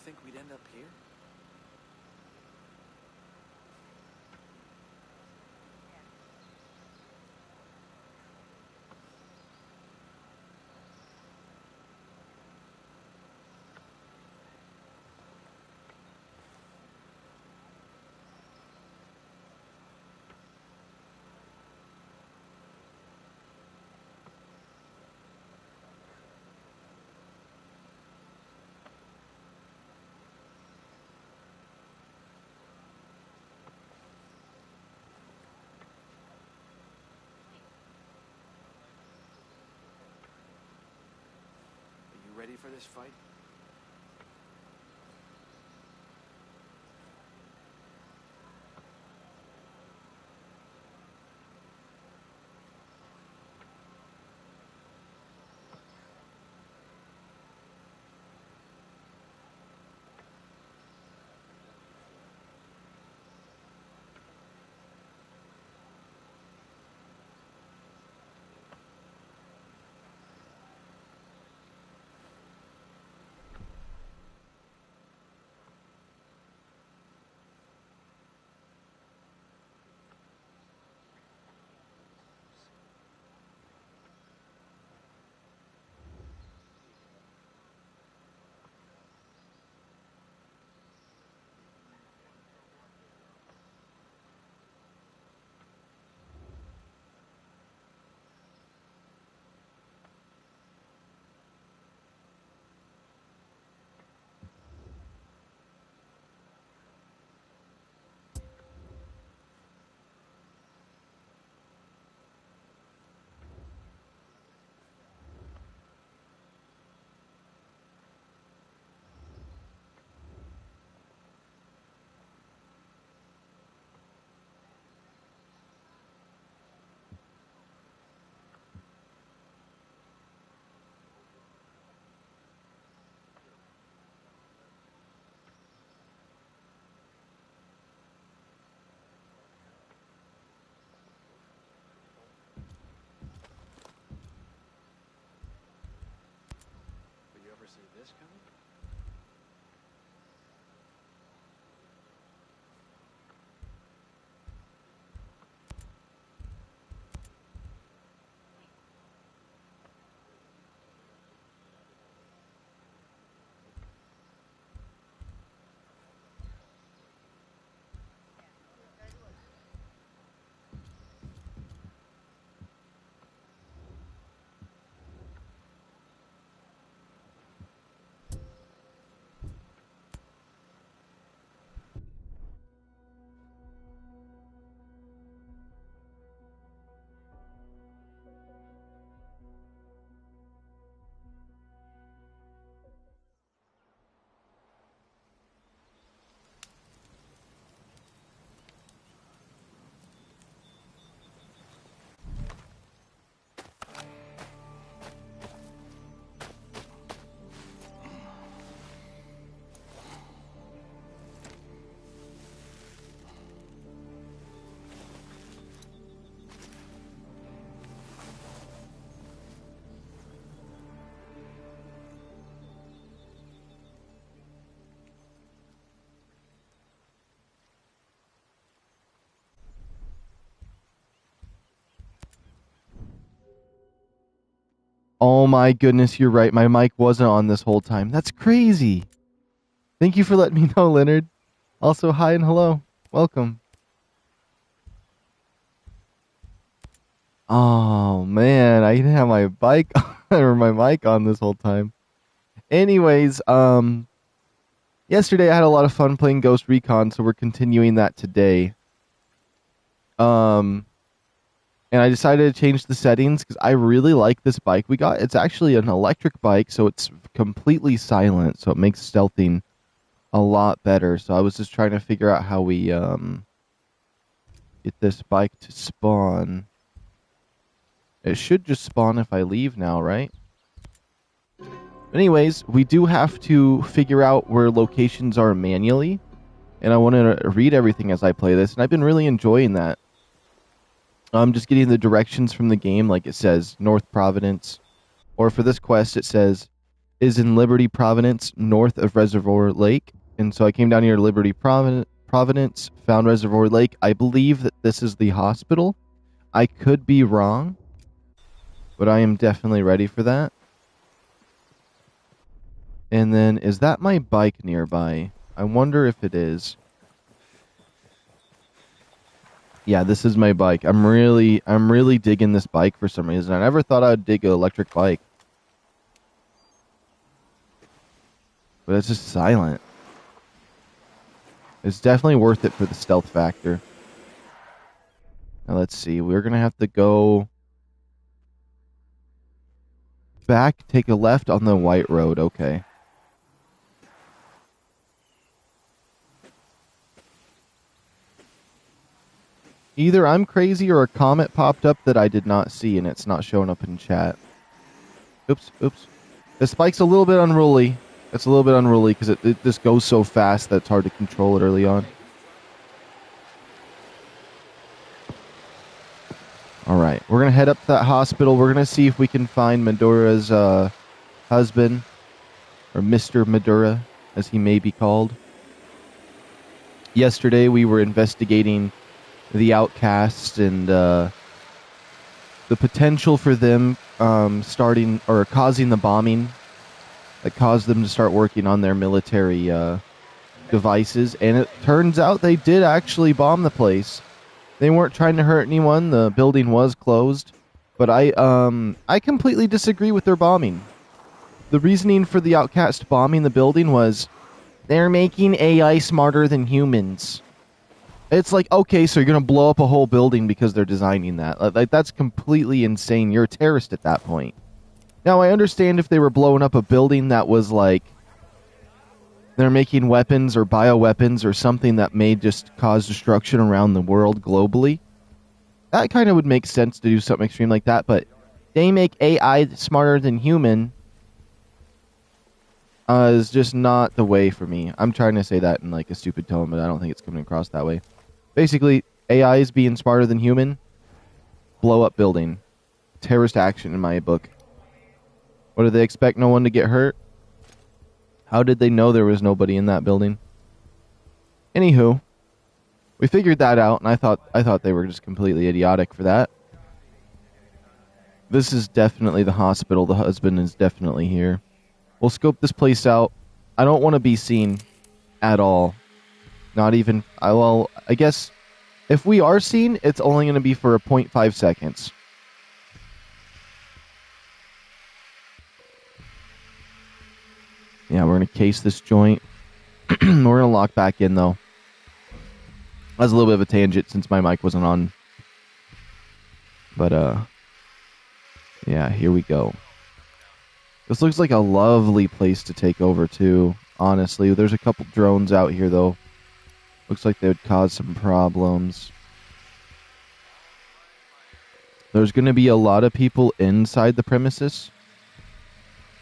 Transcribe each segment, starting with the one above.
think we'd end up here? Ready for this fight? Did you ever see this coming? Oh my goodness, you're right. My mic wasn't on this whole time. That's crazy. Thank you for letting me know, Leonard. Also, hi and hello. Welcome. Oh man, I didn't have my bike or my mic on this whole time. Anyways, yesterday I had a lot of fun playing Ghost Recon, so we're continuing that today. And I decided to change the settings because I really like this bike we got. It's actually an electric bike, so it's completely silent, so it makes stealthing a lot better. So I was just trying to figure out how we get this bike to spawn. It should just spawn if I leave now, right? Anyways, we do have to figure out where locations are manually, and I want to read everything as I play this, and I've been really enjoying that. I'm just getting the directions from the game, like it says North Providence, or for this quest it says is in Liberty, Providence, north of Reservoir Lake. And so I came down here to Liberty, Providence, found Reservoir Lake. I believe that this is the hospital. I could be wrong, but I am definitely ready for that. And then, is that my bike nearby? I wonder if it is. Yeah, this is my bike. I'm really digging this bike for some reason. I never thought I'd dig an electric bike. But it's just silent. It's definitely worth it for the stealth factor. Now let's see. We're going to have to go back, take a left on the white road. Okay. Either I'm crazy or a comment popped up that I did not see and it's not showing up in chat. Oops. This bike's a little bit unruly. It's a little bit unruly because it just goes so fast that it's hard to control it early on. Alright, we're going to head up to that hospital. We're going to see if we can find Madura's husband, or Mr. Madura, as he may be called. Yesterday we were investigating the outcasts and the potential for them starting or causing the bombing that caused them to start working on their military devices, and it turns out they did actually bomb the place. They weren't trying to hurt anyone. The building was closed, but I completely disagree with their bombing. The reasoning for the outcast bombing the building was they're making AI smarter than humans. It's like, okay, so you're going to blow up a whole building because they're designing that. Like, that's completely insane. You're a terrorist at that point. Now, I understand if they were blowing up a building that was like they're making weapons or bioweapons or something that may just cause destruction around the world globally. That kind of would make sense to do something extreme like that, but they make AI smarter than human is just not the way for me. I'm trying to say that in like a stupid tone, but I don't think it's coming across that way. Basically, AI is being smarter than human. Blow up building. Terrorist action in my book. What do they expect? No one to get hurt? How did they know there was nobody in that building? Anywho, we figured that out, and I thought they were just completely idiotic for that. This is definitely the hospital. The husband is definitely here. We'll scope this place out. I don't want to be seen at all. Not even... Well, I guess if we are seen, it's only going to be for a 0.5 seconds. Yeah, we're going to case this joint. We're going to lock back in, though. That's a little bit of a tangent since my mic wasn't on. But, yeah, here we go. This looks like a lovely place to take over, too. Honestly, there's a couple drones out here, though. Looks like they would cause some problems. There's going to be a lot of people inside the premises.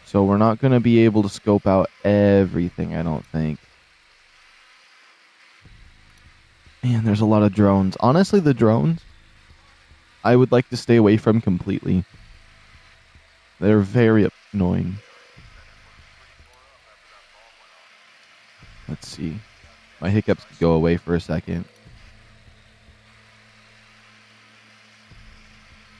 So we're not going to be able to scope out everything, I don't think. Man, there's a lot of drones. Honestly, the drones, I would like to stay away from completely. They're very annoying. Let's see. My hiccups could go away for a second.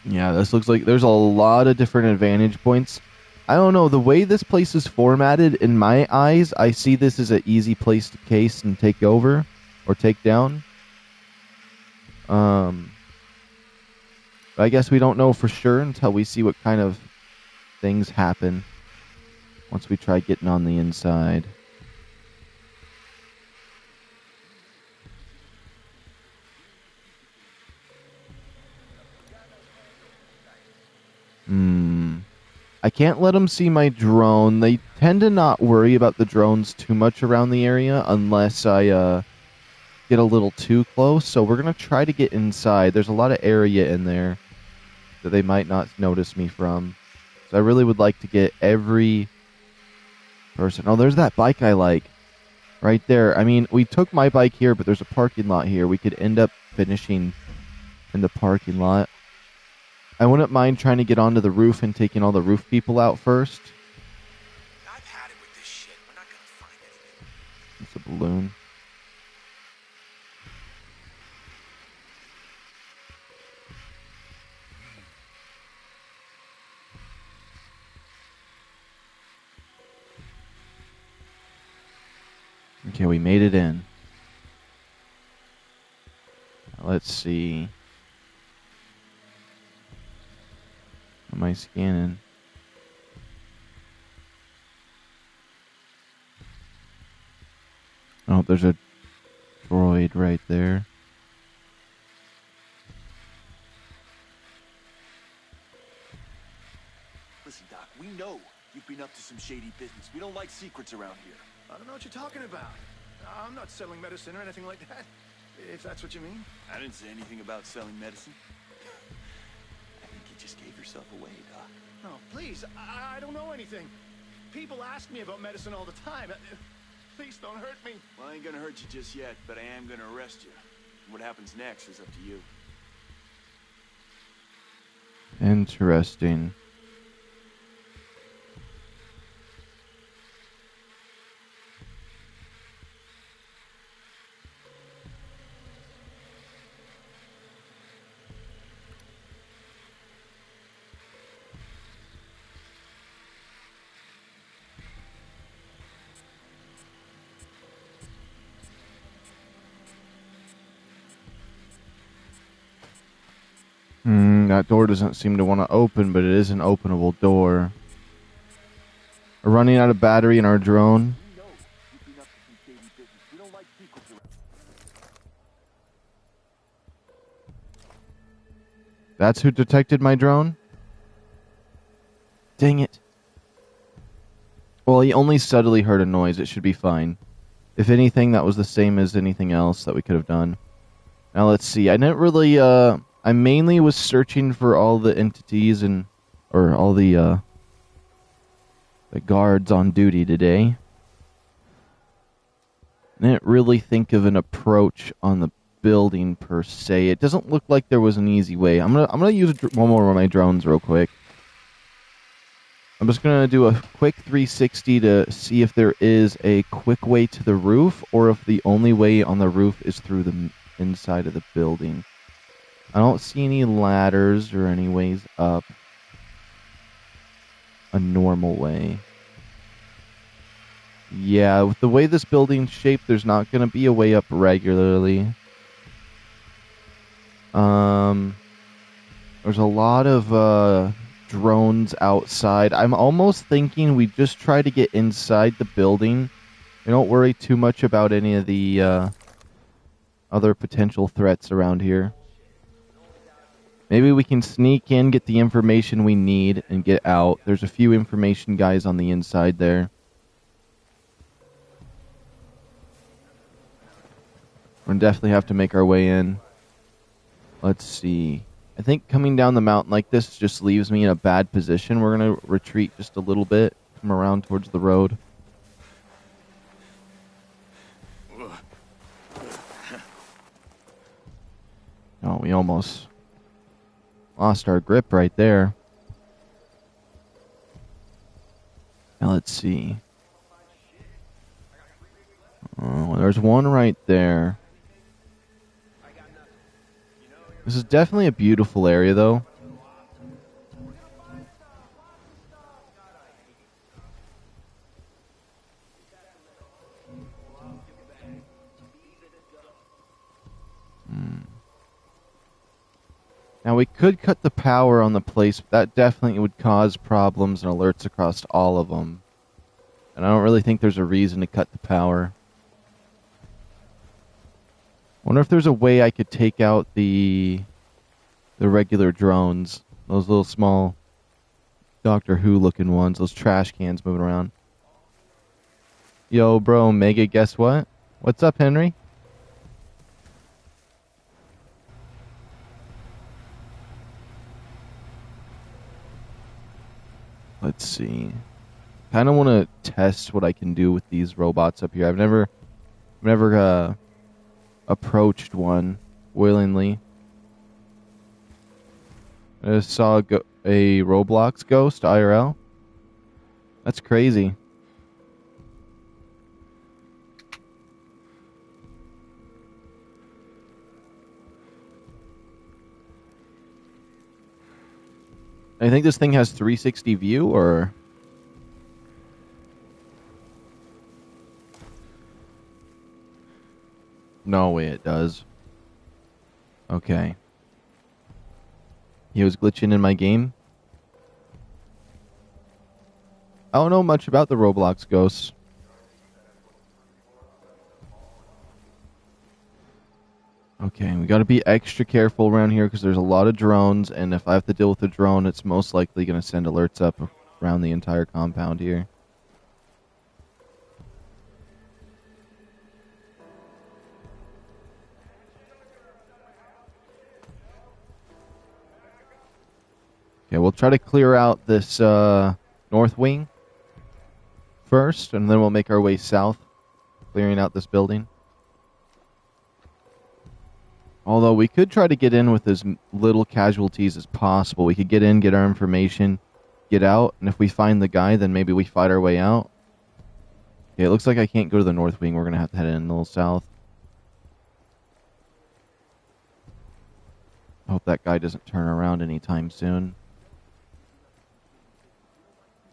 Yeah, this looks like there's a lot of different advantage points. I don't know, the way this place is formatted, in my eyes, I see this as an easy place to case and take over, or take down. But I guess we don't know for sure until we see what kind of things happen once we try getting on the inside. I can't let them see my drone. They tend to not worry about the drones too much around the area unless I get a little too close. So we're going to try to get inside. There's a lot of area in there that they might not notice me from. So I really would like to get every person. Oh, there's that bike I like right there. I mean, we took my bike here, but there's a parking lot here. We could end up finishing in the parking lot. I wouldn't mind trying to get onto the roof and taking all the roof people out first. It's a balloon. Okay, we made it in. Let's see. Am I scanning? Oh, there's a droid right there. Listen, Doc, we know you've been up to some shady business. We don't like secrets around here. I don't know what you're talking about. I'm not selling medicine or anything like that, if that's what you mean. I didn't say anything about selling medicine. I think you just gave yourself away, Doc. No, please, I don't know anything. People ask me about medicine all the time. Please don't hurt me. Well, I ain't gonna hurt you just yet, but I am gonna arrest you. What happens next is up to you. Interesting. That door doesn't seem to want to open, but it is an openable door. We're running out of battery in our drone. We know you've been up to some shady business. We don't like secrets around. That's who detected my drone? Dang it. Well, he only subtly heard a noise. It should be fine. If anything, that was the same as anything else that we could have done. Now, let's see. I didn't really, I mainly was searching for all the entities or all the guards on duty today. I didn't really think of an approach on the building per se. It doesn't look like there was an easy way. I'm gonna use one more of my drones real quick. I'm just gonna do a quick 360 to see if there is a quick way to the roof, or if the only way on the roof is through the inside of the building. I don't see any ladders or any ways up a normal way. Yeah, with the way this building's shaped, there's not going to be a way up regularly. There's a lot of drones outside. I'm almost thinking we just try to get inside the building. We don't worry too much about any of the other potential threats around here. Maybe we can sneak in, get the information we need, and get out. There's a few information guys on the inside there. We're going to definitely have to make our way in. Let's see. I think coming down the mountain like this just leaves me in a bad position. We're going to retreat just a little bit, come around towards the road. Oh, we almost lost our grip right there. Now let's see. Oh, there's one right there. This is definitely a beautiful area, though. Now, we could cut the power on the place, but that definitely would cause problems and alerts across all of them. And I don't really think there's a reason to cut the power. I wonder if there's a way I could take out the regular drones. Those little small Doctor Who looking ones. Those trash cans moving around. Yo, bro, Mega, guess what? What's up, Henry? Let's see. Kind of want to test what I can do with these robots up here. I've never approached one willingly. I just saw a Roblox ghost IRL. That's crazy. I think this thing has 360 view, or... No way it does. Okay. He was glitching in my game. I don't know much about the Roblox ghosts. Okay, we got to be extra careful around here because there's a lot of drones, and if I have to deal with a drone, it's most likely going to send alerts up around the entire compound here. Okay, we'll try to clear out this north wing first, and then we'll make our way south, clearing out this building. Although we could try to get in with as little casualties as possible. We could get in, get our information, get out, and if we find the guy, then maybe we fight our way out. Okay, it looks like I can't go to the north wing. We're going to have to head in a little south. I hope that guy doesn't turn around anytime soon.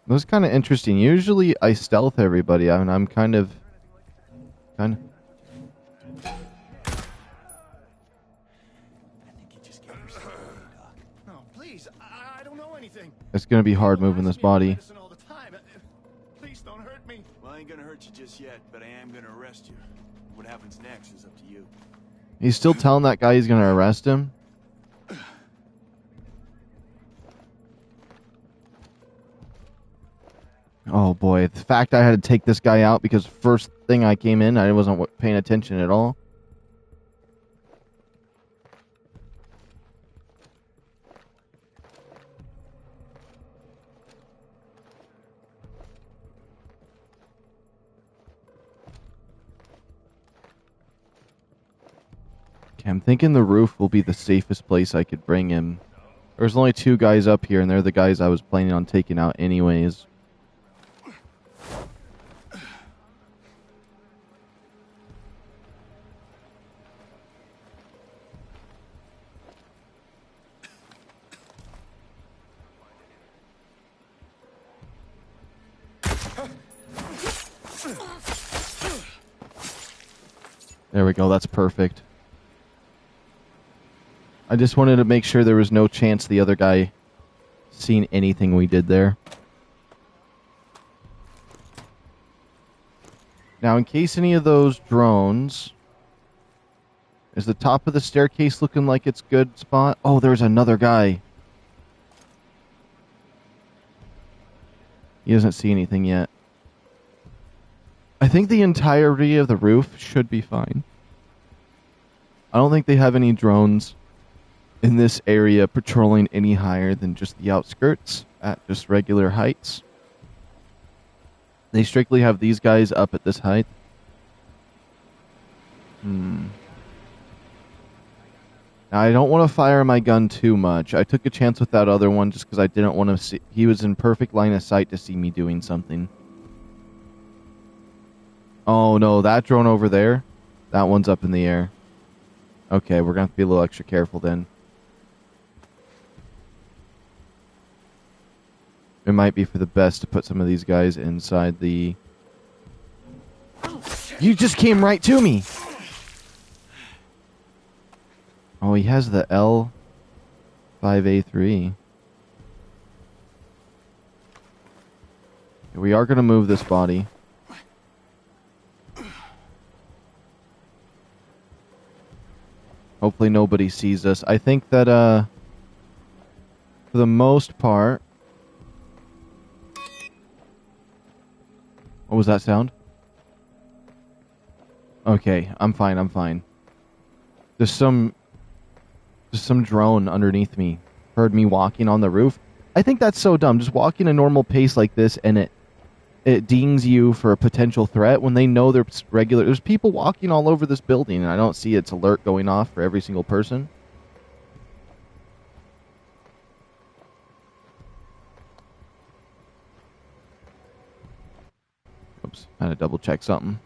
That was kind of interesting. Usually I stealth everybody. I mean, I'm kind of... It's going to be hard moving this body. Please don't hurt me. Well, I ain't gonna hurt you just yet, but I am gonna arrest you. What happens next is up to you. He's still telling that guy he's going to arrest him? Oh boy, the fact I had to take this guy out because first thing I came in, I wasn't paying attention at all. Okay, I'm thinking the roof will be the safest place I could bring him. There's only 2 guys up here, and they're the guys I was planning on taking out anyways. There we go, that's perfect. I just wanted to make sure there was no chance the other guy seen anything we did there. Now, in case any of those drones... Is the top of the staircase looking like it's good spot? Oh, there's another guy. He doesn't see anything yet. I think the entirety of the roof should be fine. I don't think they have any drones in this area patrolling any higher than just the outskirts at just regular heights. They strictly have these guys up at this height. Now, I don't want to fire my gun too much. I took a chance with that other one just because I didn't want to see... He was in perfect line of sight to see me doing something. Oh, no, that drone over there, that one's up in the air. Okay, we're going to have to be a little extra careful then. It might be for the best to put some of these guys inside the... You just came right to me! Oh, he has the L5A3. We are going to move this body. Hopefully nobody sees us. I think that, for the most part... What was that sound? Okay, I'm fine, I'm fine. There's some drone underneath me. Heard me walking on the roof. I think that's so dumb. Just walking a normal pace like this and it dings you for a potential threat when they know there's people walking all over this building and I don't see its alert going off for every single person. Oops, I had to double check something.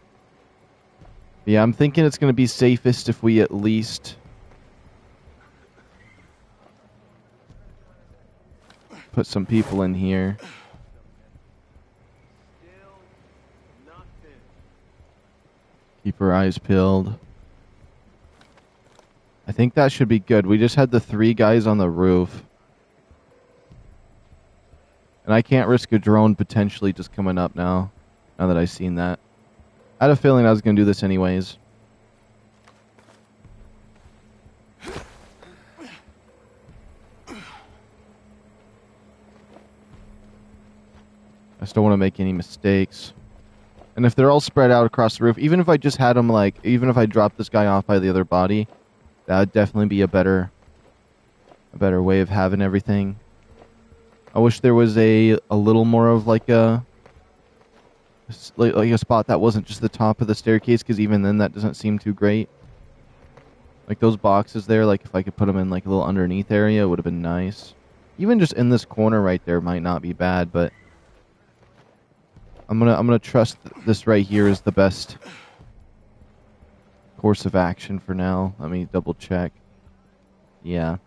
Yeah, I'm thinking it's going to be safest if we at least put some people in here. Keep our eyes peeled. I think that should be good. We just had the 3 guys on the roof. And I can't risk a drone potentially just coming up now. Now that I've seen that. I had a feeling I was going to do this anyways. I just don't want to make any mistakes. And if they're all spread out across the roof, even if I just had them like, even if I dropped this guy off by the other body, that would definitely be a better way of having everything. I wish there was a little more of like a spot that wasn't just the top of the staircase, because even then that doesn't seem too great. Like those boxes there, like if I could put them in like a little underneath area, it would have been nice. Even just in this corner right there might not be bad, but I'm gonna trust this right here is the best course of action for now. Let me double check. Yeah.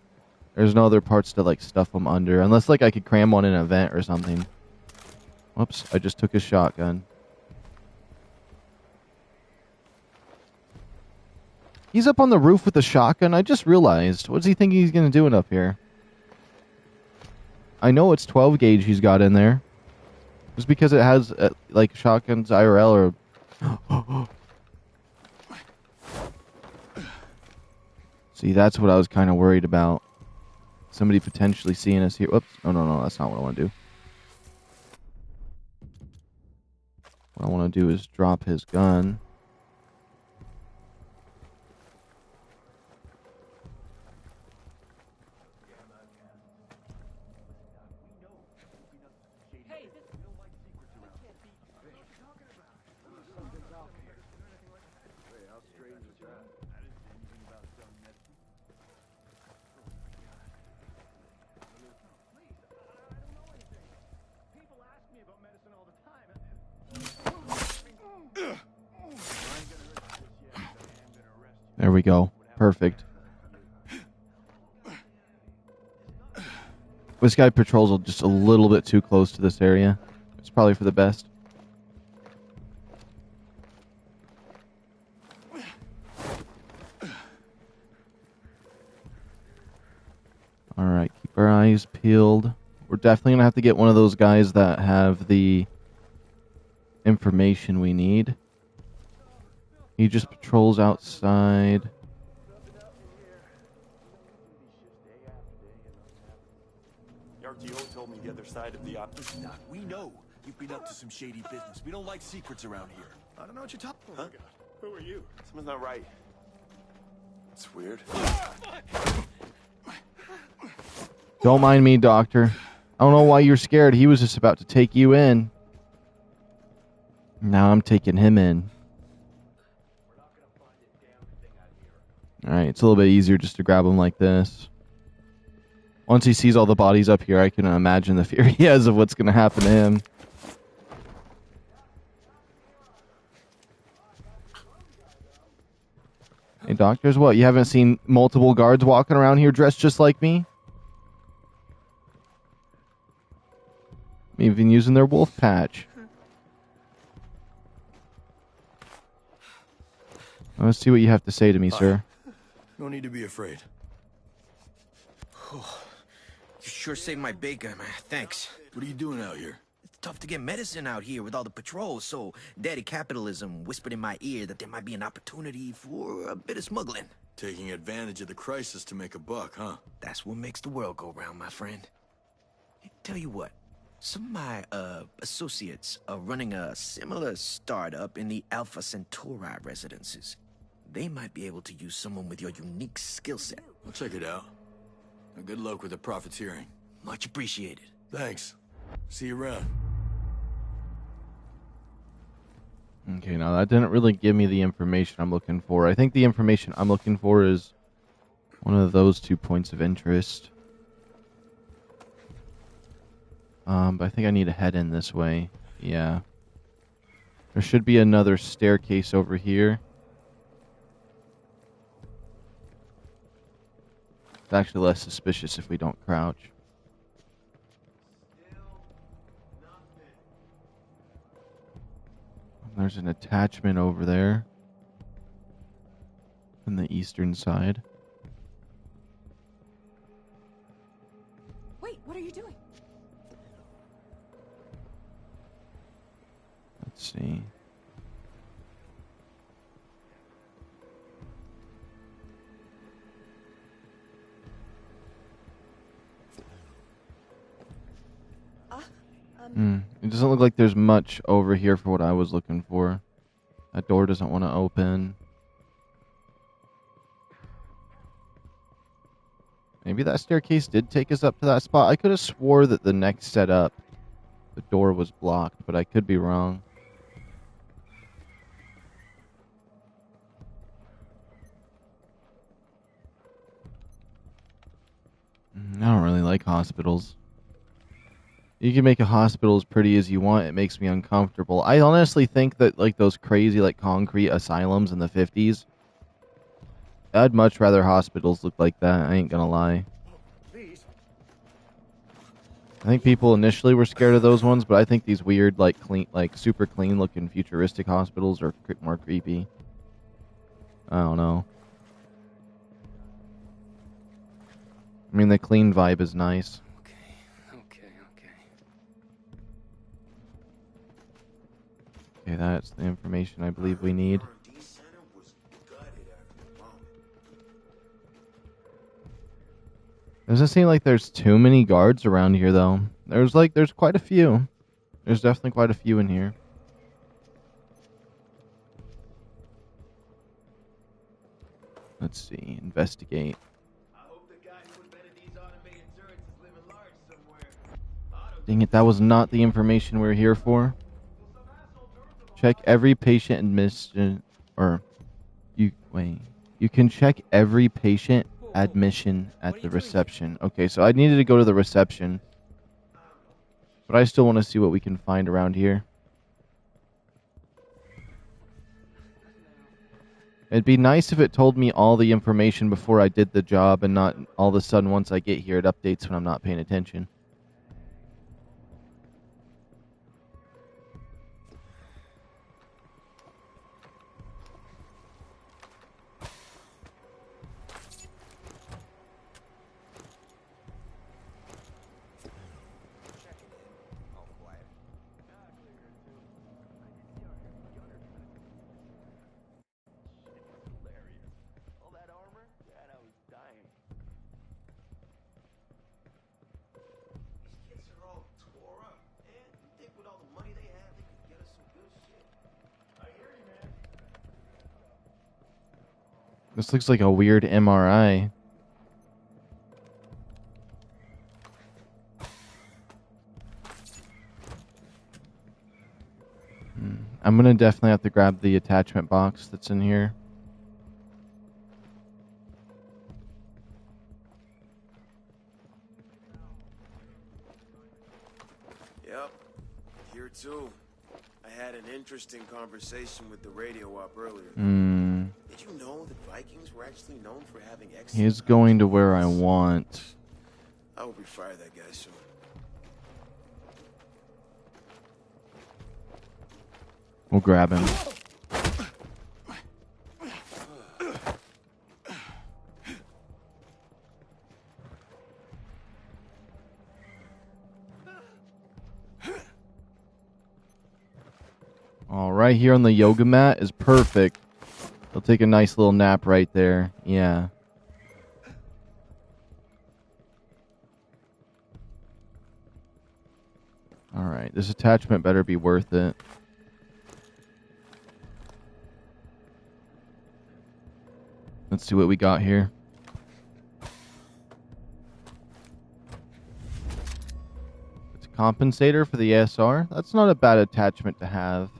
There's no other parts to like stuff them under. Unless like I could cram one in a vent or something. Whoops, I just took his shotgun. He's up on the roof with the shotgun. I just realized. What does he think he's going to do it up here? I know it's 12 gauge he's got in there. Just because it has like shotguns IRL or... See, that's what I was kind of worried about. Somebody potentially seeing us here. Whoops. Oh, no, that's not what I want to do. What I want to do is drop his gun. There we go. Perfect. This guy patrols just a little bit too close to this area. It's probably for the best. Alright, keep our eyes peeled. We're definitely going to have to get one of those guys that have the information we need. He just patrols outside. The RTO told me the other side of the Listen, Doc, we know you've been up to some shady business. We don't like secrets around here. I don't know what you're talking about. Oh my God. Who are you? Something's not right. It's weird. Don't mind me, Doctor. I don't know why you're scared. He was just about to take you in. Now I'm taking him in. Alright, it's a little bit easier just to grab him like this. Once he sees all the bodies up here, I can imagine the fear he has of what's going to happen to him. Hey, doctors, what? You haven't seen multiple guards walking around here dressed just like me? Even using their wolf patch. Let's see what you have to say to me, sir. No need to be afraid. You sure saved my bacon, man. Thanks. What are you doing out here? It's tough to get medicine out here with all the patrols, so Daddy Capitalism whispered in my ear that there might be an opportunity for a bit of smuggling. Taking advantage of the crisis to make a buck, huh? That's what makes the world go round, my friend. Tell you what, some of my associates are running a similar startup in the Alpha Centauri residences. They might be able to use someone with your unique skill set. I'll check it out. Now, good luck with the profiteering. Much appreciated. Thanks. See you around. Okay, now that didn't really give me the information I'm looking for. I think the information I'm looking for is one of those 2 points of interest. But I think I need to head in this way. Yeah. There should be another staircase over here. It's actually less suspicious if we don't crouch. There's an attachment over there. On the eastern side. Wait, what are you doing? Let's see. It doesn't look like there's much over here for what I was looking for. That door doesn't want to open. Maybe that staircase did take us up to that spot. I could have swore that the next setup, the door was blocked, but I could be wrong. I don't really like hospitals. You can make a hospital as pretty as you want. It makes me uncomfortable. I honestly think that like those crazy like concrete asylums in the 50s, I'd much rather hospitals look like that. I ain't gonna lie. Please. I think people initially were scared of those ones, but I think these weird like clean, like super clean looking futuristic hospitals are more creepy. I don't know. I mean, the clean vibe is nice. Okay, that's the information I believe we need. Doesn't seem like there's too many guards around here, though. There's quite a few. There's definitely quite a few in here. Let's see. Investigate. Dang it, that was not the information we were here for. Check every patient admission, you can check every patient admission at the reception. Okay, so I needed to go to the reception, but I still want to see what we can find around here. It'd be nice if it told me all the information before I did the job and not all of a sudden once I get here it updates when I'm not paying attention. This looks like a weird MRI. I'm gonna definitely have to grab the attachment box that's in here. Yep, here too. I had an interesting conversation with the radio op earlier. Did you know the Vikings were actually known for having excellent... He's going to where I want. I hope we fire that guy soon. We'll grab him. All right, here on the yoga mat is perfect. He'll take a nice little nap right there. Yeah. All right, this attachment better be worth it. Let's see what we got here. It's a compensator for the ASR. That's not a bad attachment to have.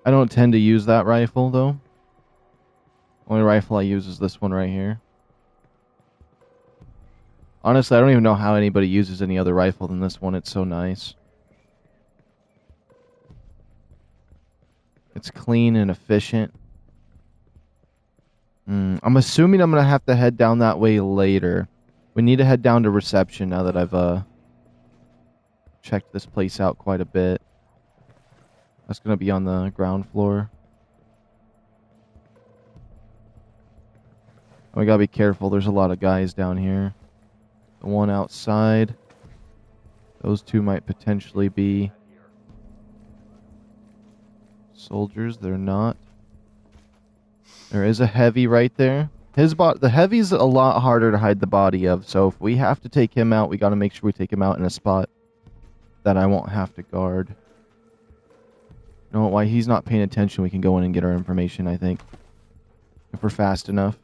I don't tend to use that rifle, though. Only rifle I use is this one right here. Honestly, I don't even know how anybody uses any other rifle than this one. It's so nice. It's clean and efficient. I'm assuming I'm going to have to head down that way later. We need to head down to reception now that I've checked this place out quite a bit. That's going to be on the ground floor. We got to be careful. There's a lot of guys down here. The one outside. Those two might potentially be soldiers. They're not. There is a heavy right there. The heavy's a lot harder to hide the body of, so if we have to take him out, we got to make sure we take him out in a spot that I won't have to guard. You know why he's not paying attention, we can go in and get our information, I think. If we're fast enough.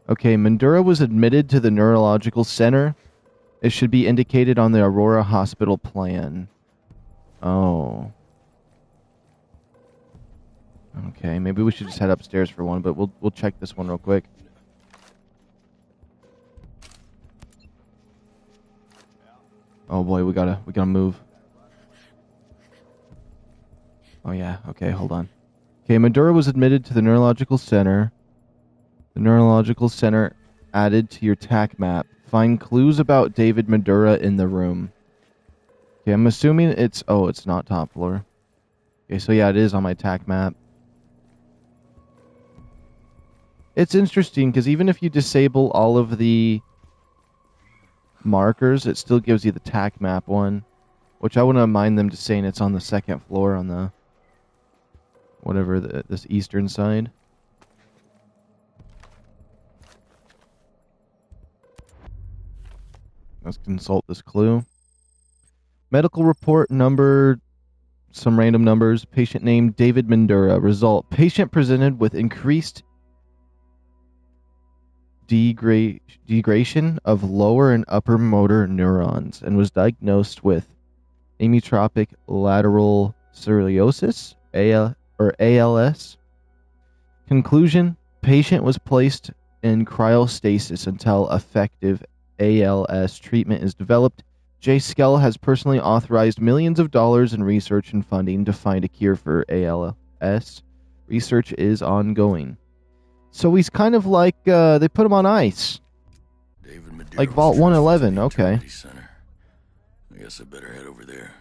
Okay, Mandura was admitted to the neurological center. It should be indicated on the Aurora Hospital plan. Oh. Okay, maybe we should just head upstairs for one, but we'll check this one real quick. Oh boy, we gotta move. Oh yeah, okay, hold on. Okay, Madura was admitted to the neurological center. The neurological center added to your TAC map. Find clues about David Madura in the room. Okay, I'm assuming it's not top floor. Okay, so yeah, it is on my TAC map. It's interesting because even if you disable all of the markers, it still gives you the TAC map one, which I wouldn't mind them just saying it's on the second floor on the whatever this eastern side. Let's consult this clue. Medical report number, some random numbers. Patient name David Mandura. Result: patient presented with increased degradation of lower and upper motor neurons and was diagnosed with amyotrophic lateral sclerosis, ALS. Conclusion: patient was placed in cryostasis until effective ALS treatment is developed. Jay Skell has personally authorized millions of dollars in research and funding to find a cure for ALS. Research is ongoing. So he's kind of like, they put him on ice. David Madera like Vault 111, okay. Center. I guess I better head over there.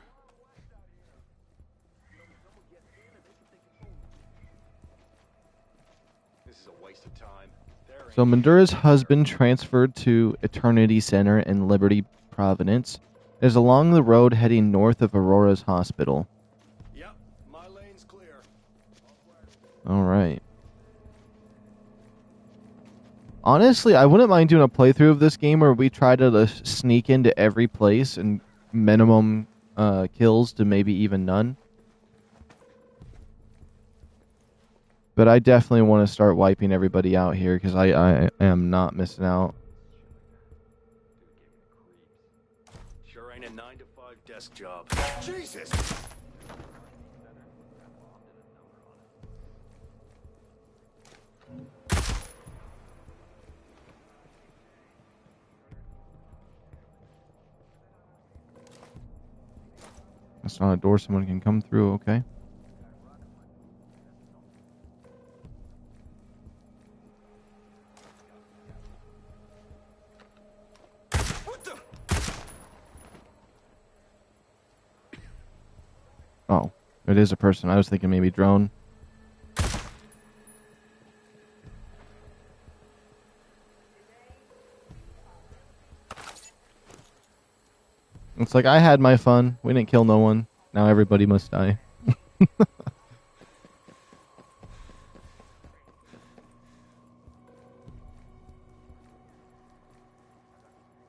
This is a waste of time. So Mandura's husband transferred to Eternity Center in Liberty, Providence. It is along the road heading north of Aurora's hospital. Yep, my lane's clear. All right. Honestly, I wouldn't mind doing a playthrough of this game where we try to sneak into every place and minimum kills to maybe even none. But I definitely want to start wiping everybody out here because I am not missing out. Sure ain't a 9-to-5 desk job. Jesus! That's not a door someone can come through, okay. Oh, it is a person. I was thinking maybe drone. It's like, I had my fun. We didn't kill no one. Now everybody must die.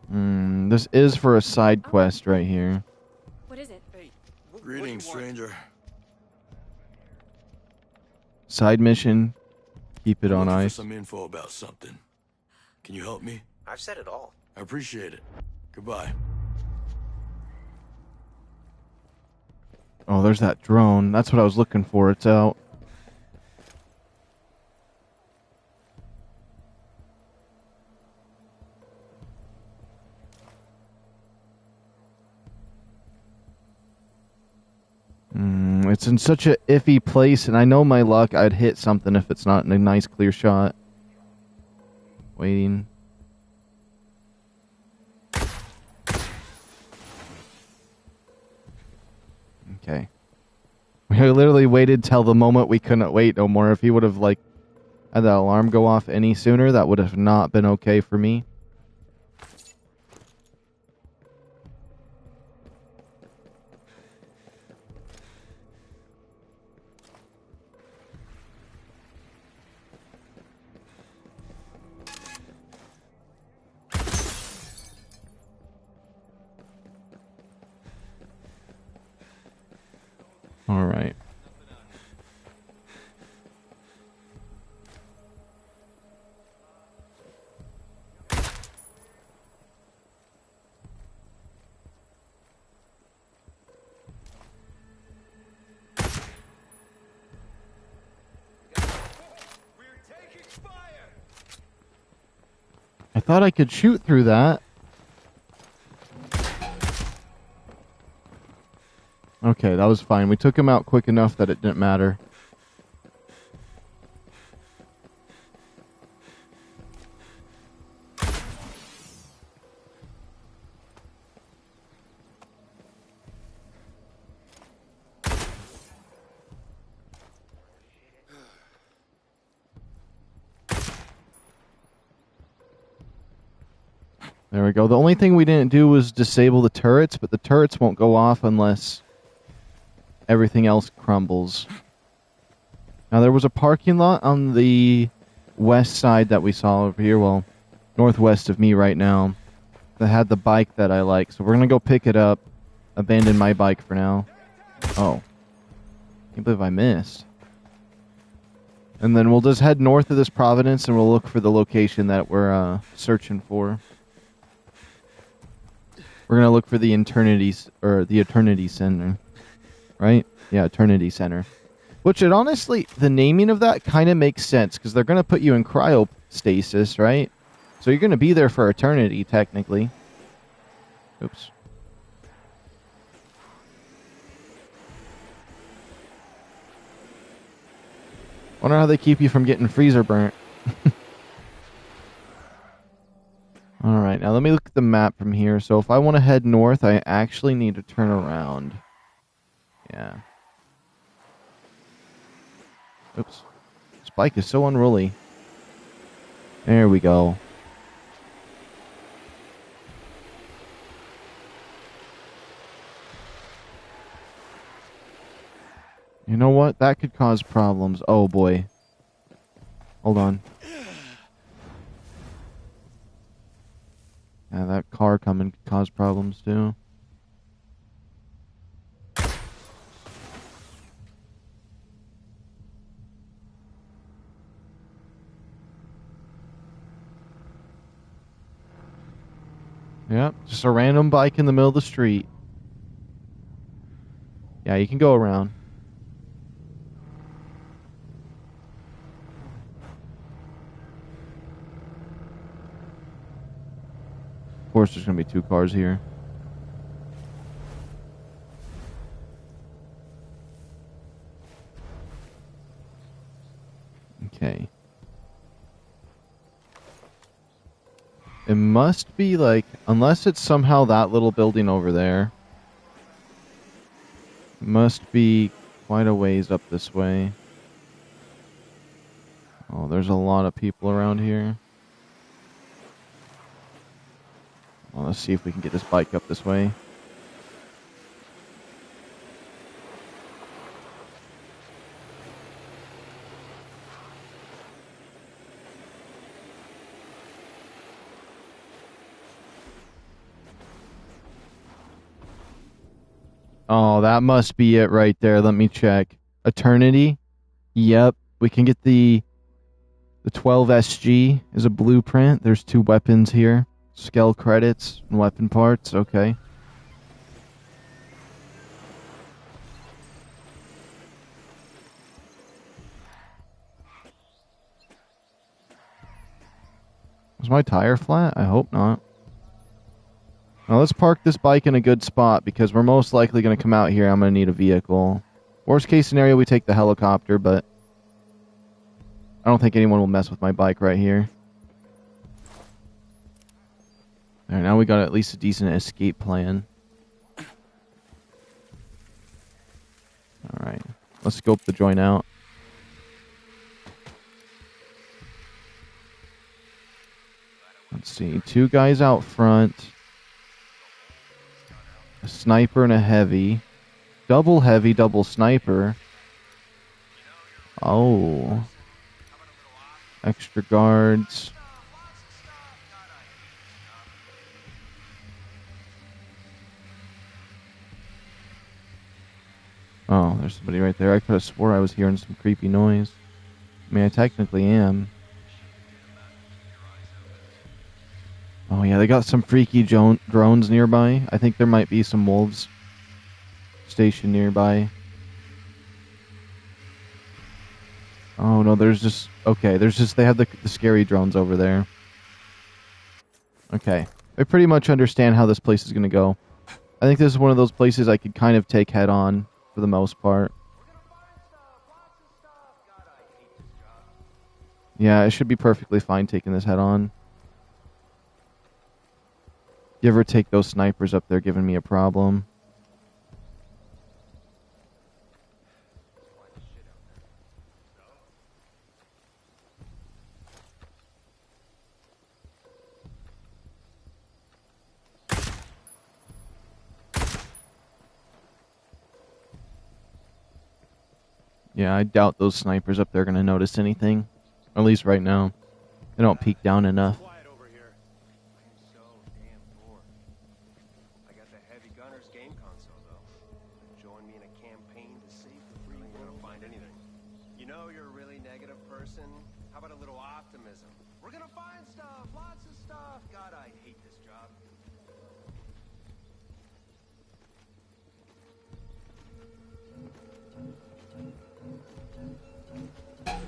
This is for a side quest right here. What is it? Hey, Greetings, stranger. Side mission. Keep it I'm on looking for ice. some info about something. Can you help me? I've said it all. I appreciate it. Goodbye. Oh, there's that drone. That's what I was looking for. It's out. It's in such a iffy place, and I know my luck, I'd hit something if it's not in a nice clear shot. Waiting. Okay. We literally waited till the moment we couldn't wait no more. If he would have, like, had that alarm go off any sooner, that would have not been okay for me. All right. I thought I could shoot through that. Okay, that was fine. We took him out quick enough that it didn't matter. There we go. The only thing we didn't do was disable the turrets, but the turrets won't go off unless everything else crumbles. Now, there was a parking lot on the west side that we saw over here, well, northwest of me right now, that had the bike that I like. So we're going to go pick it up, abandon my bike for now. Oh. Can't believe I missed. And then we'll just head north of this Providence and we'll look for the location that we're searching for. We're going to look for the Eternity Center. Right? Yeah, Eternity Center. Which, it honestly, the naming of that kind of makes sense, because they're going to put you in cryostasis, right? So you're going to be there for eternity, technically. Oops. Wonder how they keep you from getting freezer burnt. Alright, now let me look at the map from here. So if I want to head north, I actually need to turn around. Yeah. Oops. This bike is so unruly. There we go. You know what? That could cause problems. Oh boy. Hold on. Yeah, that car coming could cause problems too. Yep, just a random bike in the middle of the street. Yeah, you can go around. Of course, there's going to be two cars here. Okay. It must be like, unless it's somehow that little building over there. It must be quite a ways up this way. Oh, there's a lot of people around here. Well, let's see if we can get this bike up this way. Oh, that must be it right there. Let me check. Eternity? Yep. We can get the 12 SG is a blueprint. There's 2 weapons here. Skell credits and weapon parts. Okay. Was my tire flat? I hope not. Now let's park this bike in a good spot because we're most likely going to come out here. I'm going to need a vehicle. Worst case scenario, we take the helicopter, but I don't think anyone will mess with my bike right here. Alright, now we got at least a decent escape plan. Alright. Let's scope the joint out. Let's see. 2 guys out front. A sniper and a heavy. Double heavy, double sniper. Oh. Extra guards. Oh, there's somebody right there. I could have swore I was hearing some creepy noise. I mean, I technically am. Oh yeah, they got some freaky drones nearby. I think there might be some wolves stationed nearby. Oh no, there's just... Okay, there's just... They have the scary drones over there. Okay. I pretty much understand how this place is going to go. I think this is one of those places I could kind of take head on, for the most part. Yeah, it should be perfectly fine taking this head on. You ever take those snipers up there giving me a problem? Yeah, I doubt those snipers up there are going to notice anything. At least right now. They don't peek down enough. Quiet over here. I am so damn bored. I got the heavy gunner's game console though. Join me in a campaign to save the free world. Gonna find anything. You know you're a really negative person. How about a little optimism? We're gonna find stuff, lots of stuff. God, I hate this job.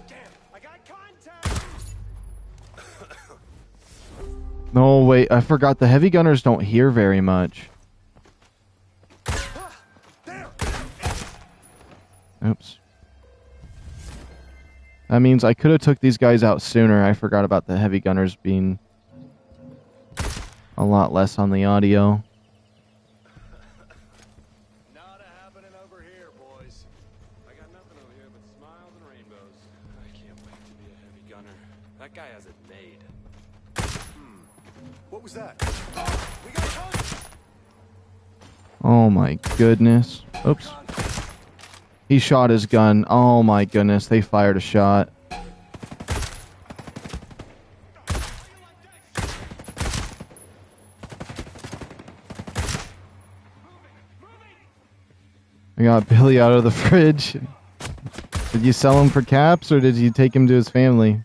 Damn, I got contact. No, wait, I forgot the heavy gunners don't hear very much. Oops. That means I could have took these guys out sooner. I forgot about the heavy gunners being a lot less on the audio. Nada happening over here, boys. I got nothing over here but smiles and rainbows. I can't wait to be a heavy gunner. That guy has it made. What was that? Oh, we got punch. Oh my goodness. Oops. He shot his gun. Oh my goodness, they fired a shot. I got Billy out of the fridge. Did you sell him for caps or did you take him to his family?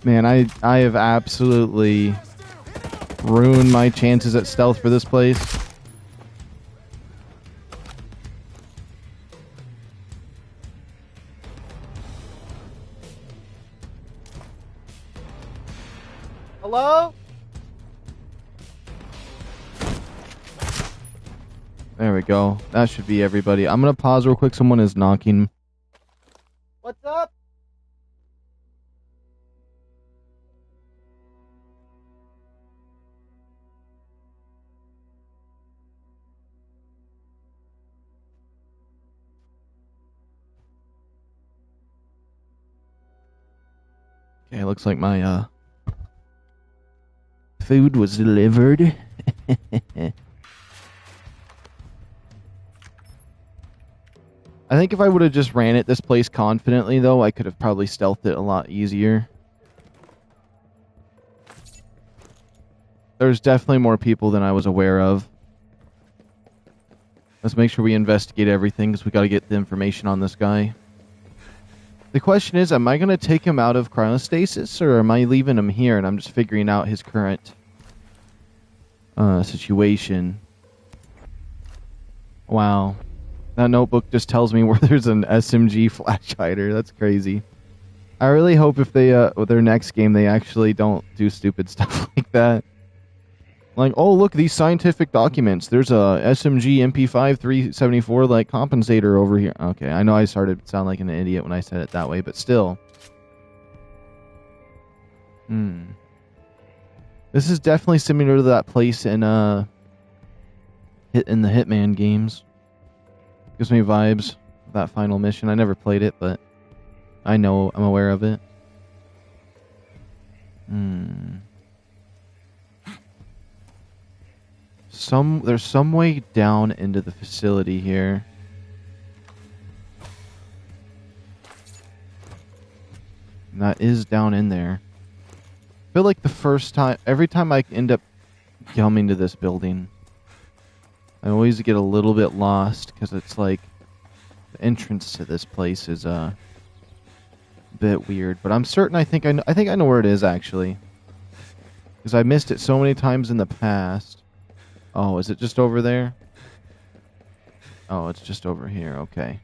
Man, I have absolutely ruined my chances at stealth for this place. Hello? There we go. That should be everybody. I'm gonna pause real quick. Someone is knocking. What's up? Okay, looks like my food was delivered. I think if I would have just ran at this place confidently, though, I could have probably stealthed it a lot easier. There's definitely more people than I was aware of. Let's make sure we investigate everything, because we got to get the information on this guy. The question is, am I going to take him out of cryostasis, or am I leaving him here and I'm just figuring out his current situation? Wow. That notebook just tells me where there's an SMG flash hider. That's crazy. I really hope if they, with their next game, they actually don't do stupid stuff like that. Like, oh, look, these scientific documents. There's a SMG MP5 374, like, compensator over here. Okay, I know I started to sound like an idiot when I said it that way, but still. This is definitely similar to that place in, in the Hitman games. Gives me vibes of that final mission. I never played it, but I'm aware of it. There's some way down into the facility here. And that is down in there. I feel like every time I end up coming to this building, I always get a little bit lost because it's like the entrance to this place is a bit weird. But I'm certain I think I know where it is actually, because I missed it so many times in the past. Oh, is it just over there? Oh, it's just over here. Okay.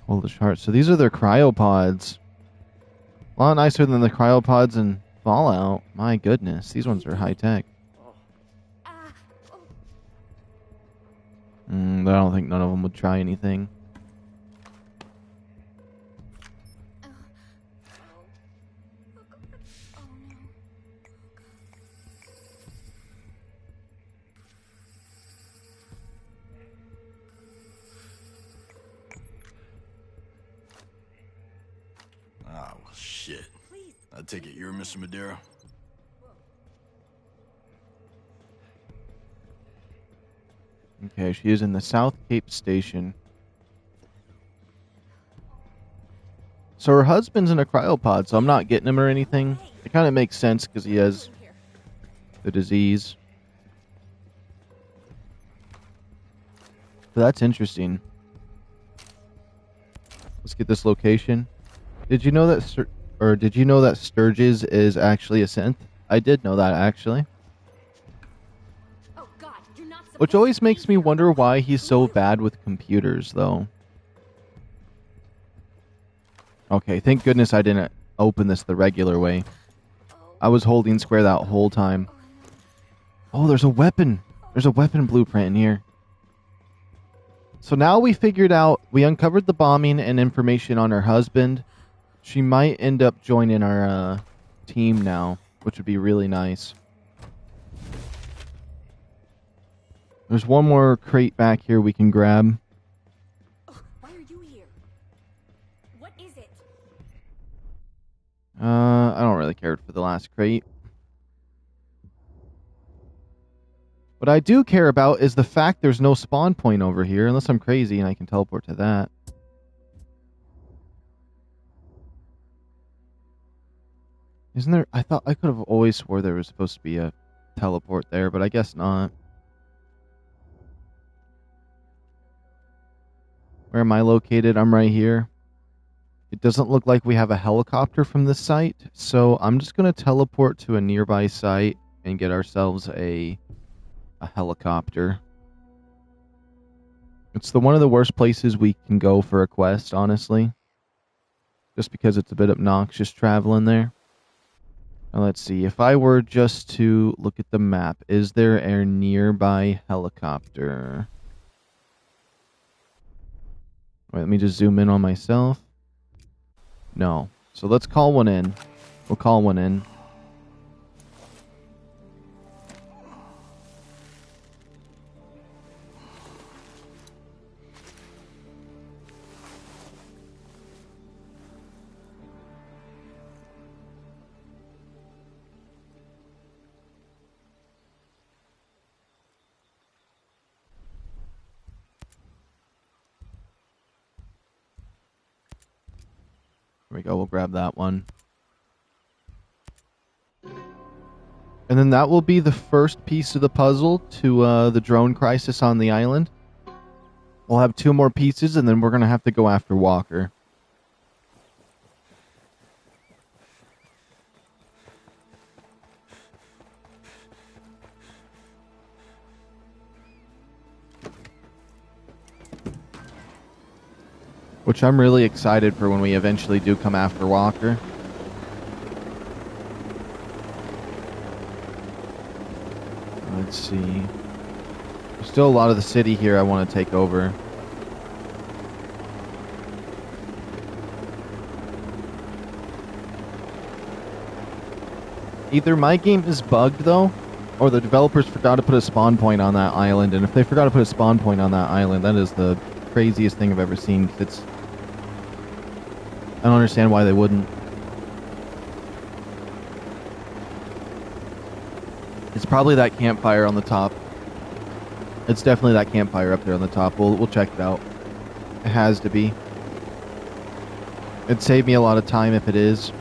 Holy heart. So these are their cryopods. A lot nicer than the cryopods in Fallout. My goodness. These ones are high tech. I don't think none of them would try anything. Ah, well, shit. I take it you're Mr. Madero? Okay, she is in the South Cape Station. So her husband's in a cryopod, so I'm not getting him or anything. It kind of makes sense because he has the disease. So that's interesting. Let's get this location. Did you know that Sturgis is actually a synth? I did know that actually. Which always makes me wonder why he's so bad with computers, though. Okay, thank goodness I didn't open this the regular way. I was holding square that whole time. Oh, there's a weapon. There's a weapon blueprint in here. So now we uncovered the bombing and information on her husband. She might end up joining our team now, which would be really nice. There's one more crate back here we can grab. Why are you here? What is it? I don't really care for the last crate. What I do care about is the fact there's no spawn point over here, unless I'm crazy and I can teleport to that. Isn't there? I could have always swore there was supposed to be a teleport there, but I guess not. Where am I located? I'm right here. It doesn't look like we have a helicopter from this site, so I'm just going to teleport to a nearby site and get ourselves a helicopter. It's one of the worst places we can go for a quest, honestly. Just because it's a bit obnoxious traveling there. Now let's see. If I were just to look at the map, is there a nearby helicopter? Wait, let me just zoom in on myself. No. So let's call one in. We'll call one in. There we go, we'll grab that one. And then that will be the first piece of the puzzle to the drone crisis on the island. We'll have 2 more pieces, and then we're going to have to go after Walker. Which I'm really excited for when we eventually do come after Walker. Let's see. There's still a lot of the city here I want to take over. Either my game is bugged, though, or the developers forgot to put a spawn point on that island. And if they forgot to put a spawn point on that island, that is the craziest thing I've ever seen. I don't understand why they wouldn't. It's probably that campfire on the top. It's definitely that campfire up there on the top. We'll check it out. It has to be. It'd save me a lot of time if it is.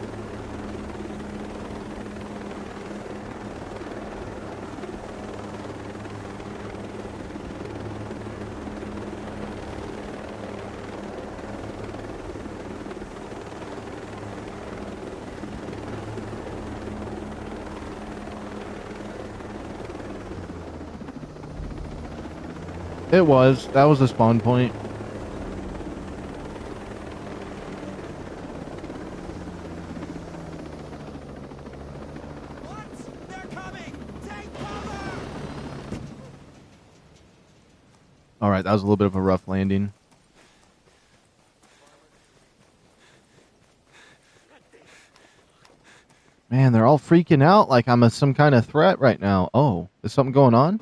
It was. That was the spawn point. What? They're coming! Take cover! Alright, that was a little bit of a rough landing. Man, they're all freaking out like I'm some kind of threat right now. Oh, is something going on?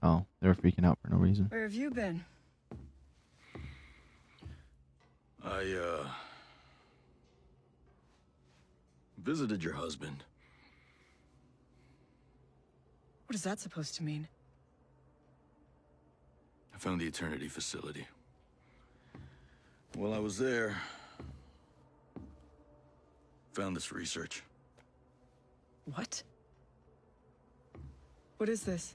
Oh, they were freaking out for no reason. Where have you been? I, visited your husband. What is that supposed to mean? I found the Eternity facility. While I was there, found this research. What? What is this?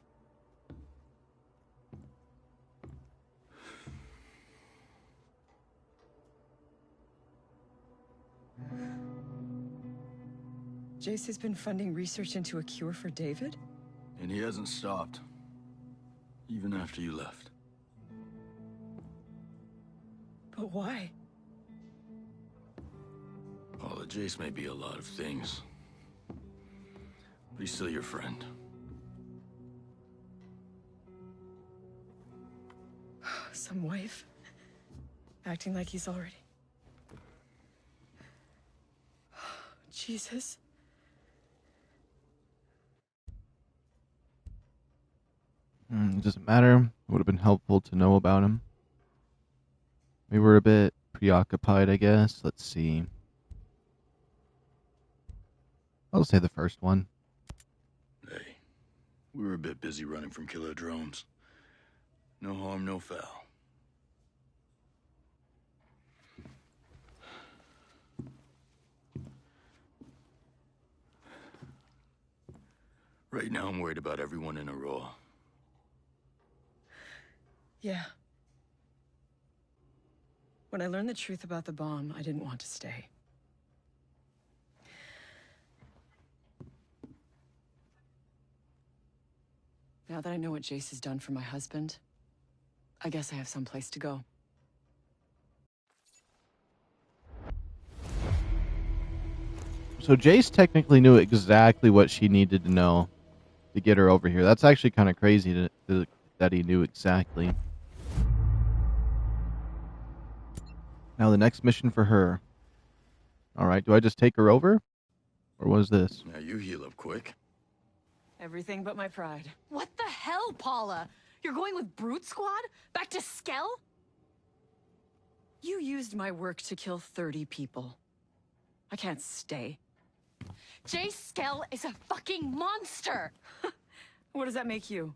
Jace has been funding research into a cure for David? And he hasn't stopped. Even after you left. But why? Paula, Jace may be a lot of things. But he's still your friend. Some wife? Acting like he's already... Jesus. It doesn't matter. It would have been helpful to know about him. We were a bit preoccupied, I guess. Let's see. I'll say the first one. Hey, we were a bit busy running from killer drones. No harm, no foul. Right now, I'm worried about everyone in Aurora. Yeah. When I learned the truth about the bomb, I didn't want to stay. Now that I know what Jace has done for my husband, I guess I have some place to go. So Jace technically knew exactly what she needed to know to get her over here. That's actually kind of crazy that he knew exactly. Now the next mission for her. Alright, do I just take her over? Or what is this? Now you heal up quick. Everything but my pride. What the hell, Paula? You're going with Brute Squad? Back to Skell? You used my work to kill 30 people. I can't stay. Jay Skell is a fucking monster! What does that make you?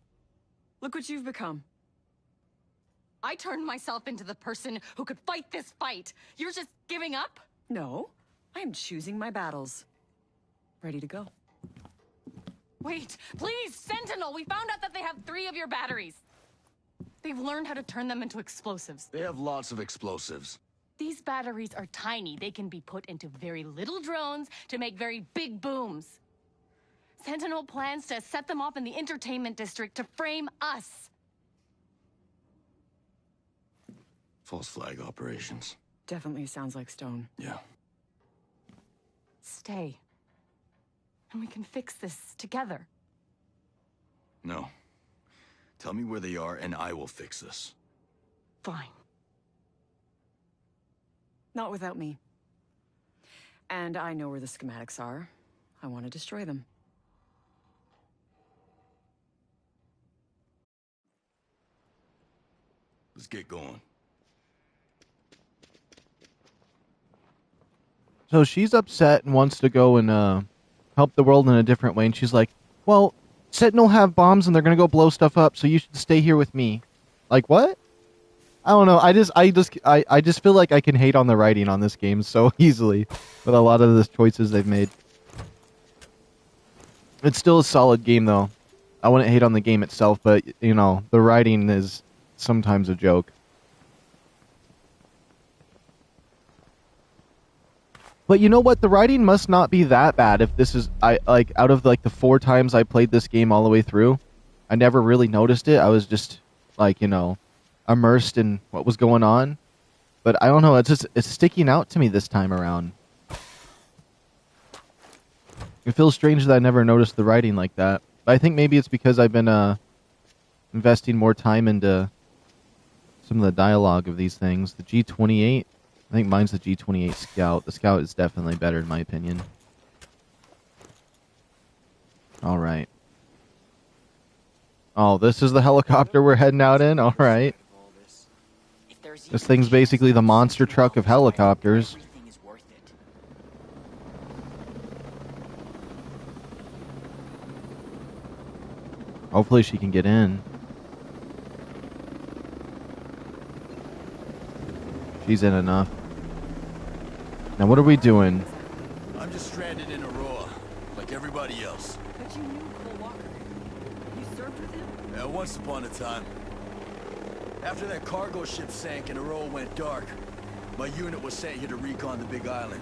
Look what you've become. I turned myself into the person who could fight this fight. You're just giving up? No, I am choosing my battles. Ready to go. Wait, please, Sentinel! We found out that they have 3 of your batteries. They've learned how to turn them into explosives. They have lots of explosives. These batteries are tiny. They can be put into very little drones to make very big booms. Sentinel plans to set them off in the entertainment district to frame us. False flag operations. Definitely sounds like Stone. Yeah. Stay. And we can fix this together. No. Tell me where they are, and I will fix this. Fine. Not without me. And I know where the schematics are. I want to destroy them. Let's get going. So she's upset and wants to go and help the world in a different way. And she's like, well, Sentinel have bombs and they're going to go blow stuff up, so you should stay here with me. Like, what? I don't know. I just feel like I can hate on the writing on this game so easily with a lot of the choices they've made. It's still a solid game, though. I wouldn't hate on the game itself, but, you know, the writing is sometimes a joke. But you know what? The writing must not be that bad if this is... out of, like, the 4 times I played this game all the way through, I never really noticed it. I was just, like, you know, immersed in what was going on. But I don't know. It's sticking out to me this time around. It feels strange that I never noticed the writing like that. But I think maybe it's because I've been investing more time into some of the dialogue of these things. The G28... I think mine's the G28 Scout. The Scout is definitely better in my opinion. Alright. Oh, this is the helicopter we're heading out in? Alright. This thing's basically the monster truck of helicopters. Hopefully she can get in. She's in enough. Now what are we doing? I'm just stranded in Aurora, like everybody else. But you knew Cole Walker. You served with him? Yeah, once upon a time. After that cargo ship sank and Aurora went dark, my unit was sent here to recon the Big Island.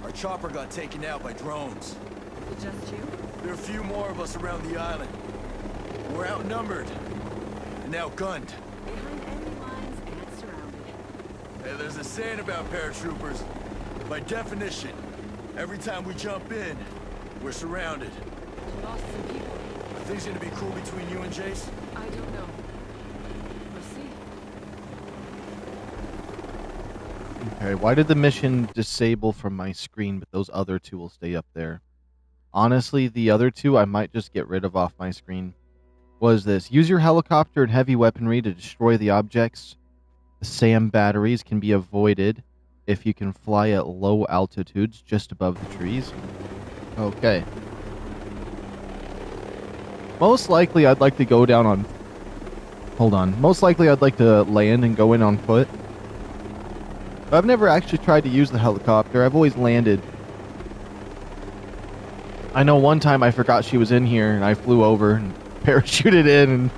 Our chopper got taken out by drones. Just you? There are a few more of us around the island. We're outnumbered and outgunned. Behind enemy lines and surrounded. Hey, there's a saying about paratroopers. By definition, every time we jump in, we're surrounded. You lost some people. Are things gonna be cool between you and Jace? I don't know. We'll see. Okay, why did the mission disable from my screen, but those other 2 will stay up there? Honestly, the other 2 I might just get rid of off my screen. What is this? Use your helicopter and heavy weaponry to destroy the objects. The SAM batteries can be avoided if you can fly at low altitudes just above the trees. Okay. Most likely I'd like to go down on... Hold on. Most likely I'd like to land and go in on foot. But I've never actually tried to use the helicopter. I've always landed. I know one time I forgot she was in here and I flew over and parachuted in, and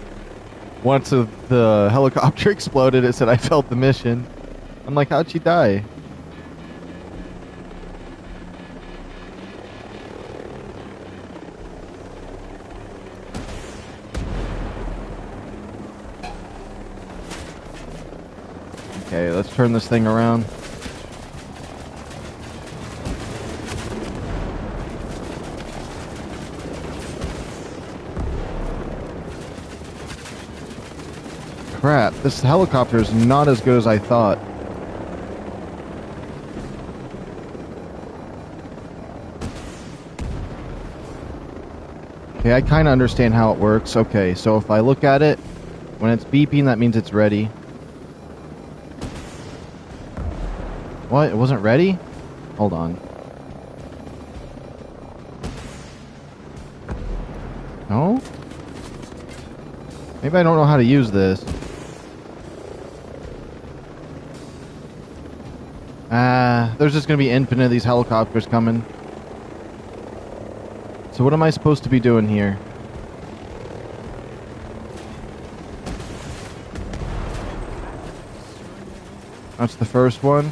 once the helicopter exploded, it said I failed the mission. I'm like, how'd she die? Okay, let's turn this thing around. Crap, this helicopter is not as good as I thought. Okay, I kind of understand how it works. Okay, so if I look at it, when it's beeping, that means it's ready. What? It wasn't ready? Hold on. No? Maybe I don't know how to use this. There's just going to be infinite of these helicopters coming. So what am I supposed to be doing here? That's the first one.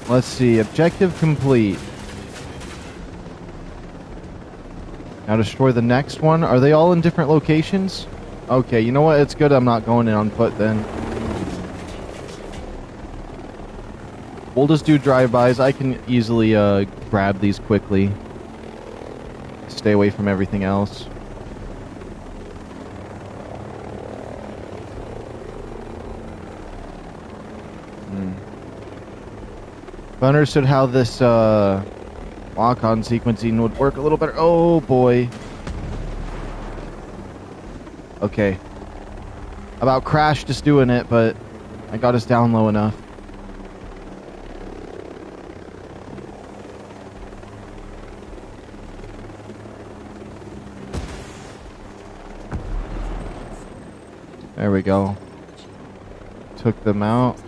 Let's see. Objective complete. Now destroy the next one. Are they all in different locations? Okay, you know what? It's good I'm not going in on foot then. We'll just do drive-bys. I can easily grab these quickly. stay away from everything else. If I understood how this lock-on sequencing would work a little better. Oh boy. Okay. About crashed just doing it, but I got us down low enough. There we go. Took them out.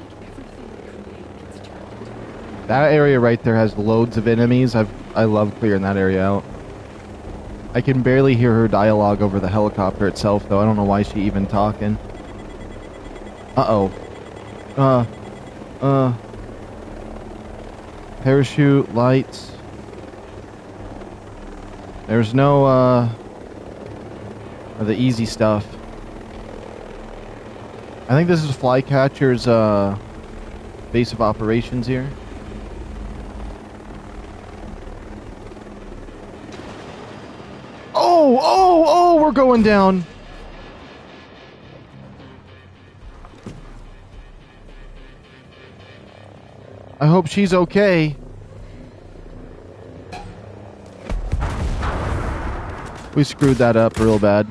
That area right there has loads of enemies. I love clearing that area out. I can barely hear her dialogue over the helicopter itself, though. I don't know why she even talking. Uh-oh. Parachute, lights. There's no, the easy stuff. I think this is Flycatcher's, base of operations here. Oh, we're going down. I hope she's okay. We screwed that up real bad.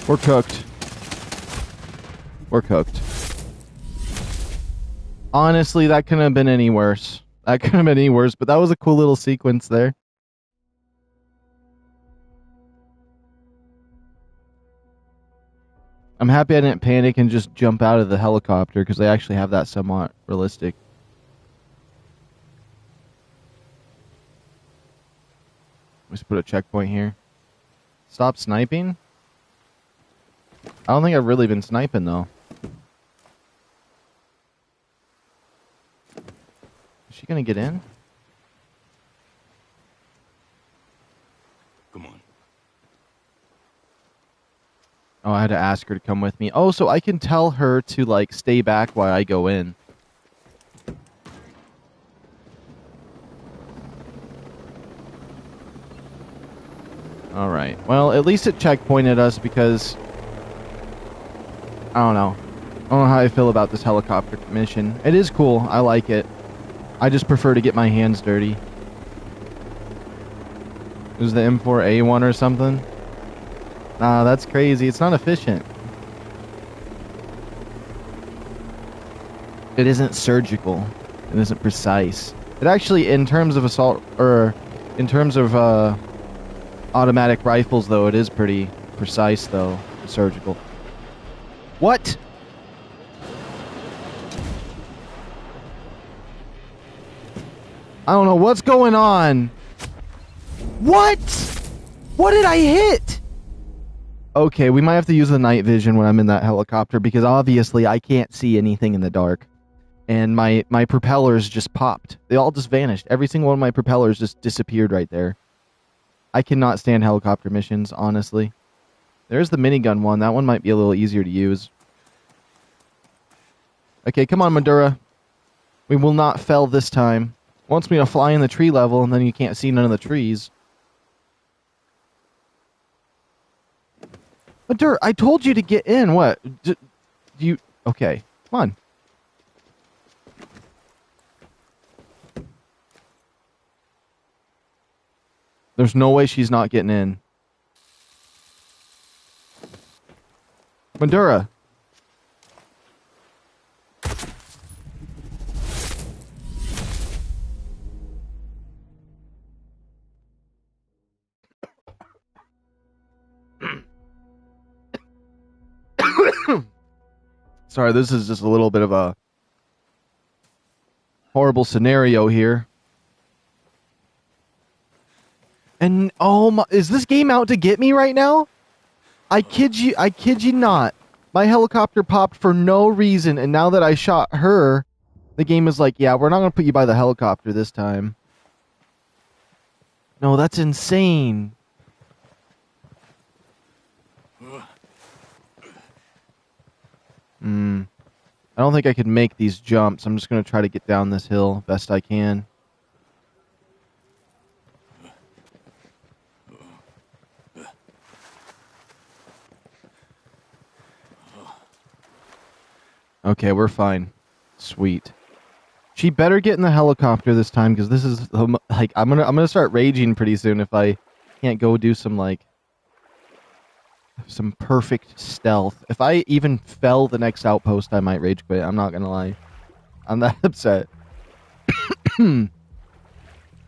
We're cooked. We're cooked. Honestly, that couldn't have been any worse. That couldn't have been any worse, but that was a cool little sequence there. I'm happy I didn't panic and just jump out of the helicopter, because they actually have that somewhat realistic. Let's put a checkpoint here. Stop sniping? I don't think I've really been sniping, though. Is she gonna get in? Come on. Oh, I had to ask her to come with me. Oh, so I can tell her to, like, stay back while I go in. Alright. Well, at least it checkpointed us because... I don't know. I don't know how I feel about this helicopter mission. It is cool. I like it. I just prefer to get my hands dirty. Is the M4A1 or something? Nah, that's crazy. It's not efficient. It isn't surgical. It isn't precise. It actually, in terms of assault, or in terms of automatic rifles, though, it is pretty precise, though. Surgical. What? I don't know what's going on. What? What did I hit? Okay, we might have to use the night vision when I'm in that helicopter because obviously I can't see anything in the dark. And my propellers just popped. They all just vanished. Every single one of my propellers just disappeared right there. I cannot stand helicopter missions, honestly. There's the minigun one. That one might be a little easier to use. Okay, come on, Madura. We will not fail this time. Wants me to fly in the tree level, and then you can't see none of the trees. Madura, I told you to get in. What? Do you... Okay, come on. There's no way she's not getting in. Madura. Sorry, this is just a little bit of a horrible scenario here. And oh my, is this game out to get me right now? I kid you not. My helicopter popped for no reason, and now that I shot her, The game is like, yeah, we're not going to put you by the helicopter this time. No, that's insane. I don't think I could make these jumps. I'm just going to try to get down this hill best I can. Okay, we're fine. Sweet. She better get in the helicopter this time, because this is like I'm gonna start raging pretty soon if I can't go do some perfect stealth. If I even fell the next outpost, I might rage quit. I'm not gonna lie. I'm that upset. Because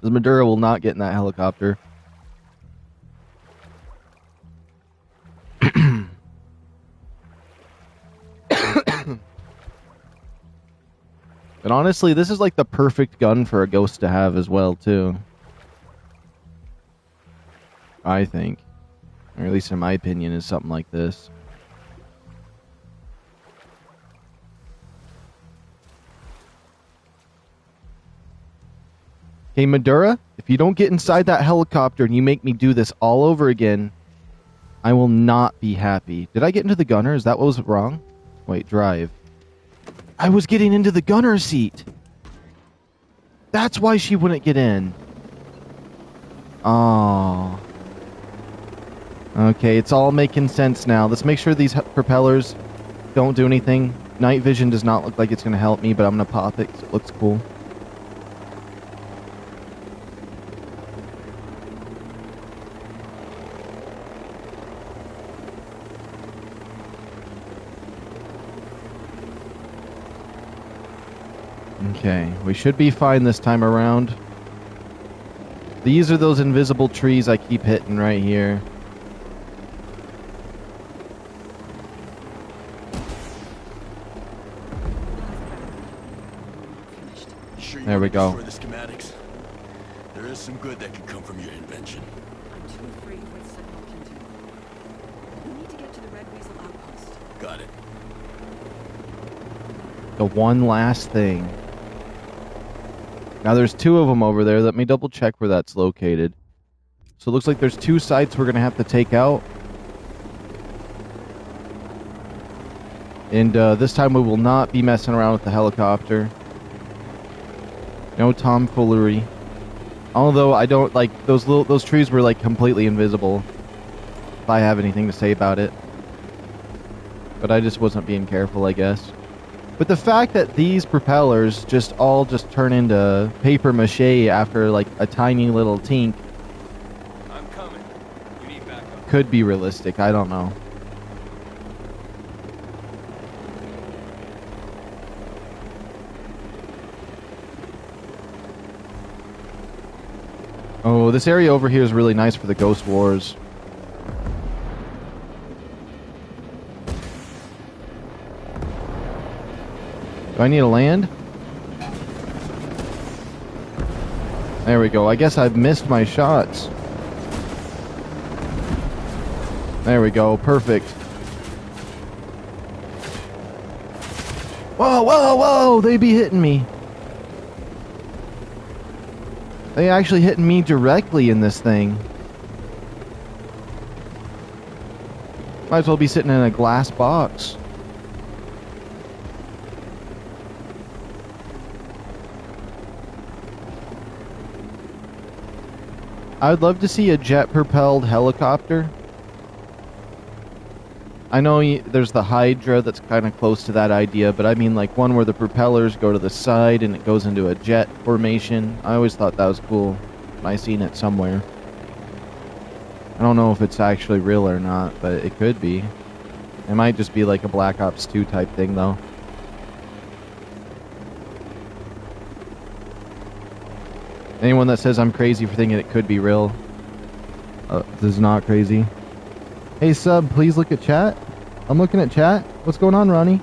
Madura will not get in that helicopter. But honestly, this is like the perfect gun for a ghost to have as well, too. I think. Or at least in my opinion, is something like this. Hey, Madura, if you don't get inside that helicopter and you make me do this all over again, I will not be happy. Did I get into the gunner? Is that what was wrong? Wait, drive. I was getting into the gunner seat. That's why she wouldn't get in. Oh. Okay, it's all making sense now. Let's make sure these propellers don't do anything. Night vision does not look like it's going to help me, but I'm going to pop it because it looks cool. Okay, we should be fine this time around. These are those invisible trees I keep hitting right here. There we go. The schematics. There is some good that could come from your invention. I'm too afraid of what Sentinel can do. We need to get to the Red Weasel outpost. Got it. The one last thing. Now there's two of them over there. Let me double check where that's located. So it looks like there's two sites we're going to have to take out. And this time we will not be messing around with the helicopter. No tomfoolery. Although I don't like those trees were like completely invisible. If I have anything to say about it. But I just wasn't being careful, I guess. But the fact that these propellers all turn into paper mache after like a tiny little tink I'm coming. You need backup. could be realistic. I don't know. Oh, this area over here is really nice for the Ghost Wars. Do I need to land? There we go. I guess I've missed my shots. There we go. Perfect. Whoa, whoa, whoa! They be hitting me. They actually hitting me directly in this thing. Might as well be sitting in a glass box. I would love to see a jet-propelled helicopter. I know there's the Hydra that's kind of close to that idea, but I mean like one where the propellers go to the side and it goes into a jet formation. I always thought that was cool. I seen it somewhere. I don't know if it's actually real or not, but it could be. It might just be like a Black Ops 2 type thing though. Anyone that says I'm crazy for thinking it could be real, this is not crazy. Hey sub, please look at chat. I'm looking at chat. What's going on, Ronnie?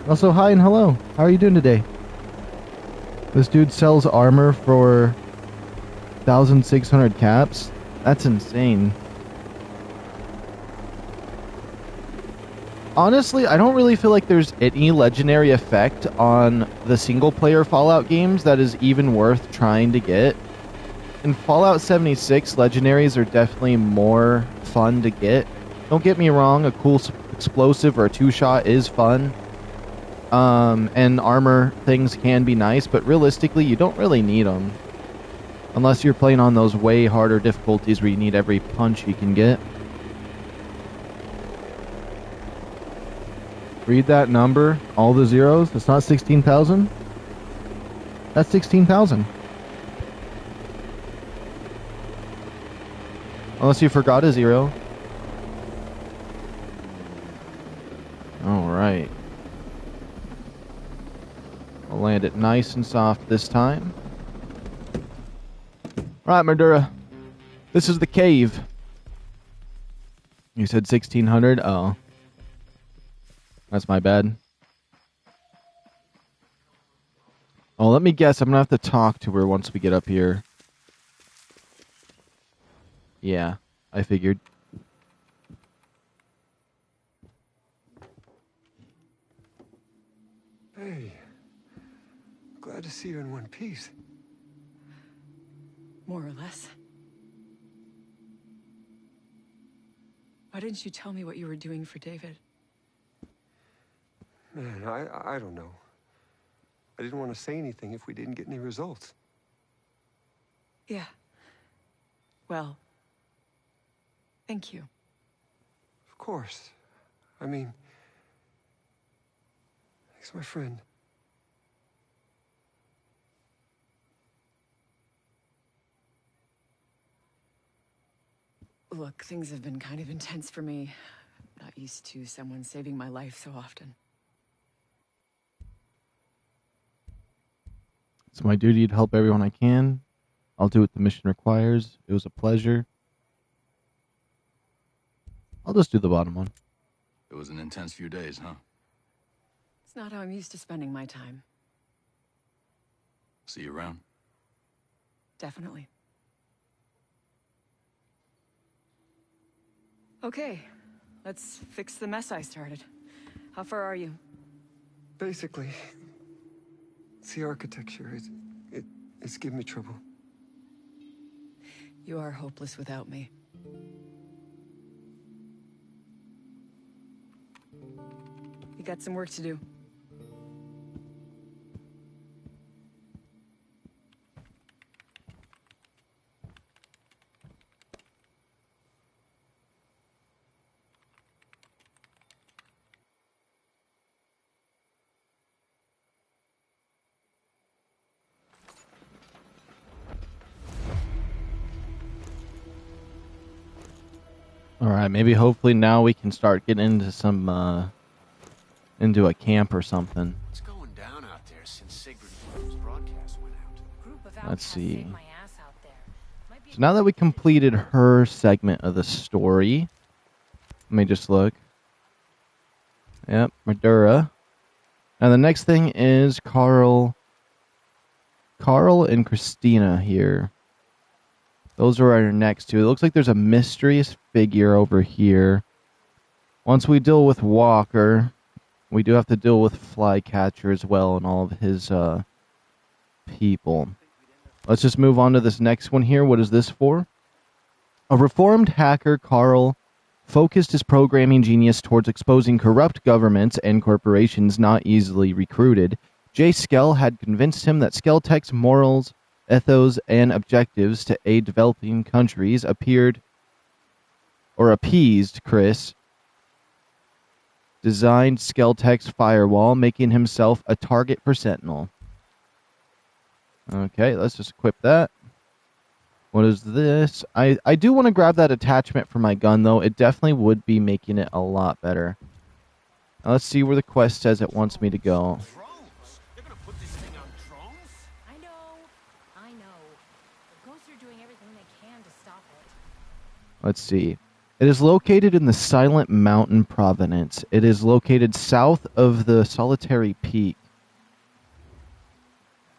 Also, hi and hello. How are you doing today? This dude sells armor for 1,600 caps. That's insane. Honestly, I don't really feel like there's any legendary effect on the single-player Fallout games that is even worth trying to get. In Fallout 76, legendaries are definitely more fun to get. Don't get me wrong, a cool explosive or a two-shot is fun. And armor things can be nice, but realistically, you don't really need them. Unless you're playing on those way harder difficulties where you need every punch you can get. Read that number, all the zeros. It's not 16,000. That's 16,000. Unless you forgot a zero. Alright. I'll land it nice and soft this time. Alright, Madura. This is the cave. You said 1,600? Oh. That's my bad. Oh, let me guess. I'm going to have to talk to her once we get up here. Yeah, I figured. Hey. Glad to see you in one piece. More or less. Why didn't you tell me what you were doing for David? Man, I don't know. I didn't want to say anything if we didn't get any results. Yeah. Well, thank you. Of course. I mean, he's my friend. Look, things have been kind of intense for me. Not used to someone saving my life so often. It's my duty to help everyone I can. I'll do what the mission requires. It was a pleasure. I'll just do the bottom one. It was an intense few days, huh? It's not how I'm used to spending my time. See you around. Definitely. Okay, let's fix the mess I started. How far are you? Basically, it's the architecture. It's giving me trouble. You are hopeless without me. You got some work to do. Alright, maybe hopefully now we can start getting into some, into a camp or something. What's going down out there since Sigrid Frome's broadcast went out? Let's see. So now that we completed her segment of the story, let me just look. Yep, Madura. Now the next thing is Carl and Christina here. Those are our next two. It looks like there's a mysterious figure over here. Once we deal with Walker, we do have to deal with Flycatcher as well and all of his people. Let's just move on to this next one here. What is this for? A reformed hacker, Carl, focused his programming genius towards exposing corrupt governments and corporations not easily recruited. Jay Skell had convinced him that Skelltech's morals, ethos, and objectives to aid developing countries appeased Chris, designed Skelltech's firewall, making himself a target for Sentinel. Okay, let's just equip that. What is this? I do want to grab that attachment for my gun, though. It definitely would be making it a lot better. Now let's see where the quest says it wants me to go. Let's see. It is located in the Silent Mountain Province. It is located south of the Solitary Peak.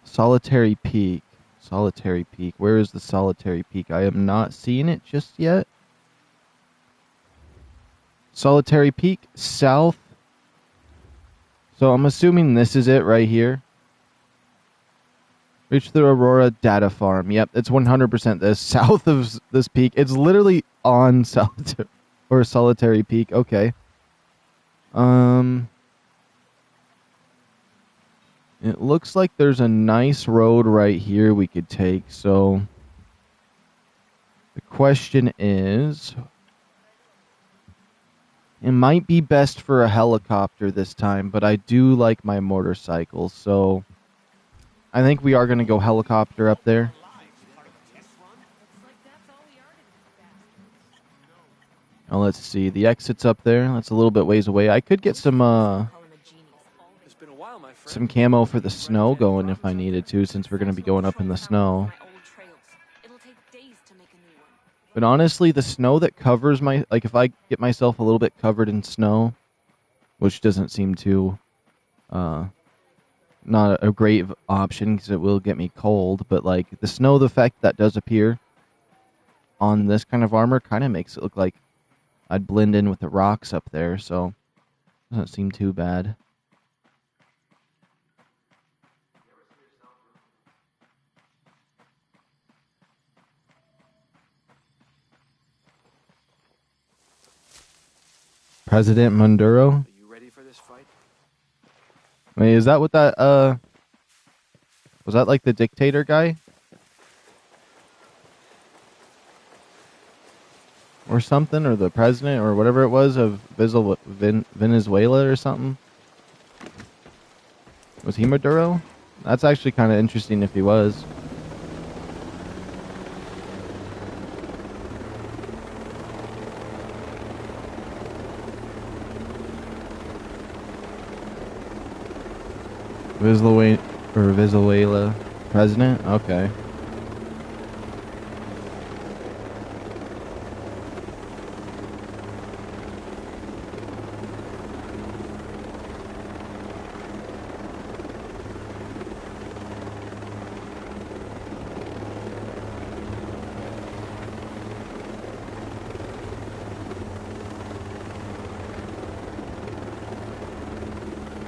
Solitary Peak. Solitary Peak. Where is the Solitary Peak? I am not seeing it just yet. Solitary Peak, south So I'm assuming this is it right here. Reach the Aurora data farm. Yep, it's 100% this. South of this peak. It's literally on Solitary Peak. Okay. It looks like there's a nice road right here we could take. So the question is, it might be best for a helicopter this time, but I do like my motorcycle, so I think we are going to go helicopter up there. Now let's see. The exit's up there. That's a little bit ways away. I could get some camo for the snow going if I needed to, since we're going to be going up in the snow. But honestly, the snow that covers my... Like, if I get myself a little bit covered in snow, which doesn't seem to... not a great option, because it will get me cold, but, like, the snow, the effect that does appear on this kind of armor kind of makes it look like I'd blend in with the rocks up there, so doesn't seem too bad. President Maduro? Are you ready for this fight? Wait, is that what that, was that like the dictator guy? Or something, or the president, or whatever it was of Venezuela or something? Was he Maduro? That's actually kind of interesting if he was. Venezuela president? Okay.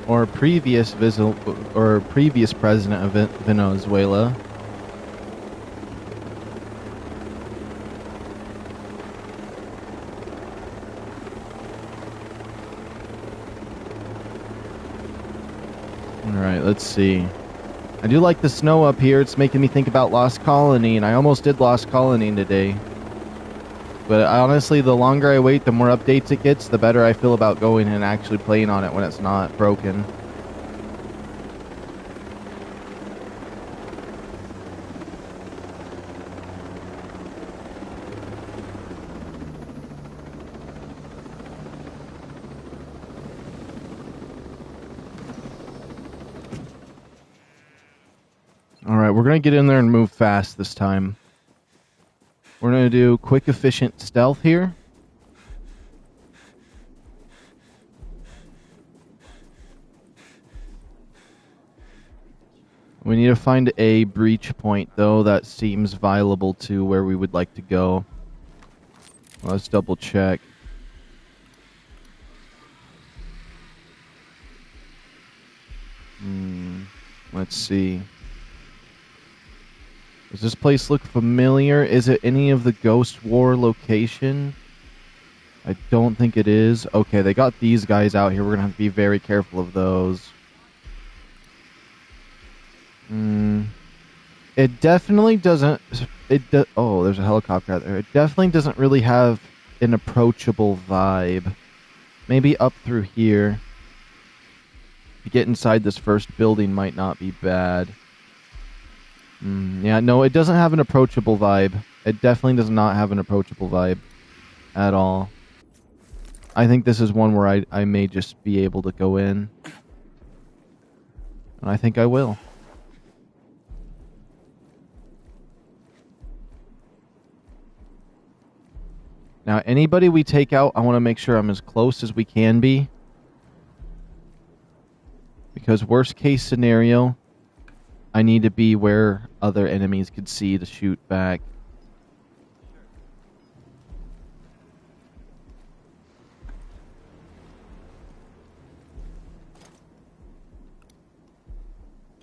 Or previous president of Venezuela. All right, let's see. I do like the snow up here. It's making me think about Lost Colony, and I almost did Lost Colony today. But honestly, the longer I wait, the more updates it gets, the better I feel about going and actually playing on it when it's not broken. Alright, we're going to get in there and move fast this time. We're going to do quick, efficient stealth here. We need to find a breach point, though, that seems viable to where we would like to go. Let's double check. Let's see. Does this place look familiar? Is it any of the Ghost War location? I don't think it is. Okay, they got these guys out here. We're going to have to be very careful of those. It definitely doesn't... Oh, there's a helicopter out there. It definitely doesn't really have an approachable vibe. Maybe up through here. To get inside this first building might not be bad. Yeah, no, it doesn't have an approachable vibe. It definitely does not have an approachable vibe at all. I think this is one where I may just be able to go in. And I think I will. Now, anybody we take out, I want to make sure I'm as close as we can be. Because worst case scenario, I need to be where other enemies could see to shoot back.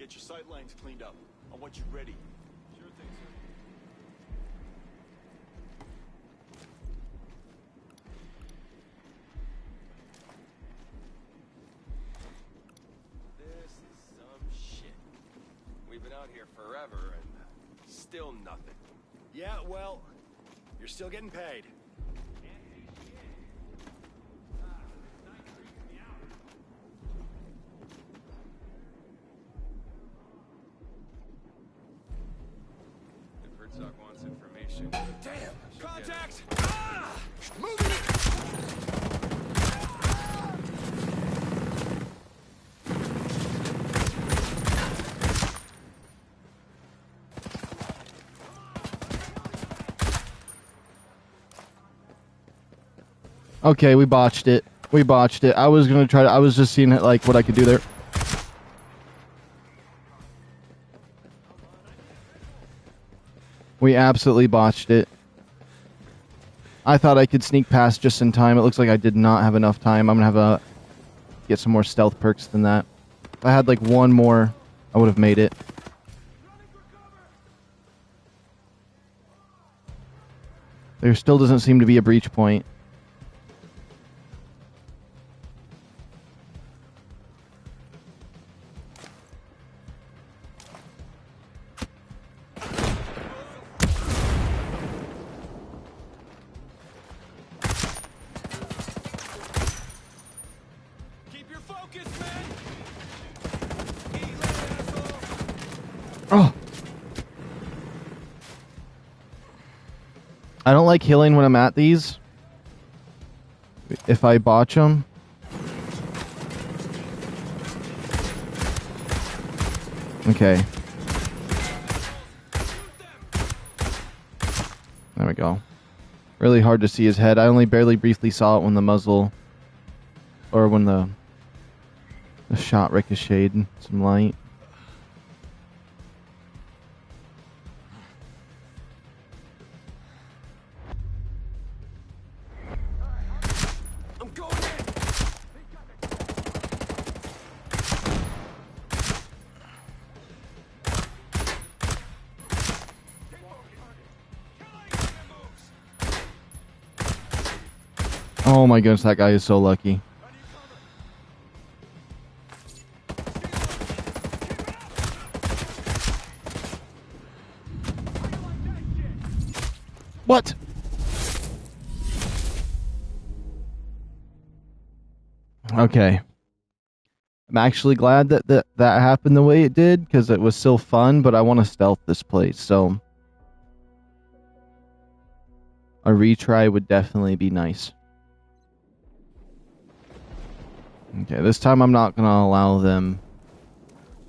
Get your sight lines cleaned up. I want you ready. Sure thing, sir. This is some shit. We've been out here forever and still nothing. Yeah, well, you're still getting paid. If Herzog wants information... Damn! Contact! Okay, we botched it. We botched it. I was gonna try to. I was just seeing it, like what I could do there. We absolutely botched it. I thought I could sneak past just in time. It looks like I did not have enough time. I'm gonna have a get some more stealth perks than that. If I had like one more, I would have made it. There still doesn't seem to be a breach point. Oh. I don't like healing when I'm at these. If I botch them. Okay. There we go. Really hard to see his head. I only barely briefly saw it when the muzzle... Or when the shot ricocheted some light. Oh my goodness, that guy is so lucky. What? Okay. I'm actually glad that happened the way it did, because it was still fun, but I want to stealth this place, so... A retry would definitely be nice. Okay, this time I'm not going to allow them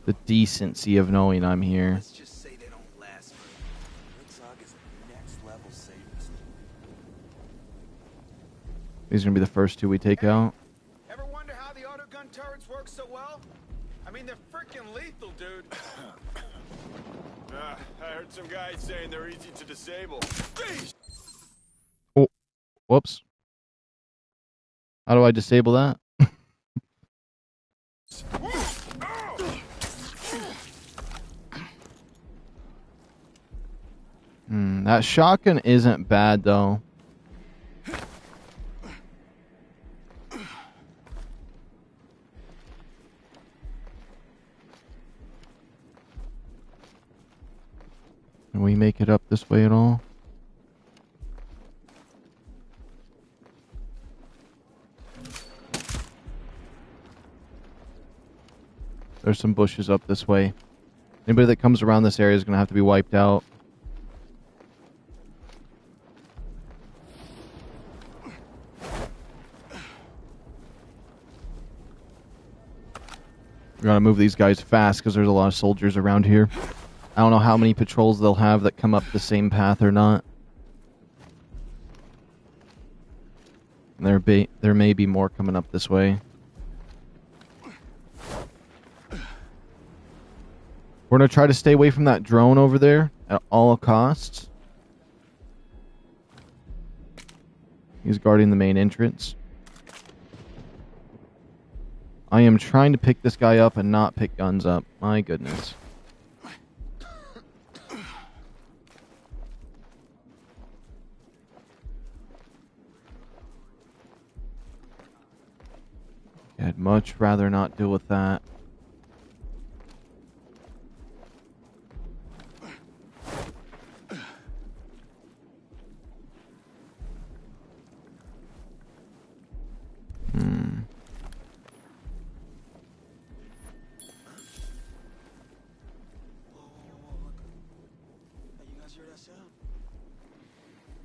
the decency of knowing I'm here. Let's just say they don't last. Herzog is a next level sadist. These are going to be the first two we take out. Ever wonder how the autogun turrets work so well? I mean, they're freaking lethal, dude. I heard some guys saying they're easy to disable. Oh, whoops. How do I disable that? That shotgun isn't bad, though. Can we make it up this way at all? There's some bushes up this way. Anybody that comes around this area is going to have to be wiped out. We gotta move these guys fast because there's a lot of soldiers around here. I don't know how many patrols they'll have that come up the same path or not. There may be more coming up this way. We're gonna try to stay away from that drone over there at all costs. He's guarding the main entrance. I am trying to pick this guy up and not pick guns up. My goodness. I'd much rather not deal with that.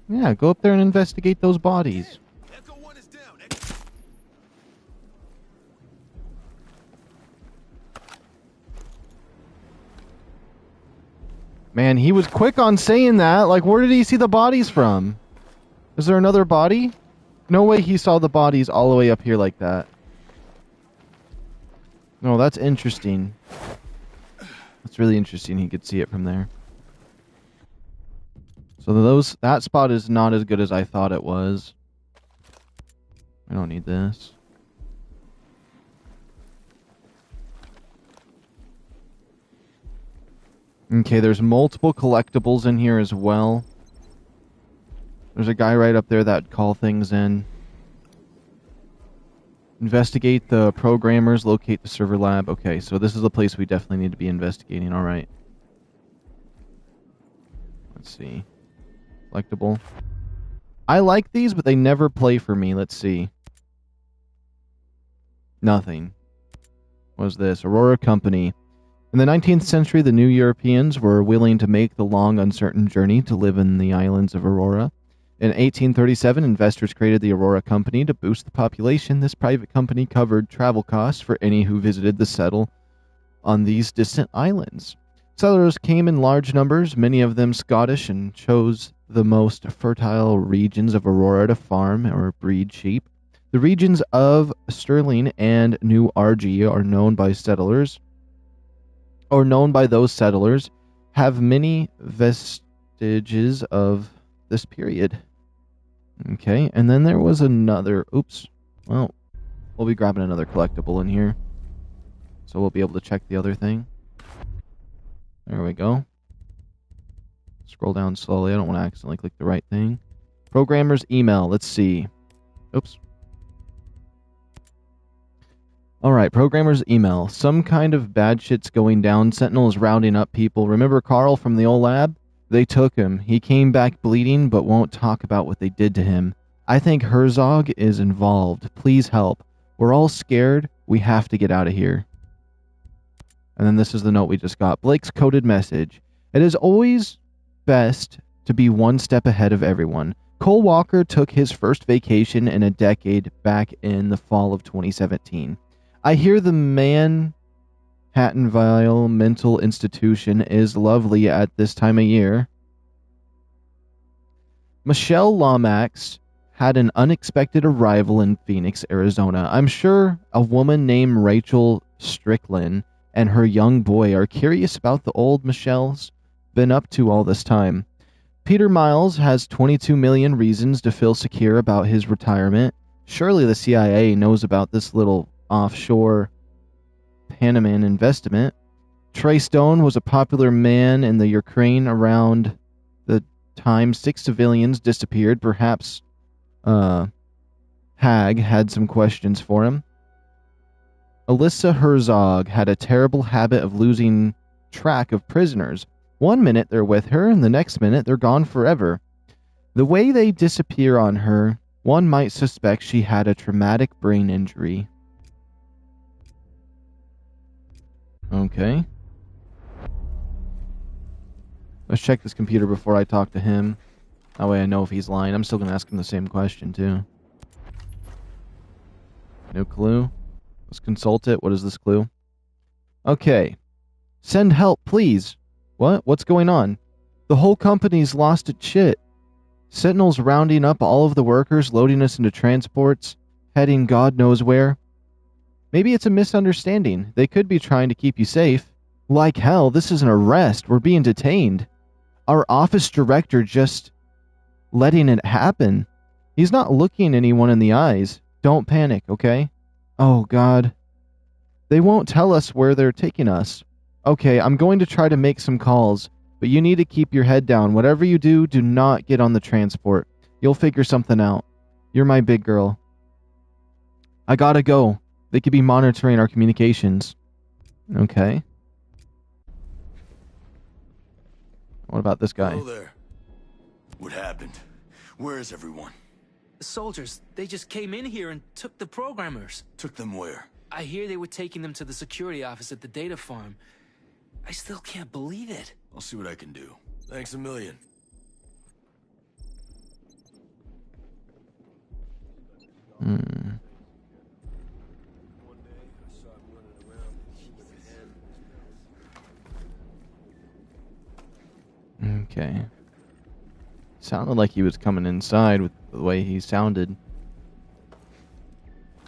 Yeah, go up there and investigate those bodies. Man, he was quick on saying that. Like, where did he see the bodies from? Is there another body? No way he saw the bodies all the way up here like that. No, that's interesting. That's really interesting. He could see it from there. So that spot is not as good as I thought it was. I don't need this. Okay, there's multiple collectibles in here as well. There's a guy right up there that call things in. Investigate the programmers, locate the server lab. Okay, so this is a place we definitely need to be investigating. All right. Let's see. Collectible. I like these, but they never play for me. Let's see. Nothing. What is this? Aurora Company. In the 19th century, the new Europeans were willing to make the long, uncertain journey to live in the islands of Aurora. In 1837, investors created the Aurora Company to boost the population. This private company covered travel costs for any who visited the settle on these distant islands. Settlers came in large numbers, many of them Scottish, and chose the most fertile regions of Aurora to farm or breed sheep. The regions of Stirling and New Argy are known by those settlers, have many vestiges of this period. Okay, and then there was another... Oops. Well, we'll be grabbing another collectible in here. So we'll be able to check the other thing. There we go. Scroll down slowly. I don't want to accidentally click the right thing. Programmer's email. Let's see. Oops. Alright, programmer's email. Some kind of bad shit's going down. Sentinel is rounding up people. Remember Carl from the old lab? They took him. He came back bleeding, but won't talk about what they did to him. I think Herzog is involved. Please help. We're all scared. We have to get out of here. And then this is the note we just got. Blake's coded message. It is always best to be one step ahead of everyone. Cole Walker took his first vacation in a decade back in the fall of 2017. I hear the Manhattanville Mental Institution is lovely at this time of year. Michelle Lomax had an unexpected arrival in Phoenix, Arizona. I'm sure a woman named Rachel Strickland and her young boy are curious about the old Michelle's been up to all this time. Peter Miles has 22 million reasons to feel secure about his retirement. Surely the CIA knows about this little offshore Panamanian investment. Trey Stone was a popular man in the Ukraine around the time 6 civilians disappeared. Perhaps Hag had some questions for him. Alyssa Herzog had a terrible habit of losing track of prisoners. One minute they're with her, and the next minute they're gone forever. The way they disappear on her, one might suspect she had a traumatic brain injury. Okay. Let's check this computer before I talk to him. That way I know if he's lying. I'm still going to ask him the same question, too. No clue. Let's consult it. What is this clue? Okay. Send help, please. What? What's going on? The whole company's lost its shit. Sentinel's rounding up all of the workers, loading us into transports, heading God knows where. Maybe it's a misunderstanding. They could be trying to keep you safe. Like hell, this is an arrest. We're being detained. Our office director just letting it happen. He's not looking anyone in the eyes. Don't panic, okay? Oh, God. They won't tell us where they're taking us. Okay, I'm going to try to make some calls, but you need to keep your head down. Whatever you do, do not get on the transport. You'll figure something out. You're my big girl. I gotta go. They could be monitoring our communications. Okay. What about this guy? Hello there. What happened? Where is everyone? The soldiers, they just came in here and took the programmers. Took them where? I hear they were taking them to the security office at the data farm. I still can't believe it. I'll see what I can do. Thanks a million. Okay. Sounded like he was coming inside with the way he sounded.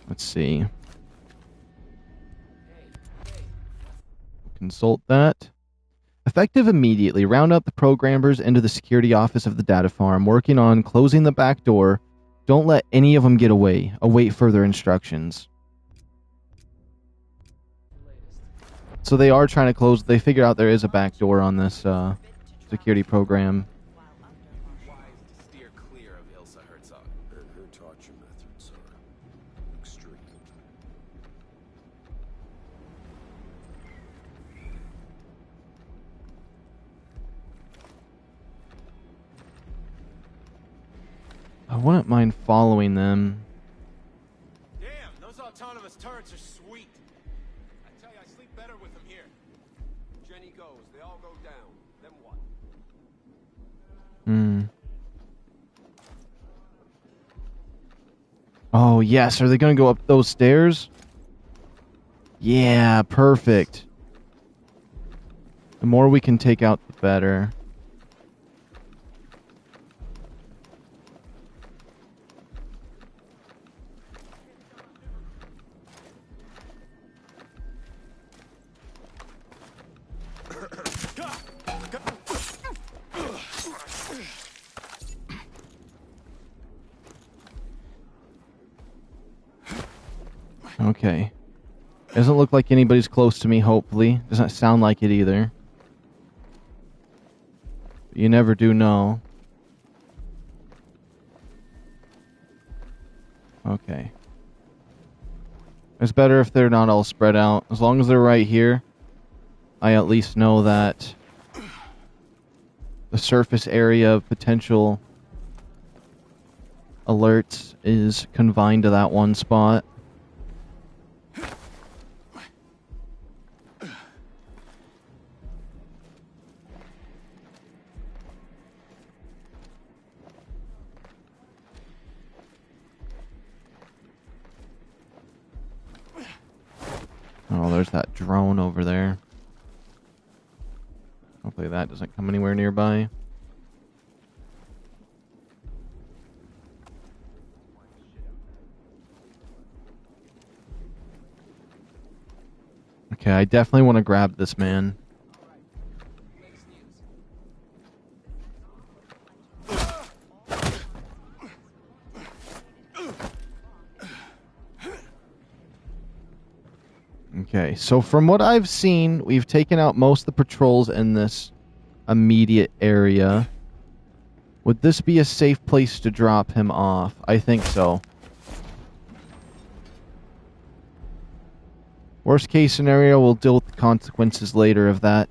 Let's see. Consult that. Effective immediately. Round up the programmers into the security office of the data farm, working on closing the back door. Don't let any of them get away. Await further instructions. So they are trying to close. They figured out there is a back door on this security program. Wise to steer clear of Ilsa Herzog. And her torture methods are extreme. I wouldn't mind following them. Damn, those autonomous turrets are sweet. I tell you, I sleep better with them here. Jenny goes, they all go down. Then what? Oh, yes. Are they going to go up those stairs? Yeah, perfect. The more we can take out, the better. Okay. Doesn't look like anybody's close to me, hopefully. Doesn't sound like it either. You never do know. Okay. It's better if they're not all spread out. As long as they're right here, I at least know that the surface area of potential alerts is confined to that one spot. Oh, there's that drone over there. Hopefully that doesn't come anywhere nearby. Okay, I definitely want to grab this man. Okay, so from what I've seen, we've taken out most of the patrols in this immediate area. Would this be a safe place to drop him off? I think so. Worst case scenario, we'll deal with the consequences later of that.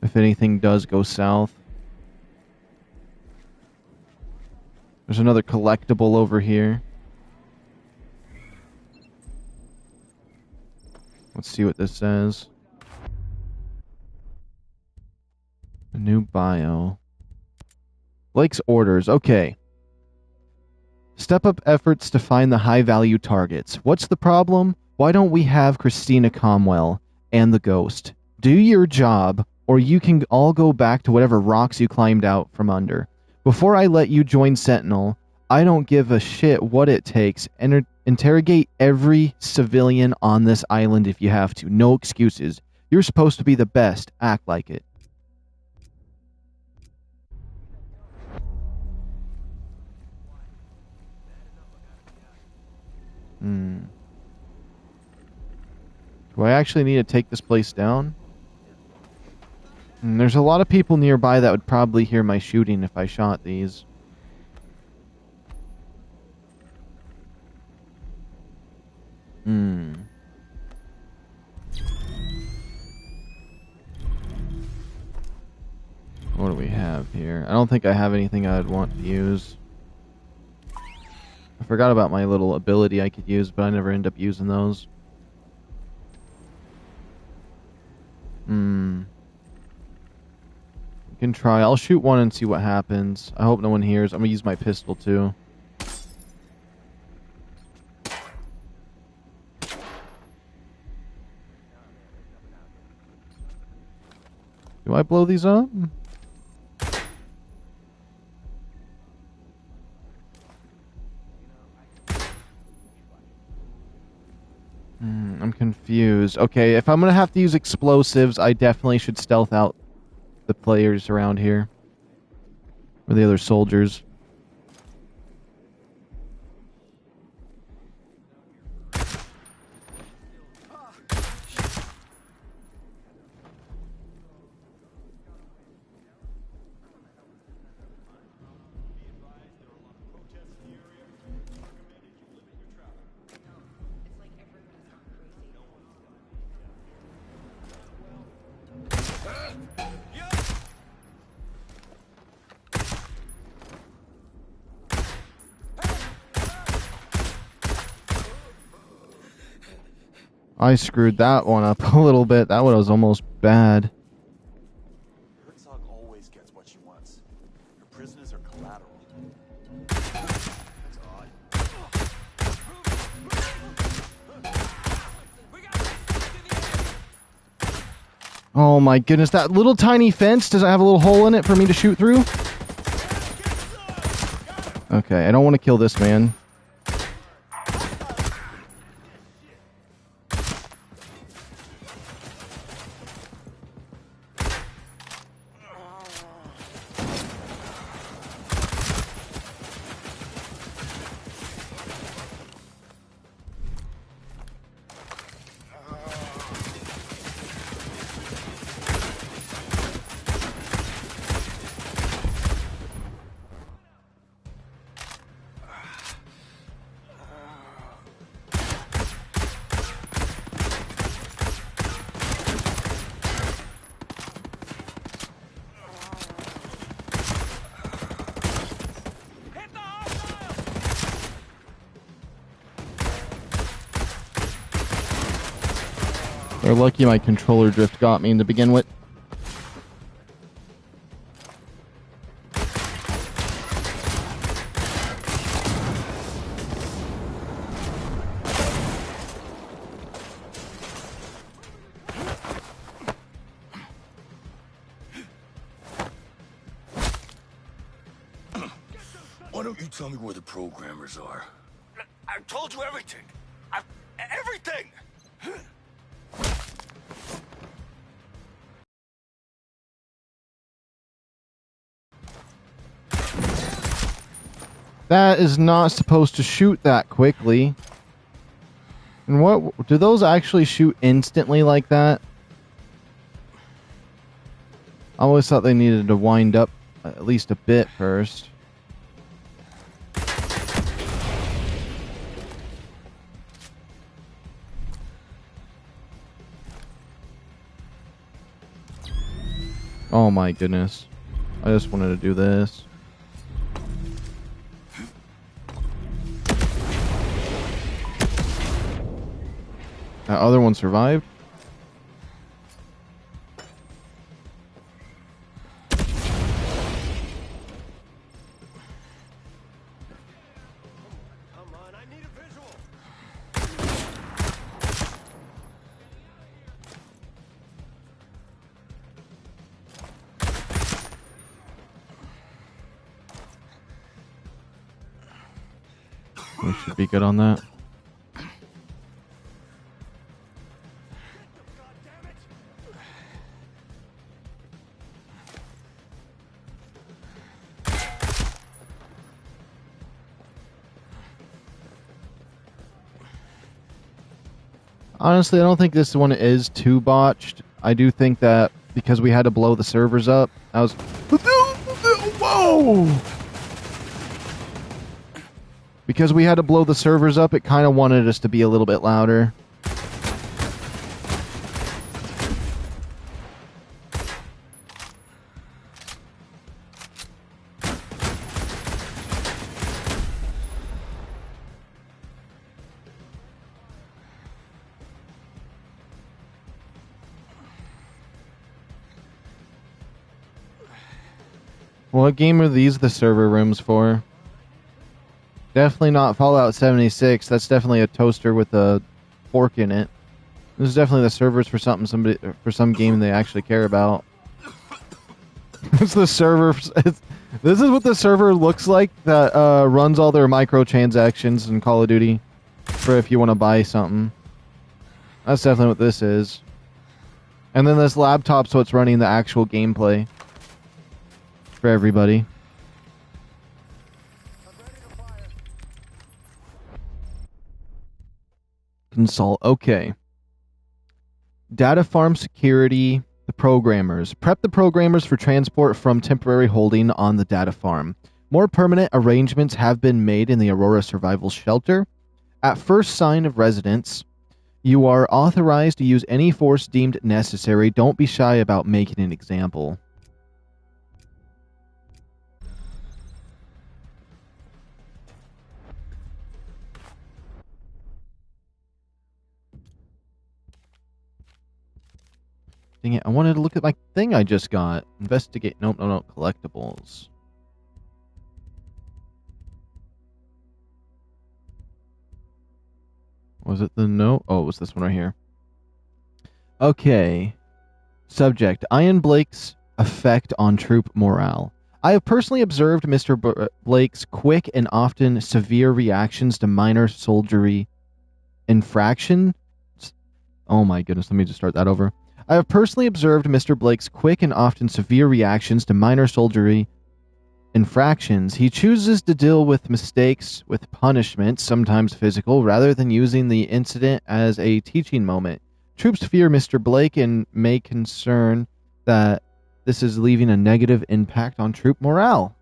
If anything does go south. There's another collectible over here. Let's see what this says. A new bio. Blake's orders. Okay. Step up efforts to find the high-value targets. What's the problem? Why don't we have Christina Comwell and the Ghost? Do your job, or you can all go back to whatever rocks you climbed out from under. Before I let you join Sentinel, I don't give a shit what it takes. Interrogate every civilian on this island if you have to. No excuses. You're supposed to be the best. Act like it. Do I actually need to take this place down? There's a lot of people nearby that would probably hear my shooting if I shot these. What do we have here? I don't think I have anything I'd want to use. I forgot about my little ability I could use, but I never end up using those. We can try. I'll shoot one and see what happens. I hope no one hears. I'm gonna use my pistol too. Do I blow these up? I'm confused. Okay, if I'm gonna have to use explosives, I definitely should stealth out the players around here. Or the other soldiers. I screwed that one up a little bit. That one was almost bad. Herzog always gets what she wants. Your prisoners are collateral. Oh my goodness, that little tiny fence, does it have a little hole in it for me to shoot through? Okay, I don't want to kill this man. They're lucky my controller drift got me to begin with. Why don't you tell me where the programmers are? I've told you everything. Everything! That is not supposed to shoot that quickly. And what do those actually shoot instantly like that? I always thought they needed to wind up at least a bit first. Oh my goodness. I just wanted to do this. That other one survived? We should be good on that. Honestly, I don't think this one is too botched. I do think that because we had to blow the servers up, I was... Whoa! Because we had to blow the servers up, it kind of wanted us to be a little bit louder. What game are these the server rooms for? Definitely not Fallout 76. That's definitely a toaster with a fork in it. This is definitely the servers for some game they actually care about. It's the server. This is what the server looks like that runs all their microtransactions in Call of Duty for if you want to buy something. That's definitely what this is. And then this laptop's what's running the actual gameplay for everybody. Consult. Okay. Data farm security. The programmers. Prep the programmers for transport from temporary holding on the data farm. More permanent arrangements have been made in the Aurora Survival Shelter. At first sign of residence, you are authorized to use any force deemed necessary. Don't be shy about making an example. Dang it, I wanted to look at my thing I just got. Investigate. Nope, no. Collectibles. Was it the note? Oh, it was this one right here. Okay. Subject. Ian Blake's effect on troop morale. I have personally observed Mr. Blake's quick and often severe reactions to minor soldiery infractions. Oh my goodness, let me just start that over. I have personally observed Mr. Blake's quick and often severe reactions to minor soldiery infractions. He chooses to deal with mistakes with punishment, sometimes physical, rather than using the incident as a teaching moment. Troops fear Mr. Blake and may concern that this is leaving a negative impact on troop morale.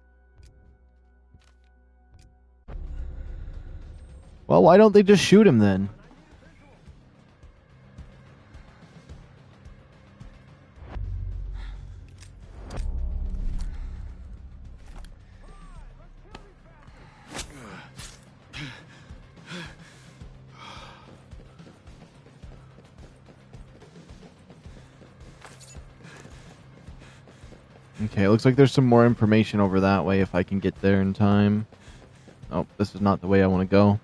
Well, why don't they just shoot him then? Okay, looks like there's some more information over that way if I can get there in time. Oh, this is not the way I want to go.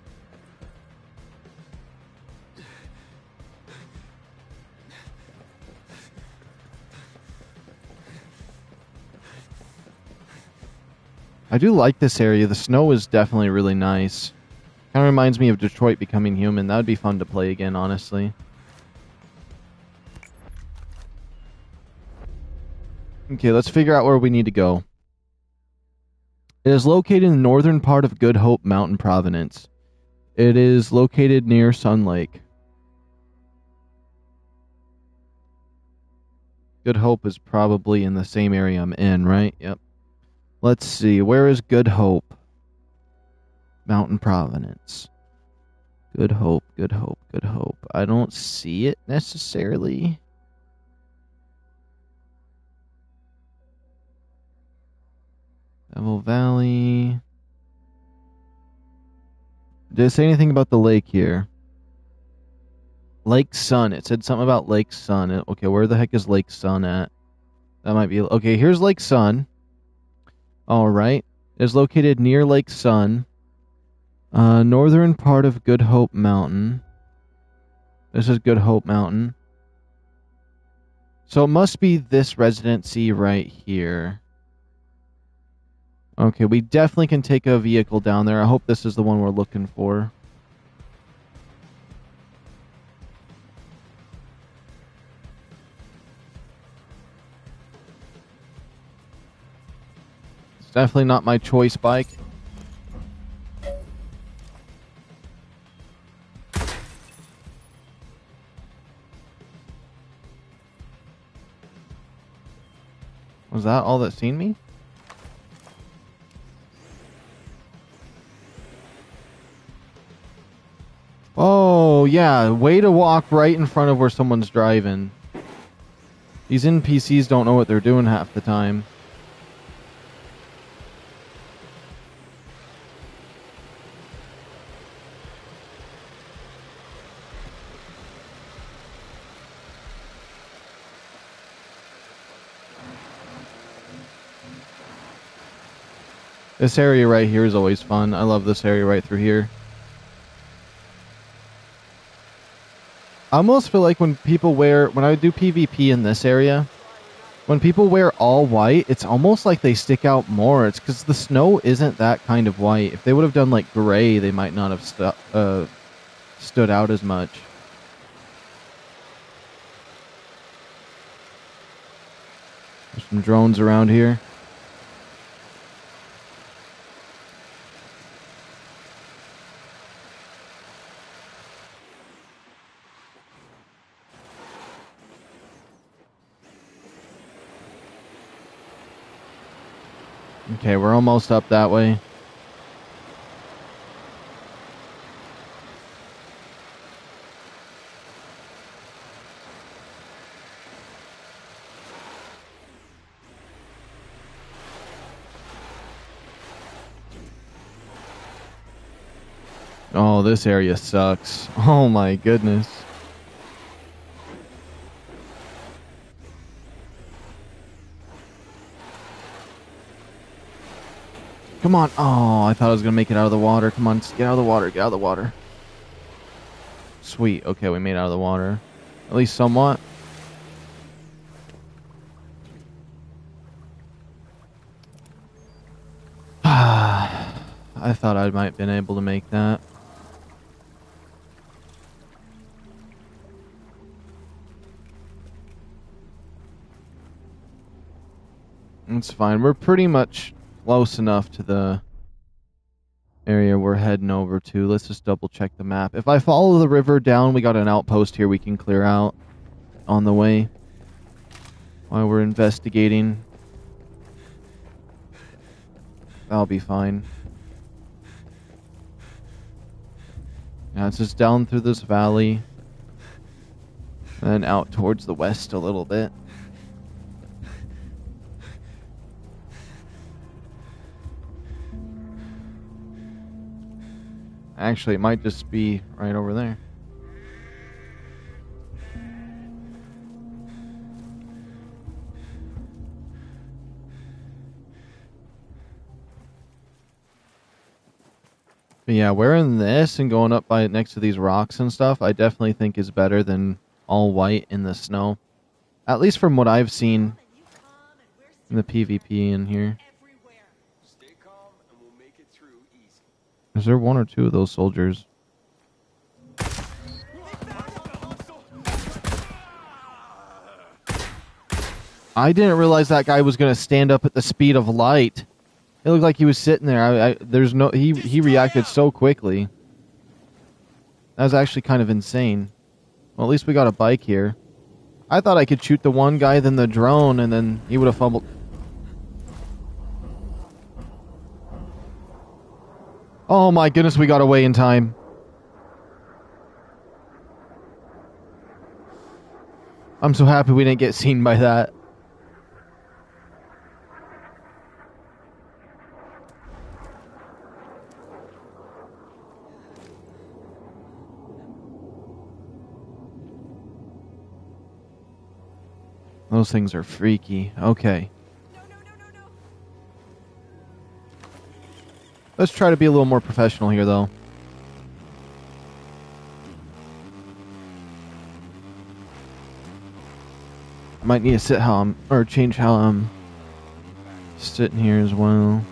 I do like this area. The snow is definitely really nice. Kind of reminds me of Detroit Becoming Human. That would be fun to play again, honestly. Okay, let's figure out where we need to go. It is located in the northern part of Good Hope Mountain Province. It is located near Sun Lake. Good Hope is probably in the same area I'm in, right? Yep. Let's see. Where is Good Hope? Mountain Province. Good Hope, Good Hope, Good Hope. I don't see it necessarily. Devil Valley. Did it say anything about the lake here? Lake Sun. It said something about Lake Sun. Okay, where the heck is Lake Sun at? That might be... Okay, here's Lake Sun. Alright. It is located near Lake Sun. Northern part of Good Hope Mountain. This is Good Hope Mountain. So it must be this residency right here. Okay, we definitely can take a vehicle down there. I hope this is the one we're looking for. It's definitely not my choice bike. Was that all that seen me? Oh, yeah. Way to walk right in front of where someone's driving. These NPCs don't know what they're doing half the time. This area right here is always fun. I love this area right through here. I almost feel like when I do PvP in this area, when people wear all white, it's almost like they stick out more. It's because the snow isn't that kind of white. If they would have done like gray, they might not have stood out as much. There's some drones around here. Okay, we're almost up that way. Oh, this area sucks. Oh my goodness. Come on. Oh, I thought I was going to make it out of the water. Come on, get out of the water. Get out of the water. Sweet. Okay, we made it out of the water. At least somewhat. I thought I might have been able to make that. It's fine. We're pretty much close enough to the area we're heading over to. Let's just double check the map. If I follow the river down, we got an outpost here we can clear out on the way while we're investigating. That'll be fine. Yeah, it's just down through this valley and then out towards the west a little bit. Actually, it might just be right over there. But yeah, wearing this and going up by next to these rocks and stuff, I definitely think is better than all white in the snow. At least from what I've seen in the PvP in here. Is there one or two of those soldiers? I didn't realize that guy was going to stand up at the speed of light. It looked like he was sitting there. He reacted so quickly. That was actually kind of insane. Well, at least we got a bike here. I thought I could shoot the one guy, then the drone, and then he would have fumbled. Oh my goodness, we got away in time. I'm so happy we didn't get seen by that. Those things are freaky. Okay. Let's try to be a little more professional here, though. I might need to sit how I'm, or change how I'm sitting here as well.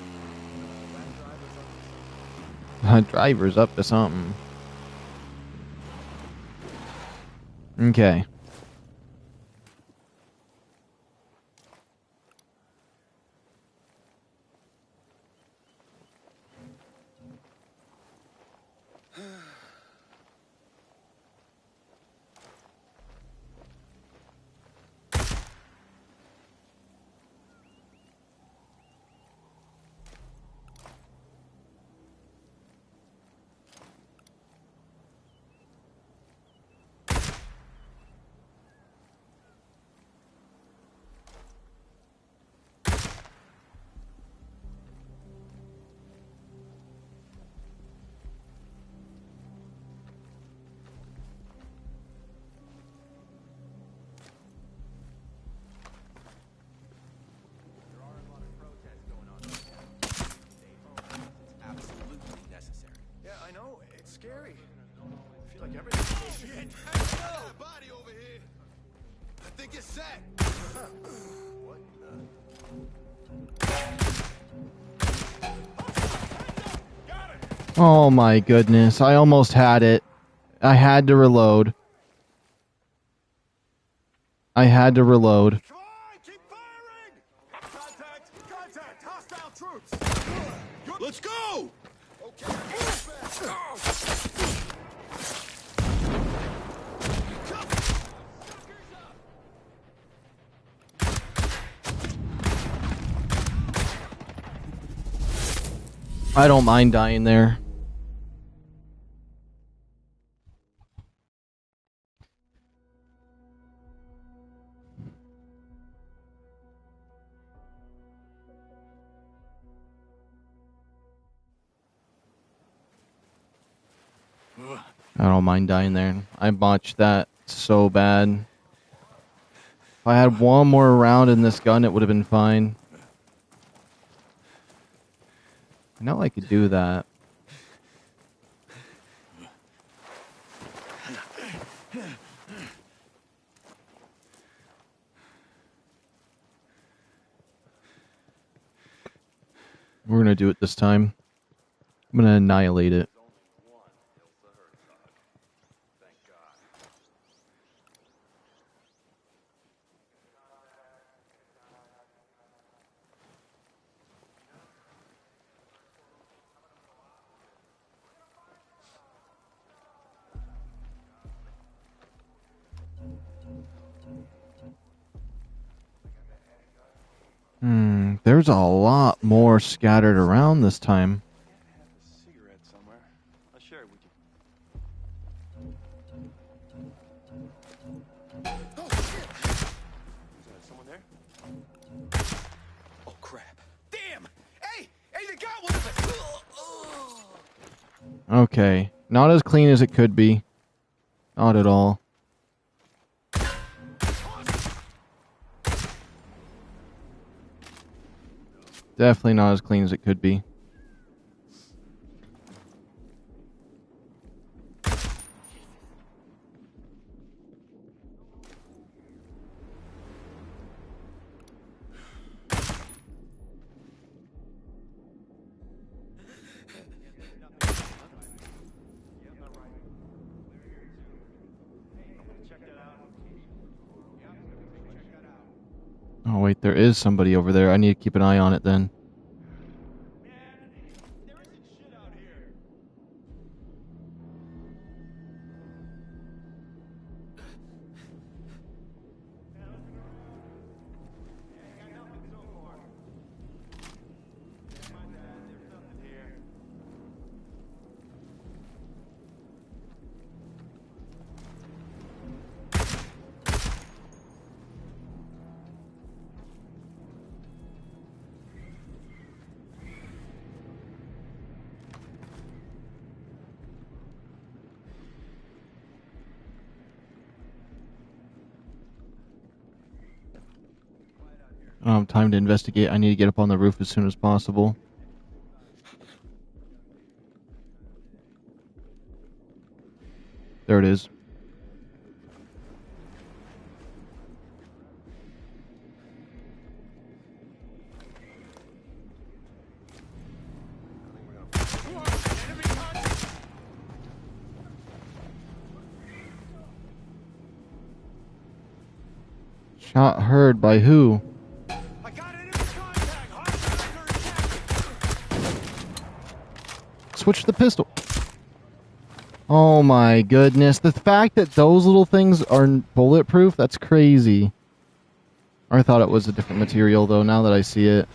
Driver's up to something. Okay. scary. I feel like everything's shit. Hey, body over here. I think it's set. What Oh my goodness, I almost had it. I had to reload. Come on, keep firing! Contact! Hostile troops! Let's go! Okay, I don't mind dying there. I don't mind dying there. I botched that so bad. If I had one more round in this gun, it would have been fine. I know I could do that. We're going to do it this time. I'm going to annihilate it. There's a lot more scattered around this time. Cigarette somewhere. I'll share it with you. Oh, shit! Is there someone there? Oh, crap. Damn! Hey, they got one of us! Okay. Not as clean as it could be. Not at all. Definitely not as clean as it could be. Oh wait, there is somebody over there. I need to keep an eye on it then. I don't have time to investigate. I need to get up on the roof as soon as possible. There it is. Shot heard by who? Switch the pistol. Oh my goodness. The fact that those little things are bulletproof, that's crazy. I thought it was a different material though, now that I see it.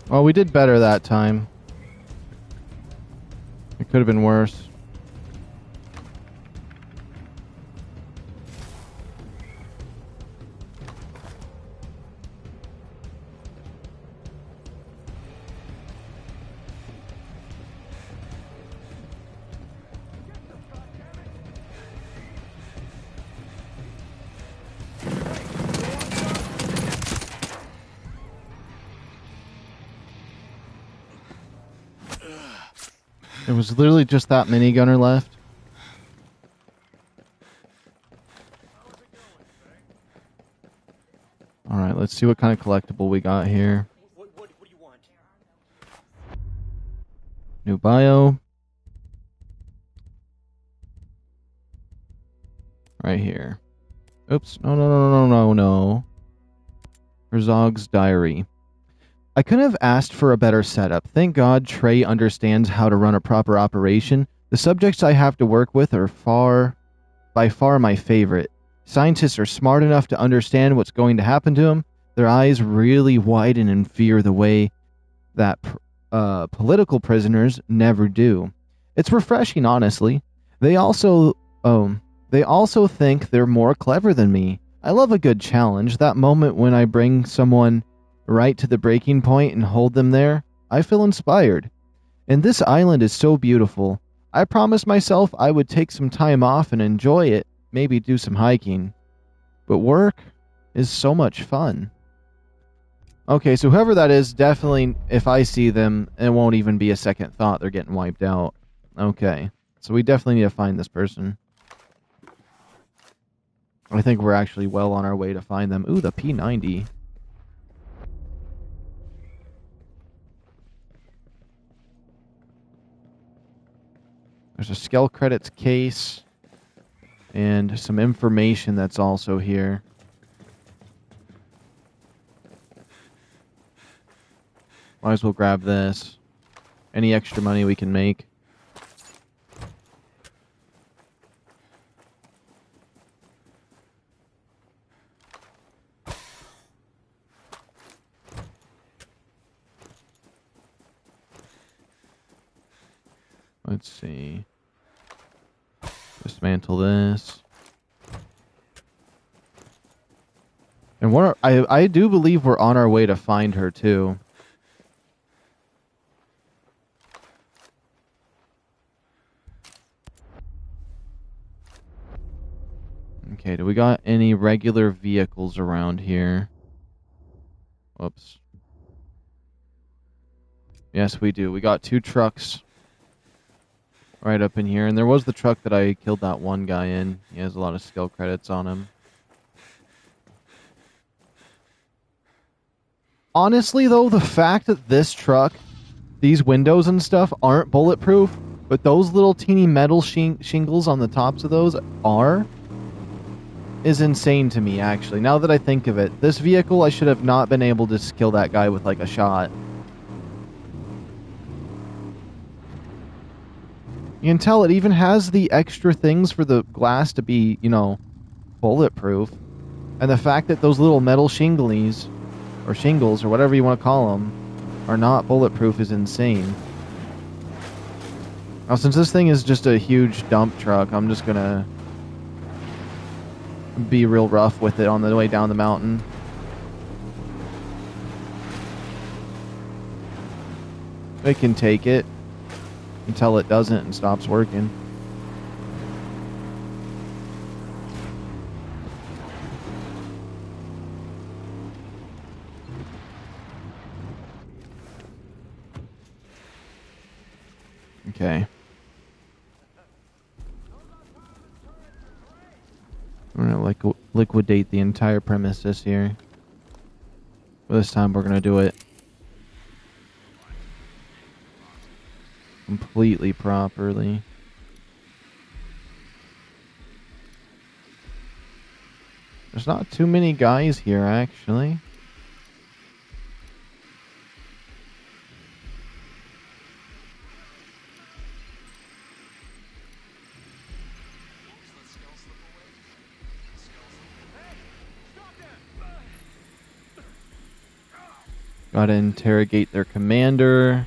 Well, we did better that time. It could have been worse. There was literally just that minigunner left. Alright, let's see what kind of collectible we got here. What do you want? New bio. Right here. Oops. No. Herzog's diary. I couldn't have asked for a better setup. Thank God Trey understands how to run a proper operation. The subjects I have to work with are by far my favorite. Scientists are smart enough to understand what's going to happen to them. Their eyes really widen in fear the way that political prisoners never do. It's refreshing, honestly. They also think they're more clever than me. I love a good challenge. That moment when I bring someone right to the breaking point and hold them there, I feel inspired. And this island is so beautiful. I promised myself I would take some time off and enjoy it, maybe do some hiking. But work is so much fun. Okay, so whoever that is, definitely, if I see them, it won't even be a second thought. They're getting wiped out. Okay, so we definitely need to find this person. I think we're actually well on our way to find them. Ooh, the P90. There's a Skell Credits case and some information that's also here. Might as well grab this. Any extra money we can make. Let's see. Dismantle this. And I do believe we're on our way to find her too. Okay, do we got any regular vehicles around here? Whoops. Yes, we do. We got 2 trucks right up in here. And there was the truck that I killed that one guy in. He has a lot of skill credits on him. Honestly, though, the fact that this truck, these windows and stuff, aren't bulletproof, but those little teeny metal shingles on the tops of those is insane to me, actually. Now that I think of it, this vehicle, I should have not been able to kill that guy with, like, a shot. You can tell it even has the extra things for the glass to be, you know, bulletproof. And the fact that those little metal shingles, or whatever you want to call them, are not bulletproof is insane. Now, since this thing is just a huge dump truck, I'm just gonna be real rough with it on the way down the mountain. It can take it until it doesn't and stops working. Okay. We're gonna liquidate the entire premises here. But this time we're gonna do it completely properly. There's not too many guys here, actually. Gotta interrogate their commander.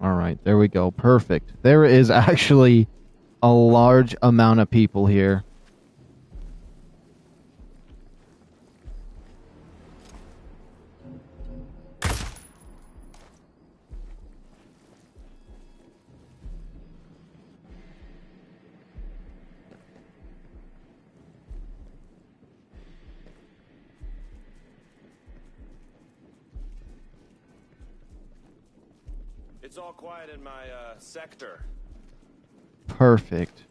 Alright, there we go. Perfect. There is actually a large amount of people here. It's all quiet in my, sector. Perfect.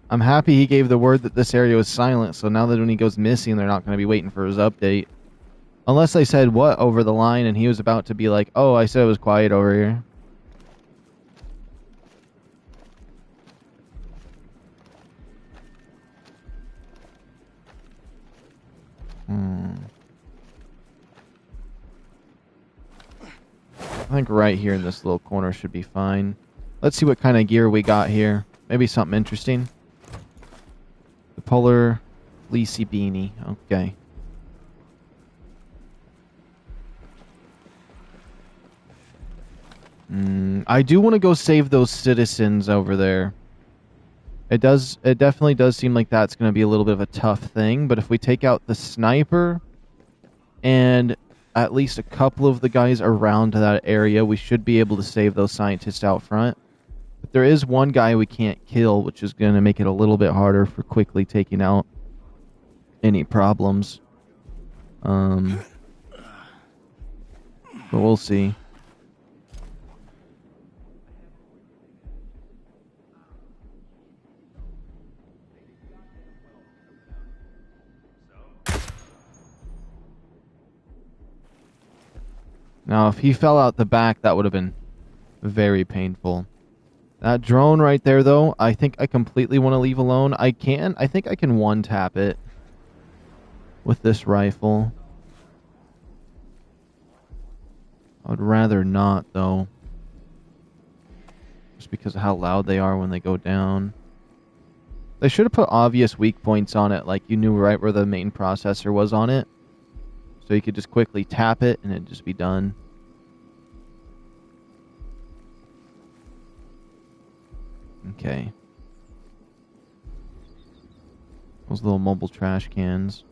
I'm happy he gave the word that this area was silent, so now that when he goes missing, they're not going to be waiting for his update. Unless they said what over the line and he was about to be like, oh, I said it was quiet over here. I think right here in this little corner should be fine. Let's see what kind of gear we got here. Maybe something interesting. The polar fleecy beanie. Okay. I do want to go save those citizens over there. It definitely does seem like that's going to be a little bit of a tough thing, but if we take out the sniper and at least a couple of the guys around that area, we should be able to save those scientists out front. But there is one guy we can't kill, which is going to make it a little bit harder for quickly taking out any problems. But we'll see. Now, if he fell out the back, that would have been very painful. That drone right there, though, I think I completely want to leave alone. I think I can one-tap it with this rifle. I would rather not, though. Just because of how loud they are when they go down. They should have put obvious weak points on it, like you knew right where the main processor was on it. So you could just quickly tap it and it'd just be done. Okay. Those little mobile trash cans.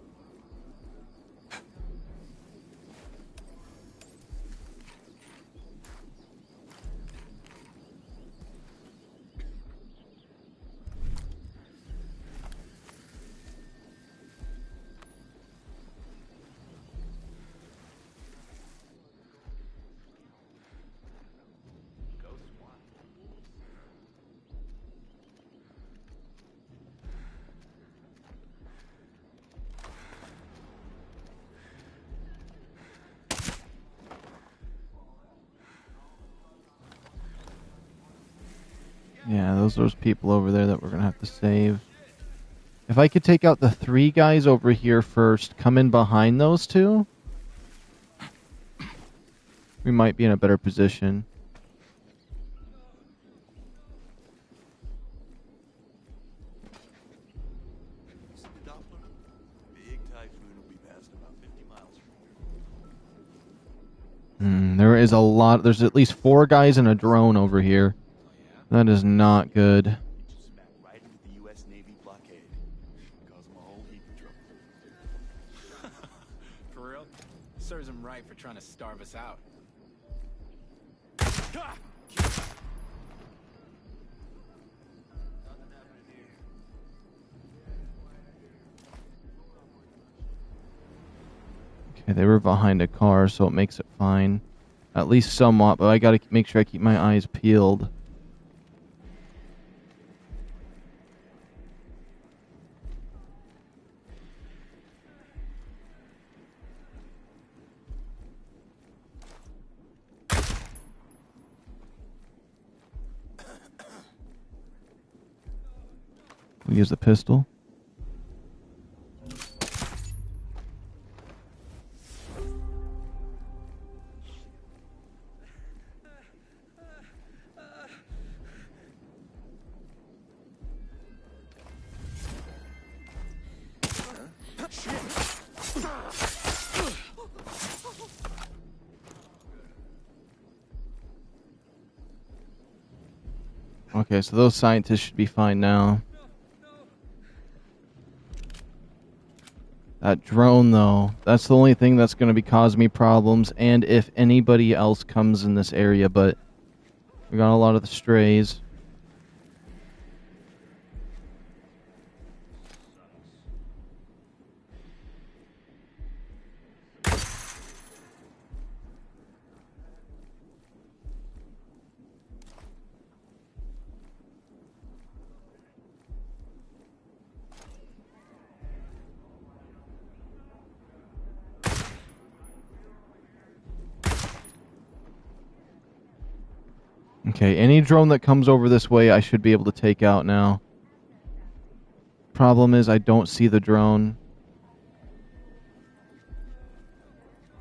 Yeah, those people over there that we're going to have to save. If I could take out the 3 guys over here first, come in behind those 2, we might be in a better position. There is a lot. There's at least 4 guys and a drone over here. That is not good. Right into the U.S. Navy blockade. Cause them a whole heap of trouble. For real? Serves him right for trying to starve us out. Okay, they were behind a car, so it makes it fine. At least somewhat, but I gotta make sure I keep my eyes peeled. We use the pistol. Okay, so those scientists should be fine now. That drone, though, that's the only thing that's going to be causing me problems, and if anybody else comes in this area, but we got a lot of the strays. Okay, any drone that comes over this way, I should be able to take out now. Problem is, I don't see the drone.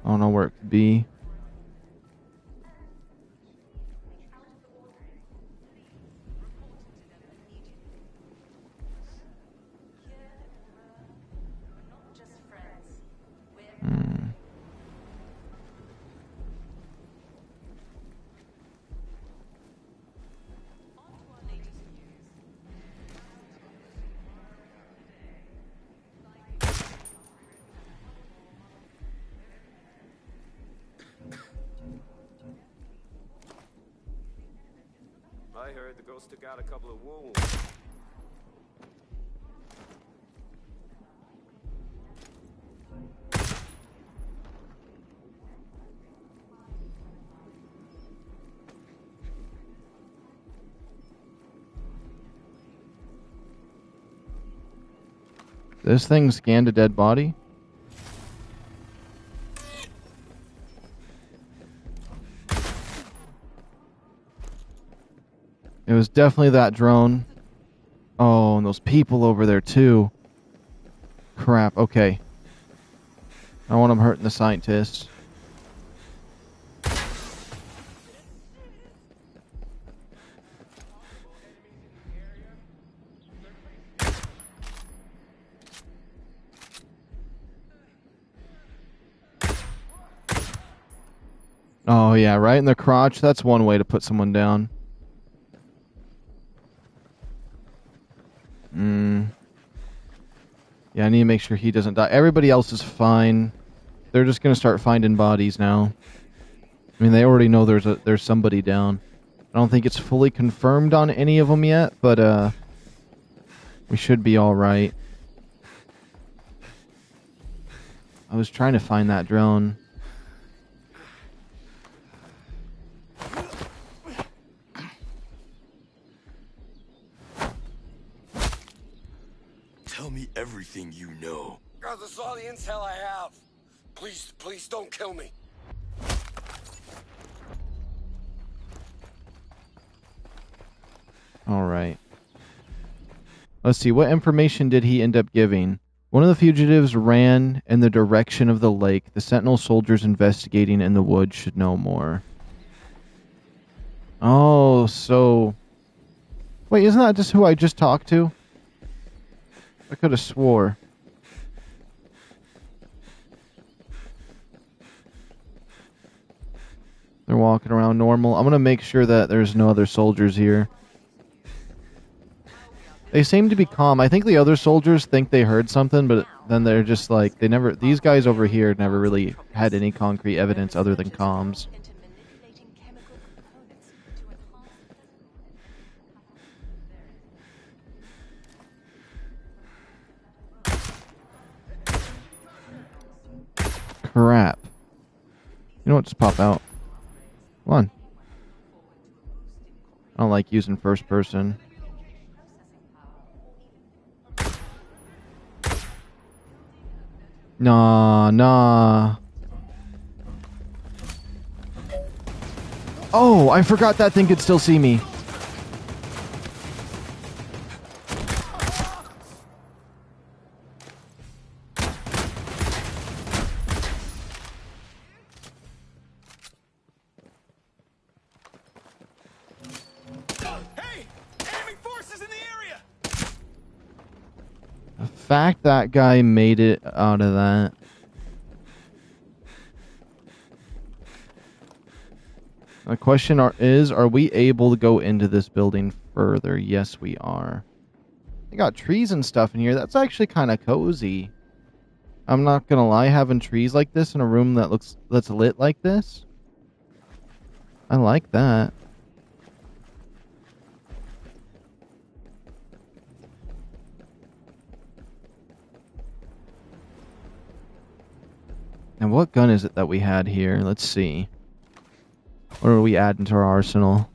I don't know where it could be. I heard the girl took out a couple of wounds. This thing scanned a dead body? It was definitely that drone. Oh, and those people over there, too. Crap, okay. I don't want them hurting the scientists. Oh, yeah, right in the crotch. That's one way to put someone down. Yeah, I need to make sure he doesn't die. Everybody else is fine. They're just going to start finding bodies now. I mean, they already know there's somebody down. I don't think it's fully confirmed on any of them yet, but we should be all right. I was trying to find that drone. Tell me everything you know. God, this is all the intel I have. Please, please don't kill me. All right. Let's see. What information did he end up giving? One of the fugitives ran in the direction of the lake. The Sentinel soldiers investigating in the woods should know more. Oh, so... Wait, isn't that just who I just talked to? I could have swore. They're walking around normal. I'm going to make sure that there's no other soldiers here. They seem to be calm. I think the other soldiers think they heard something, but then they're just like, they never... These guys over here never really had any concrete evidence other than comms. Crap. You know what? Just pop out. Come on. I don't like using first person. Nah. Oh, I forgot that thing could still see me. The fact that guy made it out of that. The question is, are we able to go into this building further. Yes, we are. They got trees and stuff in here. That's actually kind of cozy. I'm not gonna lie, having trees like this in a room that's lit like this, I like that. And what gun is it that we had here? Let's see. What are we adding to our arsenal?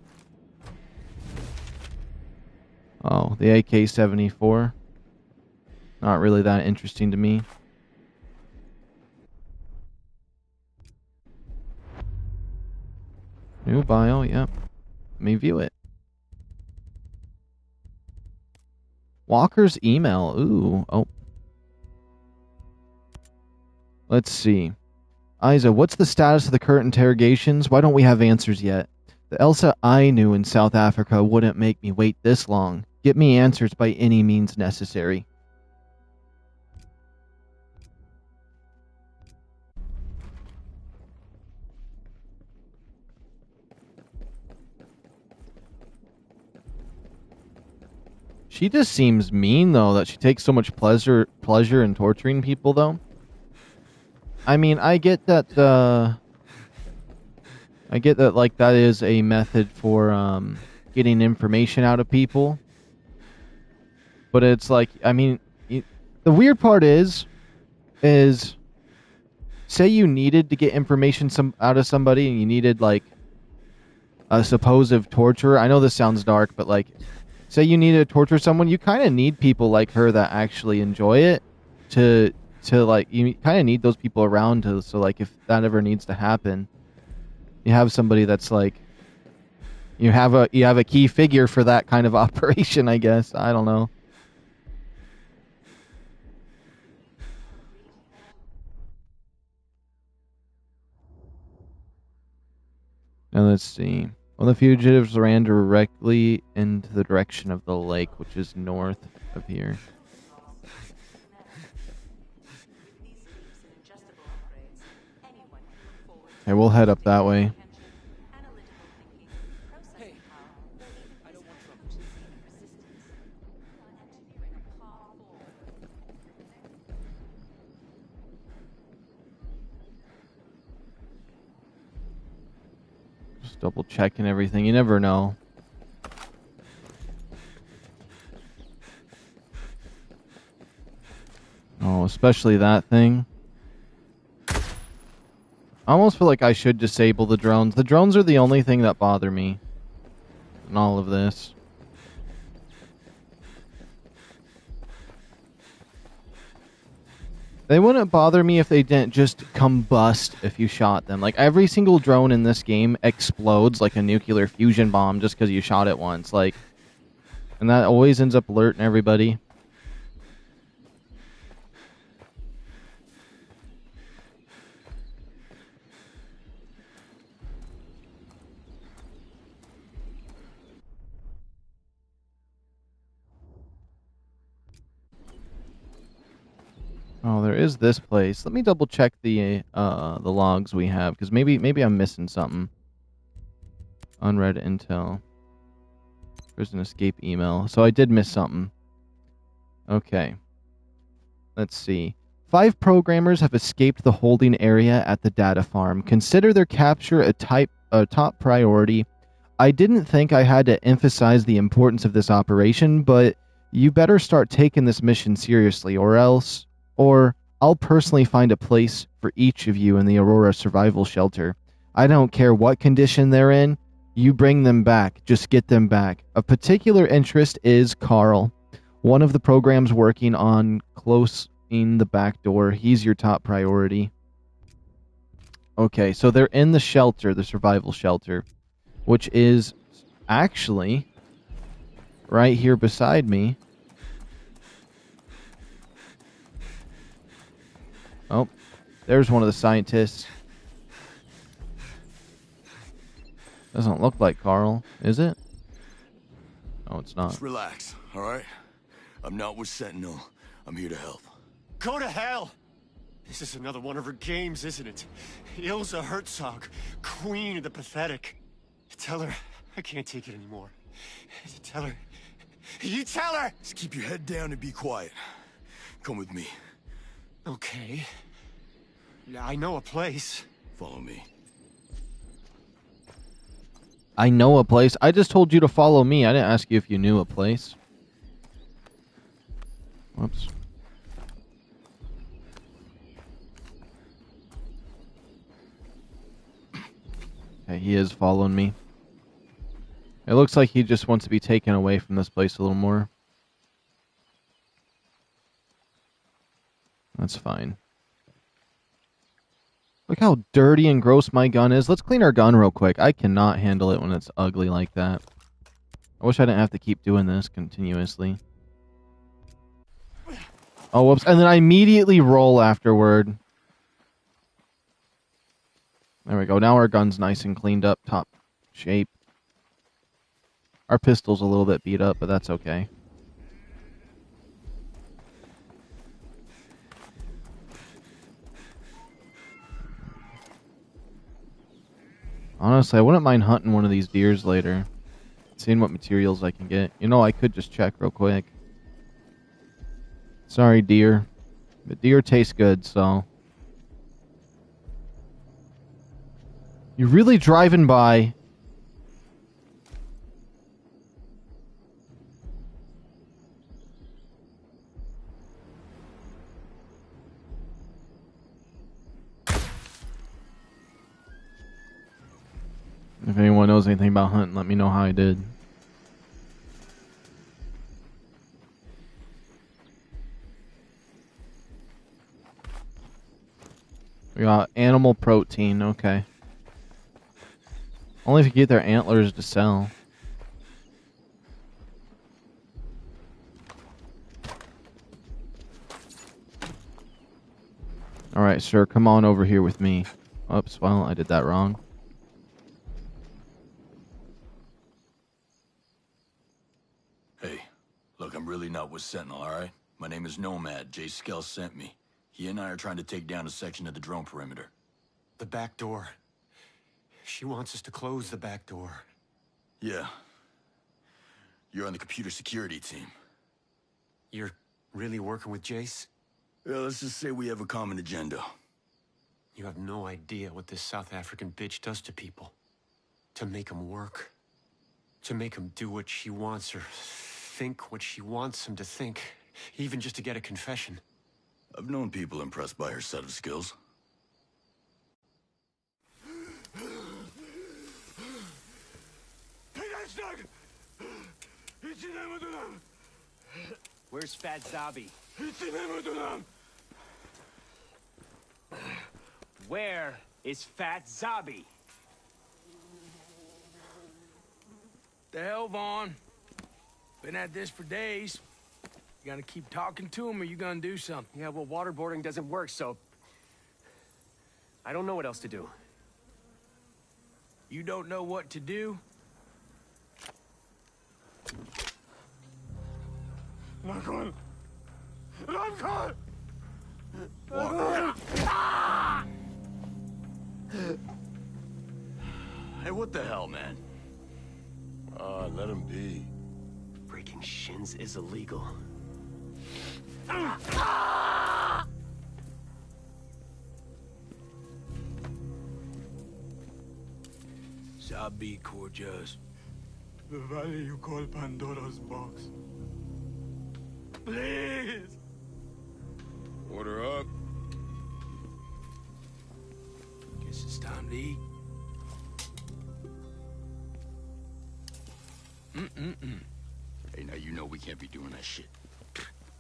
Oh, the AK-74. Not really that interesting to me. New bio, yep. Let me view it. Walker's email. Ooh, oh. Let's see. Isa, what's the status of the current interrogations? Why don't we have answers yet? The Elsa I knew in South Africa wouldn't make me wait this long. Get me answers by any means necessary. She just seems mean, though, that she takes so much pleasure in torturing people, though. I mean, I get that, like, that is a method for, getting information out of people. But it's like, I mean, the weird part is, say you needed to get information out of somebody and you needed, like, a supposed torturer. I know this sounds dark, but, like, say you need to torture someone, you kind of need people like her that actually enjoy it to like, you kind of need those people around so like if that ever needs to happen, you have somebody that's like, you have a key figure for that kind of operation, I guess. I don't know. Now let's see. Well, the fugitives ran directly into the direction of the lake, which is north of here. Okay, we'll head up that way. Just double checking everything. You never know. Oh, especially that thing. I almost feel like I should disable the drones. The drones are the only thing that bother me in all of this. They wouldn't bother me if they didn't just combust if you shot them. Like, every single drone in this game explodes like a nuclear fusion bomb just because you shot it once. Like, and that always ends up alerting everybody. Oh, there is this place. Let me double check the logs we have, because maybe I'm missing something. Unread intel. There's an escape email. So I did miss something. Okay. Let's see. 5 programmers have escaped the holding area at the data farm. Consider their capture a top priority. I didn't think I had to emphasize the importance of this operation, but you better start taking this mission seriously, or I'll personally find a place for each of you in the Aurora Survival Shelter. I don't care what condition they're in. You bring them back. Just get them back. Of particular interest is Carl, one of the programs working on closing the back door. He's your top priority. Okay, so they're in the shelter, the survival shelter, which is actually right here beside me. Oh, there's one of the scientists. Doesn't look like Carl, is it? Oh, it's not. Just relax, all right? I'm not with Sentinel. I'm here to help. Go to hell! This is another one of her games, isn't it? Ilsa Herzog, queen of the pathetic. Tell her I can't take it anymore. Tell her. You tell her! Just keep your head down and be quiet. Come with me. Okay. Yeah, I know a place. Follow me. I know a place. I just told you to follow me. I didn't ask you if you knew a place. Whoops. Okay, he is following me. It looks like he just wants to be taken away from this place a little more. That's fine. Look how dirty and gross my gun is. Let's clean our gun real quick. I cannot handle it when it's ugly like that. I wish I didn't have to keep doing this continuously. Oh, whoops. And then I immediately roll afterward. There we go. Now our gun's nice and cleaned up, top shape. Our pistol's a little bit beat up, but that's okay. Honestly, I wouldn't mind hunting one of these deers later. Seeing what materials I can get. You know, I could just check real quick. Sorry, deer. But deer taste good, so... You're really driving by... If anyone knows anything about hunting, let me know how I did. We got animal protein, okay. Only if you get their antlers to sell. Alright, sir, come on over here with me. Oops, well, I did that wrong. Hey, look, I'm really not with Sentinel, alright? My name is Nomad. Jay Skell sent me. He and I are trying to take down a section of the drone perimeter. The back door. She wants us to close the back door. Yeah. You're on the computer security team. You're really working with Jace? Yeah, let's just say we have a common agenda. You have no idea what this South African bitch does to people. To make them work. To make them do what she wants or think what she wants them to think. Even just to get a confession. I've known people impressed by her set of skills. Where's Fat Zabi? Where is Fat Zabi? The hell, Vaughn? Been at this for days. You gotta keep talking to him or you gonna do something. Yeah, well, waterboarding doesn't work, so... I don't know what else to do. You don't know what to do? Recon! Hey, what the hell, man? Let him be. Breaking shins is illegal. Zabi Corjas. The valley you call Pandora's box. Please! Order up. Guess it's time to eat. Hey, now you know we can't be doing that shit.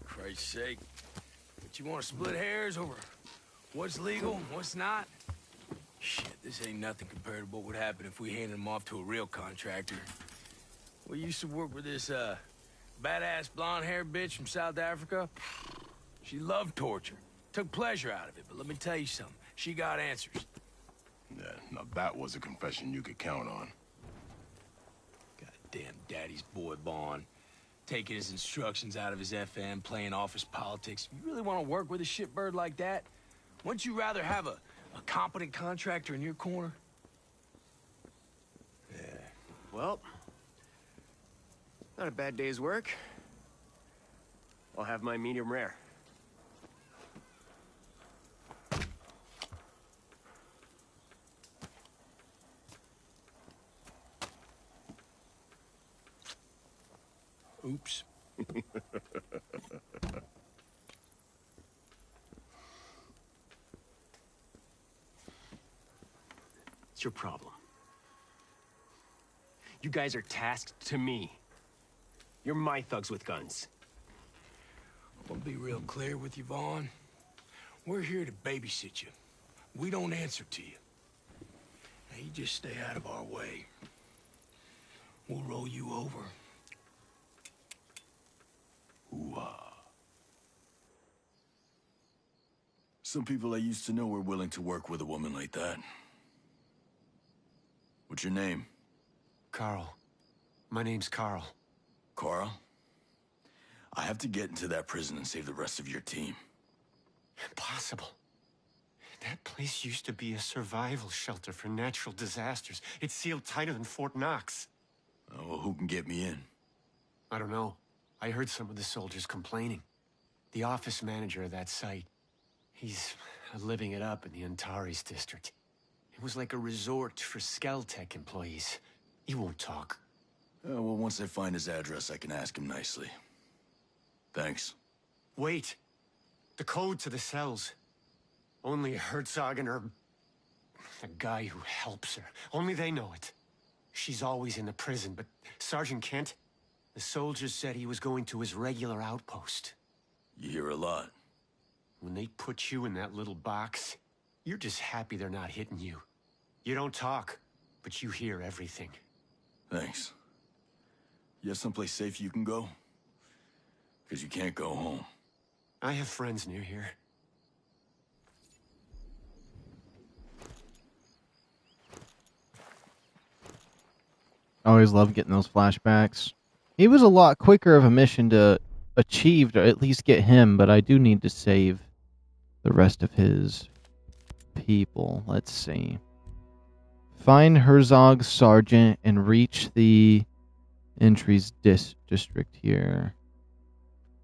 Christ's sake. But you want to split hairs over what's legal and what's not? Shit, this ain't nothing compared to what would happen if we handed him off to a real contractor. We used to work with this, badass blonde-haired bitch from South Africa. She loved torture. Took pleasure out of it, but let me tell you something. She got answers. Yeah, now that was a confession you could count on. Goddamn daddy's boy, Bond. Taking his instructions out of his FM, playing office politics. You really want to work with a shitbird like that? Wouldn't you rather have a competent contractor in your corner? Well, Not a bad day's work. I'll have my medium rare. Oops. It's your problem. You guys are tasked to me. You're my thugs with guns. I'll be real clear with you, Vaughn. We're here to babysit you. We don't answer to you. Now, you just stay out of our way. We'll roll you over. Ooh-ah. Some people I used to know were willing to work with a woman like that. What's your name? Carl. My name's Carl. Carl? I have to get into that prison and save the rest of your team. Impossible. That place used to be a survival shelter for natural disasters. It's sealed tighter than Fort Knox. Oh, well, who can get me in? I don't know. I heard some of the soldiers complaining. The office manager of that site, he's living it up in the Antares district. It was like a resort for Skeltech employees. He won't talk. Well, once I find his address, I can ask him nicely. Thanks. Wait. The code to the cells. Only Herzog and her... the guy who helps her. Only they know it. She's always in the prison, but Sergeant Kent, the soldiers said he was going to his regular outpost. You hear a lot. When they put you in that little box, you're just happy they're not hitting you. You don't talk, but you hear everything. Thanks. You have someplace safe you can go? Because you can't go home. I have friends near here. I always love getting those flashbacks. He was a lot quicker of a mission to achieve, to at least get him, but I do need to save the rest of his people. Let's see. Find Herzog's sergeant and reach the entries district here.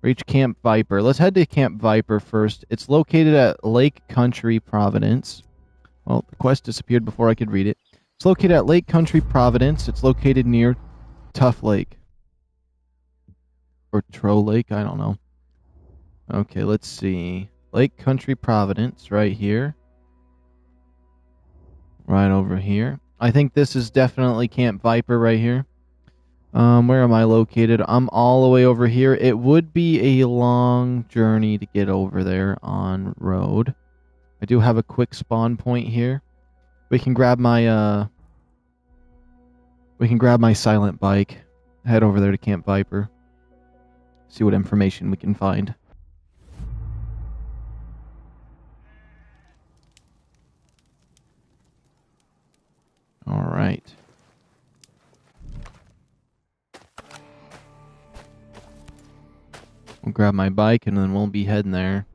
Reach Camp Viper. Let's head to Camp Viper first. It's located at Lake Country, Providence. Well, the quest disappeared before I could read it. It's located at Lake Country, Providence. It's located near Tough Lake. Or Tro Lake, I don't know. Okay, let's see. Lake Country, Providence, right here. Right over here. I think this is definitely Camp Viper right here. Where am I located? I'm all the way over here. It would be a long journey to get over there on road. I do have a quick spawn point here. We can grab my silent bike. Head over there to Camp Viper. See what information we can find. All right. We'll grab my bike and then we'll be heading there.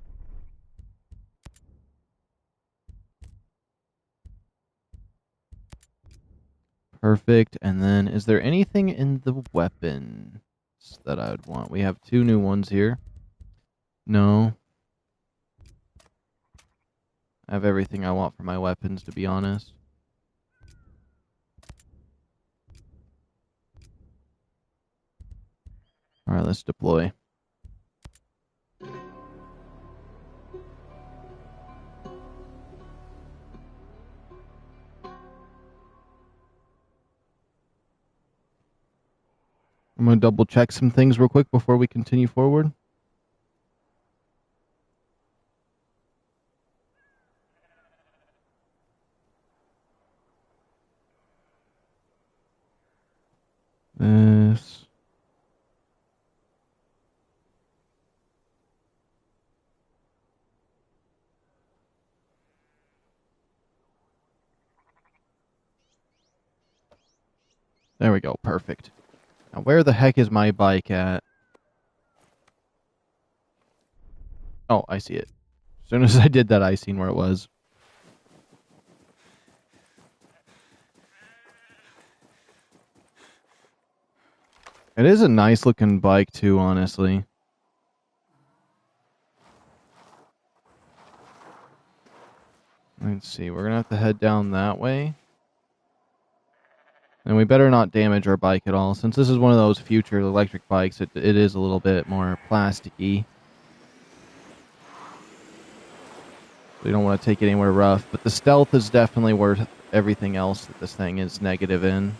Perfect. And then, is there anything in the weapons that I would want? We have 2 new ones here. No. I have everything I want for my weapons, to be honest. Alright, let's deploy. I'm going to double check some things real quick before we continue forward. This. There we go. Perfect. Now, where the heck is my bike at? Oh, I see it. As soon as I did that, I seen where it was. It is a nice looking bike too, honestly. Let's see, we're gonna have to head down that way. And we better not damage our bike at all. Since this is one of those future electric bikes, it is a little bit more plasticky. We don't want to take it anywhere rough. But the stealth is definitely worth everything else that this thing is negative in.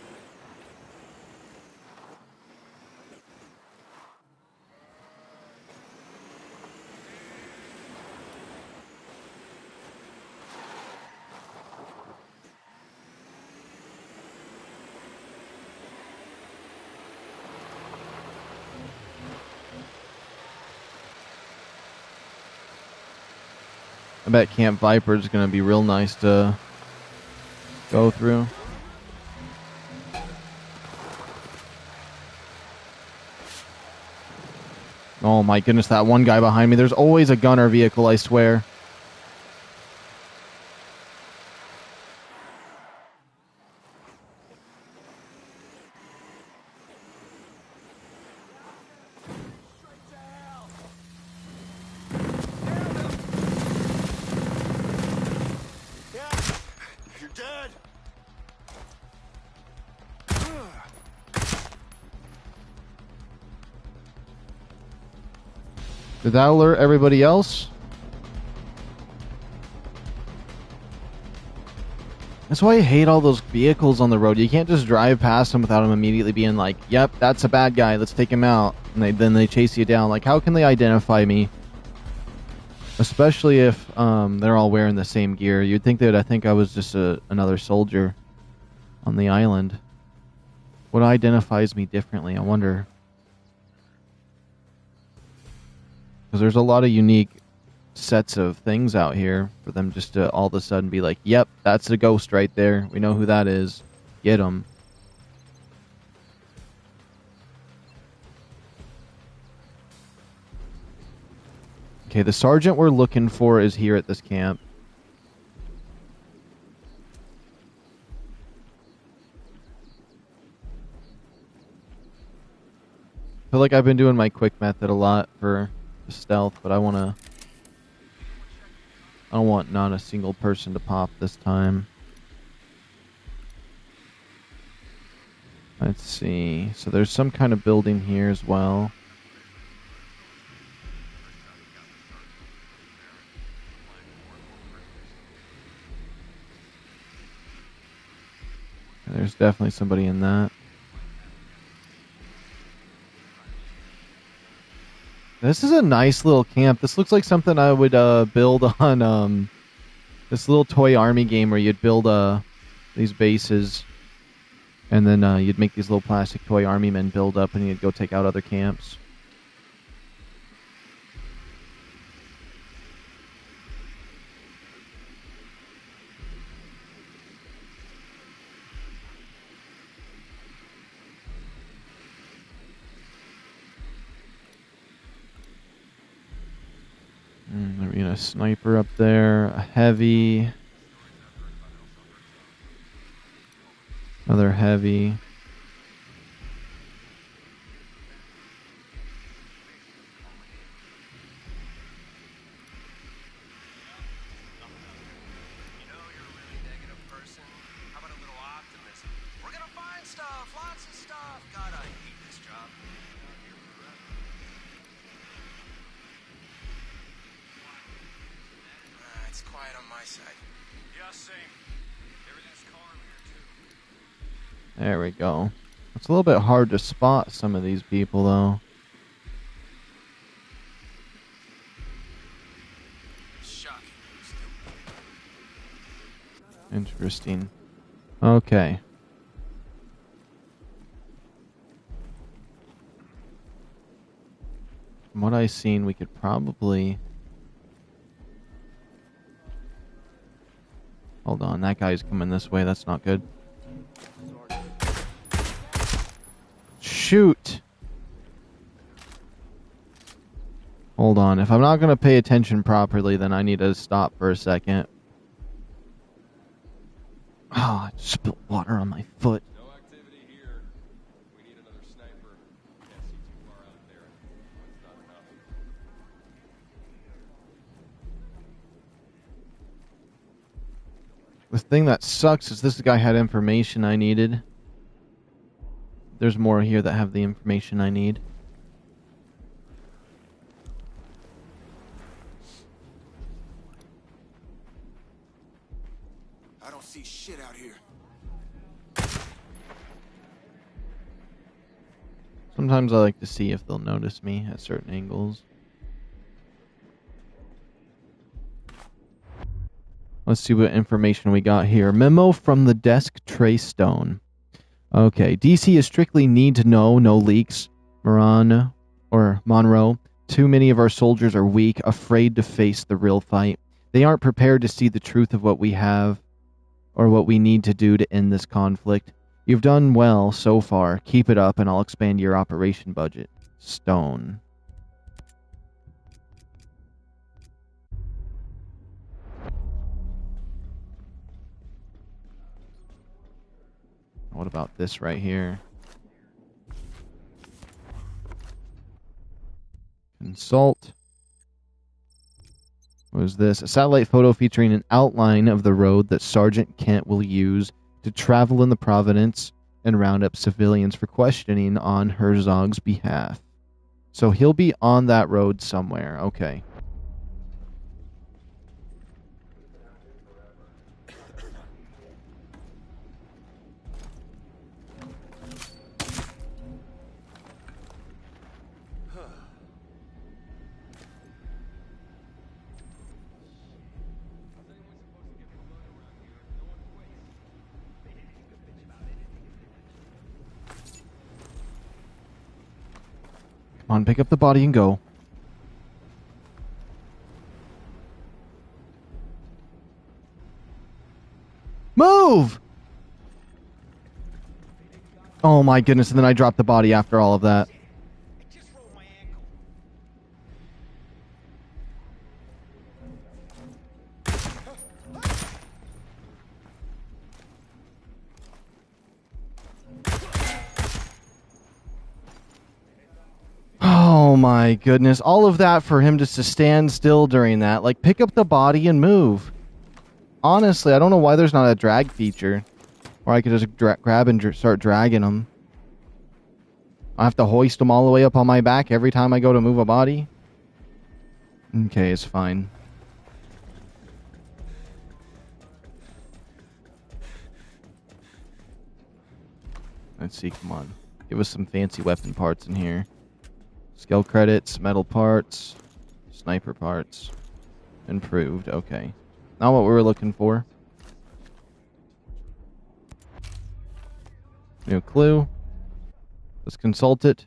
I bet Camp Viper is going to be real nice to go through. Oh my goodness, that one guy behind me. There's always a gunner vehicle, I swear. You're dead. Did that alert everybody else? That's why I hate all those vehicles on the road. You can't just drive past them without them immediately being like, yep, that's a bad guy, let's take him out. And then they chase you down. Like, how can they identify me? Especially if they're all wearing the same gear. You'd think that I think I was just another soldier on the island. What identifies me differently, I wonder. Because there's a lot of unique sets of things out here for them just to all of a sudden be like, yep, that's a ghost right there. We know who that is. Get him. Okay, the sergeant we're looking for is here at this camp. I feel like I've been doing my quick method a lot for stealth, but I don't want not a single person to pop this time. Let's see. So there's some kind of building here as well. There's definitely somebody in that. This is a nice little camp. This looks like something I would build on this little toy army game where you'd build these bases, and then you'd make these little plastic toy army men build up, and you'd go take out other camps. A sniper up there, a heavy, another heavy. There we go. It's a little bit hard to spot some of these people, though. Interesting. Okay. From what I've seen, we could probably... Hold on, that guy's coming this way. That's not good. Shoot! Hold on. If I'm not going to pay attention properly, then I need to stop for a second. Oh, I spilled water on my foot. No activity here. We need another sniper. The thing that sucks is this guy had information I needed. There's more here that have the information I need. I don't see shit out here. Sometimes I like to see if they'll notice me at certain angles. Let's see what information we got here. Memo from the desk Trey Stone. Okay, DC is strictly need to know, no leaks. Monroe. Too many of our soldiers are weak, afraid to face the real fight. They aren't prepared to see the truth of what we have or what we need to do to end this conflict. You've done well so far. Keep it up and I'll expand your operation budget. Stone. What about this right here? Consult. What is this? A satellite photo featuring an outline of the road that Sergeant Kent will use to travel in the Providence and round up civilians for questioning on Herzog's behalf. So he'll be on that road somewhere. Okay. Come on, pick up the body and go. Move! Oh my goodness, and then I dropped the body after all of that. Oh my goodness. All of that for him just to stand still during that. Like, pick up the body and move. Honestly, I don't know why there's not a drag feature. Or I could just grab and start dragging them. I have to hoist them all the way up on my back every time I go to move a body. Okay, it's fine. Let's see, come on. Give us some fancy weapon parts in here. Skill credits, metal parts, sniper parts. Improved, okay. Not what we were looking for. New clue. Let's consult it.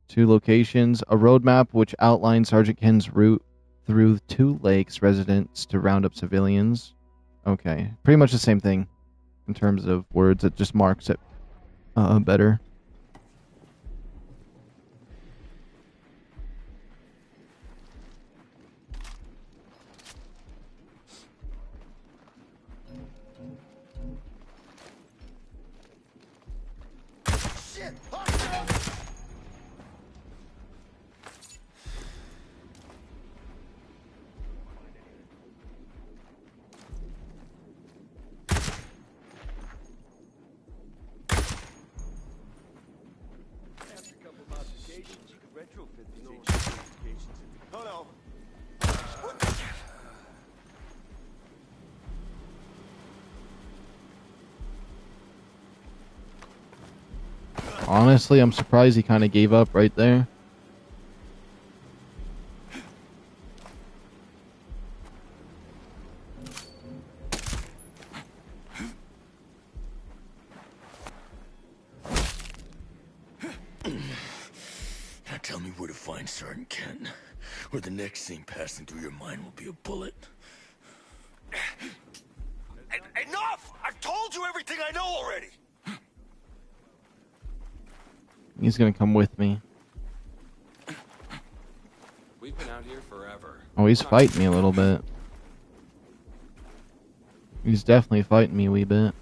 2 locations. A roadmap which outlines Sergeant Ken's route through 2 lakes residents to round up civilians. Okay. Pretty much the same thing in terms of words. It just marks it better. Honestly, I'm surprised he kind of gave up right there. Now tell me where to find Sergeant Kent, or the next thing passing through your mind will be a bullet. Enough! I've told you everything I know already! He's gonna come with me. We've been out here forever. Oh, he's fighting me a little bit. He's definitely fighting me a wee bit.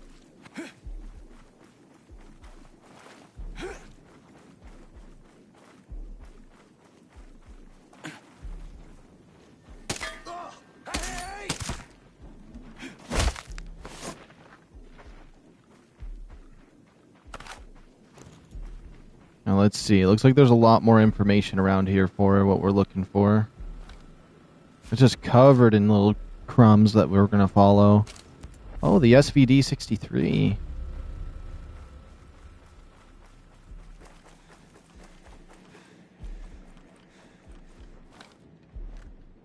Now let's see. It looks like there's a lot more information around here for what we're looking for. It's just covered in little crumbs that we're going to follow. Oh, the SVD-63.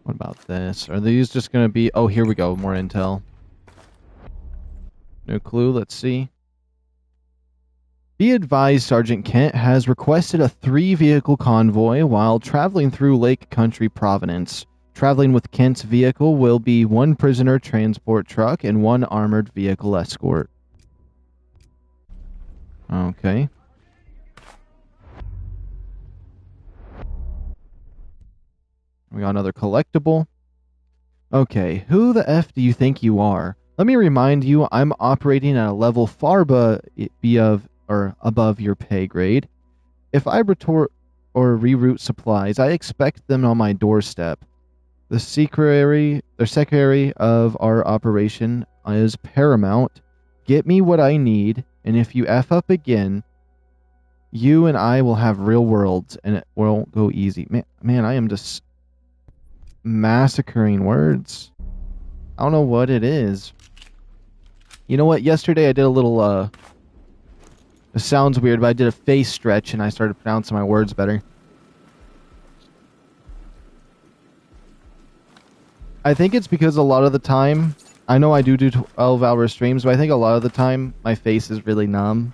What about this? Are these just going to be... Oh, here we go. More intel. No clue. Let's see. Be advised, Sergeant Kent has requested a 3-vehicle convoy while traveling through Lake Country, Providence. Traveling with Kent's vehicle will be 1 prisoner transport truck and 1 armored vehicle escort. Okay. We got another collectible. Okay, who the F do you think you are? Let me remind you, I'm operating at a level far above your pay grade. If I retort or reroute supplies, I expect them on my doorstep. The secretary of our operation is paramount. Get me what I need, and if you F up again, you and I will have real worlds, and it won't go easy. Man, I am just massacring words. I don't know what it is. You know what? Yesterday I did a little, it sounds weird, but I did a face stretch, and I started pronouncing my words better. I think it's because a lot of the time, I know I do 12-hour streams, but I think a lot of the time my face is really numb.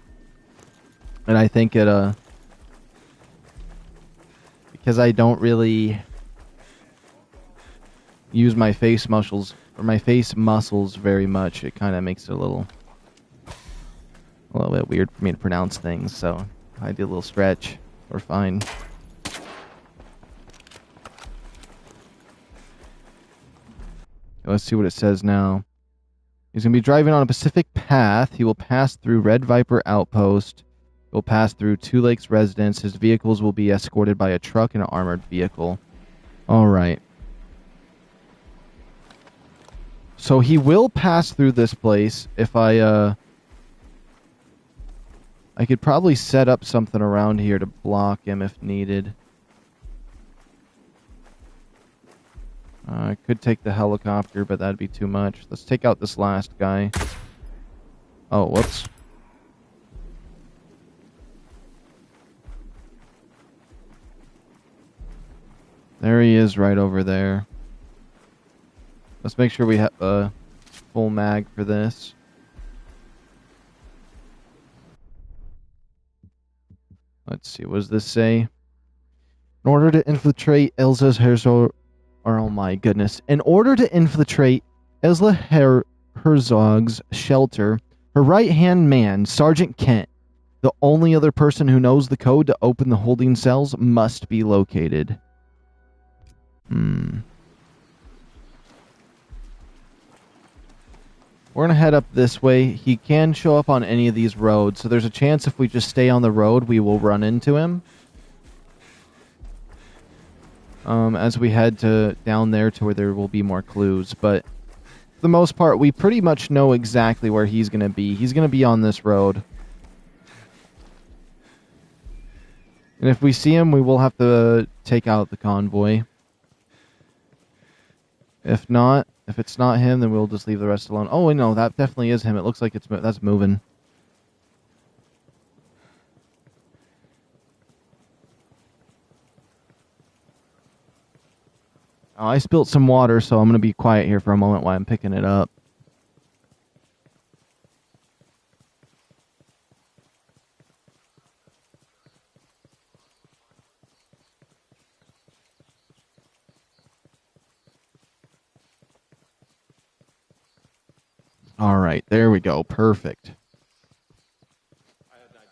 And I think it, because I don't really use my face muscles very much, it kind of makes it a little bit weird for me to pronounce things, so I do a little stretch. We're fine. Let's see what it says now. He's going to be driving on a Pacific path. He will pass through Red Viper Outpost. He'll pass through Two Lakes residence. His vehicles will be escorted by a truck and an armored vehicle. Alright. So he will pass through this place if I could probably set up something around here to block him if needed. I could take the helicopter, but that'd be too much. Let's take out this last guy. Oh, whoops. There he is right over there. Let's make sure we have a full mag for this. Let's see, what does this say? In order to infiltrate Elsa's Herzog... Oh my goodness. In order to infiltrate Herzog's shelter, her right-hand man, Sergeant Kent, the only other person who knows the code to open the holding cells, must be located. We're going to head up this way. He can show up on any of these roads, so there's a chance if we just stay on the road, we will run into him. As we head down there to where there will be more clues. But for the most part, we pretty much know exactly where he's going to be. He's going to be on this road. And if we see him, we will have to take out the convoy. If it's not him, then we'll just leave the rest alone. Oh, no, that definitely is him. It looks like that's moving. I spilt some water, so I'm going to be quiet here for a moment while I'm picking it up. Alright, there we go. Perfect.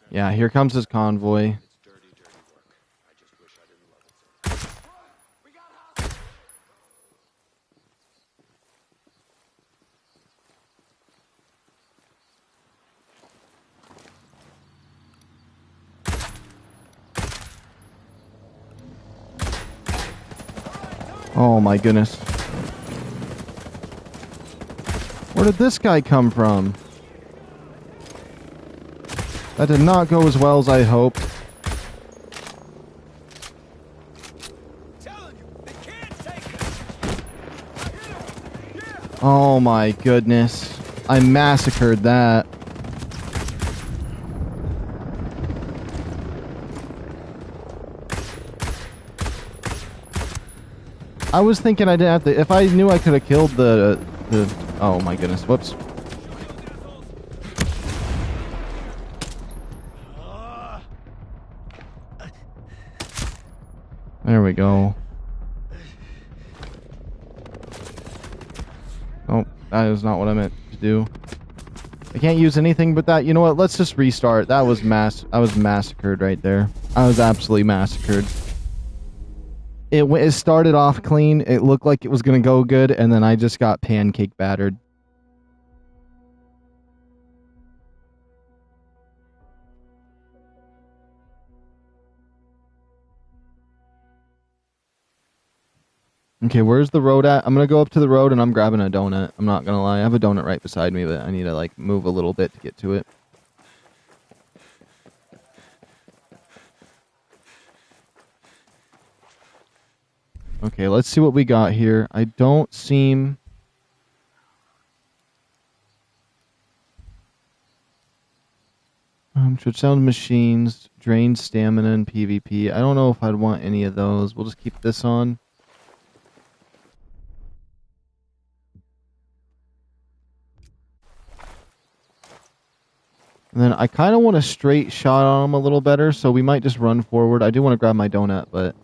Yeah, here comes his convoy. Oh my goodness. Where did this guy come from? That did not go as well as I hoped. Oh my goodness. I massacred that. I was thinking I didn't have to... If I knew I could have killed the... Oh my goodness. Whoops. There we go. Oh, that is not what I meant to do. I can't use anything but that. You know what? Let's just restart. That was I was massacred right there. I was absolutely massacred. It started off clean. It looked like it was going to go good, and then I just got pancake battered. Okay, where's the road at? I'm going to go up to the road, and I'm grabbing a donut. I'm not going to lie. I have a donut right beside me, but I need to, like, move a little bit to get to it. Okay, let's see what we got here. I don't seem... Shutdown machines, drain stamina, and PvP. I don't know if I'd want any of those. We'll just keep this on. And then I kind of want a straight shot on him a little better, so we might just run forward. I do want to grab my donut, but...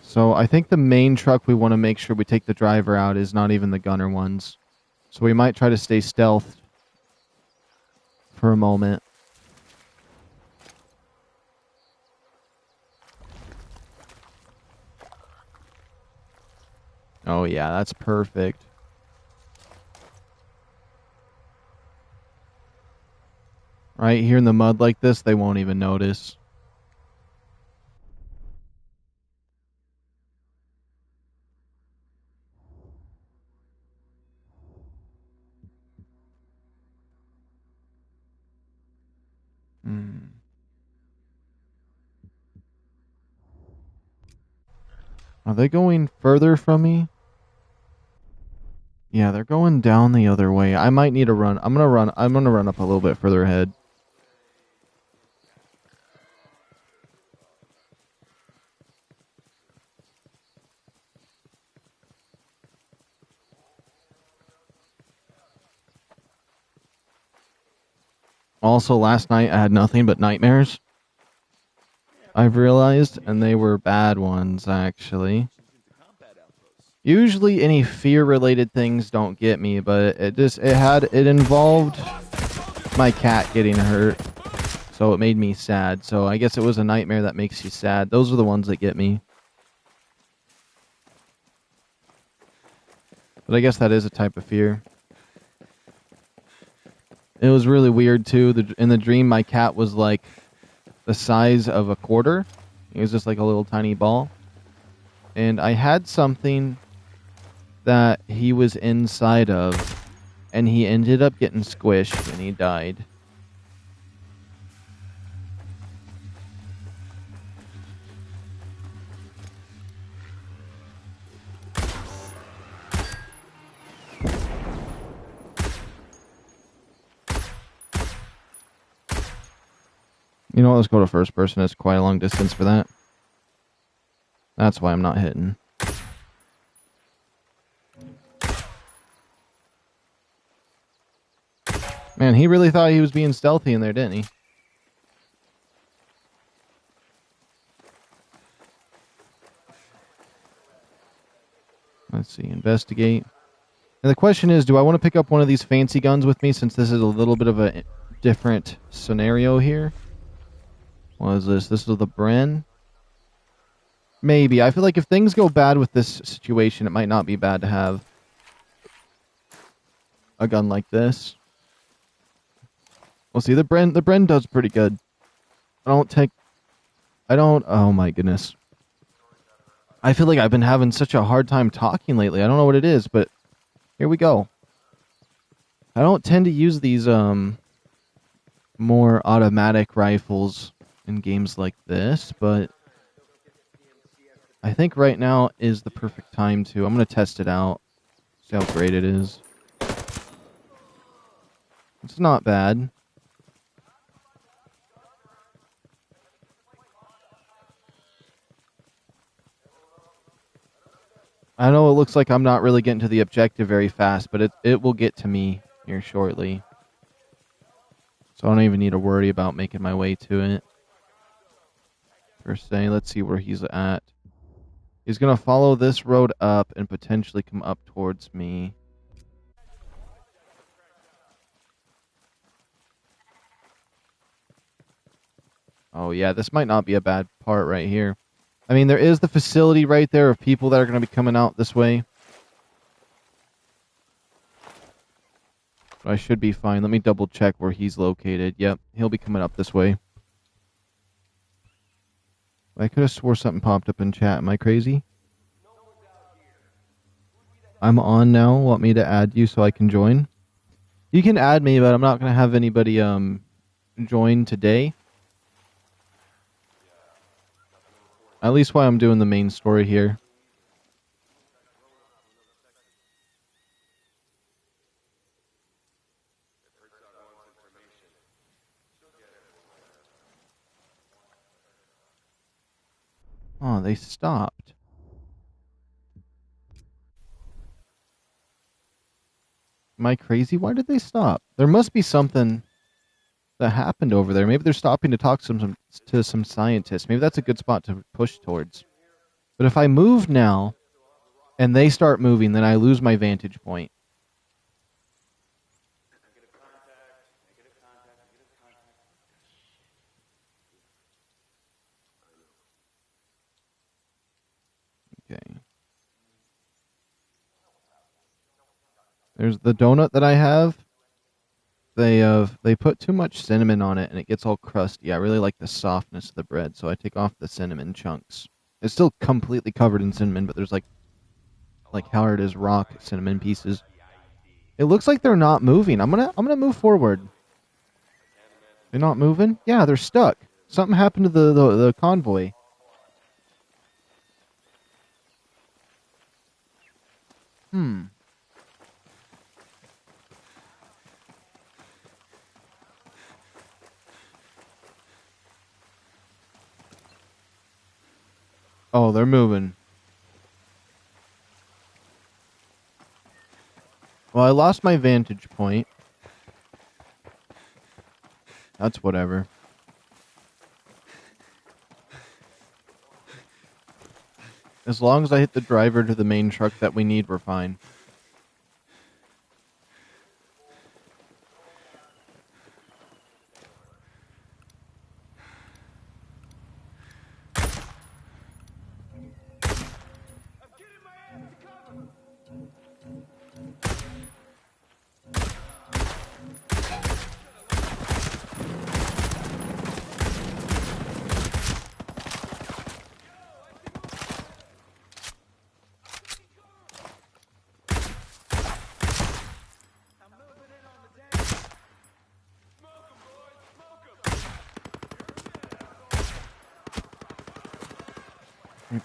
So I think the main truck we want to make sure we take the driver out is not even the gunner ones. So we might try to stay stealth for a moment. Oh yeah, that's perfect. Right here in the mud like this, they won't even notice. Are they going further from me? Yeah, they're going down the other way. I might need to run. I'm gonna run up a little bit further ahead. Also, last night I had nothing but nightmares. I've realized, and they were bad ones, actually. Usually any fear-related things don't get me, but it involved my cat getting hurt, so it made me sad. So I guess it was a nightmare that makes you sad. Those are the ones that get me. But I guess that is a type of fear. It was really weird, too. In the dream, my cat was like the size of a quarter. He was just like a little tiny ball. And I had something that he was inside of, and he ended up getting squished and he died. You know what, let's go to first person. It's quite a long distance for that. That's why I'm not hitting. Man, he really thought he was being stealthy in there, didn't he? Let's see, investigate. And the question is, do I want to pick up one of these fancy guns with me since this is a little bit of a different scenario here? What is this? This is the Bren? Maybe. I feel like if things go bad with this situation, it might not be bad to have a gun like this. We'll see. The Bren does pretty good. Oh my goodness. I feel like I've been having such a hard time talking lately. I don't know what it is, but here we go. I don't tend to use these more automatic rifles in games like this, but I think right now is the perfect time to. I'm going to test it out, see how great it is. It's not bad. I know it looks like I'm not really getting to the objective very fast, but it will get to me here shortly. So I don't even need to worry about making my way to it. Per se, let's see where he's at. He's going to follow this road up and potentially come up towards me. Oh yeah, this might not be a bad part right here. I mean, there is the facility right there of people that are going to be coming out this way. I should be fine. Let me double check where he's located. Yep, he'll be coming up this way. I could have swore something popped up in chat. Am I crazy? I'm on now. Want me to add you so I can join? You can add me, but I'm not going to have anybody join today. At least while I'm doing the main story here. Oh, they stopped. Am I crazy? Why did they stop? There must be something that happened over there. Maybe they're stopping to talk to some scientists. Maybe that's a good spot to push towards. But if I move now, and they start moving, then I lose my vantage point. Okay. There's the donut that I have. They put too much cinnamon on it and it gets all crusty. I really like the softness of the bread, so I take off the cinnamon chunks. It's still completely covered in cinnamon, but there's like hard as rock cinnamon pieces. It looks like they're not moving. I'm gonna move forward. They're not moving? Yeah, they're stuck. Something happened to the convoy. Oh, they're moving. Well, I lost my vantage point. That's whatever. As long as I hit the driver to the main truck that we need, we're fine.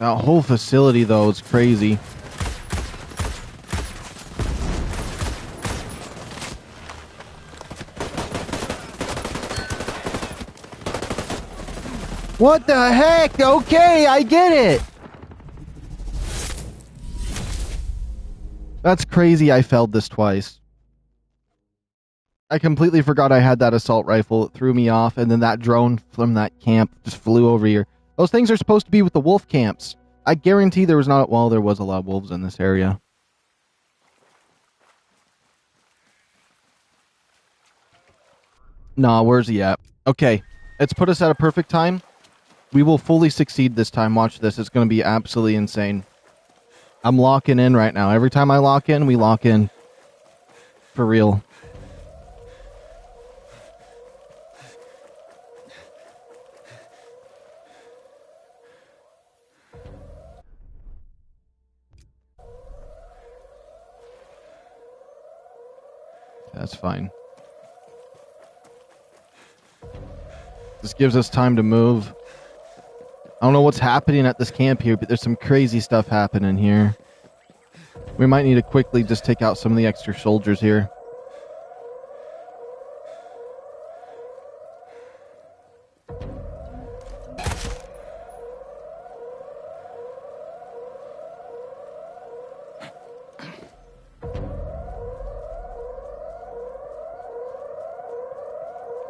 That whole facility, though, is crazy. What the heck? Okay, I get it. That's crazy I failed this twice. I completely forgot I had that assault rifle. It threw me off, and then that drone from that camp just flew over here. Those things are supposed to be with the wolf camps. I guarantee there was not... Well, there was a lot of wolves in this area. Nah, where's he at? Okay, it's put us at a perfect time. We will fully succeed this time. Watch this. It's going to be absolutely insane. I'm locking in right now. Every time I lock in, we lock in. For real. That's fine. This gives us time to move. I don't know what's happening at this camp here, but there's some crazy stuff happening here. We might need to quickly just take out some of the extra soldiers here.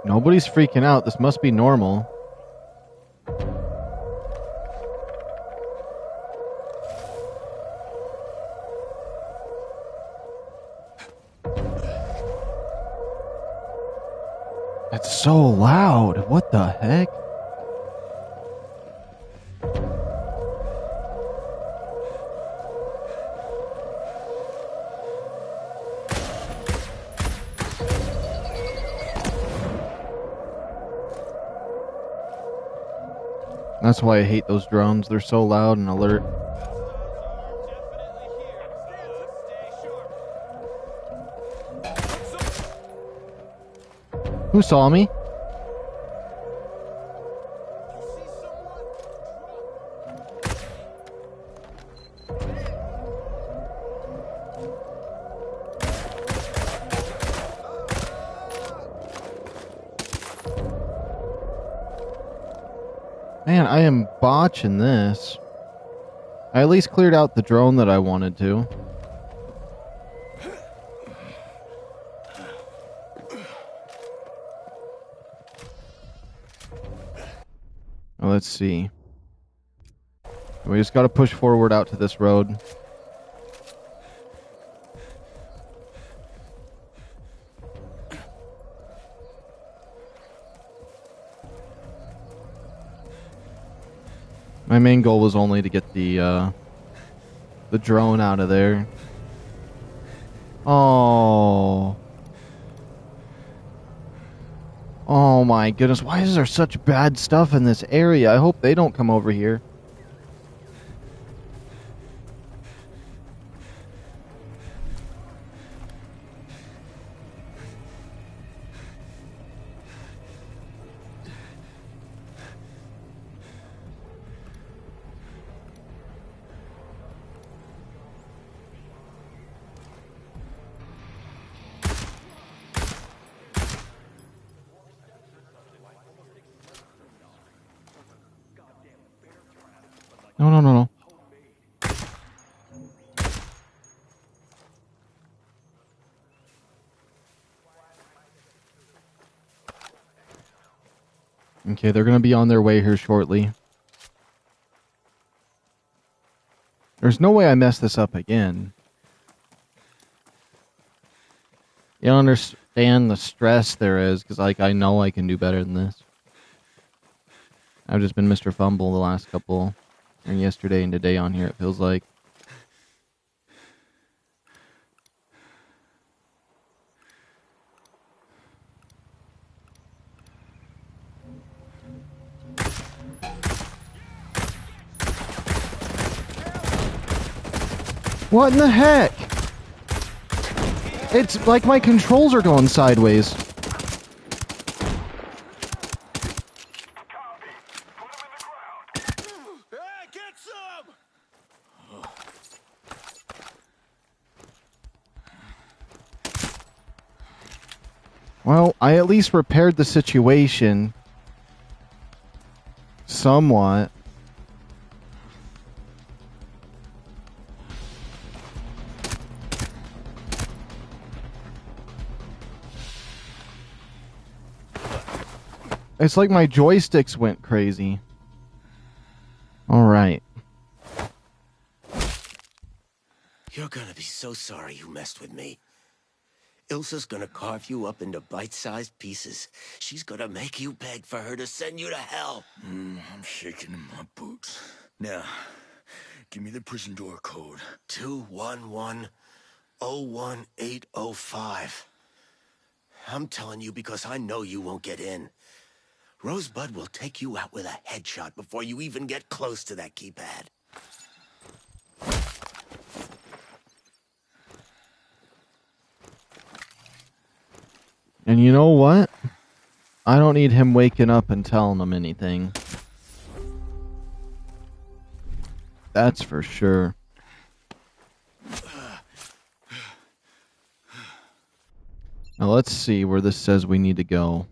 Nobody's freaking out. This must be normal. It's so loud. What the heck? That's why I hate those drones. They're so loud and alert. Who saw me? Man, I am botching this. I at least cleared out the drone that I wanted to. Well, let's see. We just gotta push forward out to this road. My main goal was only to get the drone out of there. Oh. Oh my goodness, why is there such bad stuff in this area? I hope they don't come over here. No, no, no, no. Okay, they're going to be on their way here shortly. There's no way I mess this up again. You don't understand the stress there is, because like I know I can do better than this. I've just been Mr. Fumble the last couple, and yesterday and today on here, it feels like. What in the heck? It's like my controls are going sideways. Well, I at least repaired the situation. Somewhat. It's like my joysticks went crazy. Alright. You're gonna be so sorry you messed with me. Ilsa's gonna carve you up into bite-sized pieces. She's gonna make you beg for her to send you to hell. I'm shaking in my boots. Now, give me the prison door code. 211-01805. I'm telling you because I know you won't get in. Rosebud will take you out with a headshot before you even get close to that keypad. And you know what? I don't need him waking up and telling them anything. That's for sure. Now let's see where this says we need to go.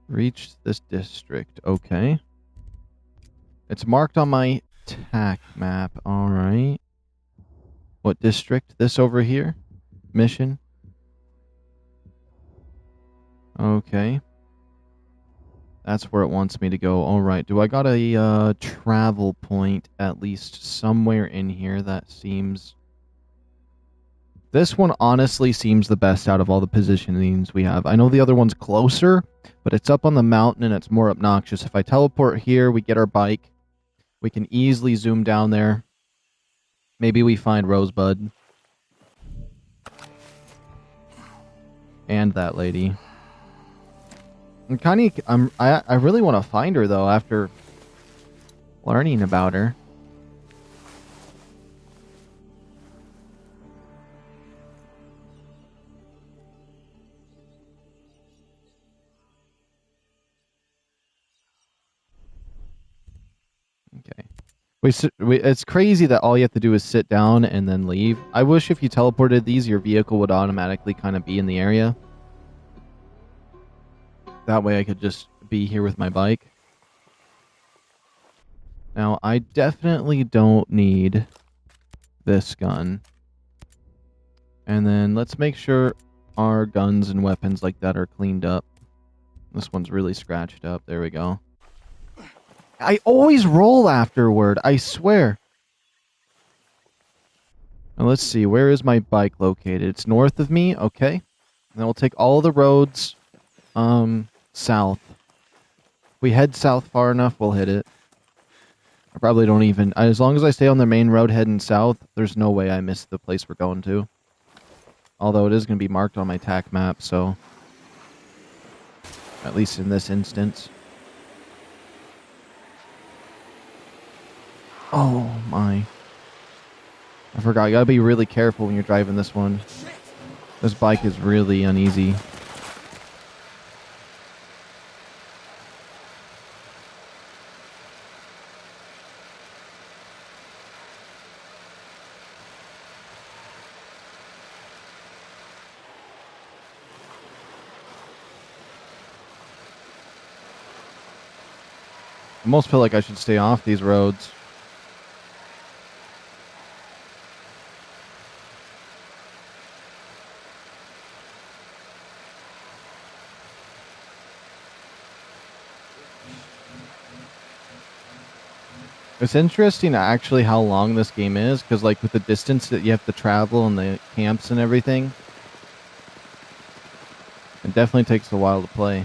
Reach this district. Okay. It's marked on my TAC map. Alright. What district? This over here? Mission? Okay. That's where it wants me to go. Alright. Do I got a travel point at least somewhere in here that seems... This one honestly seems the best out of all the positionings we have. I know the other one's closer, but it's up on the mountain and it's more obnoxious. If I teleport here, we get our bike. We can easily zoom down there. Maybe we find Rosebud. And that lady. I really want to find her, though, after learning about her. Okay. It's crazy that all you have to do is sit down and then leave. I wish if you teleported these, your vehicle would automatically kind of be in the area. That way I could just be here with my bike. Now, I definitely don't need this gun. And then let's make sure our guns and weapons like that are cleaned up. This one's really scratched up. There we go. I always roll afterward, I swear. Now let's see, where is my bike located? It's north of me, okay. And then we'll take all the roads south. If we head south far enough, we'll hit it. I probably don't even... As long as I stay on the main road heading south, there's no way I miss the place we're going to. Although it is going to be marked on my TAC map, so... At least in this instance. Oh, my. I forgot, you gotta be really careful when you're driving this one. This bike is really uneasy. I almost feel like I should stay off these roads. It's interesting actually how long this game is, because like with the distance that you have to travel and the camps and everything, it definitely takes a while to play.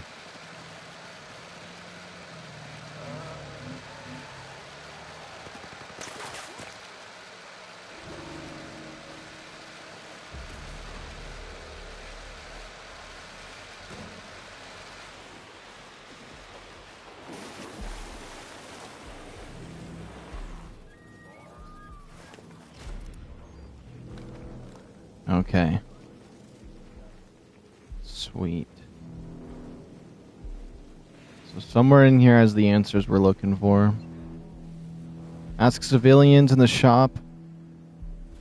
Okay. Sweet. So somewhere in here has the answers we're looking for. Ask civilians in the shop.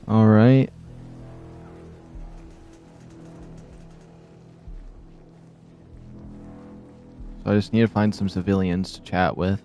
Alright. So I just need to find some civilians to chat with.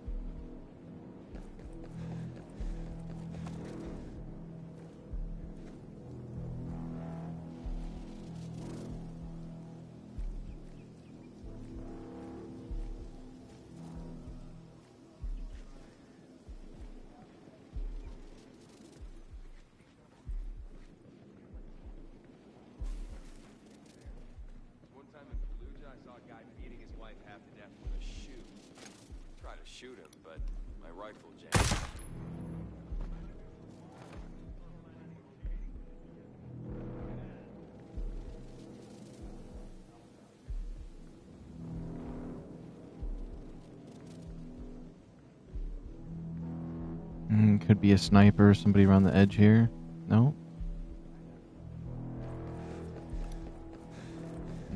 One time in Fallujah, I saw a guy beating his wife half to death with a shoe. Tried to shoot him, but my rifle jammed. Could be a sniper, somebody around the edge here. No?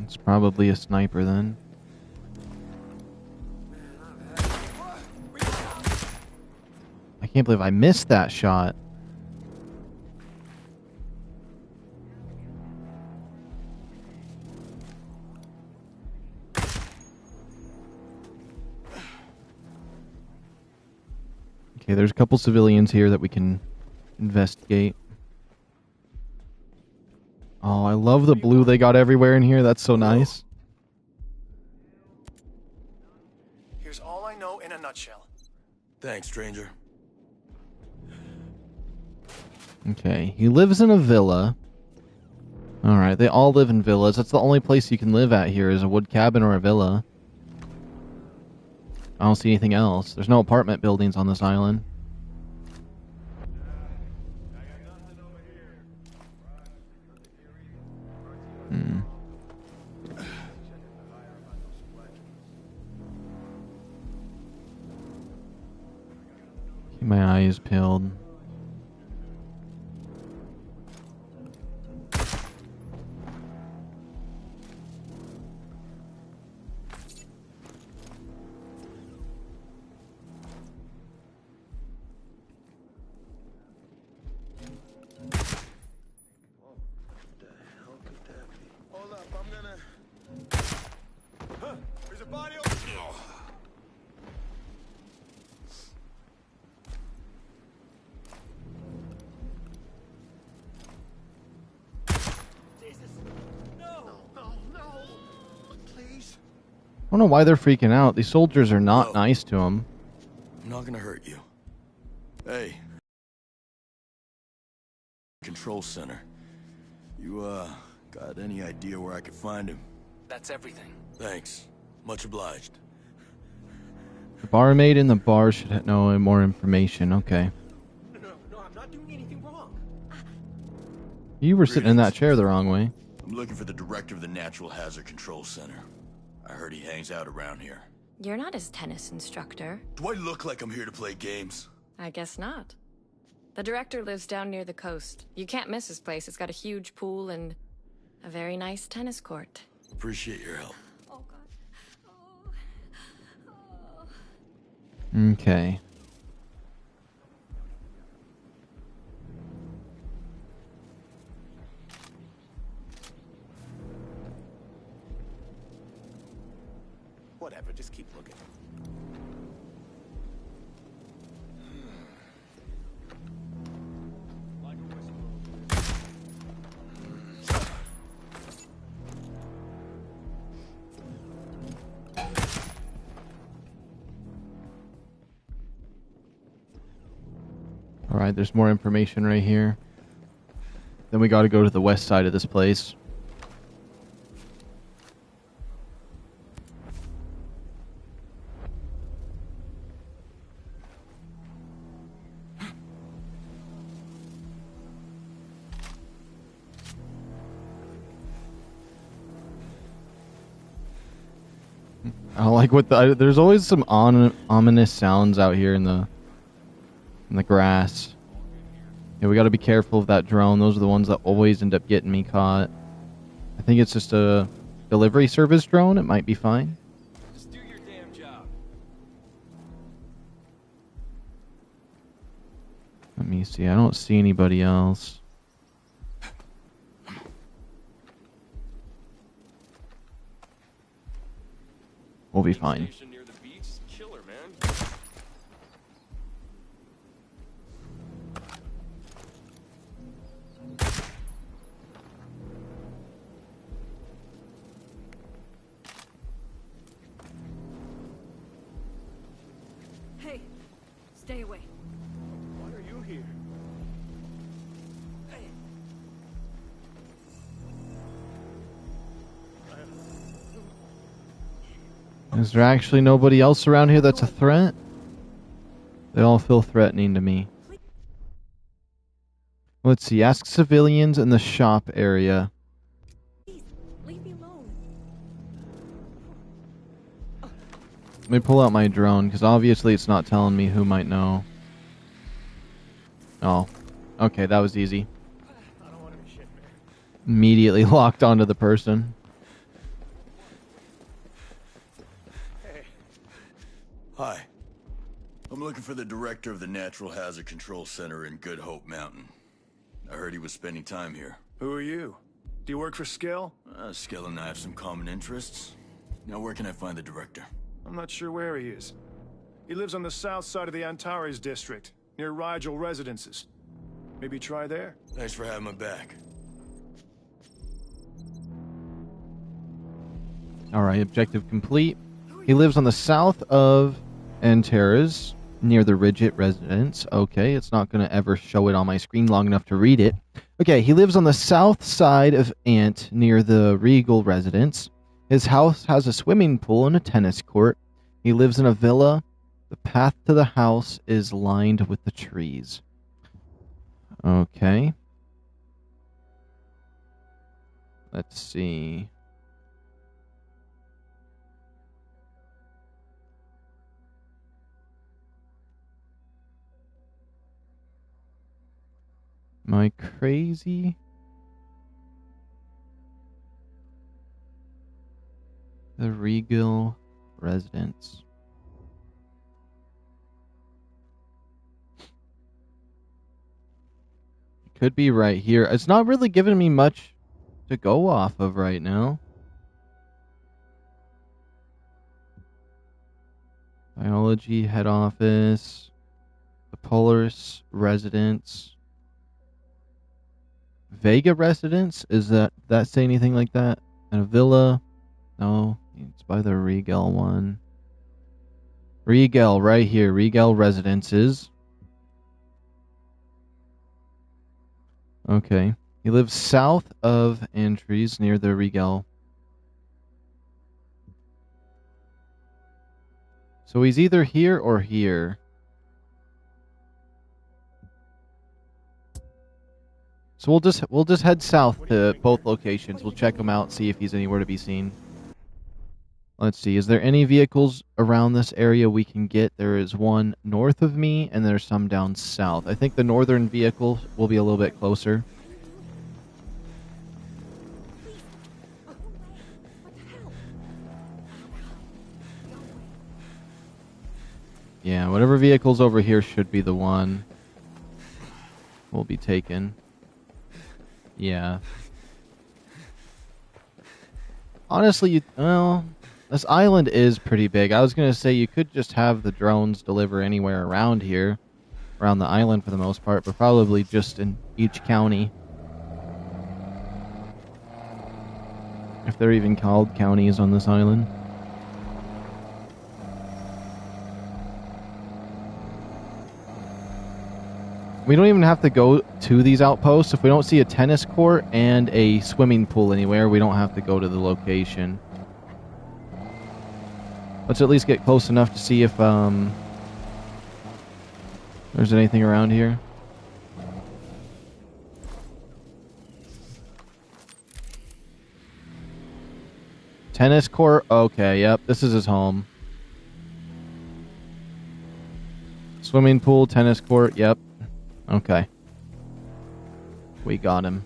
It's probably a sniper then. I can't believe I missed that shot. Okay, there's a couple civilians here that we can investigate. Oh, I love the blue they got everywhere in here. That's so nice. Here's all I know in a nutshell. Thanks, stranger. Okay, he lives in a villa. Alright, they all live in villas. That's the only place you can live at here is a wood cabin or a villa. I don't see anything else. There's no apartment buildings on this island. My eye is peeled. Hold up, I'm gonna... Huh, there's a body over... Jesus! No! Please? I don't know why they're freaking out. These soldiers are not nice to him. I'm not gonna hurt you. Hey. Control center. You, got any idea where I could find him? That's everything. Thanks. Much obliged. The barmaid in the bar should know more information. Okay. No, I'm not doing anything wrong. You were sitting in that chair the wrong way. I'm looking for the director of the Natural Hazard Control Center. I heard he hangs out around here. You're not his tennis instructor. Do I look like I'm here to play games? I guess not. The director lives down near the coast. You can't miss his place. It's got a huge pool and a very nice tennis court. Appreciate your help. Oh, God. Okay. Whatever, just keep looking. Alright, there's more information right here. Then we gotta go to the west side of this place. I don't like what there's always some ominous sounds out here in the grass. Yeah, we got to be careful of that drone. Those are the ones that always end up getting me caught. I think it's just a delivery service drone. It might be fine. Just do your damn job. Let me see. I don't see anybody else. We'll be fine. Near the beach is killer, man. Hey, stay away. Why are you here? Hey. Is there actually nobody else around here that's a threat? They all feel threatening to me. Let's see. Ask civilians in the shop area. Leave me alone. Let me pull out my drone, because obviously it's not telling me who might know. Oh. Okay, that was easy. I don't want to be shit, man. Immediately locked onto the person. Hi. I'm looking for the director of the Natural Hazard Control Center in Good Hope Mountain. I heard he was spending time here. Who are you? Do you work for Skill? Skill and I have some common interests. Now, where can I find the director? I'm not sure where he is. He lives on the south side of the Antares district, near Rigel residences. Maybe try there? Thanks for having my back. Alright, objective complete. He lives on the south of Antares, near the Ridget residence. Okay, it's not going to ever show it on my screen long enough to read it. Okay, he lives on the south side of Ant, near the Regal residence. His house has a swimming pool and a tennis court. He lives in a villa. The path to the house is lined with the trees. Okay. Let's see. Am I crazy? The Regal residence. Could be right here. It's not really giving me much to go off of right now. Biology head office. The Polaris residence. Vega residence? Is that say anything like that? And a villa? No, it's by the Regal one. Regal right here. Regal residences. Okay. He lives south of Antries near the Regal. So he's either here or here. So we'll just head south to both locations. We'll check him out, see if he's anywhere to be seen. Let's see. Is there any vehicles around this area we can get? There is one north of me, and there's some down south. I think the northern vehicle will be a little bit closer. Yeah, whatever vehicle's over here should be the one we'll be taken. Yeah. Honestly, well, this island is pretty big. I was going to say you could just have the drones deliver anywhere around here, around the island for the most part, but probably just in each county. If they're even called counties on this island. We don't even have to go to these outposts. If we don't see a tennis court and a swimming pool anywhere, we don't have to go to the location. Let's at least get close enough to see if there's anything around here. Tennis court? Okay, yep. This is his home. Swimming pool, tennis court, yep. Okay. We got him.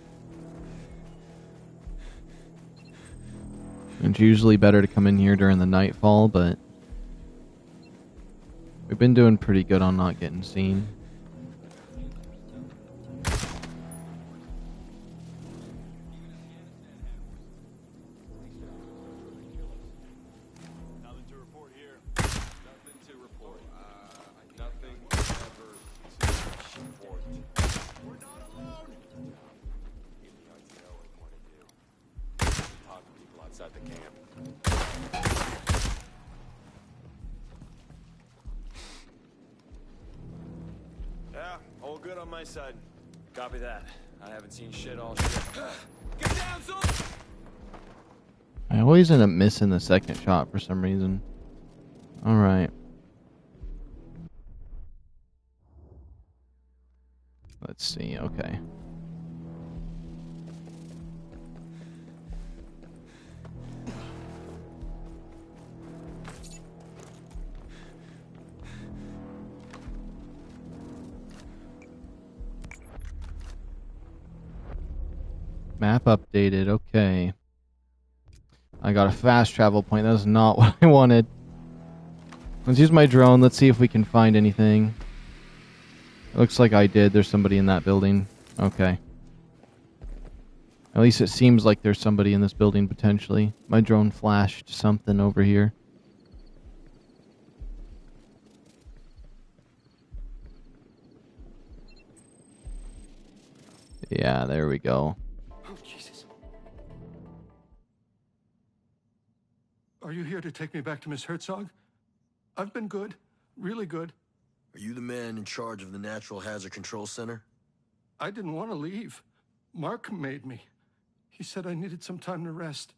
It's usually better to come in here during the nightfall, but we've been doing pretty good on not getting seen. Nothing to report here. Nothing to report. Nothing ever to report. We're not alone. Give the RTO what we want to do. Talk to people outside the camp. Yeah, all good on my side. Copy that. I haven't seen shit all shit. Get down, son! I always end up missing the second shot for some reason. Alright. Let's see, okay. Map updated, okay. I got a fast travel point. That was not what I wanted. Let's use my drone. Let's see if we can find anything. It looks like I did. There's somebody in that building. Okay. At least it seems like there's somebody in this building, potentially. My drone flashed something over here. Yeah, there we go. Oh, Jesus. Are you here to take me back to Miss Herzog? I've been good. Really good. Are you the man in charge of the Natural Hazard Control Center? I didn't want to leave. Mark made me. He said I needed some time to rest.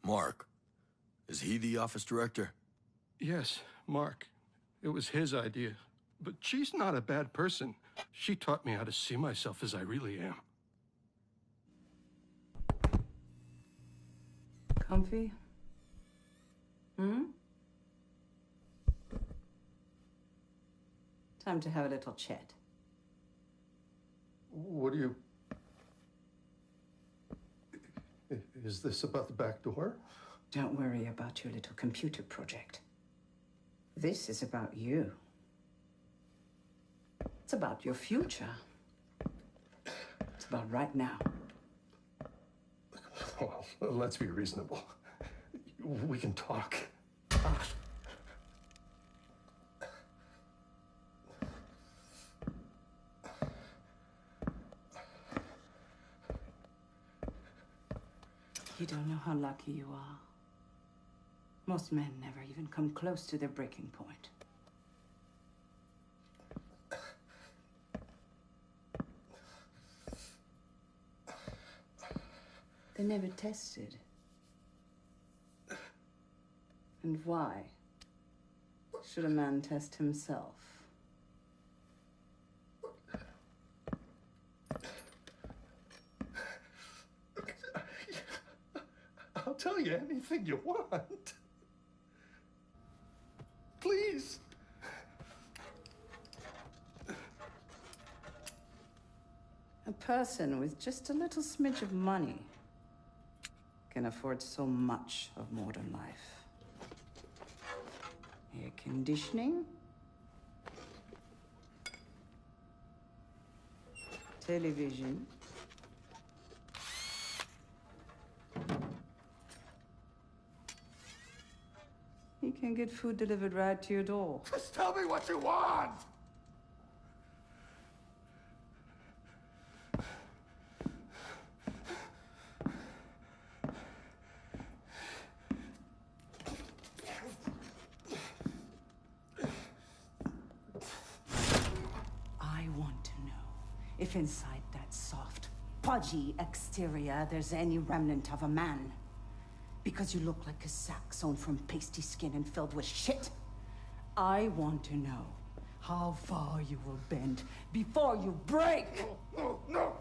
Mark? Is he the office director? Yes, Mark. It was his idea. But she's not a bad person. She taught me how to see myself as I really am. Comfy? Time to have a little chat. What do you... Is this about the back door? Don't worry about your little computer project. This is about you. It's about your future. It's about right now. Well, let's be reasonable. We can talk. You don't know how lucky you are. Most men never even come close to their breaking point. They never tested. And why should a man test himself? I'll tell you anything you want. Please. A person with just a little smidge of money can afford so much of modern life. Air conditioning, television, you can get food delivered right to your door. Just tell me what you want. I want to know if inside that soft, pudgy exterior there's any remnant of a man. Because you look like a sack sewn from pasty skin and filled with shit. I want to know how far you will bend before you break. No.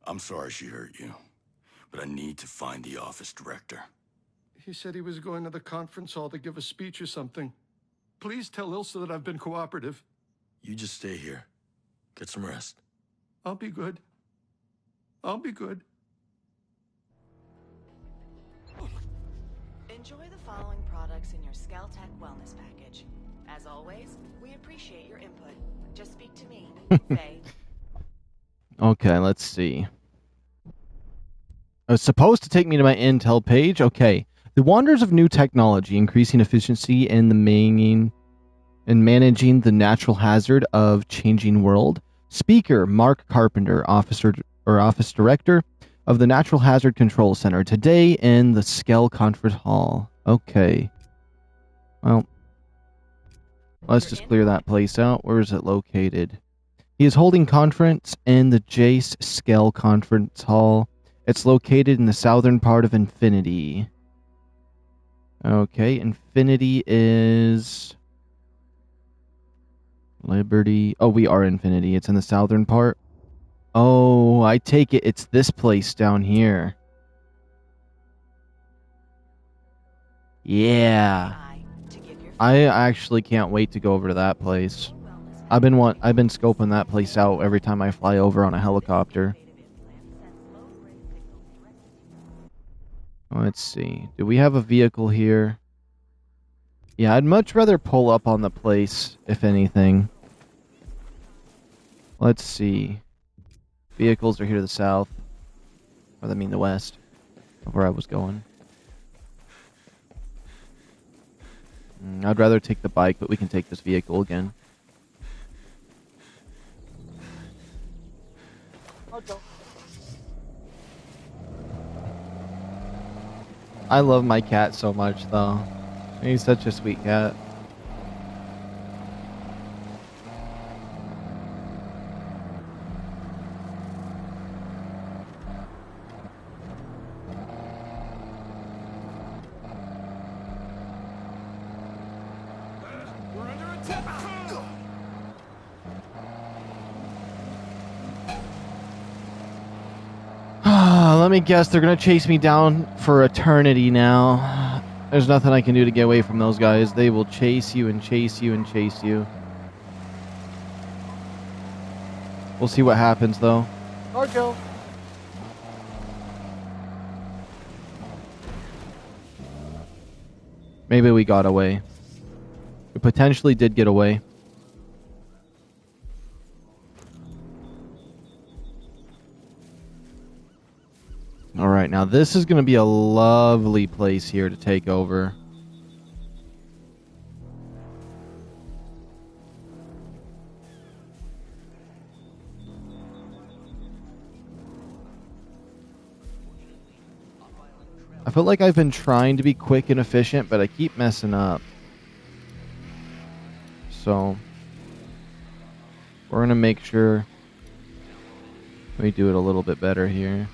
I'm sorry she hurt you, but I need to find the office director. He said he was going to the conference hall to give a speech or something. Please tell Ilsa that I've been cooperative. You just stay here. Get some rest. I'll be good. I'll be good. Enjoy the following products in your Skeltech wellness package. As always, we appreciate your input. Just speak to me, Faye. Okay, let's see. It was supposed to take me to my intel page. Okay. The wonders of new technology, increasing efficiency in managing the natural hazard of changing world. Speaker Mark Carpenter, office director of the Natural Hazard Control Center, today in the Skell Conference Hall. Okay. Well, let's just clear that place out. Where is it located? He is holding conference in the Jace Skell Conference Hall. It's located in the southern part of Infinity. Okay, Infinity is... Liberty. Oh, we are Infinity. It's in the southern part. Oh, I take it it's this place down here. Yeah. I actually can't wait to go over to that place. I've been scoping that place out every time I fly over on a helicopter. Let's see. Do we have a vehicle here? Yeah, I'd much rather pull up on the place, if anything. Let's see. Vehicles are here to the south. Or I mean the west of where I was going. I'd rather take the bike, but we can take this vehicle again. I love my cat so much, though. He's such a sweet cat. Let me guess, they're going to chase me down for eternity now. There's nothing I can do to get away from those guys. They will chase you and chase you and chase you. We'll see what happens, though. Cargo. Maybe we got away. We potentially did get away. Alright, now this is going to be a lovely place here to take over. I feel like I've been trying to be quick and efficient, but I keep messing up. So, we're going to make sure we do it a little bit better here.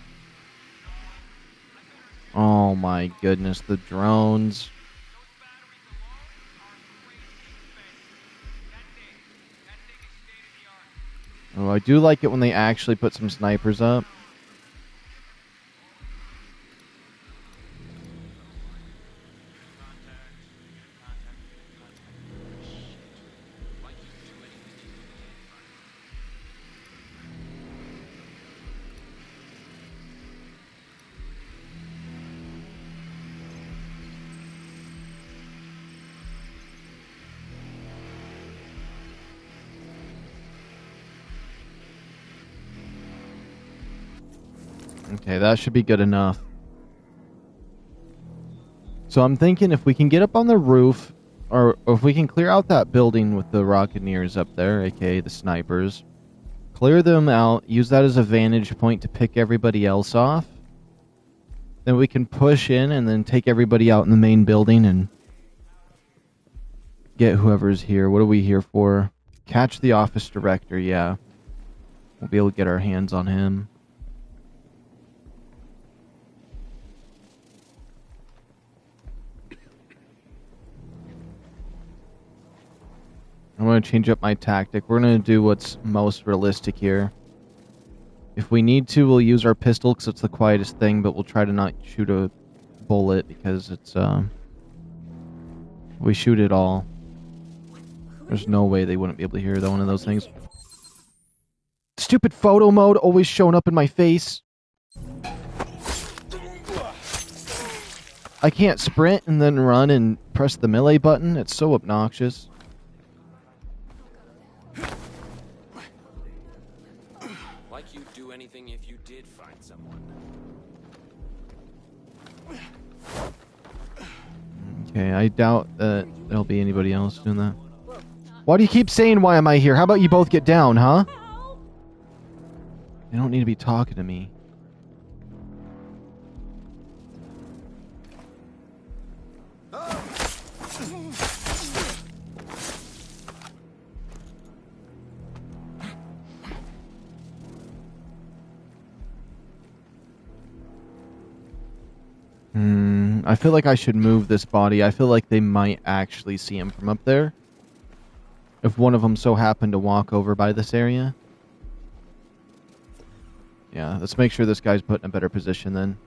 Oh my goodness, the drones. Oh, I do like it when they actually put some snipers up. Okay, that should be good enough. So I'm thinking if we can get up on the roof, or if we can clear out that building with the Rocketeers up there, aka the snipers, clear them out, use that as a vantage point to pick everybody else off, then we can push in and then take everybody out in the main building and get whoever's here. What are we here for? Catch the office director, yeah. We'll be able to get our hands on him. I'm going to change up my tactic. We're going to do what's most realistic here. If we need to, we'll use our pistol because it's the quietest thing, but we'll try to not shoot a bullet because it's, we shoot it all. There's no way they wouldn't be able to hear one of those things. Stupid photo mode always showing up in my face. I can't sprint and then run and press the melee button. It's so obnoxious. Like you'd do anything if you did find someone. Okay, I doubt that there'll be anybody else doing that. Why do you keep saying, why am I here? How about you both get down, huh? You don't need to be talking to me. I feel like I should move this body. I feel like they might actually see him from up there. If one of them so happened to walk over by this area. Yeah, let's make sure this guy's put in a better position then.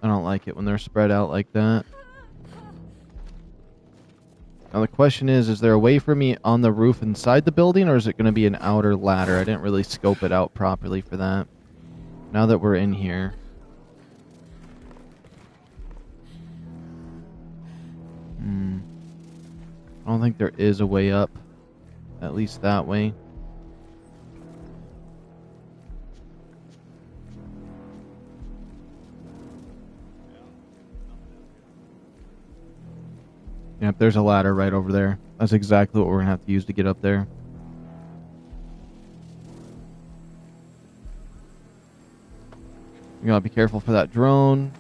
I don't like it when they're spread out like that. Now the question is there a way for me on the roof inside the building, or is it going to be an outer ladder? I didn't really scope it out properly for that. Now that we're in here. I don't think there is a way up. At least that way. Yep, there's a ladder right over there. That's exactly what we're gonna have to use to get up there. You gotta be careful for that drone.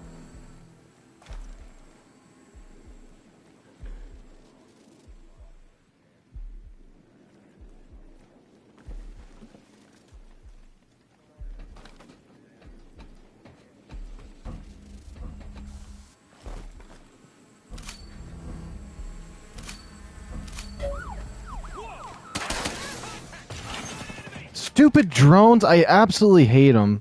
Stupid drones, I absolutely hate them.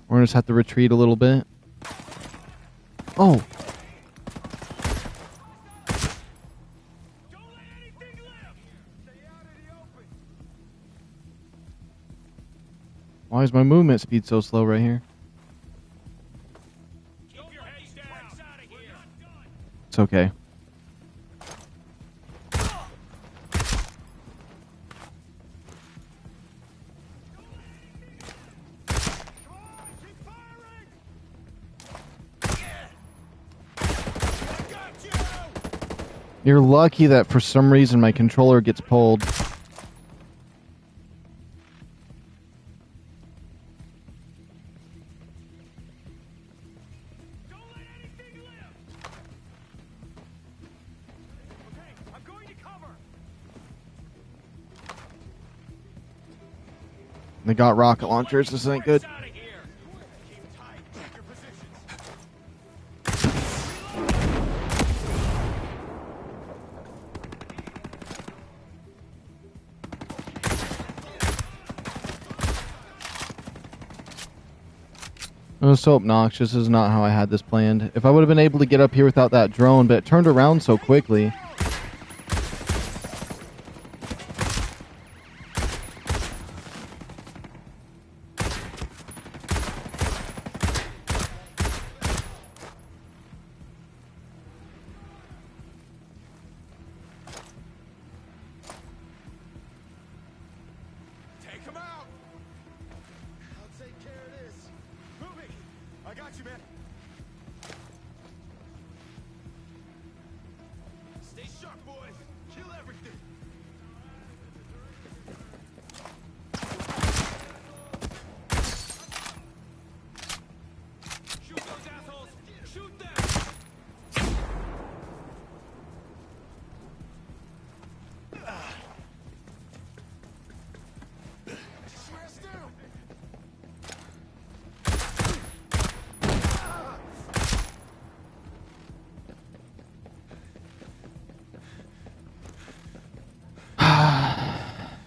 We're gonna just have to retreat a little bit. Oh. Why is my movement speed so slow right here? It's okay. You're lucky that for some reason my controller gets pulled. They got rocket launchers. This ain't good. It was so obnoxious. This is not how I had this planned. If I would have been able to get up here without that drone, but it turned around so quickly.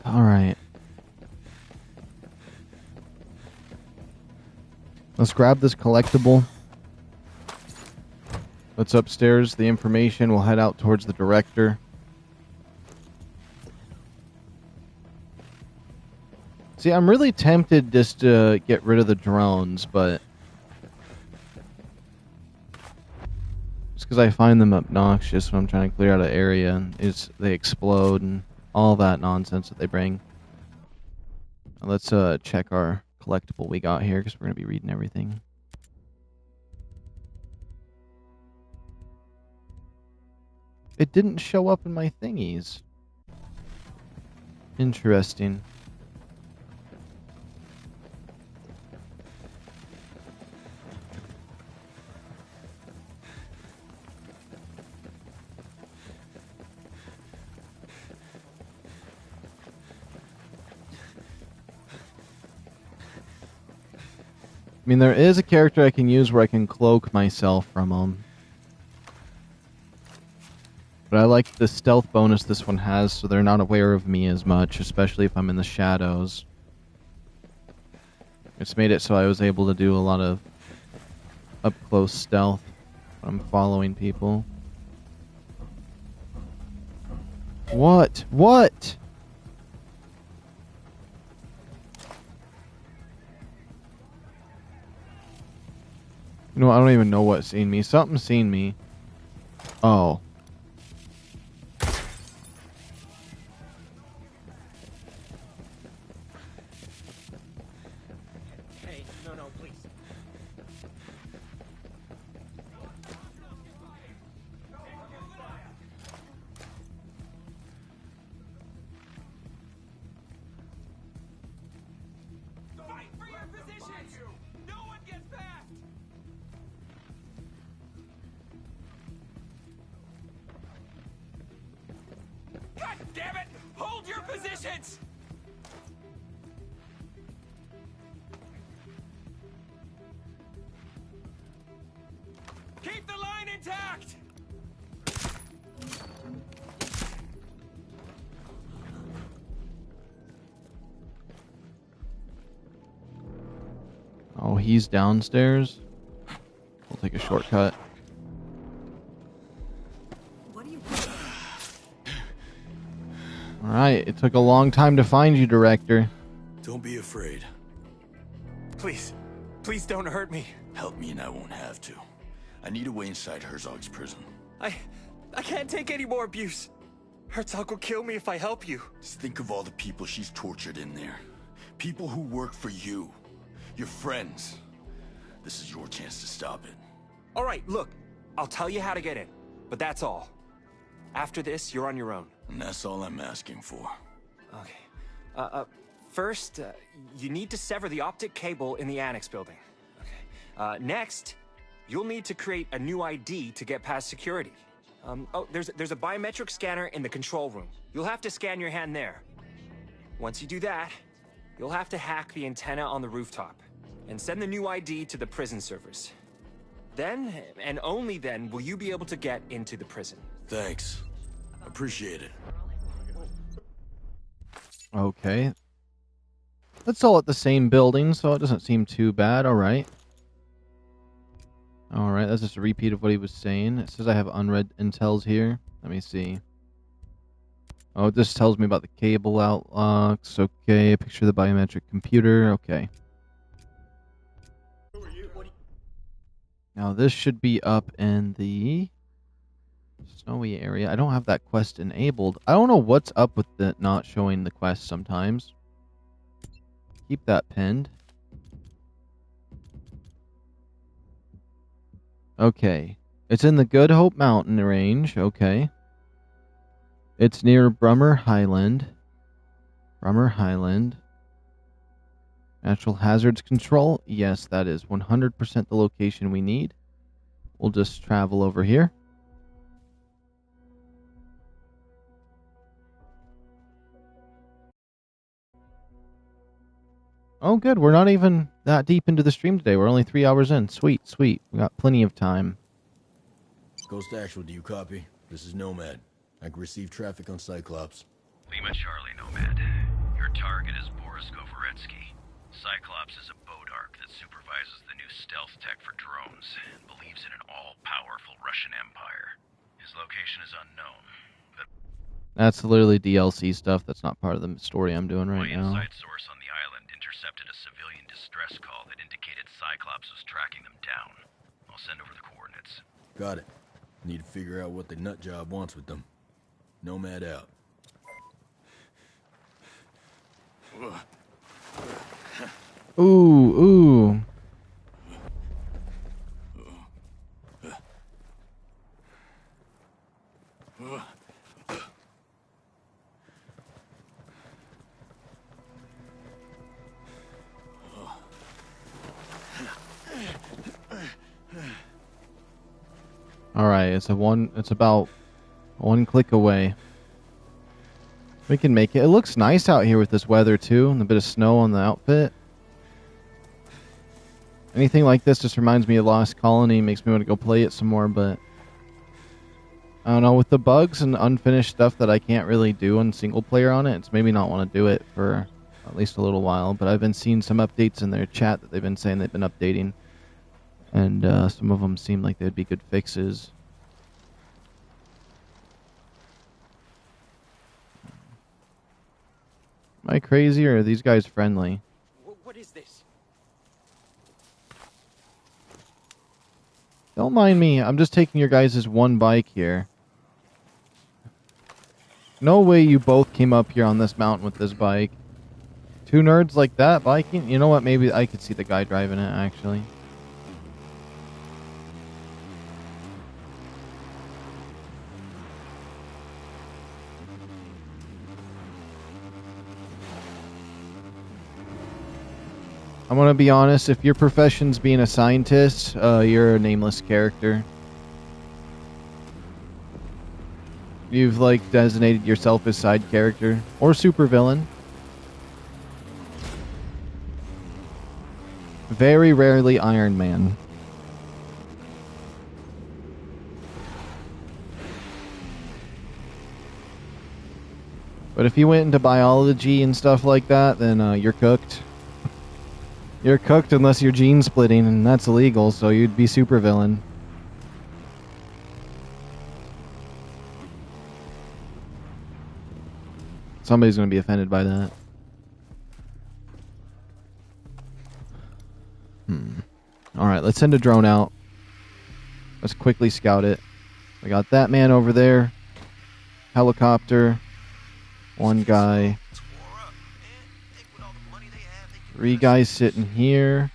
Alright. Let's grab this collectible. That's upstairs. The information. We'll head out towards the director. See, I'm really tempted just to get rid of the drones, but just because I find them obnoxious when I'm trying to clear out an area, is they explode and all that nonsense that they bring. Let's check our collectible we got here, because we're going to be reading everything. It didn't show up in my thingies. Interesting. I mean, there is a character I can use where I can cloak myself from them. But I like the stealth bonus this one has, so they're not aware of me as much, especially if I'm in the shadows. It's made it so I was able to do a lot of up-close stealth. I'm following people. What? What? You know, I don't even know what's seen me. Something's seen me. Oh. Hey, no, please. Fight for your positions! No one gets past! God damn it! Hold your positions! Keep the line intact! Oh, he's downstairs. We'll take a shortcut. Alright, it took a long time to find you, Director. Don't be afraid. Please don't hurt me. Help me and I won't have to. I need a way inside Herzog's prison. I can't take any more abuse. Herzog will kill me if I help you. Just think of all the people she's tortured in there. People who work for you. Your friends. This is your chance to stop it. All right, look. I'll tell you how to get in. But that's all. After this, you're on your own. And that's all I'm asking for. Okay. First, you need to sever the optic cable in the annex building. Okay. Next, you'll need to create a new ID to get past security. There's a biometric scanner in the control room. You'll have to scan your hand there. Once you do that, you'll have to hack the antenna on the rooftop and send the new ID to the prison servers. Then, and only then, will you be able to get into the prison. Thanks. Appreciate it. Okay. That's all at the same building, so it doesn't seem too bad. Alright. Alright, that's just a repeat of what he was saying. It says I have unread intels here. Let me see. Oh, this tells me about the cable outlocks. Okay, a picture of the biometric computer. Okay. Now this should be up in the snowy area. I don't have that quest enabled. I don't know what's up with the not showing the quest sometimes. Keep that pinned. Okay. It's in the Good Hope Mountain range. Okay. It's near Brummer Highland. Brummer Highland. Natural hazards control. Yes, that is 100% the location we need. We'll just travel over here. Oh, good. We're not even that deep into the stream today. We're only 3 hours in. Sweet, sweet. We got plenty of time. Ghost Actual, do you copy? This is Nomad. I can receive traffic on Cyclops. Lima Charlie, Nomad. Your target is Boris Govoretsky. Cyclops is a Bodark that supervises the new stealth tech for drones and believes in an all-powerful Russian empire. His location is unknown, but... That's literally DLC stuff. That's not part of the story I'm doing right now. My inside source on the island intercepted a civilian distress call that indicated Cyclops was tracking them down. I'll send over the coordinates. Got it. Need to figure out what the nut job wants with them. Nomad out. Ooh, ooh. Alright, it's about one click away. We can make it. It looks nice out here with this weather too, and a bit of snow on the outfit. Anything like this just reminds me of Lost Colony, makes me want to go play it some more, but I don't know, with the bugs and unfinished stuff that I can't really do on single player on it, it's maybe not want to do it for at least a little while, but I've been seeing some updates in their chat that they've been saying they've been updating. And some of them seem like they'd be good fixes. Am I crazy, or are these guys friendly? What is this? Don't mind me. I'm just taking your guys' one bike here. No way you both came up here on this mountain with this bike. Two nerds like that biking? You know what? Maybe I could see the guy driving it, actually. I'm gonna be honest, if your profession's being a scientist, you're a nameless character. You've, like, designated yourself as side character. Or supervillain. Very rarely Iron Man. But if you went into biology and stuff like that, then you're cooked. You're cooked unless you're gene splitting, and that's illegal, so you'd be supervillain. Somebody's going to be offended by that. Alright, let's send a drone out. Let's quickly scout it. We got that man over there. Helicopter. One guy. 3 guys sitting here.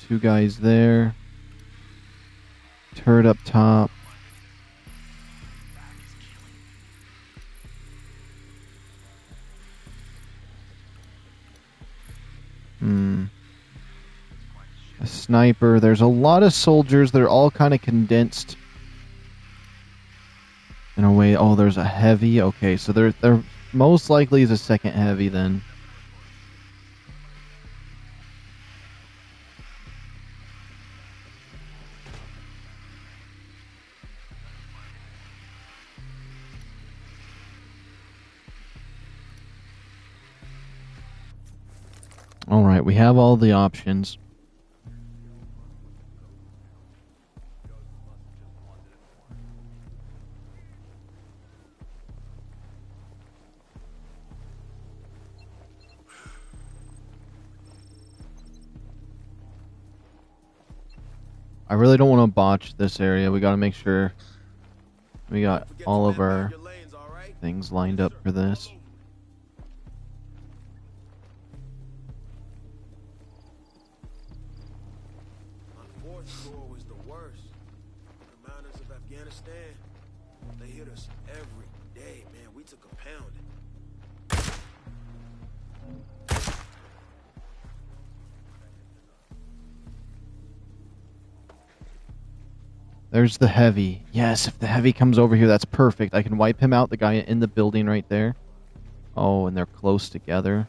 2 guys there. Turret up top. A sniper. There's a lot of soldiers. They're all kind of condensed in a way. Oh, there's a heavy. Okay, so they're most likely is a second heavy then. Alright, we have all the options. I really don't want to botch this area. We got to make sure we got all of our things lined up for this. They hit us every day, man. We took a pounding. There's the heavy. Yes, if the heavy comes over here, that's perfect. I can wipe him out, the guy in the building right there. Oh, and they're close together.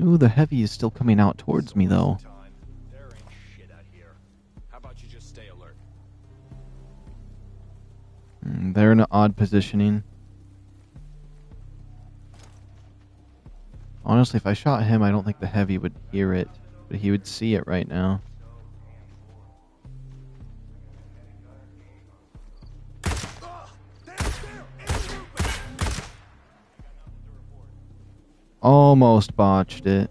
Ooh, the heavy is still coming out towards me, though. There ain't shit out here. How about you just stay alert? They're in an odd positioning. Honestly, if I shot him, I don't think the heavy would hear it. But he would see it right now. Almost botched it.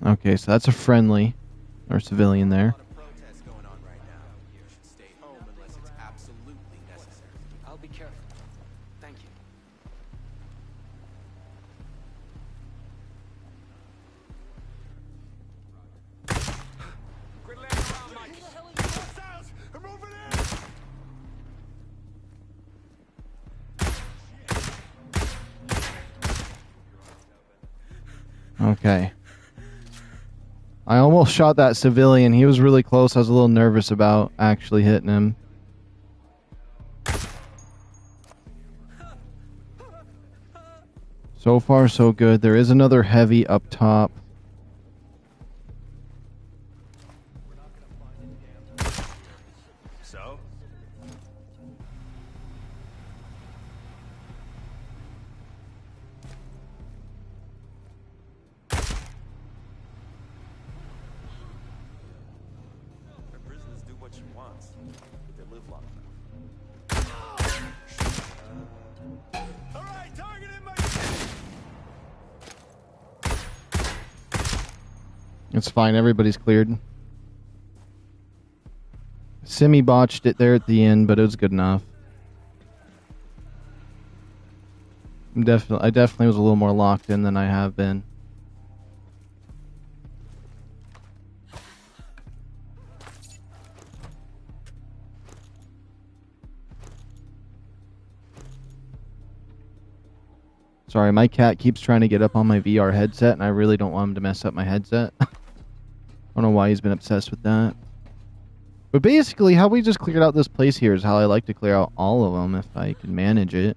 Okay, so that's a friendly or civilian there. I'll be careful. Thank you. Okay. I almost shot that civilian. He was really close. I was a little nervous about actually hitting him. So far, so good. There is another heavy up top. So? she wants. But they live long enough. All right, target in my... It's fine. Everybody's cleared. Simi botched it there at the end, but it was good enough. I definitely was a little more locked in than I have been. Sorry, my cat keeps trying to get up on my VR headset, and I really don't want him to mess up my headset. I don't know why he's been obsessed with that. But basically, how we just cleared out this place here is how I like to clear out all of them if I can manage it.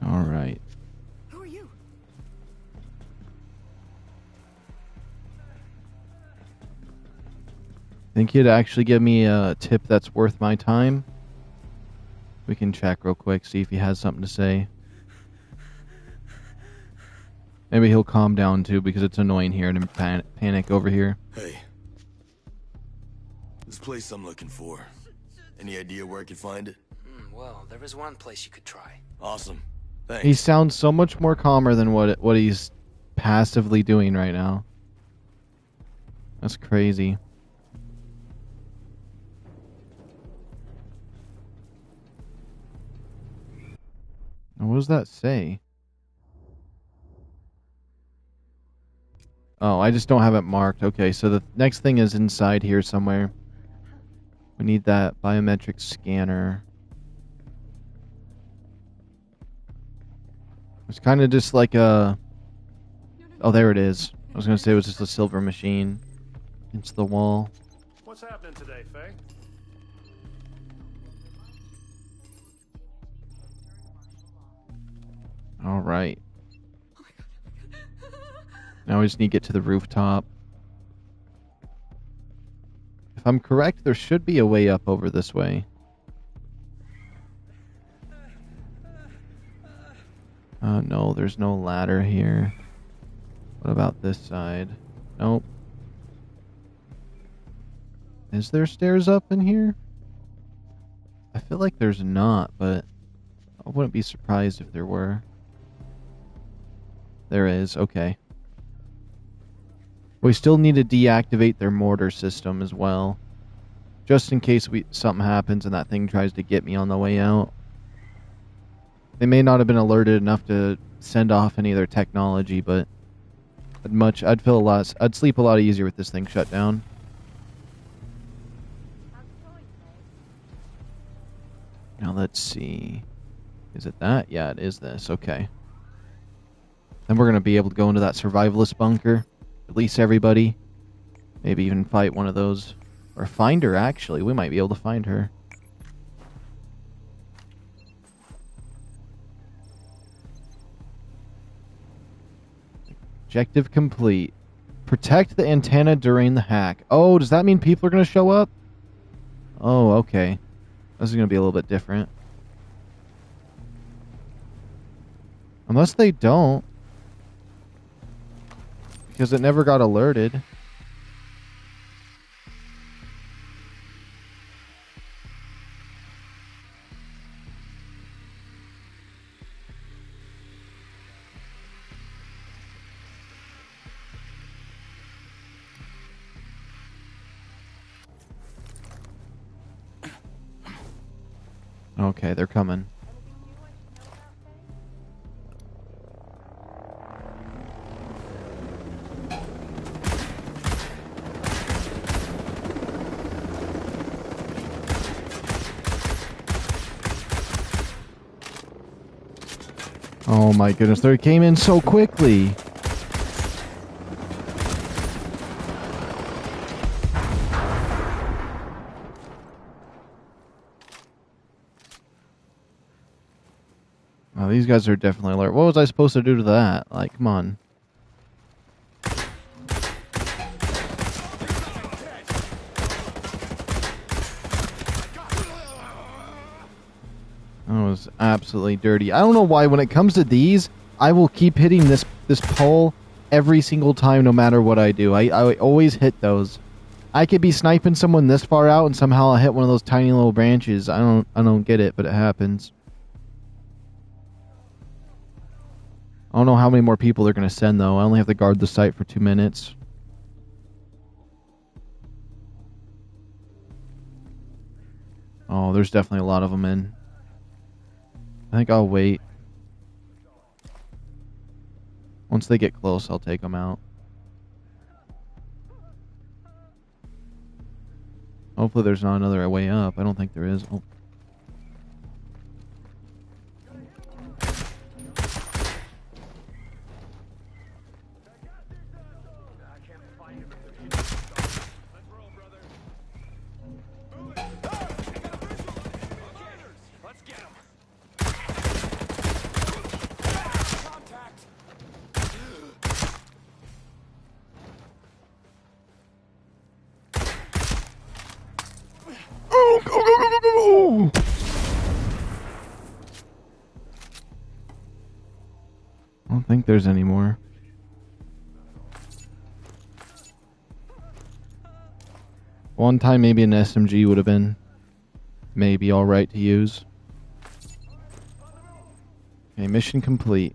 All right. Who are you? Think you'd actually give me a tip that's worth my time? We can check real quick, see if he has something to say. Maybe he'll calm down too, because it's annoying hearing him panic over here. Hey. This place I'm looking for. Any idea where I could find it? Well, there is one place you could try. Awesome. Thanks. He sounds so much more calmer than what he's passively doing right now. That's crazy. What does that say? Oh, I just don't have it marked. Okay, so the next thing is inside here somewhere. We need that biometric scanner. It's kind of just like a... Oh, there it is. I was going to say it was just a silver machine. Into the wall. What's happening today, Faye? All right. Now we just need to get to the rooftop. If I'm correct, there should be a way up over this way. No, there's no ladder here. What about this side? Nope. Is there stairs up in here? I feel like there's not, but I wouldn't be surprised if there were. There is, okay. We still need to deactivate their mortar system as well. Just in case something happens and that thing tries to get me on the way out. They may not have been alerted enough to send off any of their technology, but I'd sleep a lot easier with this thing shut down. Now let's see. Is it that? Yeah, it is this. Okay. Then we're going to be able to go into that survivalist bunker. Release everybody. Maybe even fight one of those. Or find her, actually. We might be able to find her. Objective complete. Protect the antenna during the hack. Oh, does that mean people are going to show up? Oh, okay. This is going to be a little bit different. Unless they don't. Because it never got alerted. Okay, they're coming. Oh my goodness, they came in so quickly. Oh, these guys are definitely alert. What was I supposed to do to that? Like, come on. That was absolutely dirty. I don't know why when it comes to these, I will keep hitting this pole every single time no matter what I do. I always hit those. I could be sniping someone this far out and somehow I'll hit one of those tiny little branches. I don't get it, but it happens. I don't know how many more people they're going to send though. I only have to guard the site for 2 minutes. Oh, there's definitely a lot of them in. I think I'll wait. Once they get close, I'll take them out. Hopefully there's not another way up. I don't think there is. Oh. Oh, go. I don't think there's any more. One time maybe an SMG would have been maybe alright to use. Okay, mission complete.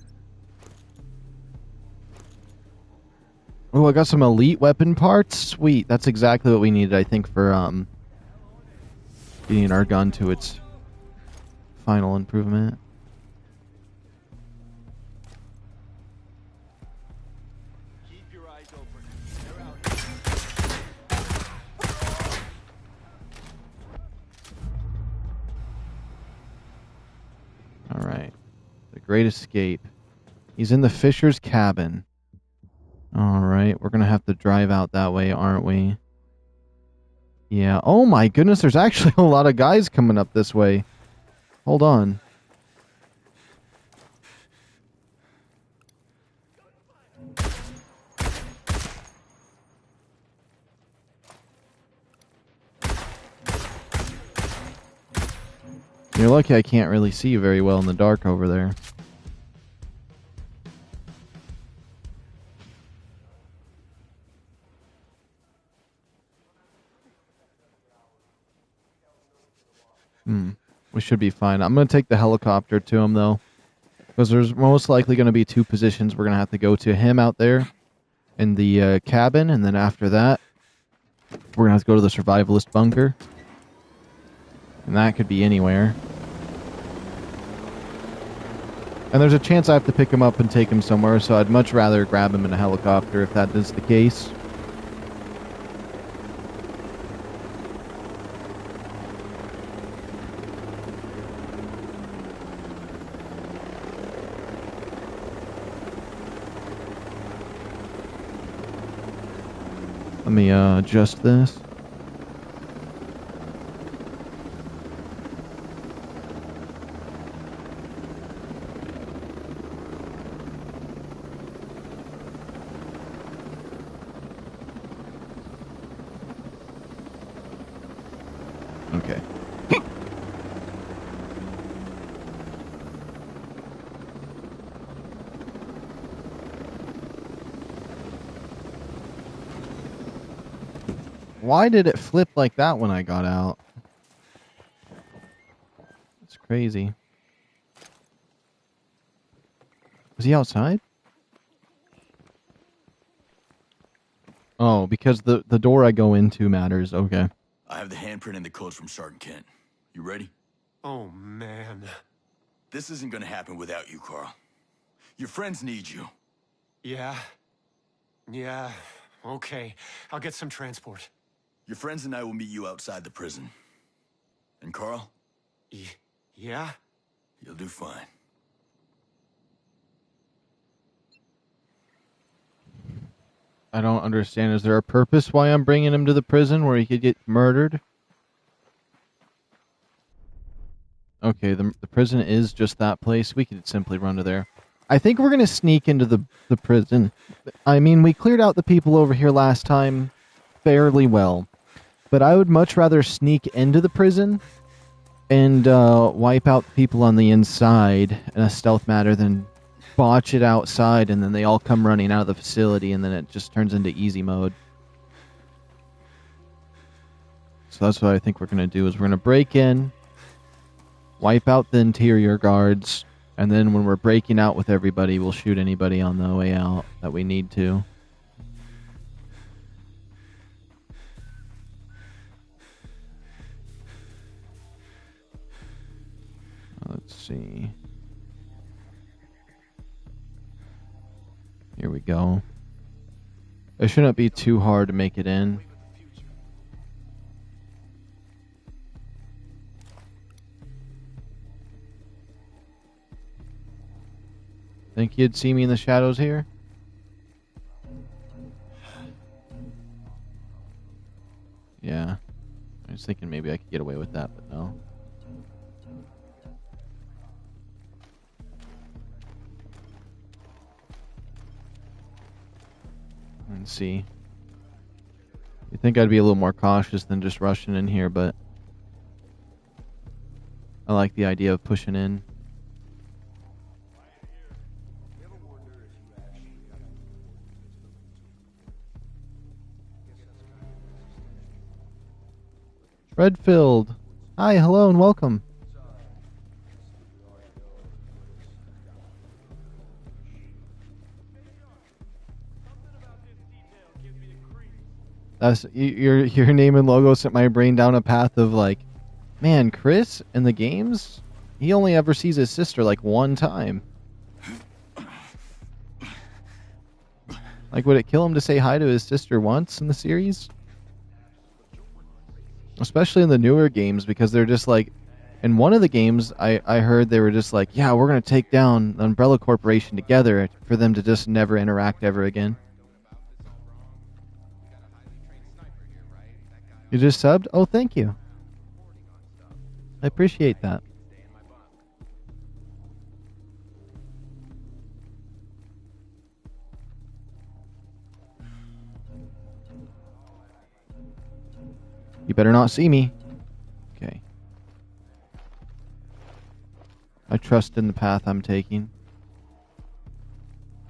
Oh, I got some elite weapon parts? Sweet, that's exactly what we needed, I think, for getting our gun to its final improvement. Keep your eyes open. They're out. Alright. The Great Escape. He's in the Fisher's cabin. Alright, we're gonna have to drive out that way, aren't we? Yeah. Oh my goodness, there's actually a lot of guys coming up this way. Hold on. You're lucky I can't really see you very well in the dark over there. We should be fine. I'm going to take the helicopter to him, though. Because there's most likely going to be 2 positions we're going to have to go to. Him out there in the cabin, and then after that, we're going to have to go to the survivalist bunker. And that could be anywhere. And there's a chance I have to pick him up and take him somewhere, so I'd much rather grab him in a helicopter if that is the case. Let me adjust this. Okay. Why did it flip like that when I got out? It's crazy. Was he outside? Oh, because the door I go into matters. Okay. I have the handprint and the codes from Sergeant Kent. You ready? Oh, man. This isn't gonna happen without you, Carl. Your friends need you. Yeah. Yeah. Okay. I'll get some transport. Your friends and I will meet you outside the prison. And Carl? Yeah? You'll do fine. I don't understand. Is there a purpose why I'm bringing him to the prison where he could get murdered? Okay, the prison is just that place. We could simply run to there. I think we're going to sneak into the prison. I mean, we cleared out the people over here last time fairly well. But I would much rather sneak into the prison and wipe out the people on the inside in a stealth manner, then botch it outside, and then they all come running out of the facility, and then it just turns into easy mode. So that's what I think we're going to do, is we're going to break in, wipe out the interior guards, and then when we're breaking out with everybody, we'll shoot anybody on the way out that we need to. Let's see. Here we go. It shouldn't be too hard to make it in. Think you'd see me in the shadows here? Yeah. I was thinking maybe I could get away with that, but no. Let's see. You'd think I'd be a little more cautious than just rushing in here, but I like the idea of pushing in. Redfield. Hi, hello, and welcome. That's your name and logo sent my brain down a path of like, man, Chris in the games, he only ever sees his sister like one time. Like, would it kill him to say hi to his sister once in the series? Especially in the newer games, because they're just like, in one of the games, I heard they were just like, yeah, we're going to take down the Umbrella Corporation together for them to just never interact ever again. You just subbed? Oh, thank you. I appreciate that. You better not see me. Okay. I trust in the path I'm taking.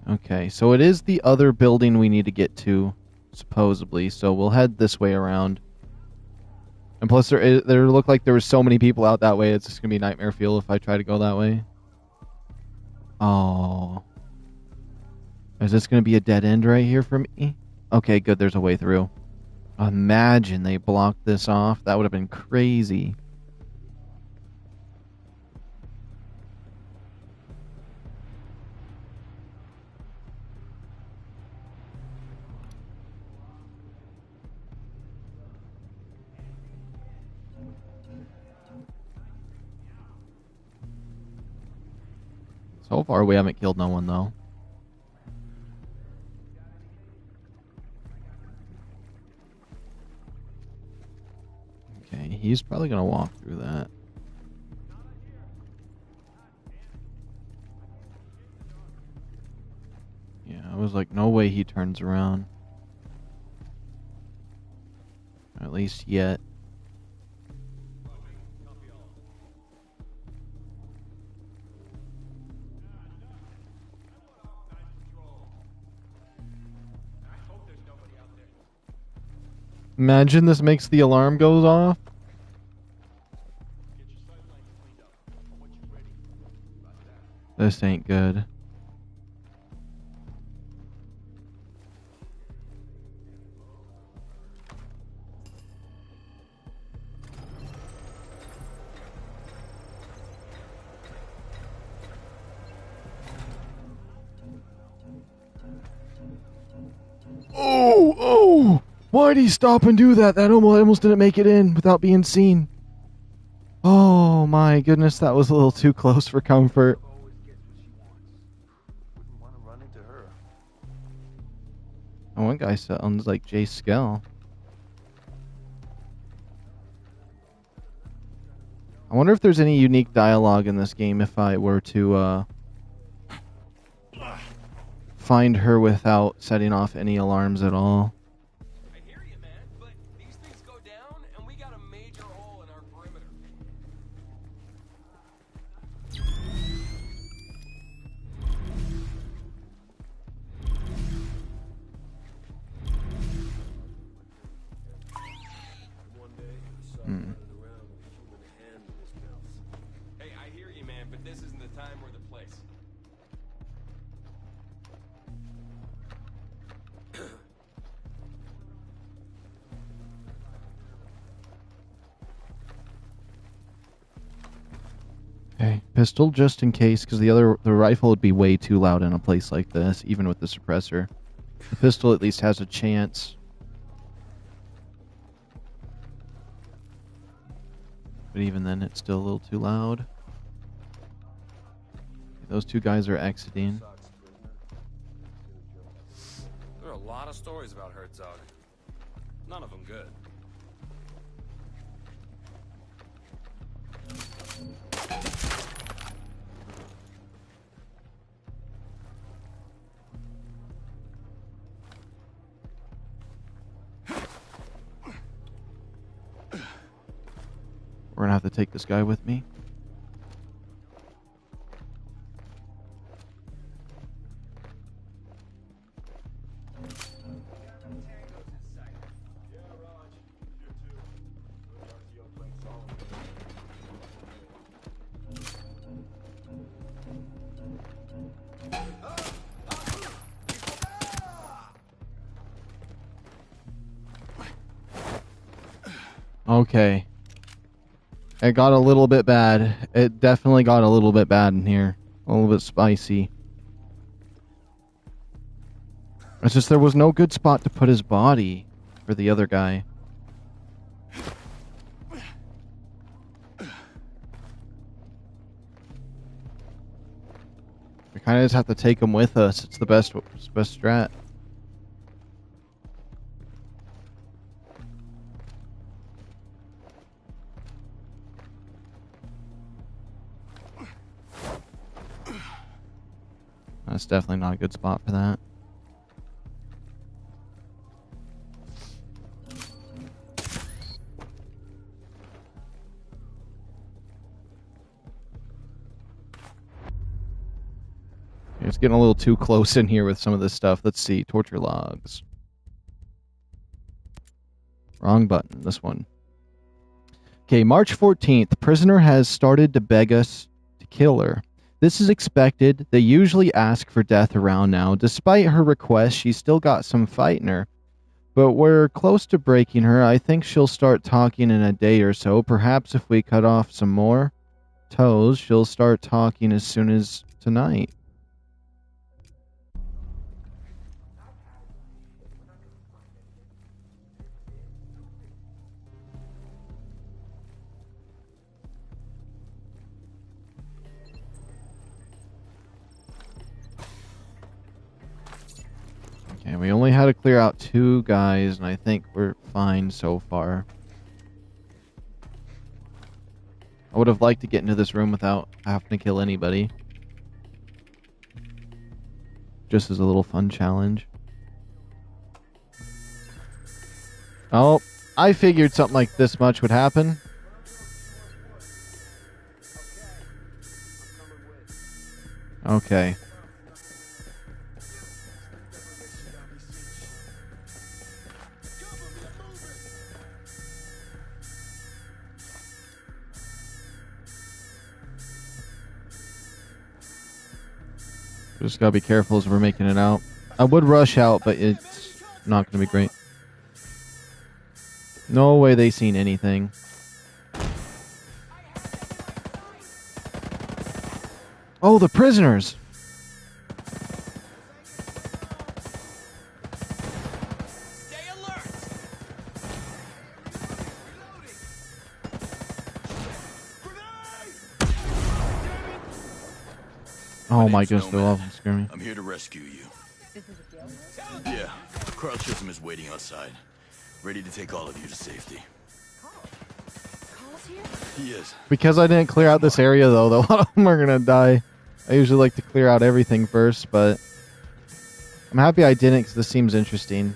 Okay, so it is the other building we need to get to, supposedly, so we'll head this way around. And plus, there looked like there were so many people out that way, it's just going to be nightmare fuel if I try to go that way. Oh. Is this going to be a dead end right here for me? Okay, good, there's a way through. Imagine they blocked this off. That would have been crazy. So far, we haven't killed no one, though. Okay, he's probably going to walk through that. Yeah, I was like, no way he turns around. Or at least yet. Imagine this makes the alarm goes off. This ain't good. Oh! Why'd he stop and do that? That almost didn't make it in without being seen. Oh my goodness, that was a little too close for comfort. Oh, one guy sounds like Jay Skell. I wonder if there's any unique dialogue in this game if I were to find her without setting off any alarms at all. I hear you, man, but these things go down and we got a major hole in our perimeter. this isn't the time or the place. Okay, pistol just in case, because the rifle would be way too loud in a place like this, even with the suppressor. The pistol at least has a chance. But even then, it's still a little too loud. Those two guys are exiting. There are a lot of stories about Herzog. None of them good. We're gonna have to take this guy with me. Okay. It got a little bit bad. It definitely got a little bit bad in here. A little bit spicy. It's just there was no good spot to put his body for the other guy. We kind of just have to take him with us. It's the best strat. That's definitely not a good spot for that. It's getting a little too close in here with some of this stuff. Let's see. Torture logs. Wrong button. This one. Okay, March 14th. Prisoner has started to beg us to kill her. This is expected. They usually ask for death around now. Despite her request, she's still got some fight in her. But we're close to breaking her. I think she'll start talking in a day or so. Perhaps if we cut off some more toes, she'll start talking as soon as tonight. Okay, we only had to clear out 2 guys, and I think we're fine so far. I would have liked to get into this room without having to kill anybody. Just as a little fun challenge. Oh, I figured something like this much would happen. Okay. Just gotta be careful as we're making it out. I would rush out, but it's not gonna be great. No way they seen anything. Oh, the prisoners! Oh my goodness, they're all scaring me. I'm here to rescue you. Yeah, Carl Chisholm is waiting outside, ready to take all of you to safety. Carl's here? He is. Because I didn't clear out this area, though, a lot of them are gonna die. I usually like to clear out everything first, but I'm happy I didn't because this seems interesting.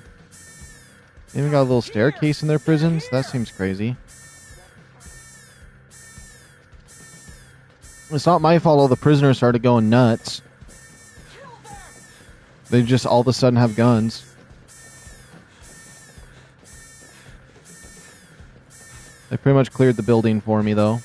They even got a little staircase in their prisons? That seems crazy. It's not my fault all the prisoners started going nuts. They just all of a sudden have guns. They pretty much cleared the building for me, though.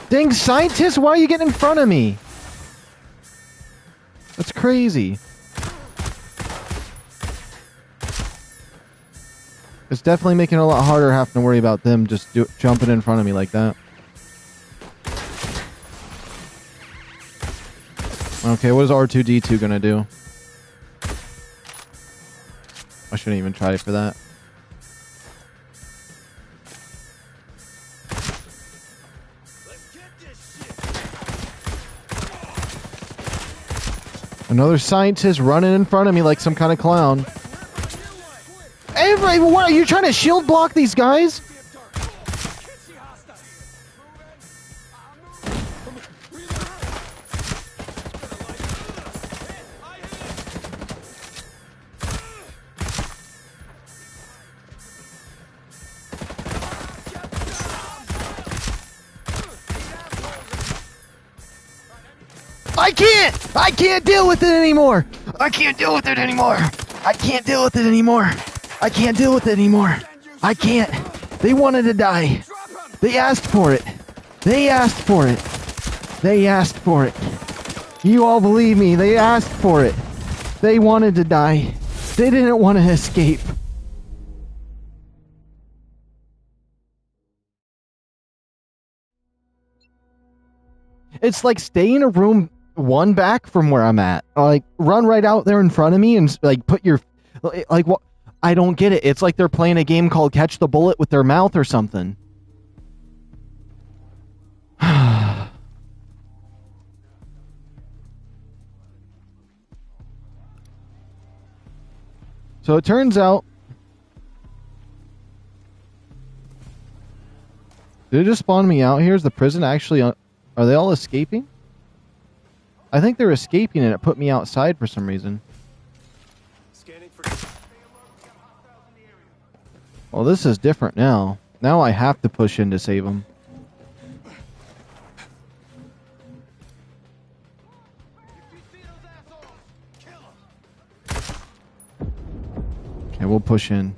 Dang scientist, why are you getting in front of me? That's crazy. It's definitely making it a lot harder having to worry about them just jumping in front of me like that. Okay, what is R2-D2 gonna do? I shouldn't even try for that. Another scientist running in front of me like some kind of clown. Hey, what are you trying to shield block these guys? I can't deal with it anymore. I can't deal with it anymore. I can't deal with it anymore. I can't deal with it anymore. I can't. They wanted to die. They asked for it. They asked for it. They asked for it. You all believe me. They asked for it. They wanted to die. They didn't want to escape. It's like stay in a room one back from where I'm at. Like, run right out there in front of me and, like, put your... Like, what? I don't get it. It's like they're playing a game called Catch the Bullet with their mouth or something. So it turns out... Did it just spawn me out here? Is the prison actually... Are they all escaping? I think they're escaping and it put me outside for some reason. Well, this is different now. Now I have to push in to save them. Okay, we'll push in.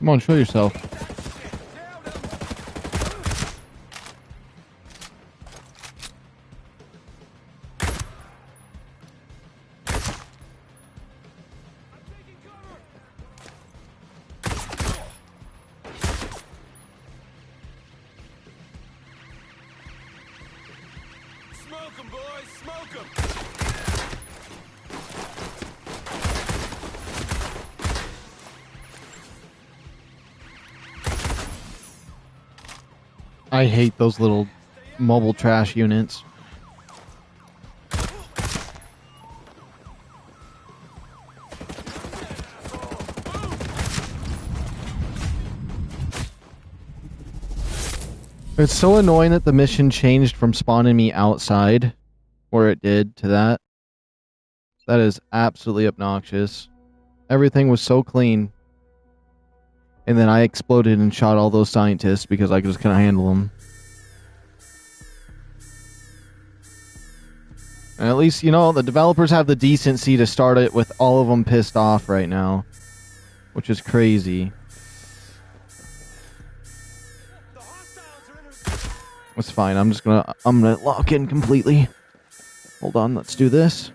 Come on, show yourself. Smoke 'em, boys! Smoke 'em! I hate those little mobile trash units. It's so annoying that the mission changed from spawning me outside, where it did, to that. That is absolutely obnoxious. Everything was so clean. And then I exploded and shot all those scientists because I just couldn't handle them. And at least, you know, the developers have the decency to start it with all of them pissed off right now. Which is crazy. It's fine. I'm gonna lock in completely. Hold on, let's do this.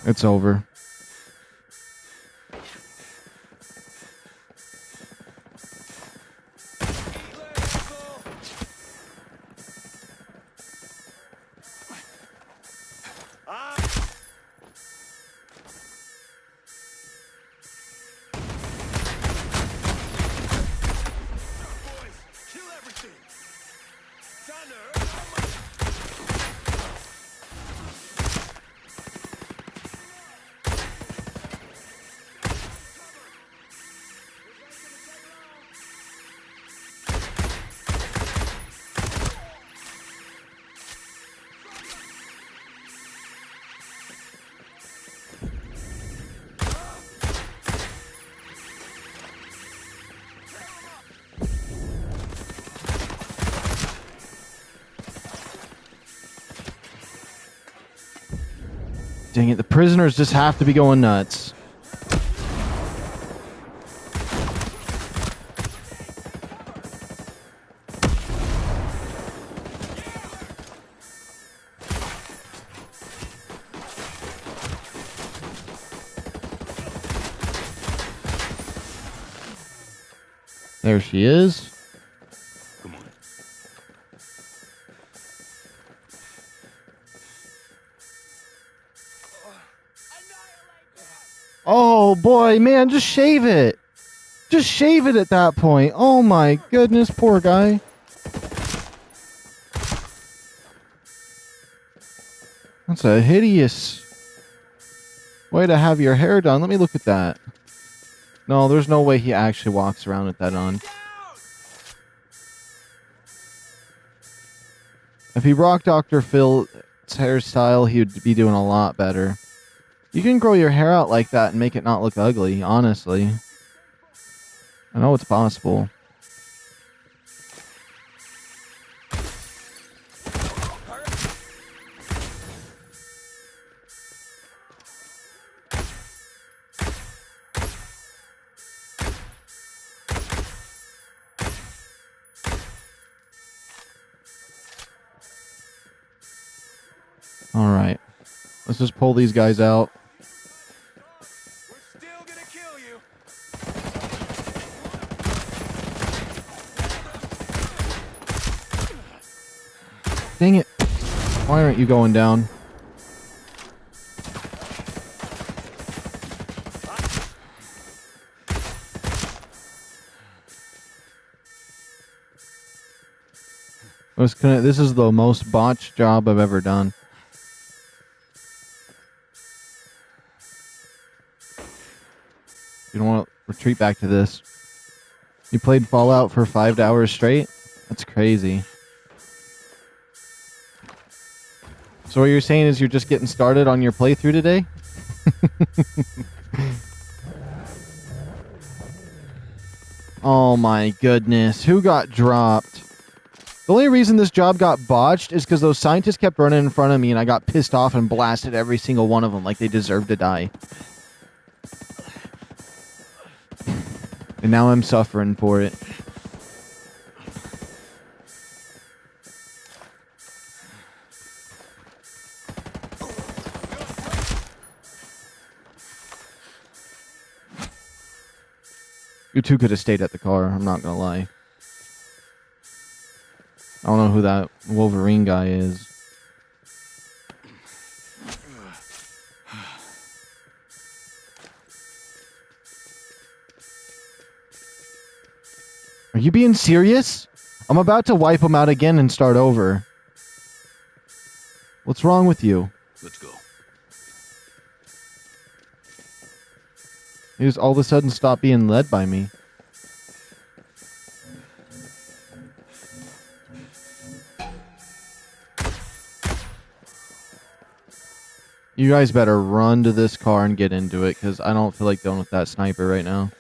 It's over. Dang it, the prisoners just have to be going nuts. There she is. Come on. Oh boy, man, just shave it. Just shave it at that point. Oh my goodness, poor guy. That's a hideous way to have your hair done. Let me look at that. No, there's no way he actually walks around with that on. If he rocked Dr. Phil's hairstyle, he would be doing a lot better. You can grow your hair out like that and make it not look ugly, honestly. I know it's possible. Alright. Let's just pull these guys out. Dang it. Why aren't you going down? This is the most botched job I've ever done. You don't want to retreat back to this. You played Fallout for 5 hours straight? That's crazy. So what you're saying is you're just getting started on your playthrough today? Oh my goodness. Who got dropped? The only reason this job got botched is because those scientists kept running in front of me and I got pissed off and blasted every single one of them like they deserved to die. And now I'm suffering for it. You two could have stayed at the car, I'm not gonna lie. I don't know who that Wolverine guy is. Are you being serious? I'm about to wipe him out again and start over. What's wrong with you? Let's go. He just all of a sudden stopped being led by me. You guys better run to this car and get into it, because I don't feel like dealing with that sniper right now.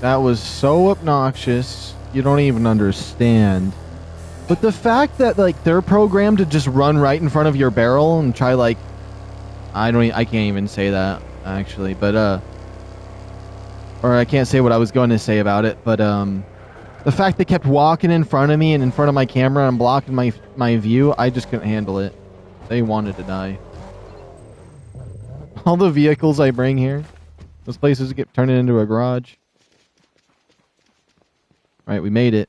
That was so obnoxious, you don't even understand. But the fact that, like, they're programmed to just run right in front of your barrel and try, like... I can't even say that, actually, but, or I can't say what I was going to say about it, but, the fact they kept walking in front of me and in front of my camera and blocking my view, I just couldn't handle it. They wanted to die. All the vehicles I bring here, those places get turned into a garage. Right, we made it.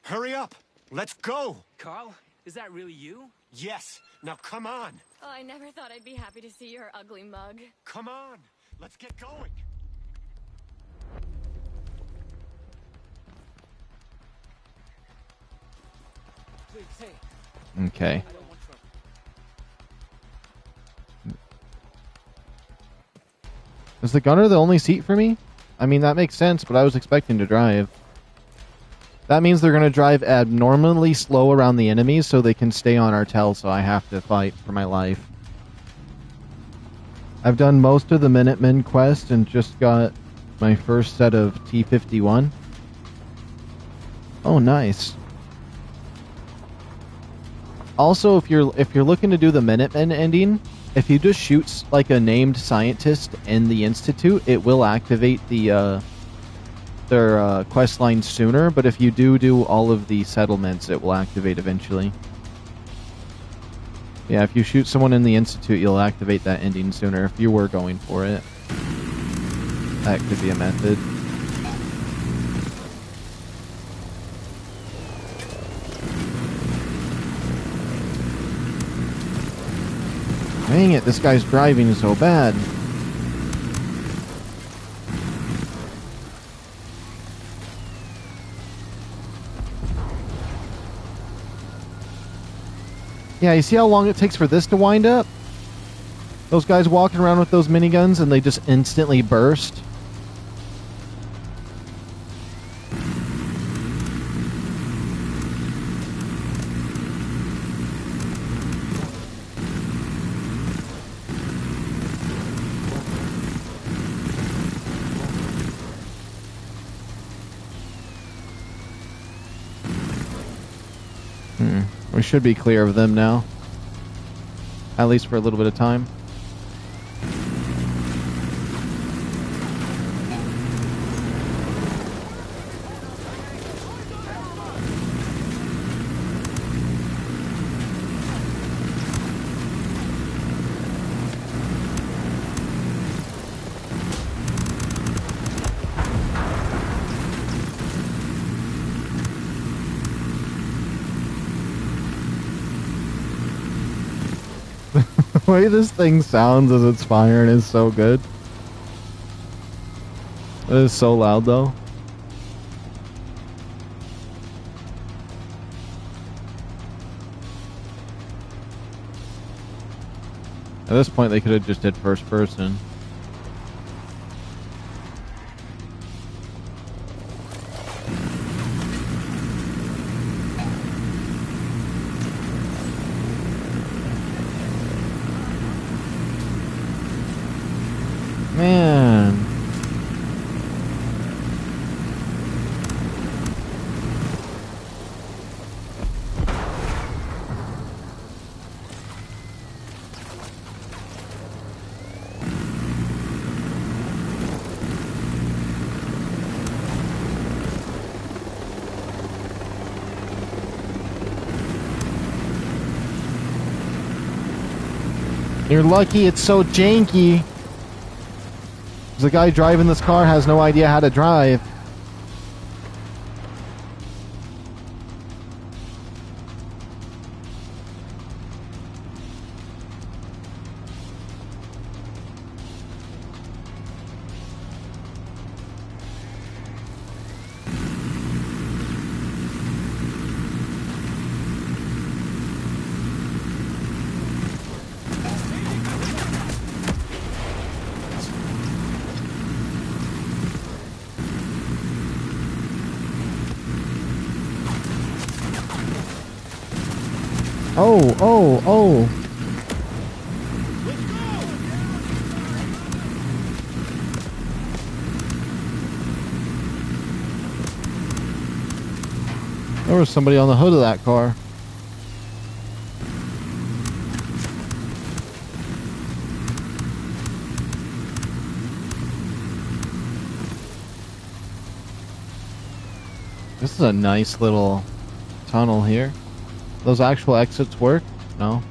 Hurry up! Let's go! Carl, is that really you? Yes! Now come on! Oh, I never thought I'd be happy to see your ugly mug. Come on! Let's get going! Please, hey. Okay. Is the gunner the only seat for me? I mean, that makes sense, but I was expecting to drive. That means they're going to drive abnormally slow around the enemies so they can stay on our tail, so I have to fight for my life. I've done most of the Minutemen quest and just got my first set of T-51. Oh, nice. Also, if you're looking to do the Minutemen ending, if you just shoot like a named scientist in the Institute, it will activate their quest line sooner. But if you do all of the settlements, it will activate eventually. Yeah, if you shoot someone in the Institute, you'll activate that ending sooner if you were going for it. That could be a method. Dang it, this guy's driving so bad. Yeah, you see how long it takes for this to wind up? Those guys walking around with those miniguns and they just instantly burst. We should be clear of them now. At least for a little bit of time. The way this thing sounds as it's firing is so good. It is so loud though. At this point they could have just did first person. Man. You're lucky it's so janky. The guy driving this car has no idea how to drive. Oh. There was somebody on the hood of that car. This is a nice little tunnel here. Those actual exits work? No.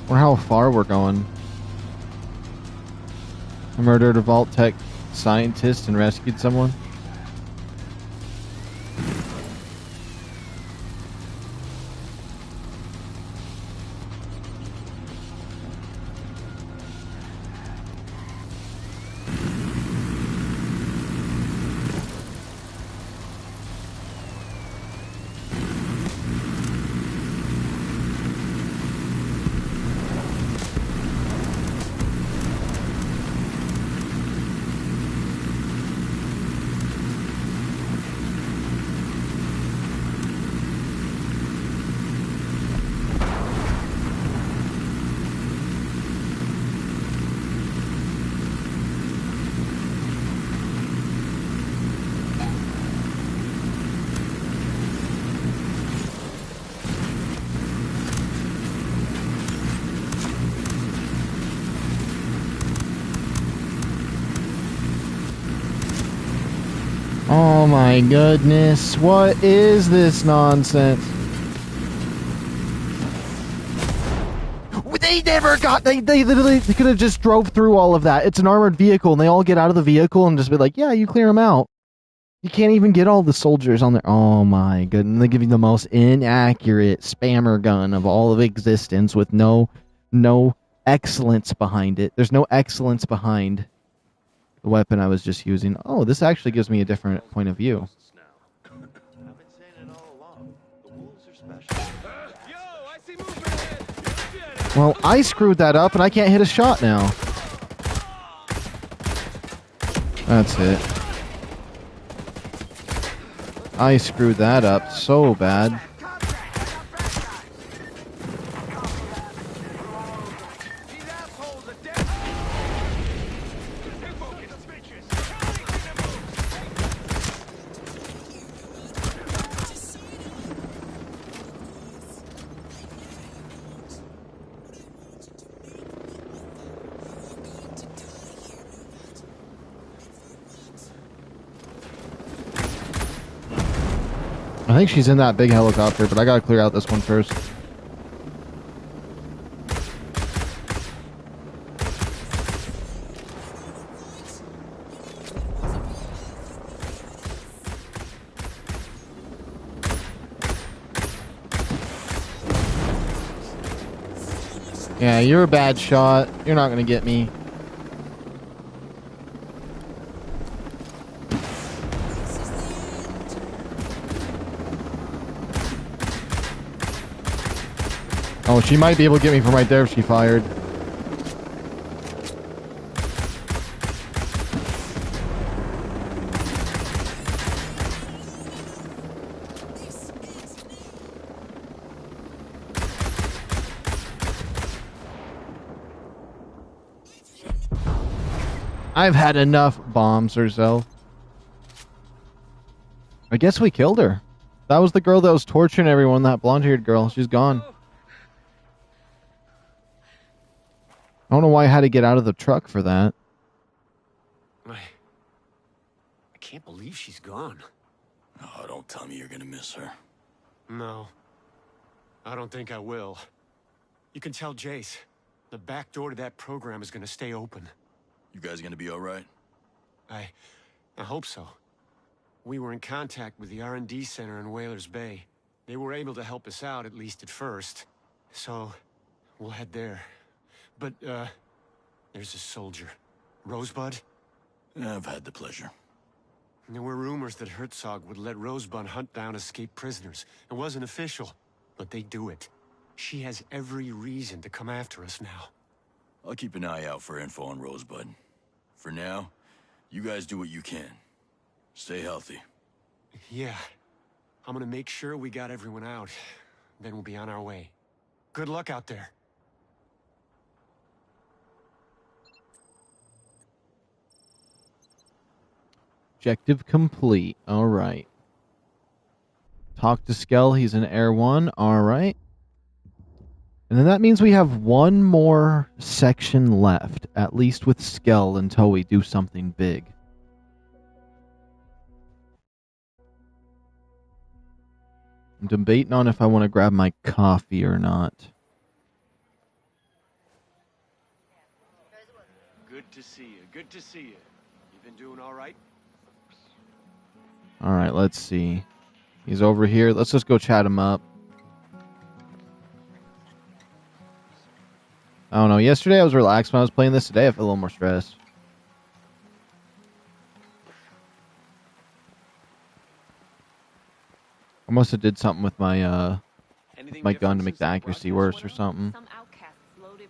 Or how far we're going. I murdered a Vault Tech scientist and rescued someone. Oh my goodness. What is this nonsense? They never got... They literally could have just drove through all of that. It's an armored vehicle, and they all get out of the vehicle and just be like, yeah, you clear them out. You can't even get all the soldiers on there. Oh my goodness. They give you the most inaccurate spammer gun of all of existence with no excellence behind it. There's no excellence behind the weapon I was just using. Oh, this actually gives me a different point of view. Well, I screwed that up and I can't hit a shot now. That's it. I screwed that up so bad. I think she's in that big helicopter, but I gotta clear out this one first. Yeah, you're a bad shot. You're not gonna get me. Oh, she might be able to get me from right there if she fired. I've had enough bombs herself. I guess we killed her. That was the girl that was torturing everyone, that blonde-haired girl. She's gone. I don't know why I had to get out of the truck for that. I can't believe she's gone. Oh, don't tell me you're gonna miss her. No. I don't think I will. You can tell Jace. The back door to that program is gonna stay open. You guys gonna be alright? I hope so. We were in contact with the R&D center in Whalers Bay. They were able to help us out, at least at first. So, we'll head there. But, there's a soldier. Rosebud? Yeah, I've had the pleasure. There were rumors that Herzog would let Rosebud hunt down escaped prisoners. It wasn't official, but they do it. She has every reason to come after us now. I'll keep an eye out for info on Rosebud. For now, you guys do what you can. Stay healthy. Yeah. I'm gonna make sure we got everyone out. Then we'll be on our way. Good luck out there. Objective complete. Alright. Talk to Skell. He's in Air 1. Alright. And then that means we have one more section left. At least with Skell until we do something big. I'm debating on if I want to grab my coffee or not. Good to see you. Good to see you. You been doing all right? Alright, let's see. He's over here. Let's just go chat him up. I don't know. Yesterday I was relaxed when I was playing this. Today I feel a little more stressed. I must have did something with my gun to make the accuracy worse or something.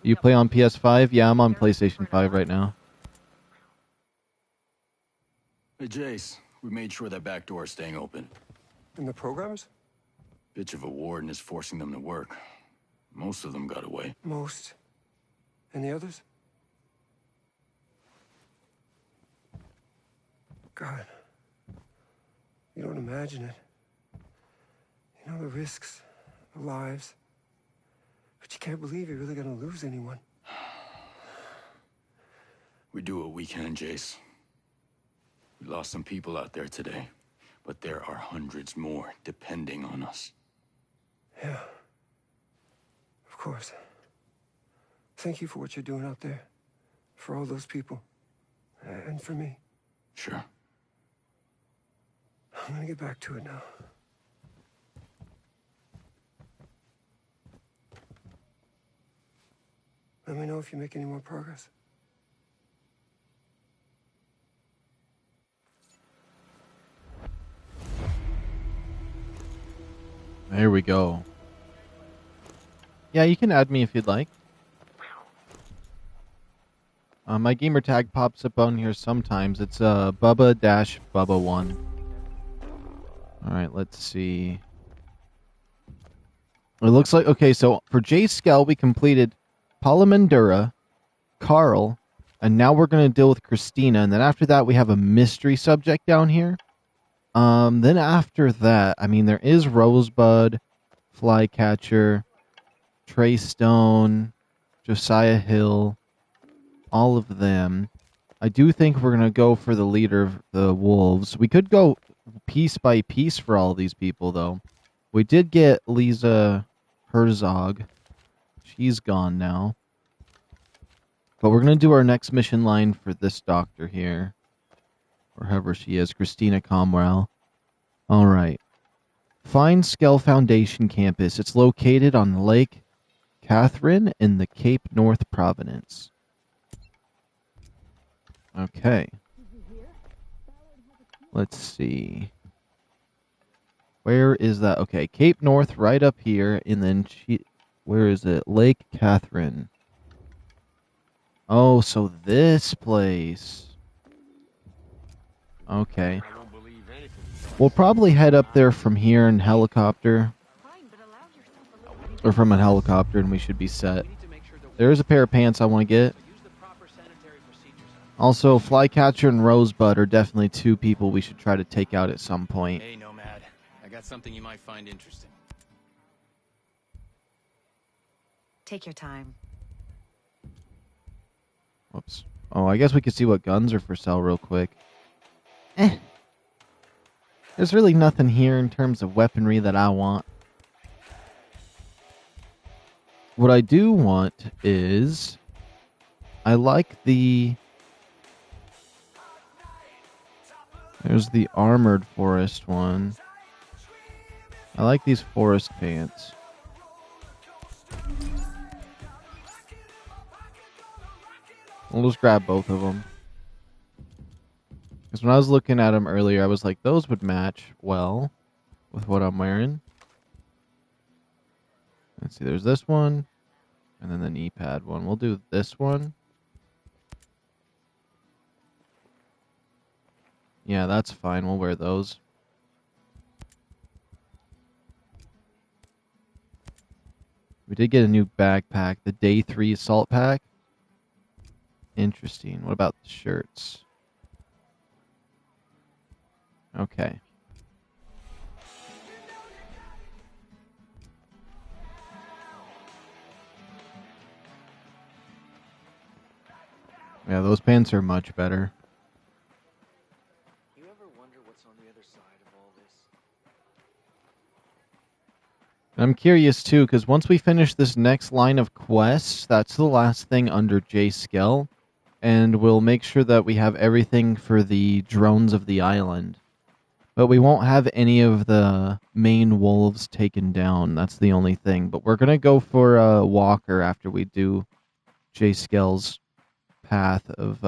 You play on PS5? Yeah, I'm on PlayStation 5 right now. Hey, Jace. We made sure that back door is staying open. And the programmers? Bitch of a warden is forcing them to work. Most of them got away. Most. And the others? God. You don't imagine it. You know the risks, the lives. But you can't believe you're really gonna lose anyone. We do what we can, Jace. We lost some people out there today, but there are hundreds more depending on us. Yeah. Of course. Thank you for what you're doing out there. For all those people. And for me. Sure. I'm gonna get back to it now. Let me know if you make any more progress. There we go. Yeah, you can add me if you'd like. My gamer tag pops up on here sometimes. It's Bubba-Bubba1. Alright, let's see. It looks like... Okay, so for J. Skell, we completed Palamandura, Carl, and now we're going to deal with Christina. And then after that, we have a mystery subject down here. Then after that, I mean, there is Rosebud, Flycatcher, Trey Stone, Josiah Hill, all of them. I do think we're going to go for the leader of the Wolves. We could go piece by piece for all these people, though. We did get Lisa Herzog. She's gone now. But we're going to do our next mission line for this doctor here. Or whoever she is, Christina Comwell. Alright. Find Skell Foundation campus. It's located on Lake Catherine in the Cape North Province. Okay. Let's see. Where is that? Okay, Cape North right up here, and then where is it? Lake Catherine. Oh, so this place. Okay. We'll probably head up there from here in helicopter. Or from a helicopter, and we should be set. There is a pair of pants I want to get. Also, Flycatcher and Rosebud are definitely two people we should try to take out at some point. Hey, Nomad. I got something you might find interesting. Take your time. Whoops. Oh, I guess we could see what guns are for sale real quick. There's really nothing here in terms of weaponry that I want. What I do want is... I like the... There's the Armored Forest one. I like these forest pants. We'll just grab both of them. Because when I was looking at them earlier, I was like, those would match well with what I'm wearing. Let's see, there's this one. And then the knee pad one. We'll do this one. Yeah, that's fine. We'll wear those. We did get a new backpack. The Day 3 Assault Pack. Interesting. What about the shirts? Okay. Yeah, those pants are much better. You ever wonder what's on the other side of all this? I'm curious too, because once we finish this next line of quests, that's the last thing under J. Skell, and we'll make sure that we have everything for the drones of the island. But we won't have any of the main wolves taken down. That's the only thing. But we're going to go for Walker after we do J. Skell's path of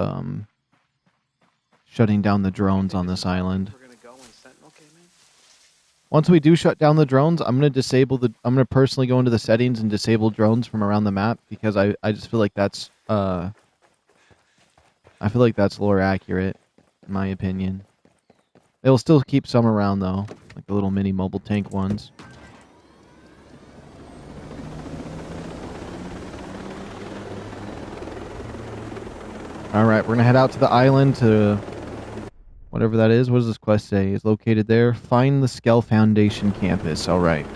shutting down the drones on this island. Once we do shut down the drones, I'm going to personally go into the settings and disable drones from around the map, because I just feel like that's lore accurate, in my opinion. It'll still keep some around, though, like the little mini mobile tank ones. Alright, we're going to head out to the island to... whatever that is. What does this quest say? It's located there. Find the Skell Foundation campus. Alright.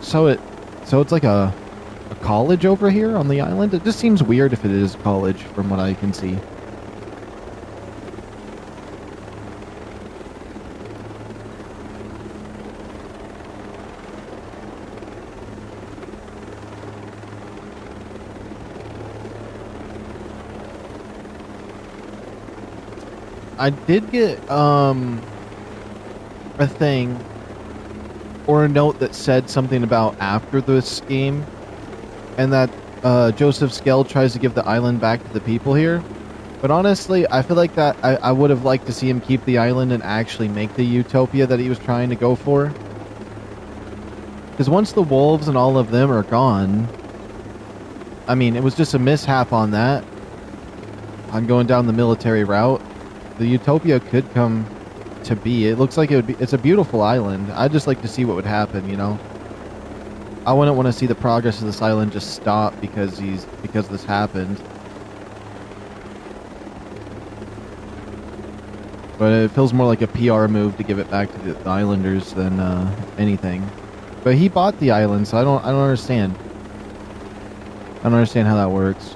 So it's like a college over here on the island? It just seems weird if it is a college, from what I can see. I did get a thing or a note that said something about after this game, and that Joseph Skell tries to give the island back to the people here. But honestly, I feel like that I would have liked to see him keep the island and actually make the utopia that he was trying to go for. Because once the wolves and all of them are gone, I mean, it was just a mishap on that. On going down the military route, the utopia could come to be. It looks like it would be. It's a beautiful island. I'd just like to see what would happen, you know. I wouldn't want to see the progress of this island just stop because this happened. But it feels more like a PR move to give it back to the islanders than anything. But he bought the island, so I don't understand. I don't understand how that works.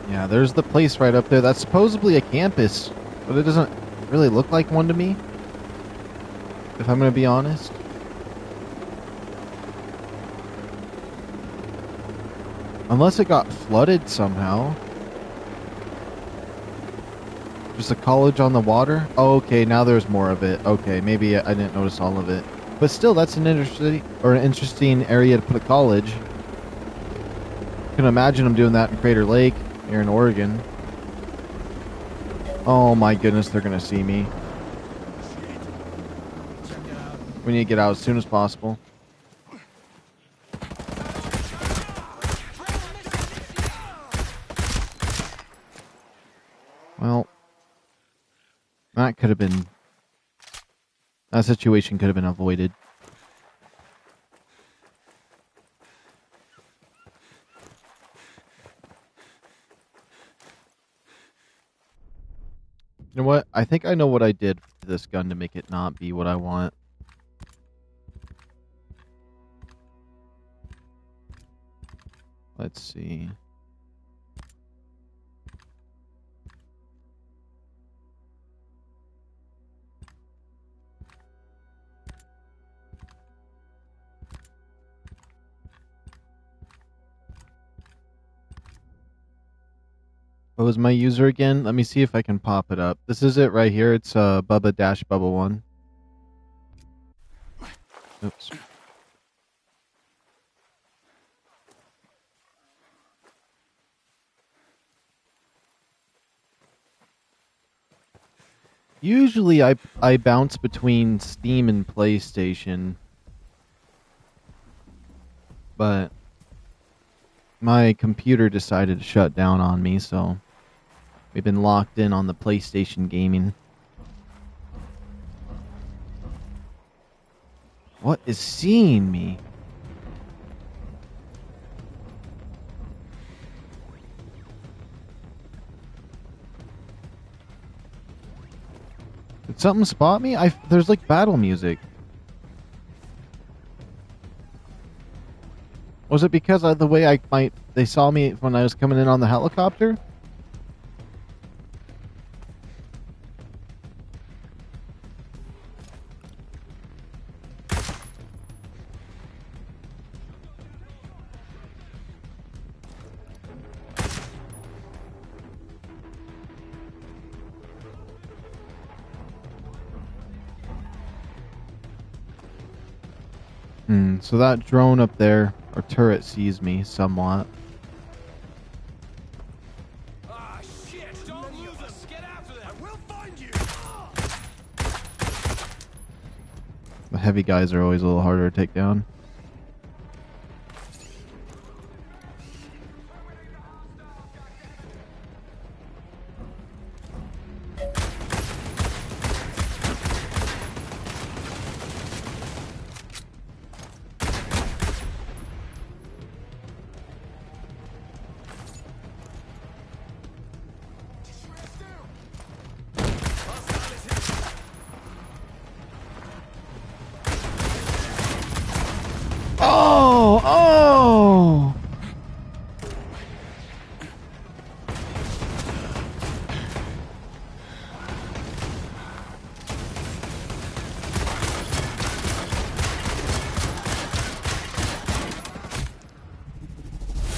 Yeah, there's the place right up there. That's supposedly a campus, but it doesn't really look like one to me, if I'm going to be honest. Unless it got flooded somehow. Just a college on the water? Oh, okay, now there's more of it. Okay, maybe I didn't notice all of it. But still, that's an interesting area to put a college. I can imagine them doing that in Crater Lake, here in Oregon. Oh my goodness, they're going to see me. We need to get out as soon as possible. Well, that situation could have been avoided. You know what? I think I know what I did to this gun to make it not be what I want. Let's see. What was my user again? Let me see if I can pop it up. This is it right here. It's Bubba-Bubba1. Oops. Usually I bounce between Steam and PlayStation, but my computer decided to shut down on me, so we've been locked in on the PlayStation gaming. What is seeing me? Did something spot me? There's like battle music. Was it because of the way they saw me when I was coming in on the helicopter? So that drone up there, or turret, sees me somewhat. Ah, shit! Don't lose us! Get after them! I will find you! The heavy guys are always a little harder to take down.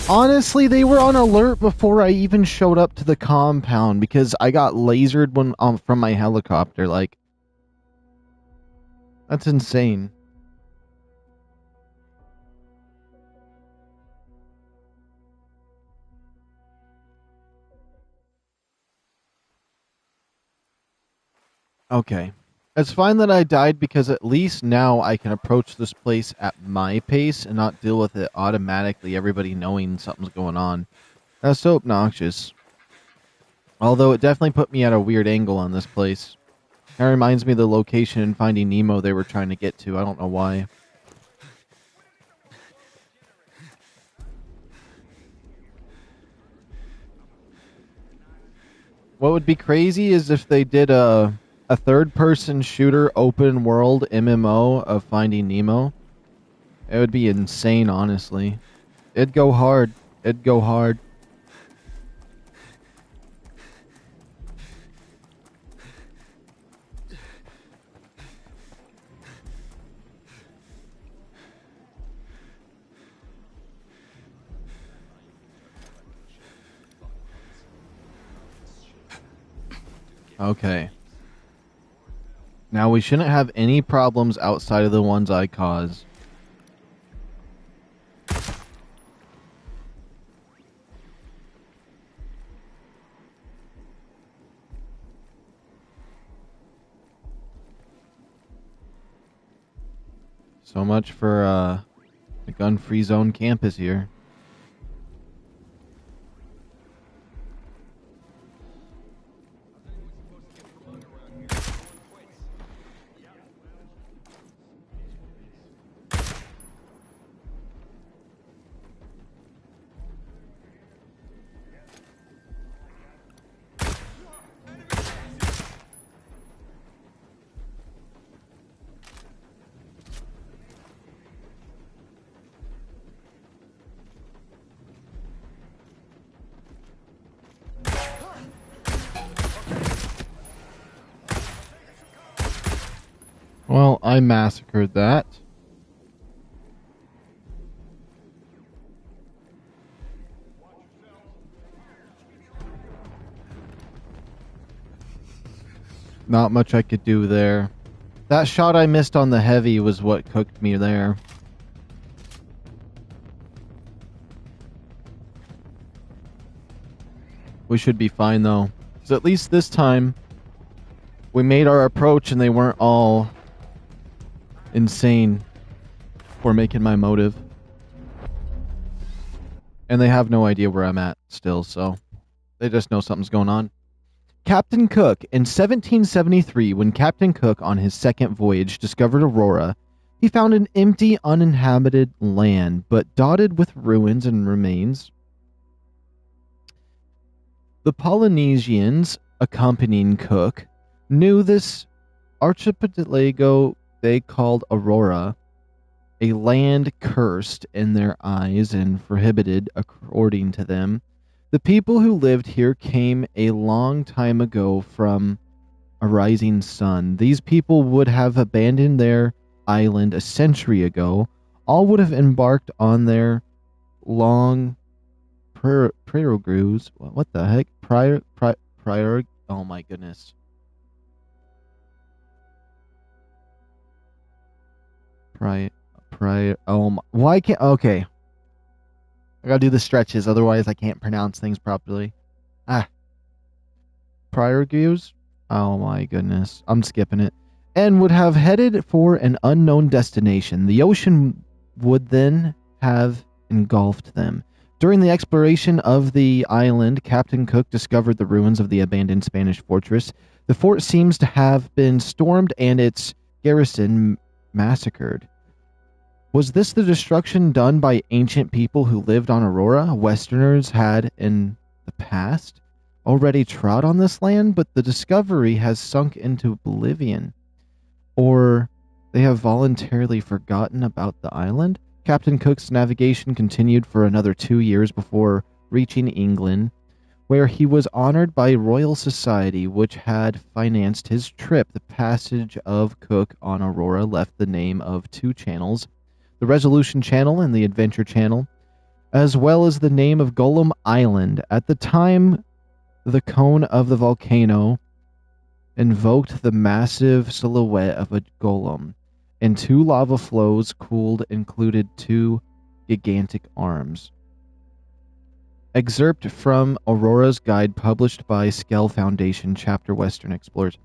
Honestly, they were on alert before I even showed up to the compound because I got lasered when from my helicopter. Like, that's insane. Okay. It's fine that I died because at least now I can approach this place at my pace and not deal with it automatically, everybody knowing something's going on. That's so obnoxious. Although it definitely put me at a weird angle on this place. It reminds me of the location in Finding Nemo they were trying to get to. I don't know why. What would be crazy is if they did a third-person shooter open world MMO of Finding Nemo. It would be insane, honestly. It'd go hard. It'd go hard. Okay. Now we shouldn't have any problems outside of the ones I cause. So much for the gun-free zone campus here. Well, I massacred that. Not much I could do there. That shot I missed on the heavy was what cooked me there. We should be fine, though. So at least this time, we made our approach and they weren't all insane for making my motive. And they have no idea where I'm at still, so they just know something's going on. Captain Cook. In 1773, when Captain Cook, on his second voyage, discovered Aurora, he found an empty, uninhabited land, but dotted with ruins and remains. The Polynesians accompanying Cook knew this archipelago they called Aurora, a land cursed in their eyes and prohibited according to them. The people who lived here came a long time ago from a rising sun. These people would have abandoned their island a century ago. All would have embarked on their long peregrines. What the heck? Prior. Oh my goodness. Oh my. Why can't. Okay. I gotta do the stretches, otherwise I can't pronounce things properly. Priorgues? Oh my goodness. I'm skipping it. And would have headed for an unknown destination. The ocean would then have engulfed them. During the exploration of the island, Captain Cook discovered the ruins of the abandoned Spanish fortress. The fort seems to have been stormed and its garrison massacred. Was this the destruction done by ancient people who lived on Aurora? Westerners had, in the past, already trod on this land, but the discovery has sunk into oblivion. Or they have voluntarily forgotten about the island? Captain Cook's navigation continued for another 2 years before reaching England, where he was honored by Royal Society, which had financed his trip. The passage of Cook on Aurora left the name of two channels, the Resolution Channel and the Adventure Channel. as well as the name of Golem Island. At the time, the cone of the volcano invoked the massive silhouette of a golem, and 2 lava flows cooled included 2 gigantic arms. Excerpt from Aurora's Guide published by Skell Foundation, Chapter Western Explorers.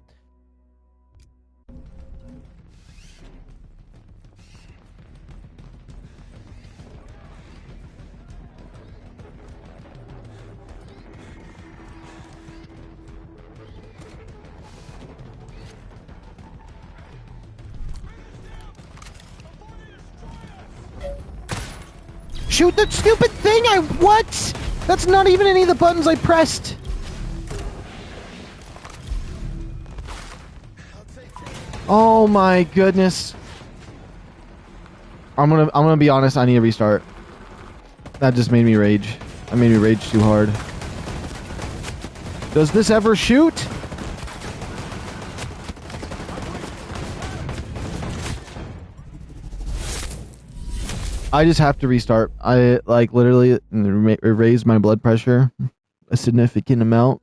Shoot the stupid thing! What? That's not even any of the buttons I pressed! Oh my goodness. I'm gonna be honest, I need to restart. That just made me rage. That made me rage too hard. Does this ever shoot? I just have to restart. I like literally raised my blood pressure a significant amount.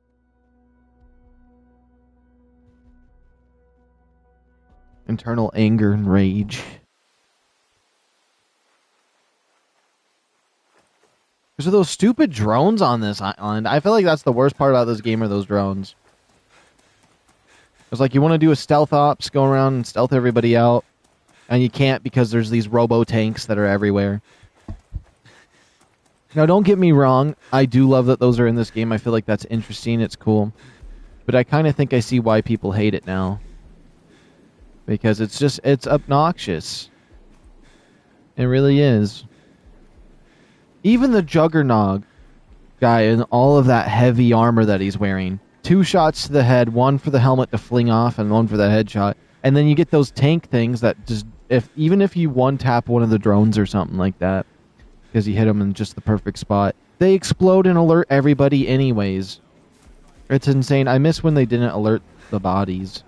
Internal anger and rage. There's those stupid drones on this island. I feel like that's the worst part about this game are those drones. It's like you want to do a stealth ops, go around and stealth everybody out. And you can't because there's these robo-tanks that are everywhere. Now, don't get me wrong. I do love that those are in this game. I feel like that's interesting. It's cool. But I kind of think I see why people hate it now. Because it's obnoxious. It really is. Even the Juggernog guy in all of that heavy armor that he's wearing. 2 shots to the head, 1 for the helmet to fling off and 1 for the headshot. And then you get those tank things that just, even if you one-tap one of the drones or something like that, because you hit them in just the perfect spot, they explode and alert everybody anyways. It's insane. I miss when they didn't alert the bodies.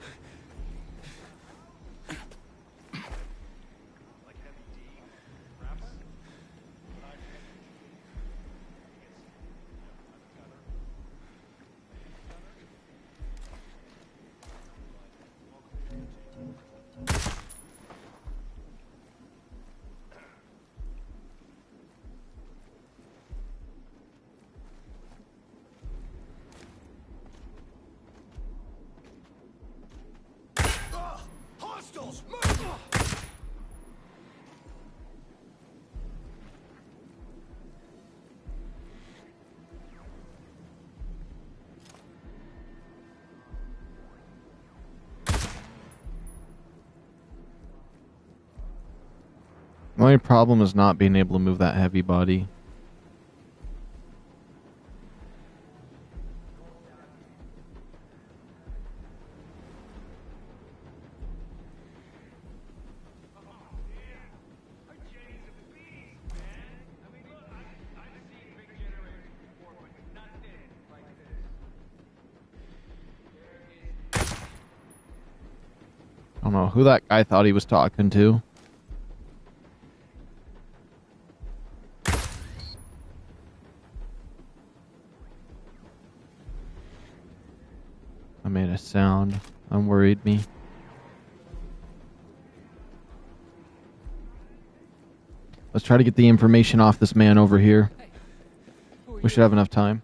My only problem is not being able to move that heavy body. I don't know who that guy thought he was talking to. I made a sound. I'm worried me. Let's try to get the information off this man over here. We should have enough time.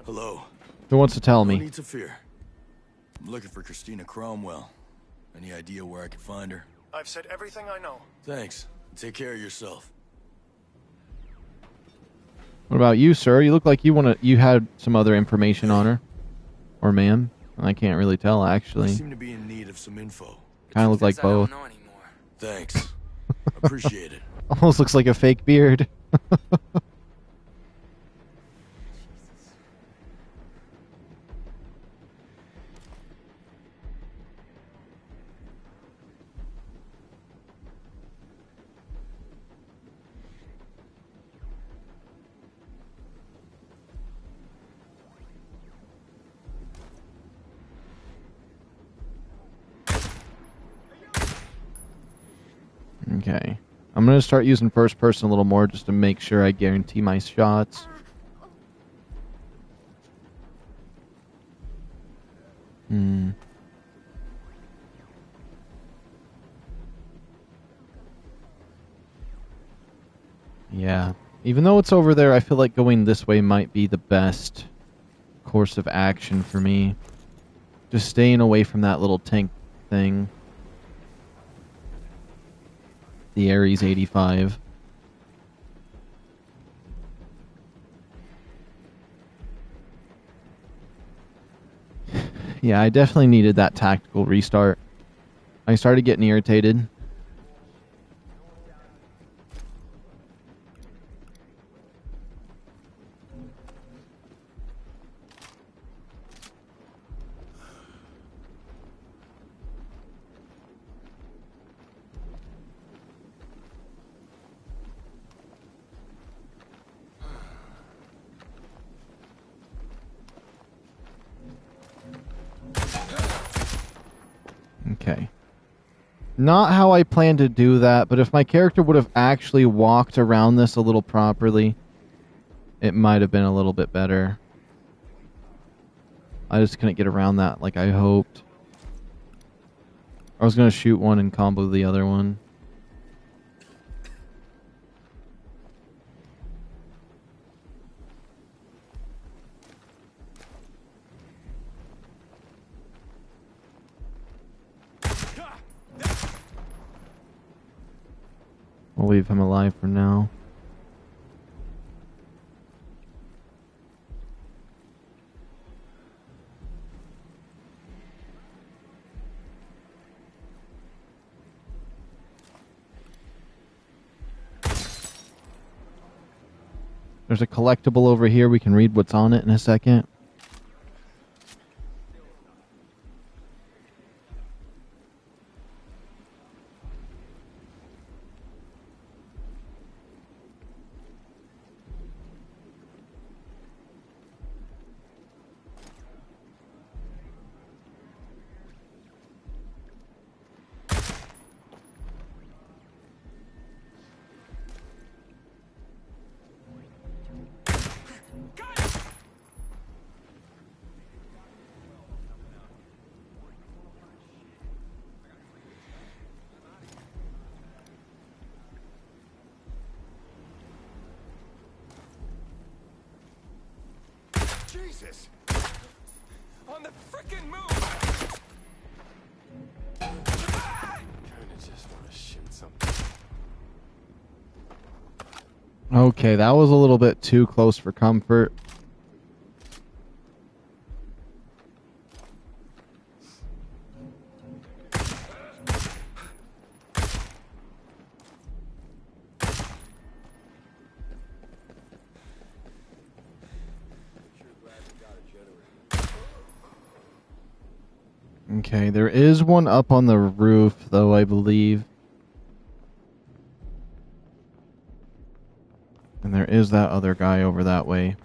Hello. Who wants to tell me? No need to fear. I'm looking for Christina Cromwell. Any idea where I can find her? I've said everything I know. Thanks. Take care of yourself. What about you, sir? You look like you had some other information on her. Or ma'am. I can't really tell, actually. I seem to be in need of some info. Kind of look like both. Thanks. Appreciate it. Almost looks like a fake beard. Okay. I'm going to start using first person a little more just to make sure I guarantee my shots. Yeah. Even though it's over there, I feel like going this way might be the best course of action for me. Just staying away from that little tank thing. The Ares 85. Yeah, I definitely needed that tactical restart. I started getting irritated. Okay. Not how I planned to do that, but if my character would have actually walked around this a little properly, it might have been a little bit better. I just couldn't get around that like I hoped. I was going to shoot one and combo the other one. We'll leave him alive for now. There's a collectible over here. We can read what's on it in a second. Jesus! On the frickin' move! Kinda just want to shoot something. Okay, that was a little bit too close for comfort. Okay, there is one up on the roof, though, I believe. And there is that other guy over that way.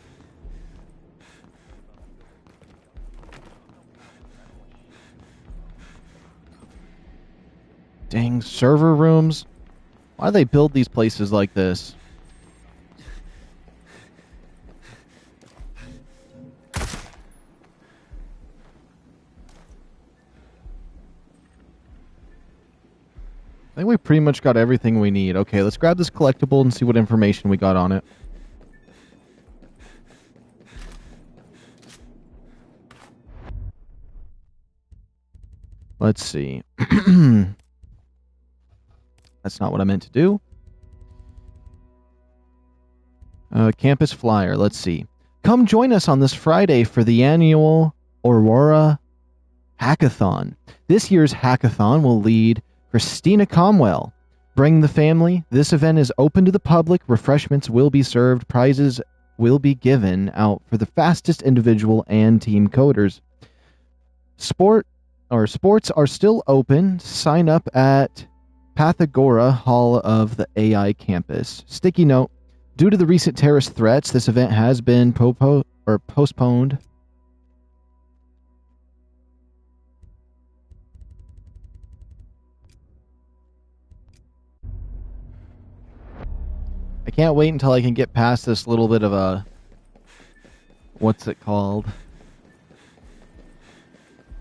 Dang, server rooms. Why do they build these places like this? I think we pretty much got everything we need. Okay, let's grab this collectible and see what information we got on it. Let's see. That's not what I meant to do. Campus flyer. Let's see. Come join us on this Friday for the annual Aurora Hackathon. This year's hackathon will lead Christina Comwell. Bring the family. This event is open to the public. Refreshments will be served. Prizes will be given out for the fastest individual and team coders. Sports are still open. Sign up at Pathagora Hall of the AI campus. Sticky note. Due to the recent terrorist threats, this event has been postponed. I can't wait until I can get past this little bit of a... What's it called?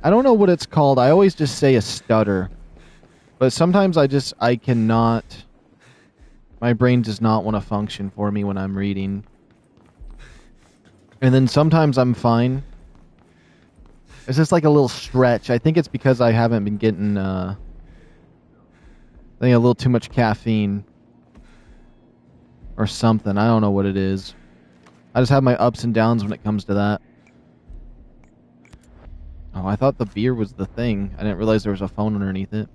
I don't know what it's called. I always just say a stutter. But sometimes I cannot... My brain does not want to function for me when I'm reading. And then sometimes I'm fine. It's just like a little stretch. I think it's because I haven't been getting, I think a little too much caffeine. Or something. I don't know what it is. I just have my ups and downs when it comes to that. Oh, I thought the beer was the thing. I didn't realize there was a phone underneath it.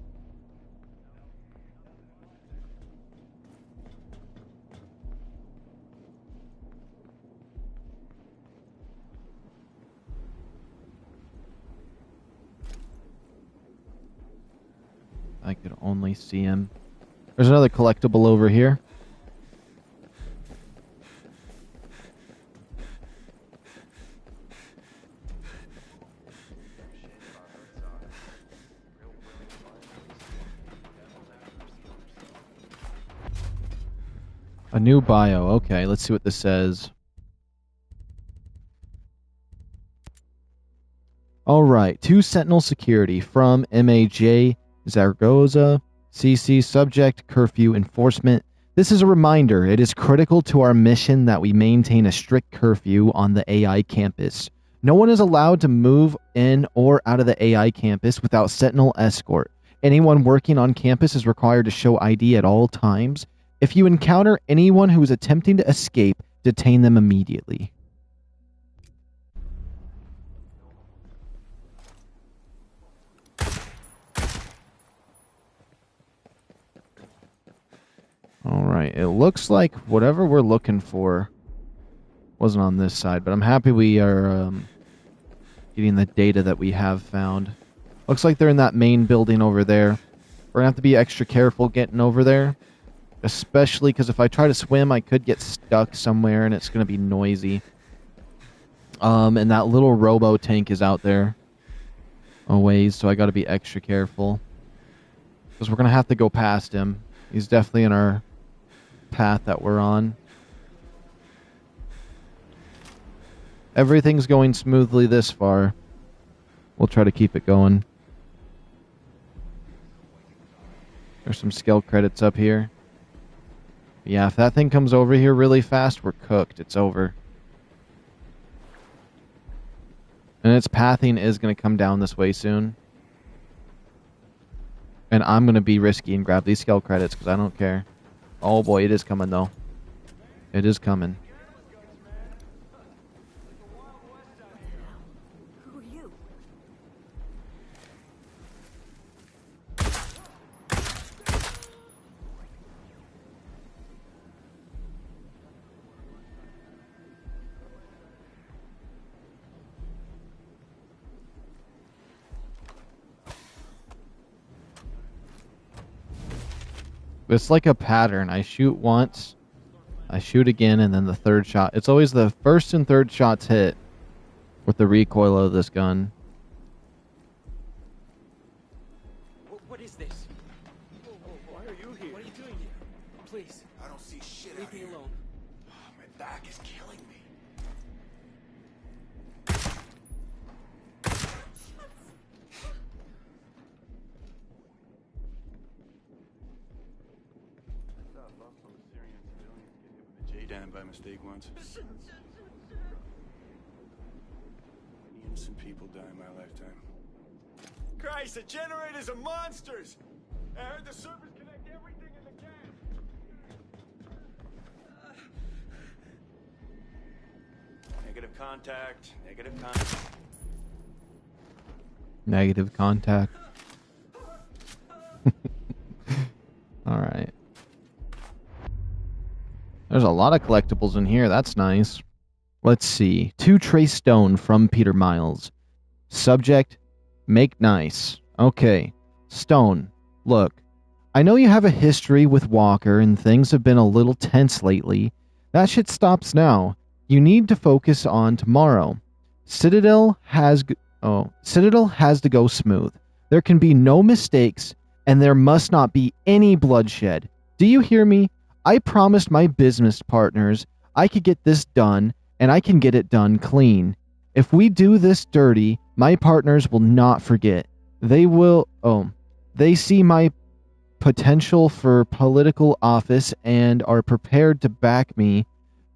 I could only see him. There's another collectible over here. A new bio. Okay, let's see what this says. Alright, to Sentinel Security from MAJ Zaragoza, CC Subject Curfew Enforcement. This is a reminder. It is critical to our mission that we maintain a strict curfew on the AI campus. No one is allowed to move in or out of the AI campus without Sentinel escort. Anyone working on campus is required to show ID at all times. If you encounter anyone who is attempting to escape, detain them immediately. Alright, it looks like whatever we're looking for wasn't on this side, but I'm happy we are getting the data that we have found. Looks like they're in that main building over there. We're going to have to be extra careful getting over there, especially because if I try to swim, I could get stuck somewhere and it's going to be noisy. And that little robo tank is out there a ways, so I got to be extra careful. Because we're going to have to go past him. He's definitely in our path that we're on. Everything's going smoothly this far. We'll try to keep it going. There's some skill credits up here. Yeah, if that thing comes over here really fast, we're cooked. It's over. And its pathing is going to come down this way soon. And I'm going to be risky and grab these skill credits because I don't care. Oh boy, it is coming though. It is coming. Who are you? It's like a pattern. I shoot once, I shoot again, and then the third shot. It's always the first and third shots hit with the recoil of this gun. What is this? Why are you here? What are you doing here? Please. I don't see shit Leave out me here. alone. My back is killing me. J-Dan by mistake once. Innocent people die in my lifetime. Christ, the generators are monsters! I heard the servers connect everything in the camp. Negative contact. Negative contact. Negative contact. Alright. There's a lot of collectibles in here. That's nice. Let's see. 2 Trace Stone from Peter Miles. Subject, make nice. Okay. Stone, look. I know you have a history with Walker and things have been a little tense lately. That shit stops now. You need to focus on tomorrow. Citadel has to go smooth. There can be no mistakes and there must not be any bloodshed. Do you hear me? I promised my business partners I could get this done, and I can get it done clean. If we do this dirty, my partners will not forget. They will... Oh. They see my potential for political office and are prepared to back me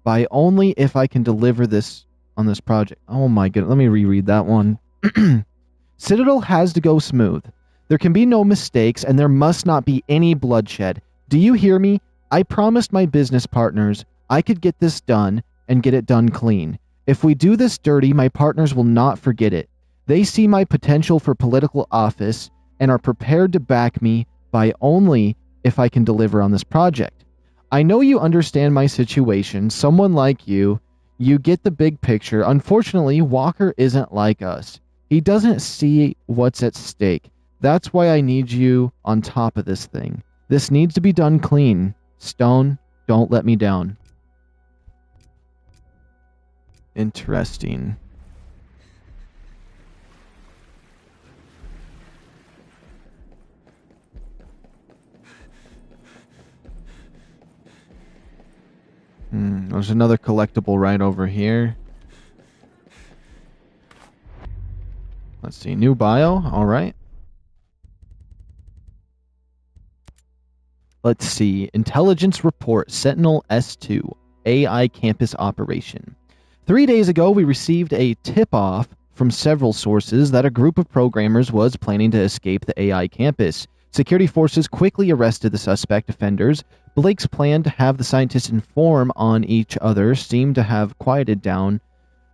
by only if I can deliver this on this project. Oh my goodness. Let me reread that one. Citadel has to go smooth. There can be no mistakes, and there must not be any bloodshed. Do you hear me? I promised my business partners I could get this done and get it done clean. If we do this dirty, my partners will not forget it. They see my potential for political office and are prepared to back me by only if I can deliver on this project. I know you understand my situation. Someone like you get the big picture. Unfortunately, Walker isn't like us. He doesn't see what's at stake. That's why I need you on top of this thing. This needs to be done clean. Stone, don't let me down. Interesting. There's another collectible right over here. Let's see. New bio. All right. Let's see. Intelligence report. Sentinel S2. AI campus operation. 3 days ago, we received a tip-off from several sources that a group of programmers was planning to escape the AI campus. Security forces quickly arrested the suspect offenders. Blake's plan to have the scientists inform on each other seemed to have quieted down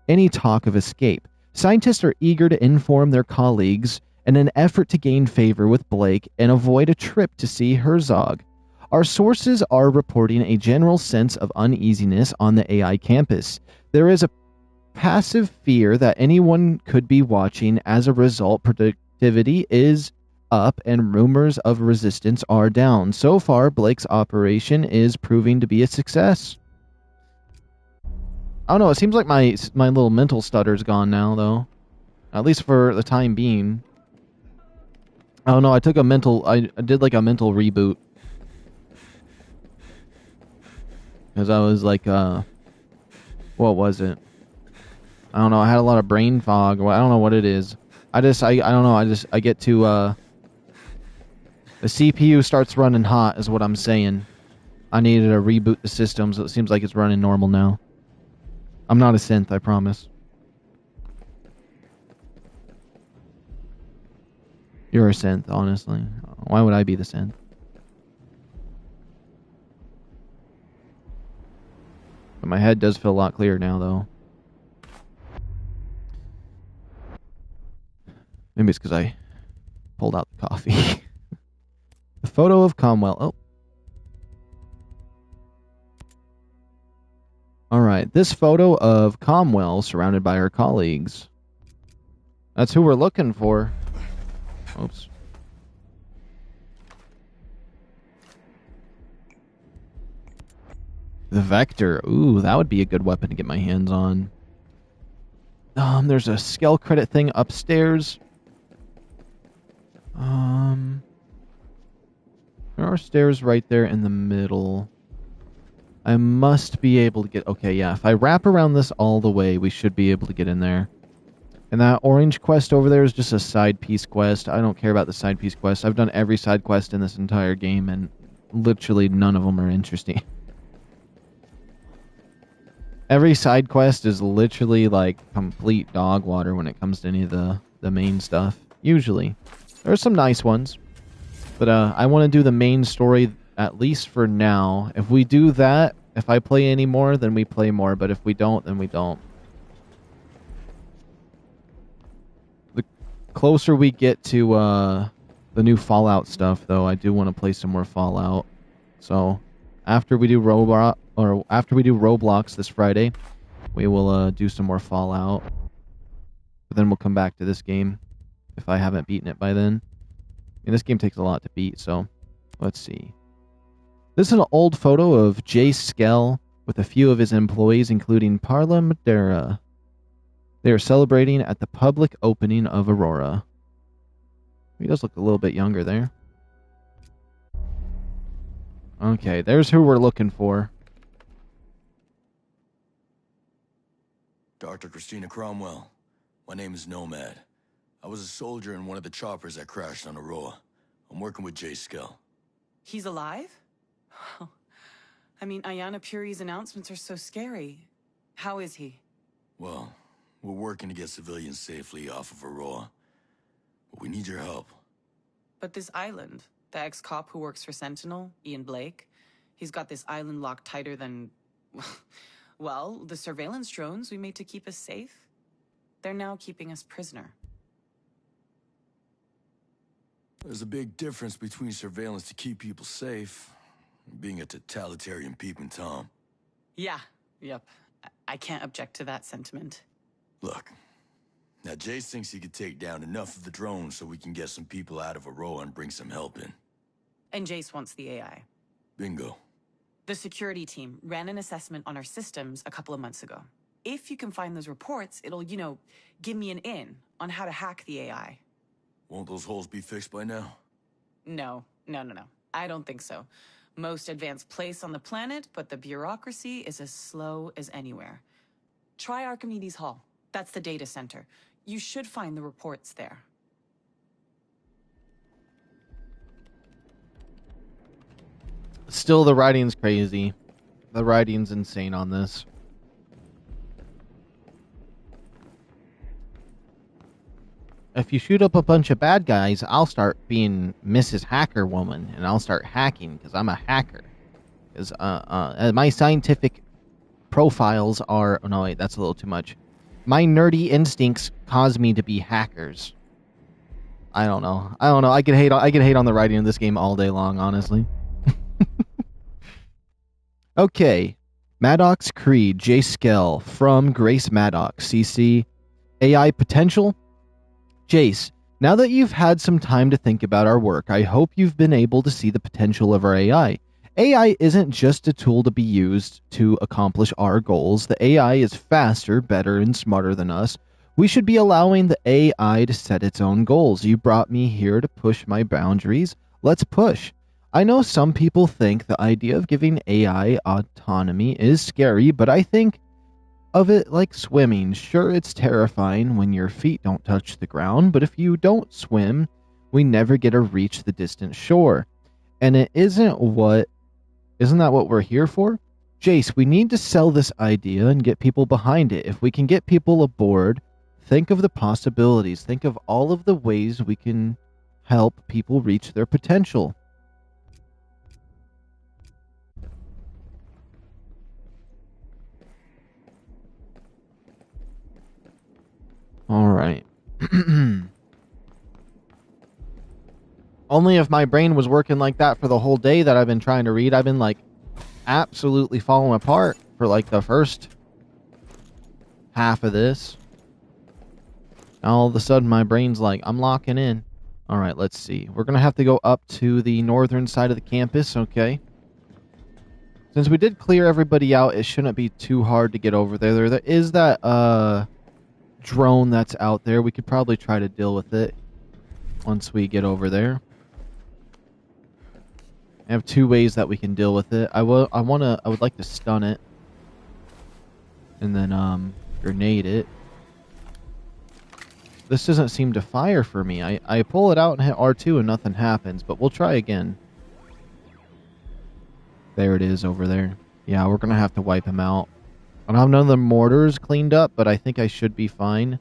any talk of escape. Scientists are eager to inform their colleagues in an effort to gain favor with Blake and avoid a trip to see Herzog. Our sources are reporting a general sense of uneasiness on the AI campus. There is a passive fear that anyone could be watching. As a result, productivity is up and rumors of resistance are down. So far, Blake's operation is proving to be a success. I don't know, it seems like my little mental stutter's gone now, though. At least for the time being. I don't know, I did like a mental reboot. Because I was like, what was it? I don't know, I had a lot of brain fog. I don't know what it is. I don't know, I get to, the CPU starts running hot is what I'm saying. I needed to reboot the system, so it seems like it's running normal now. I'm not a synth, I promise. You're a synth, honestly. Why would I be the synth? But my head does feel a lot clearer now, though. Maybe it's because I pulled out the coffee. The photo of Comwell. Oh. Alright, this photo of Comwell surrounded by her colleagues. That's who we're looking for. Oops. The Vector. Ooh, that would be a good weapon to get my hands on. There's a scale credit thing upstairs. There are stairs right there in the middle. I must be able to get... Okay, yeah. If I wrap around this all the way, we should be able to get in there. And that orange quest over there is just a side piece quest. I don't care about the side piece quest. I've done every side quest in this entire game, and literally none of them are interesting. Every side quest is literally like complete dog water when it comes to any of the main stuff. Usually. There are some nice ones. But I want to do the main story at least for now. If we do that, if I play any more, then we play more. But if we don't, then we don't. The closer we get to the new Fallout stuff, though, I do want to play some more Fallout. So after we do Roblox this Friday, we will do some more Fallout. But then we'll come back to this game if I haven't beaten it by then. And this game takes a lot to beat, so let's see. This is an old photo of Jay Skell with a few of his employees, including Parla Madera. They are celebrating at the public opening of Aurora. He does look a little bit younger there. Okay, there's who we're looking for. Dr. Christina Cromwell. My name is Nomad. I was a soldier in one of the choppers that crashed on Aurora. I'm working with Jay Skell. He's alive? I mean, Ayanna Puri's announcements are so scary. How is he? Well, we're working to get civilians safely off of Aurora. But we need your help. But this island, the ex-cop who works for Sentinel, Ian Blake, he's got this island locked tighter than... well, the surveillance drones we made to keep us safe. They're now keeping us prisoner. There's a big difference between surveillance to keep people safe and being a totalitarian peeping Tom. Yeah, yep. I can't object to that sentiment. Look, now Jace thinks he could take down enough of the drones so we can get some people out of Aurora and bring some help in. And Jace wants the AI. Bingo. The security team ran an assessment on our systems a couple of months ago. If you can find those reports, it'll, give me an in on how to hack the AI. Won't those holes be fixed by now? No. I don't think so. Most advanced place on the planet, but the bureaucracy is as slow as anywhere. Try Archimedes Hall. That's the data center. You should find the reports there. Still, the writing's crazy. The writing's insane on this. If you shoot up a bunch of bad guys, I'll start being Mrs. Hacker Woman, and I'll start hacking, because I'm a hacker. Because my scientific profiles are... Oh, no, wait, that's a little too much. My nerdy instincts cause me to be hackers. I don't know. I could hate on the writing of this game all day long, honestly. Okay. Maddox Creed, J. Skell, from Grace Maddox, CC. AI potential? Jace, now that you've had some time to think about our work, I hope you've been able to see the potential of our AI. AI isn't just a tool to be used to accomplish our goals. The AI is faster, better, and smarter than us. We should be allowing the AI to set its own goals. You brought me here to push my boundaries. Let's push. I know some people think the idea of giving AI autonomy is scary, but I think of it like swimming. Sure, it's terrifying when your feet don't touch the ground, but if you don't swim, we never get to reach the distant shore. And isn't that what we're here for? Jace, we need to sell this idea and get people behind it. If we can get people aboard, think of the possibilities. Think of all of the ways we can help people reach their potential. All right. Only if my brain was working like that for the whole day that I've been trying to read. I've been like absolutely falling apart for like the first half of this. All of a sudden my brain's like, I'm locking in. All right, let's see. We're going to have to go up to the northern side of the campus, okay? Since we did clear everybody out, it shouldn't be too hard to get over there. There is that drone that's out there. We could probably try to deal with it once we get over there. I have two ways that we can deal with it. I would like to stun it and then grenade it. This doesn't seem to fire for me. I pull it out and hit R2 and nothing happens, but we'll try again. There it is over there. Yeah, we're gonna have to wipe him out. I don't have none of the mortars cleaned up, but I think I should be fine.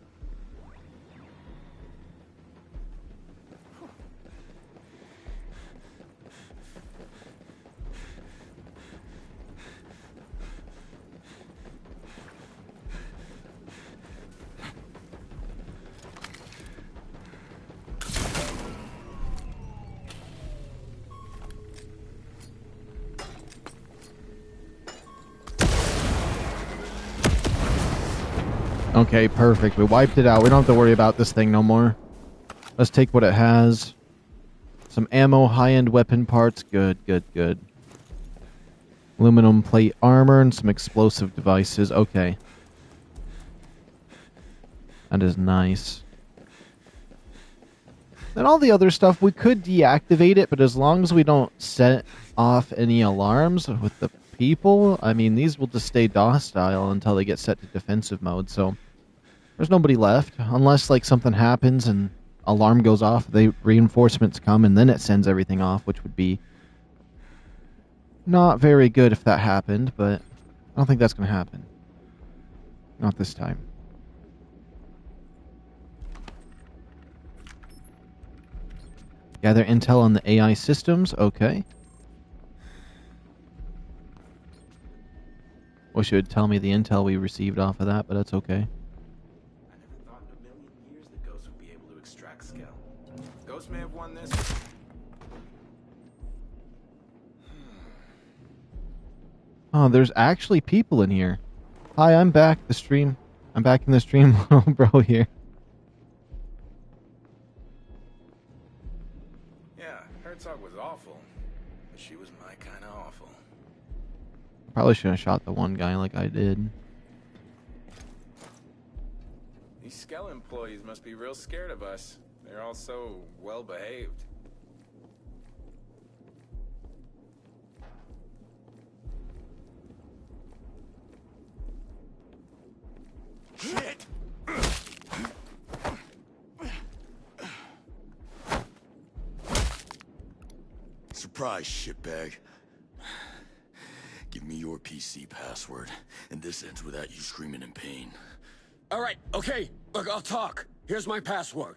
Okay, perfect. We wiped it out. We don't have to worry about this thing no more. Let's take what it has. Some ammo, high-end weapon parts. Good, good, good. Aluminum plate armor and some explosive devices. Okay. That is nice. And all the other stuff, we could deactivate it, but as long as we don't set off any alarms with the people, I mean, these will just stay docile until they get set to defensive mode, so there's nobody left, unless, like, something happens and alarm goes off, reinforcements come, and then it sends everything off, which would be not very good if that happened, but I don't think that's going to happen. Not this time. Gather intel on the AI systems. Okay. Wish it would tell me the intel we received off of that, but that's okay. I never thought in a million years that Ghost would be able to extract Skell. Ghost may have won this. Oh, there's actually people in here. Hi, I'm back. I'm back in the stream, bro, here. Yeah, Herzog was awful. But she was my kind of awful. Probably should have shot the one guy like I did. These Skell employees must be real scared of us. They're all so well behaved. Shit! Surprise, shitbag. Give me your PC password, and this ends without you screaming in pain. All right, okay. Look, I'll talk. Here's my password.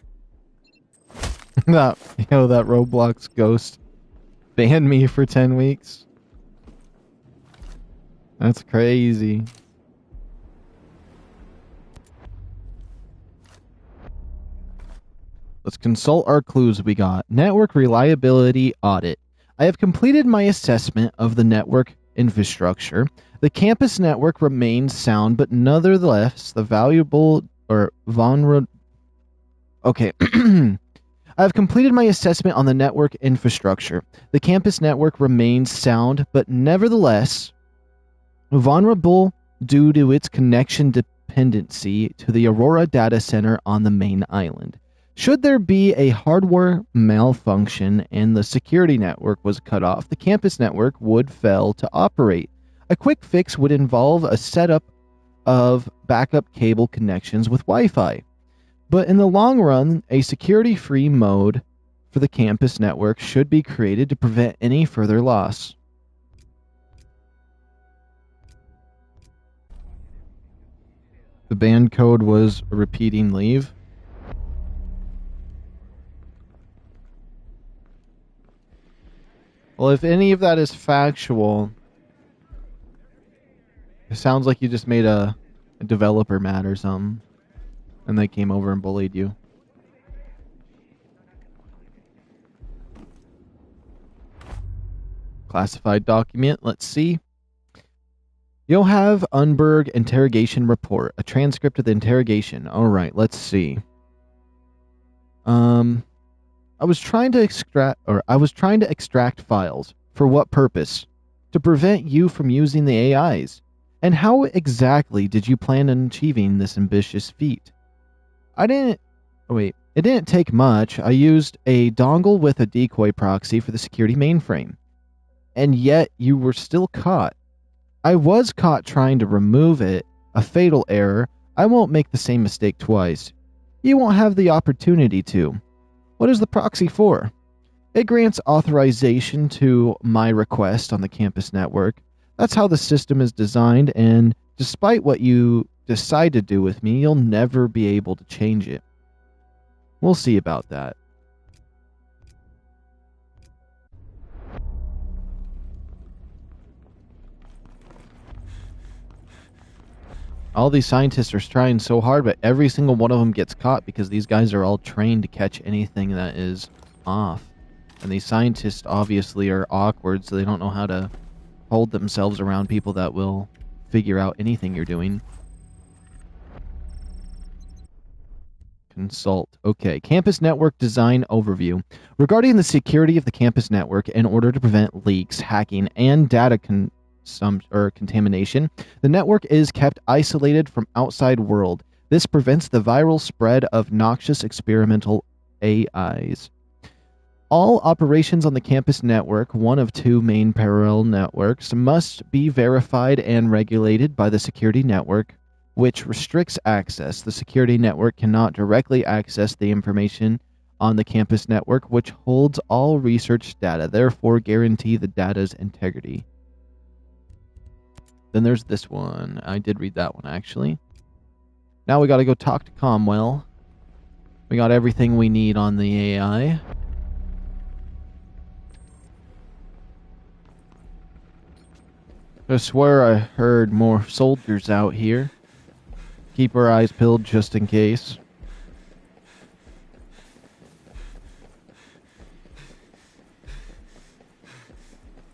that Roblox ghost banned me for 10 weeks. That's crazy. Let's consult our clues we got. Network reliability audit. I have completed my assessment of the network infrastructure. The campus network remains sound, but nonetheless, the valuable or vulnerable. Okay. I have completed my assessment on the network infrastructure. The campus network remains sound, but nevertheless, vulnerable due to its connection dependency to the Aurora data center on the main island. Should there be a hardware malfunction and the security network was cut off, the campus network would fail to operate. A quick fix would involve a setup of backup cable connections with Wi-Fi. But in the long run, a security-free mode for the campus network should be created to prevent any further loss. The band code was repeating leave. Well, if any of that is factual, it sounds like you just made a developer mad or something, and they came over and bullied you. Classified document, let's see. You'll have Unberg interrogation report, a transcript of the interrogation. All right, let's see. I was trying to extract files. For what purpose? To prevent you from using the AIs. And how exactly did you plan on achieving this ambitious feat? It didn't take much. I used a dongle with a decoy proxy for the security mainframe. And yet you were still caught. I was caught trying to remove it, a fatal error. I won't make the same mistake twice. You won't have the opportunity to. What is the proxy for? It grants authorization to my request on the campus network. That's how the system is designed, and despite what you decide to do with me, you'll never be able to change it. We'll see about that. All these scientists are trying so hard, but every single one of them gets caught because these guys are all trained to catch anything that is off. And these scientists obviously are awkward, so they don't know how to hold themselves around people that will figure out anything you're doing. Consult. Okay. Campus network design overview. Regarding the security of the campus network, in order to prevent leaks, hacking, and data contamination, the network is kept isolated from outside world. This prevents the viral spread of noxious experimental AIs. All operations on the campus network, one of two main parallel networks, must be verified and regulated by the security network, which restricts access. The security network cannot directly access the information on the campus network, which holds all research data, therefore guarantee the data's integrity. Then there's this one. I did read that one, actually. Now we got to go talk to Comwell. We got everything we need on the AI. I swear I heard more soldiers out here. Keep our eyes peeled just in case.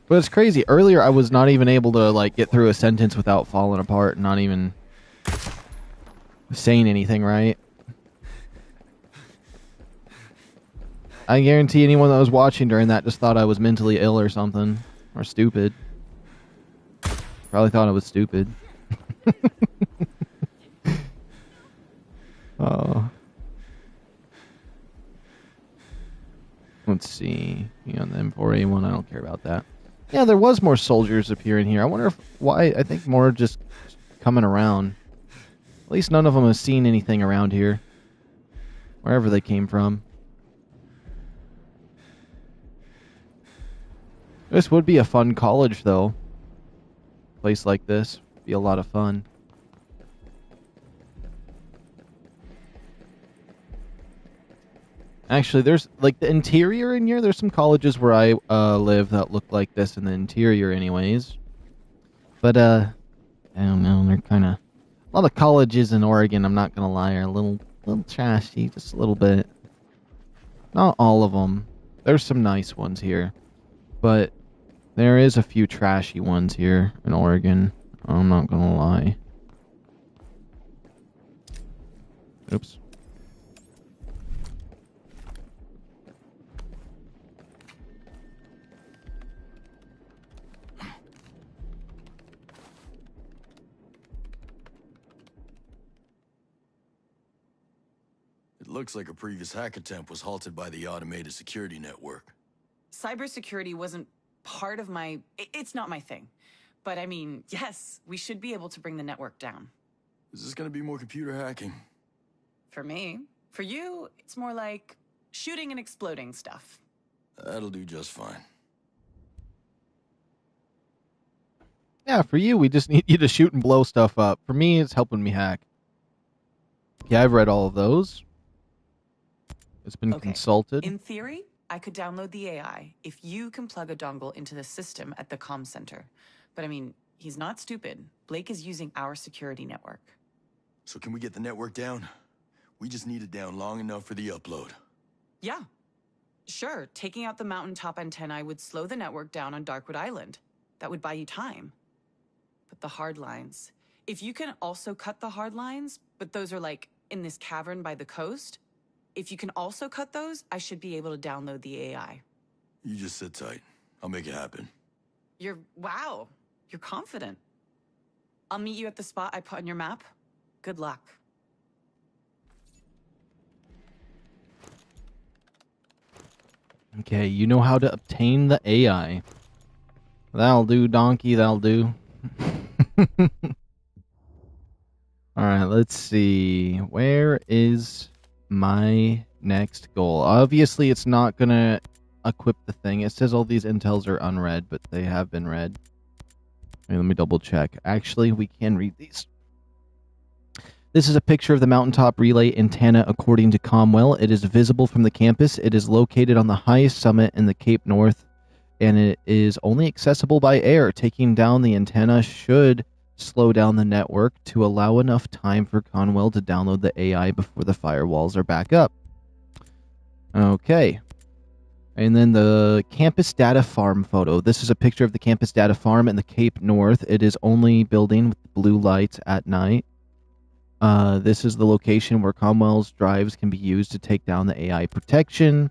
But it's crazy. Earlier I was not even able to like get through a sentence without falling apart and not even saying anything right. I guarantee anyone that was watching during that just thought I was mentally ill or something. Or stupid. Probably thought I was stupid. Oh. Let's see. You know, the M4A1, I don't care about that. Yeah, there was more soldiers appearing here. I wonder if why. I think more just coming around. At least none of them have seen anything around here. Wherever they came from. This would be a fun college, though. Place like this. Be a lot of fun. Actually, there's, like, the interior in here. There's some colleges where I live that look like this in the interior anyways. But, I don't know. They're kind of... A lot of colleges in Oregon, I'm not going to lie, are a little trashy. Just a little bit. Not all of them. There's some nice ones here. But there is a few trashy ones here in Oregon. I'm not going to lie. Oops. It looks like a previous hack attempt was halted by the automated security network. Cybersecurity wasn't part of my... It's not my thing. But I mean, yes, we should be able to bring the network down. Is this gonna be more computer hacking? For me. For you, it's more like shooting and exploding stuff. That'll do just fine. Yeah, for you, we just need you to shoot and blow stuff up. For me, it's helping me hack. Yeah, I've read all of those. It's been consulted. In theory, I could download the AI if you can plug a dongle into the system at the comm center. But I mean, he's not stupid. Blake is using our security network. So can we get the network down? We just need it down long enough for the upload. Yeah. Sure, taking out the mountaintop antennae would slow the network down on Darkwood Island. That would buy you time. But the hard lines. If you can also cut the hard lines, but those are like in this cavern by the coast, if you can also cut those, I should be able to download the AI. You just sit tight. I'll make it happen. Wow, you're confident. I'll meet you at the spot I put on your map. Good luck. Okay, you know how to obtain the AI. That'll do, donkey, that'll do. Alright, let's see. Where is my next goal? Obviously, it's not gonna equip the thing. It says all these intels are unread, but they have been read. Let me double check. Actually, we can read these. This is a picture of the mountaintop relay antenna according to Comwell. It is visible from the campus. It is located on the highest summit in the Cape North, and it is only accessible by air. Taking down the antenna should slow down the network to allow enough time for Comwell to download the AI before the firewalls are back up. Okay. And then the campus data farm photo. This is a picture of the campus data farm in the Cape North. It is only building with blue lights at night. This is the location where Comwell's drives can be used to take down the AI protection.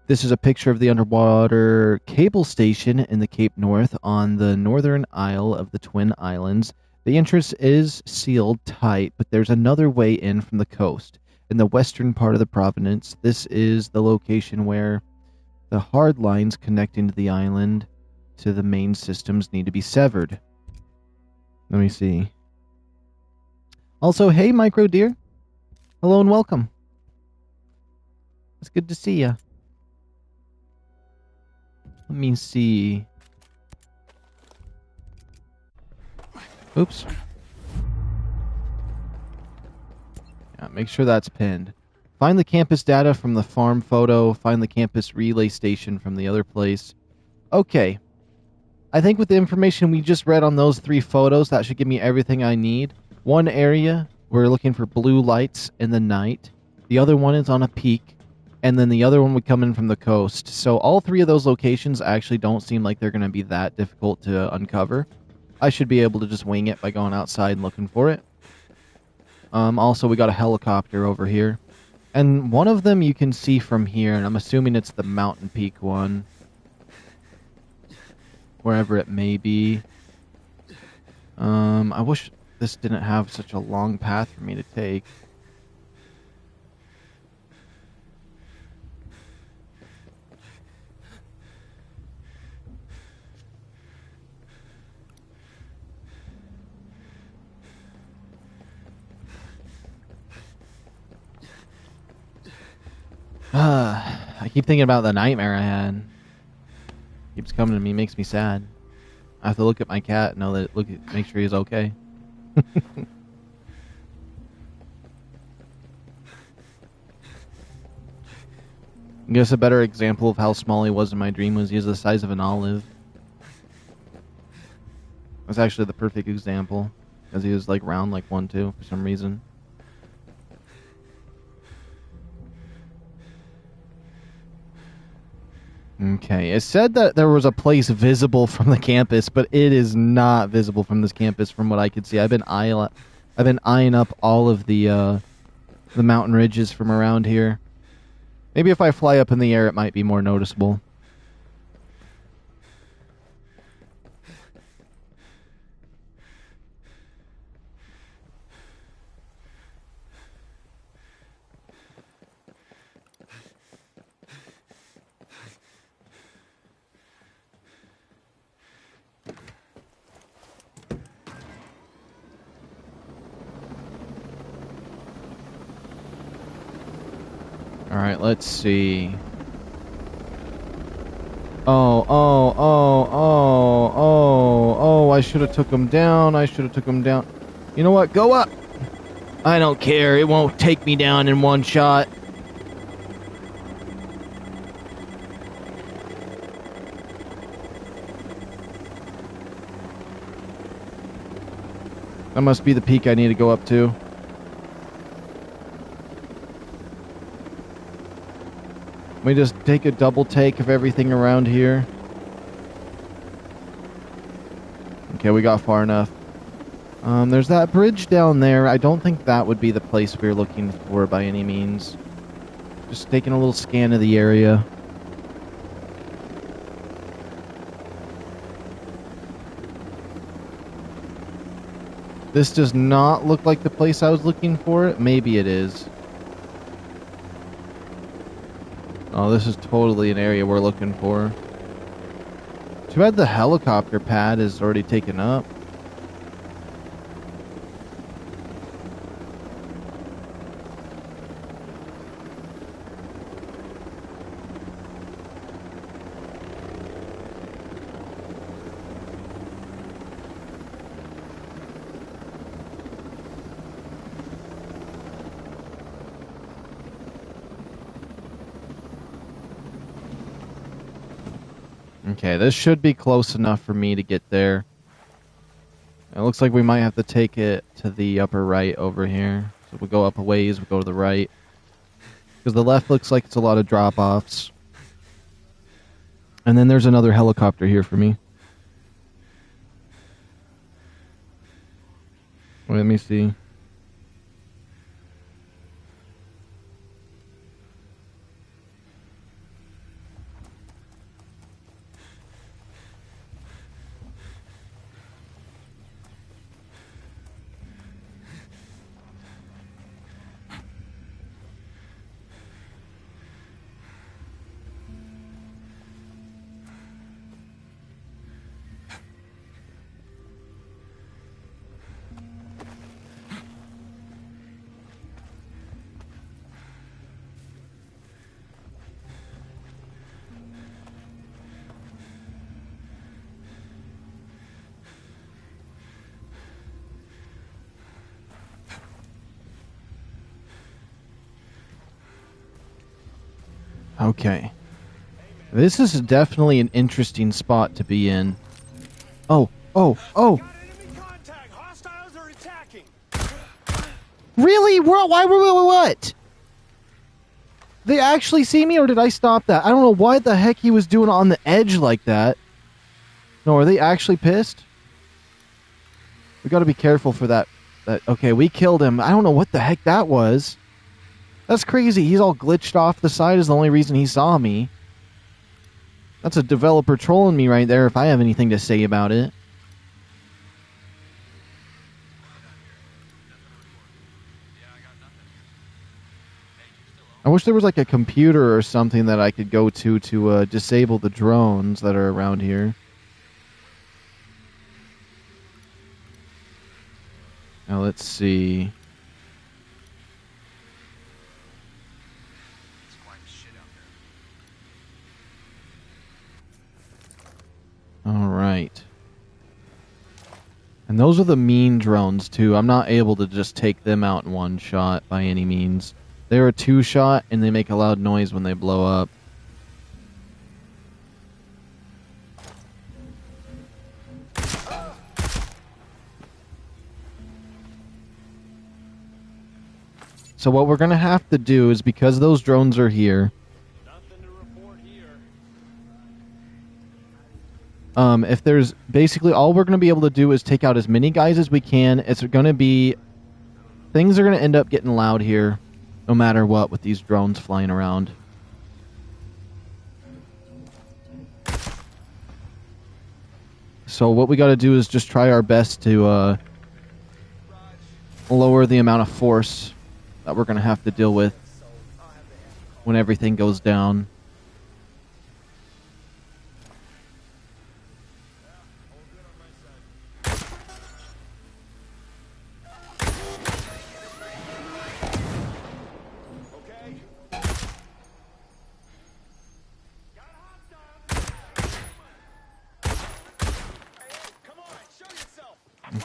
This is a picture of the underwater cable station in the Cape North on the northern isle of the Twin Islands. The entrance is sealed tight, but there's another way in from the coast. in the western part of the province. This is the location where the hard lines connecting to the island to the main systems need to be severed. Let me see. Also, hey, Micro Deer. Hello and welcome. It's good to see ya. Let me see. Oops. Yeah, make sure that's pinned. Find the campus data from the farm photo. Find the campus relay station from the other place. Okay. I think with the information we just read on those 3 photos, that should give me everything I need. One area, we're looking for blue lights in the night. The other one is on a peak. And then the other one would come in from the coast. So all 3 of those locations actually don't seem like they're going to be that difficult to uncover. I should be able to just wing it by going outside and looking for it. Also, we got a helicopter over here. And one of them you can see from here, and I'm assuming it's the Mountain Peak one. Wherever it may be. I wish this didn't have such a long path for me to take. I keep thinking about the nightmare I had. Keeps coming to me, makes me sad. I have to look at my cat and know that make sure he's okay. I guess a better example of how small he was in my dream was he was the size of an olive. That's actually the perfect example, because he was like round like 1, 2 for some reason. Okay, it said that there was a place visible from the campus, but it is not visible from this campus from what I could see. I've been eyeing up all of the mountain ridges from around here. Maybe if I fly up in the air, it might be more noticeable. Alright, let's see. Oh, I should have took him down. You know what? Go up! I don't care. It won't take me down in one shot. That must be the peak I need to go up to. Let me just take a double take of everything around here. Okay, we got far enough. There's that bridge down there. I don't think that would be the place we were looking for by any means. Just taking a little scan of the area. This does not look like the place I was looking for. Maybe it is. Oh, this is totally an area we're looking for. Too bad the helicopter pad is already taken up. Okay, this should be close enough for me to get there. It looks like we might have to take it to the upper right over here. So we go up a ways, we go to the right. Because the left looks like it's a lot of drop-offs. And then there's another helicopter here for me. Wait, let me see. Okay. This is definitely an interesting spot to be in. Oh, oh, oh! Really? Why were we what? They actually see me, or did I stop that? I don't know why the heck he was doing on the edge like that. No, are they actually pissed? We gotta be careful for that. Okay, we killed him. I don't know what the heck that was. That's crazy. He's all glitched off the side is the only reason he saw me. That's a developer trolling me right there if I have anything to say about it. I wish there was like a computer or something that I could go to disable the drones that are around here. Now let's see. Alright. And those are the mean drones too. I'm not able to just take them out in one shot by any means. They're a two-shot, and they make a loud noise when they blow up. So what we're going to have to do is, because those drones are here... if there's... Basically, all we're going to be able to do is take out as many guys as we can. It's going to be... Things are going to end up getting loud here. No matter what, with these drones flying around. So what we got to do is just try our best to lower the amount of force that we're going to have to deal with when everything goes down.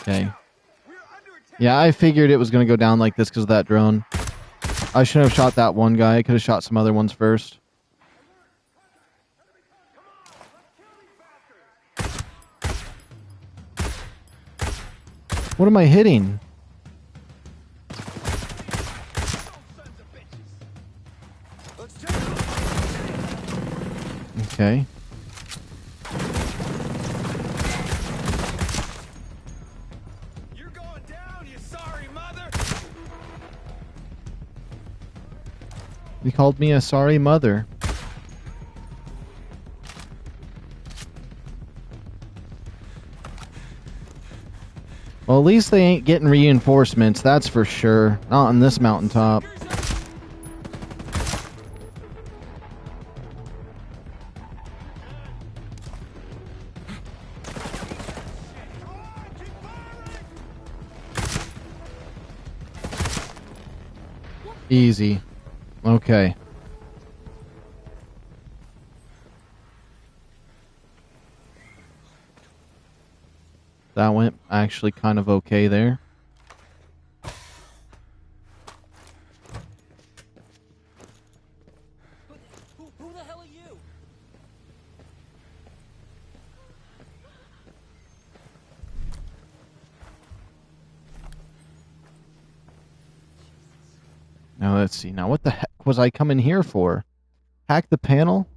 Okay. Yeah, I figured it was going to go down like this because of that drone. I shouldn't have shot that one guy. I could have shot some other ones first. What am I hitting? Okay. He called me a sorry mother. Well, at least they ain't getting reinforcements, that's for sure. Not on this mountaintop. Easy. Okay. That went actually kind of okay there. Who the hell are you? Now let's see. Now what the heck was I coming here for? Hack the panel?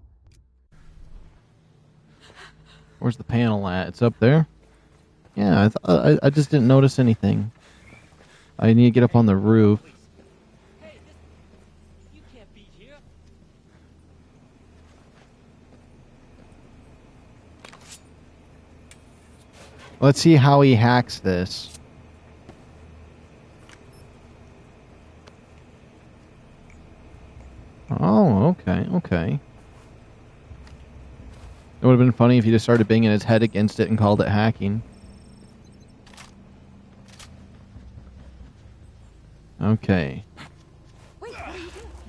Where's the panel at? It's up there? Yeah, I just didn't notice anything. I need to get up on the roof. You can't be here. Let's see how he hacks this. Oh, okay, okay. It would have been funny if he just started banging his head against it and called it hacking. Okay.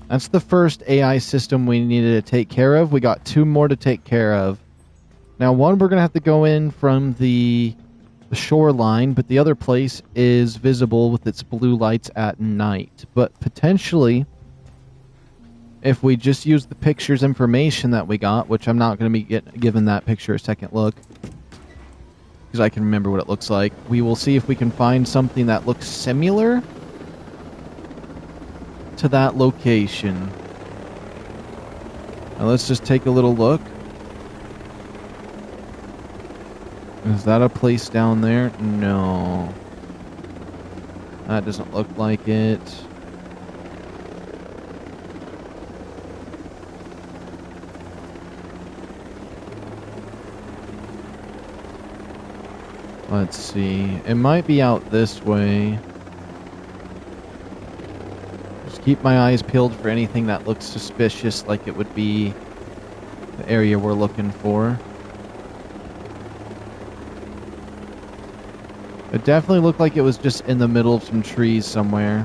That's the first AI system we needed to take care of. We got 2 more to take care of. Now, one we're going to have to go in from the shoreline, but the other place is visible with its blue lights at night. But potentially, if we just use the picture's information that we got, which I'm not going to be giving that picture a second look, because I can remember what it looks like, we will see if we can find something that looks similar to that location. Now let's just take a little look. Is that a place down there? No. That doesn't look like it. Let's see. It might be out this way. Just keep my eyes peeled for anything that looks suspicious, like it would be the area we're looking for. It definitely looked like it was just in the middle of some trees somewhere.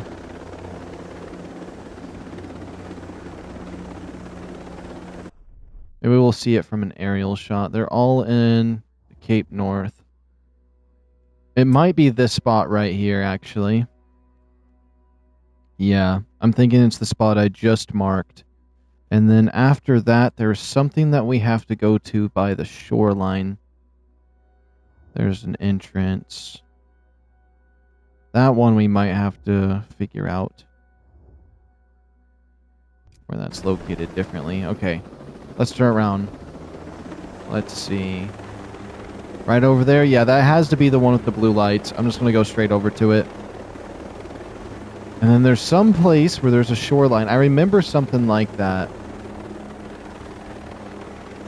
Maybe we'll see it from an aerial shot. They're all in Cape North. It might be this spot right here, actually. Yeah, I'm thinking it's the spot I just marked. And then after that, there's something that we have to go to by the shoreline. There's an entrance. That one we might have to figure out where that's located differently. Okay, let's turn around. Let's see. Right over there? Yeah, that has to be the one with the blue lights. I'm just going to go straight over to it. And then there's some place where there's a shoreline. I remember something like that.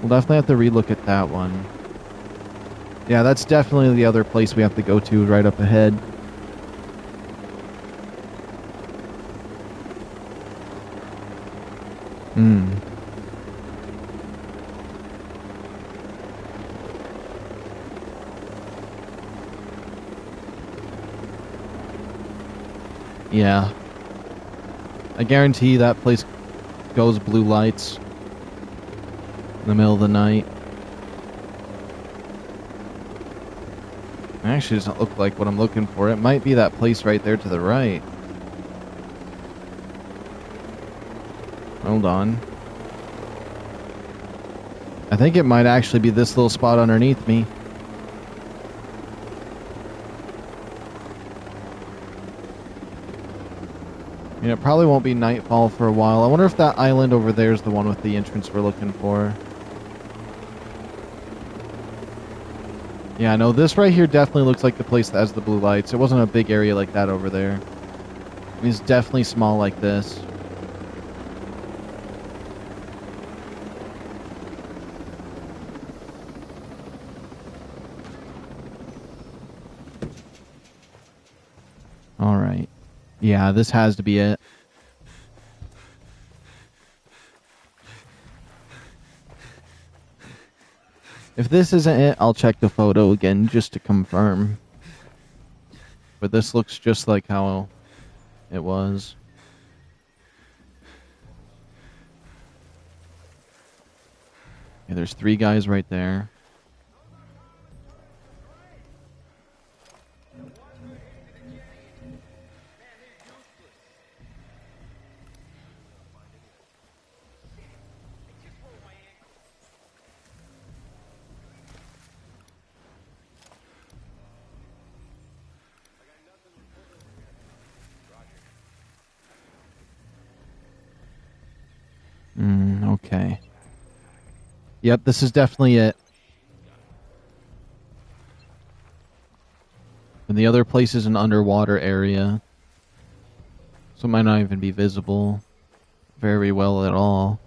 We'll definitely have to relook at that one. Yeah, that's definitely the other place we have to go to right up ahead. Hmm. Yeah. I guarantee that place goes blue lights in the middle of the night. It actually doesn't look like what I'm looking for. It might be that place right there to the right. Hold on. I think it might actually be this little spot underneath me. And it probably won't be nightfall for a while. I wonder if that island over there is the one with the entrance we're looking for. Yeah, no, this right here definitely looks like the place that has the blue lights. It wasn't a big area like that over there. It's definitely small like this. Alright. Yeah, this has to be it. If this isn't it, I'll check the photo again just to confirm. But this looks just like how it was. Okay, there's 3 guys right there. Okay. Yep, this is definitely it. And the other place is an underwater area. So it might not even be visible very well at all.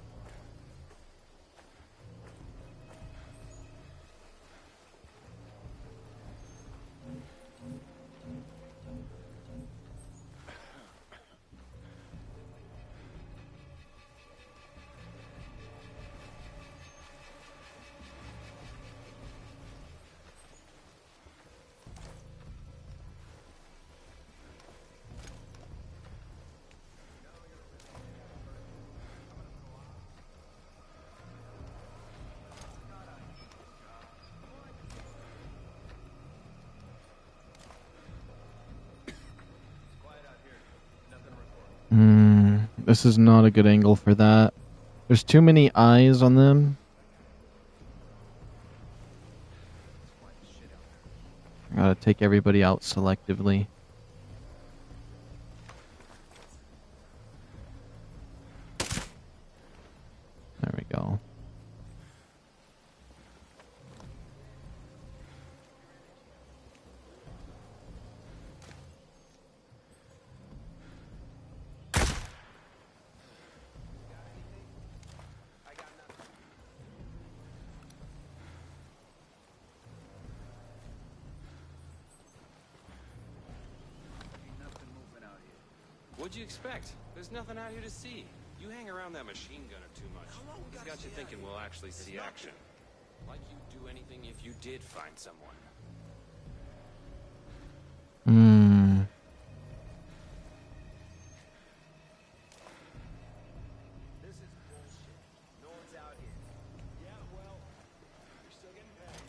This is not a good angle for that. There's too many eyes on them. I gotta take everybody out selectively. There we go. What'd you expect? There's nothing out here to see. You hang around that machine gunner too much. It's got you thinking we'll actually see action. Like you'd do anything if you did find someone. Hmm. This is bullshit. No one's out here. Yeah, well, you're still getting paid.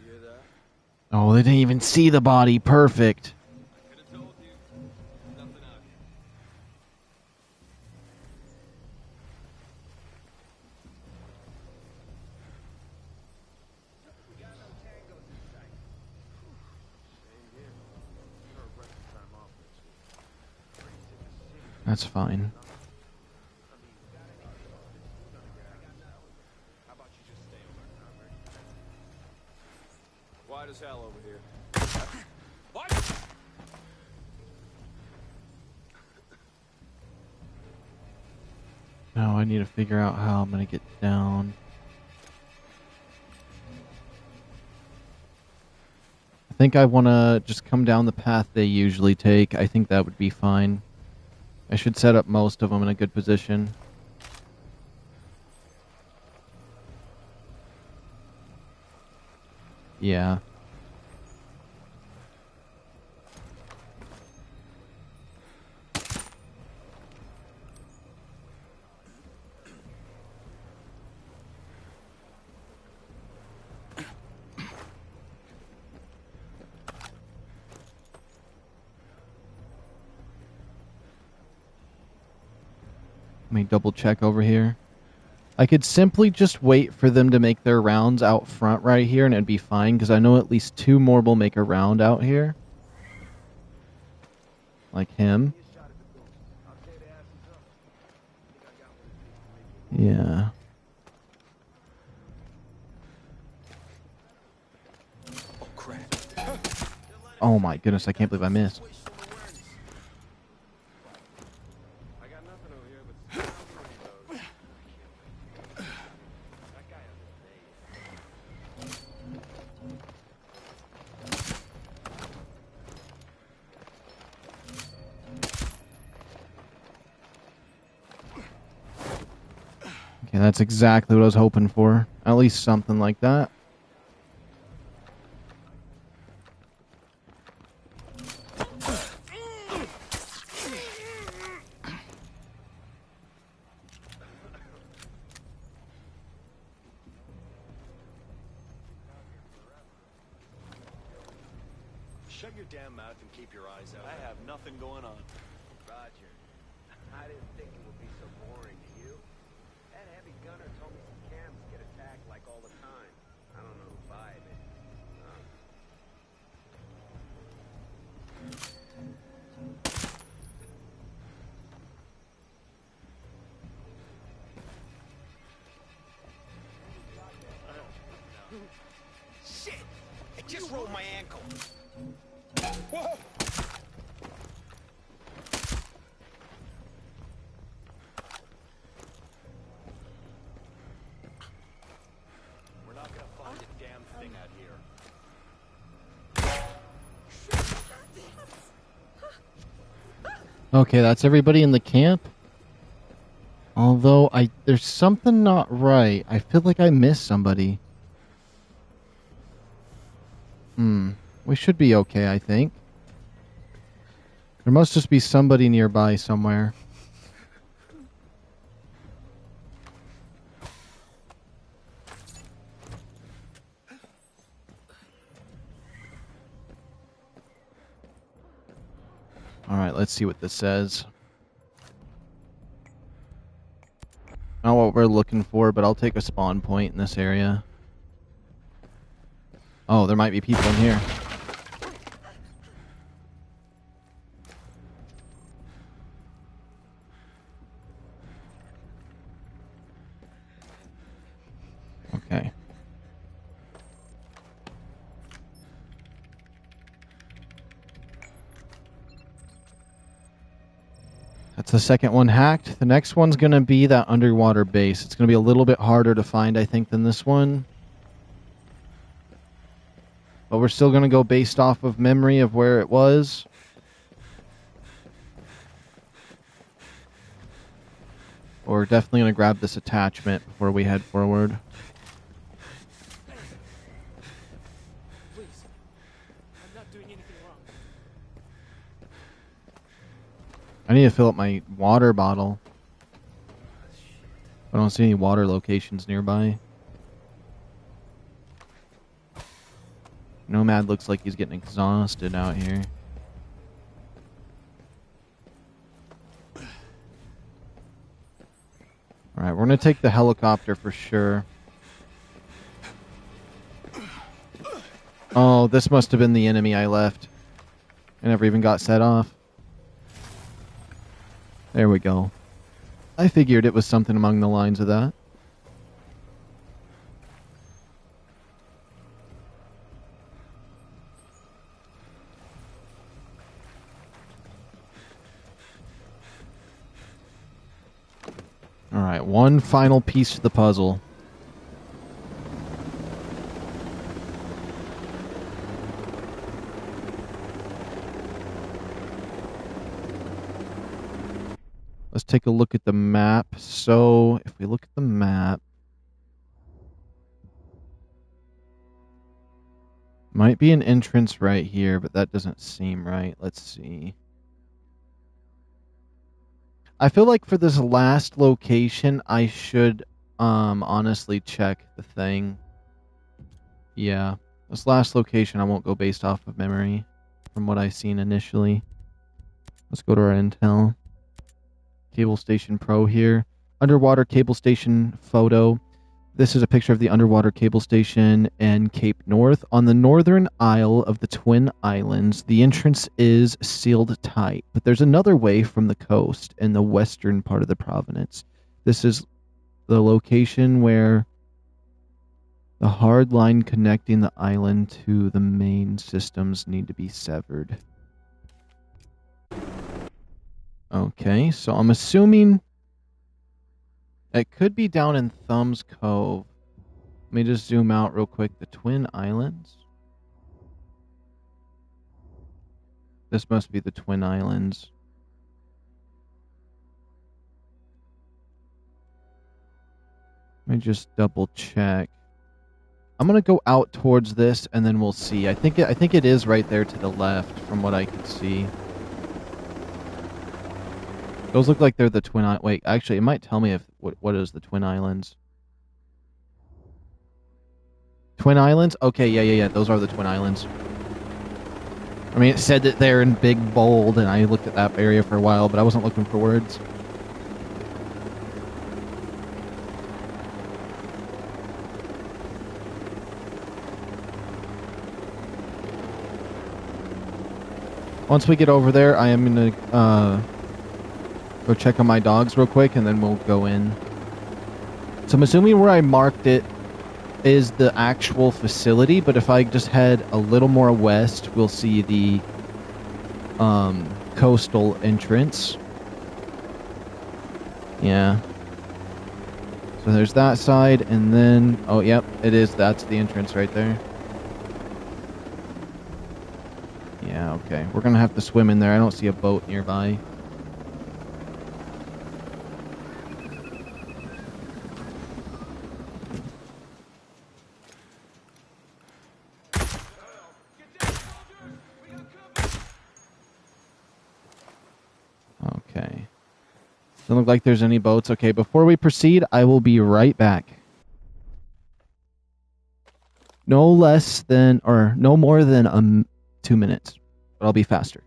You hear that? Oh, they didn't even see the body. Perfect. That's fine. Quiet as hell over here. What? Now I need to figure out how I'm gonna get down. I think I want to just come down the path they usually take. I think that would be fine. I should set up most of them in a good position. Yeah. Let me double check over here. I could simply just wait for them to make their rounds out front right here and it'd be fine because I know at least 2 more will make a round out here. Like him. Yeah. Oh, crap. Oh my goodness, I can't believe I missed. Okay, that's exactly what I was hoping for. At least something like that. Shut your damn mouth and keep your eyes out. I have nothing going on. Roger. I didn't think it would be so boring to you. That heavy gunner told me some cams get attacked like all the time. I don't know who buy it. Shit! I just rolled my ankle. Whoa! We're not gonna find a damn thing out here. Okay, that's everybody in the camp. Although, there's something not right. I feel like I missed somebody. We should be okay, I think. There must just be somebody nearby somewhere. Alright, let's see what this says. we're looking for, but I'll take a spawn point in this area. Oh, there might be people in here. Okay. That's the second one hacked. The next one's going to be that underwater base. It's going to be a little bit harder to find, I think, than this one. But we're still going to go based off of memory of where it was. We're definitely going to grab this attachment before we head forward. Please. I'm not doing anything wrong. I need to fill up my water bottle. I don't see any water locations nearby. Nomad looks like he's getting exhausted out here. Alright, we're going to take the helicopter for sure. Oh, this must have been the enemy I left. I never even got set off. There we go. I figured it was something along the lines of that. Alright, one final piece to the puzzle. Let's take a look at the map. So, if we look at the map, might be an entrance right here, but that doesn't seem right. Let's see. I feel like for this last location, I should honestly check the thing. Yeah, this last location I won't go based off of memory from what I've seen initially. Let's go to our intel. Cable Station Pro here. Underwater cable station photo. This is a picture of the underwater cable station in Cape North. On the northern isle of the Twin Islands, the entrance is sealed tight, but there's another way from the coast in the western part of the province. This is the location where the hard line connecting the island to the main systems need to be severed. Okay, so I'm assuming it could be down in Thumbs Cove. Let me just zoom out real quick. The Twin Islands. This must be the Twin Islands. Let me just double check. I'm gonna go out towards this, and then we'll see. I think it is right there to the left, from what I could see. Those look like they're the Twin Islands. Wait, actually, it might tell me if what is the Twin Islands. Twin Islands? Okay, yeah. Those are the Twin Islands. I mean, it said that they're in big bold, and I looked at that area for a while, but I wasn't looking for words. Once we get over there, I am going to go check on my dogs real quick, and then we'll go in. So I'm assuming where I marked it is the actual facility, but if I just head a little more west, we'll see the coastal entrance. Yeah. So there's that side, and then... Oh, yep, it is. That's the entrance right there. Yeah, okay. We're going to have to swim in there. I don't see a boat nearby. Okay. Doesn't look like there's any boats. Okay, before we proceed, I will be right back. No less than, or no more than 2 minutes. But I'll be faster.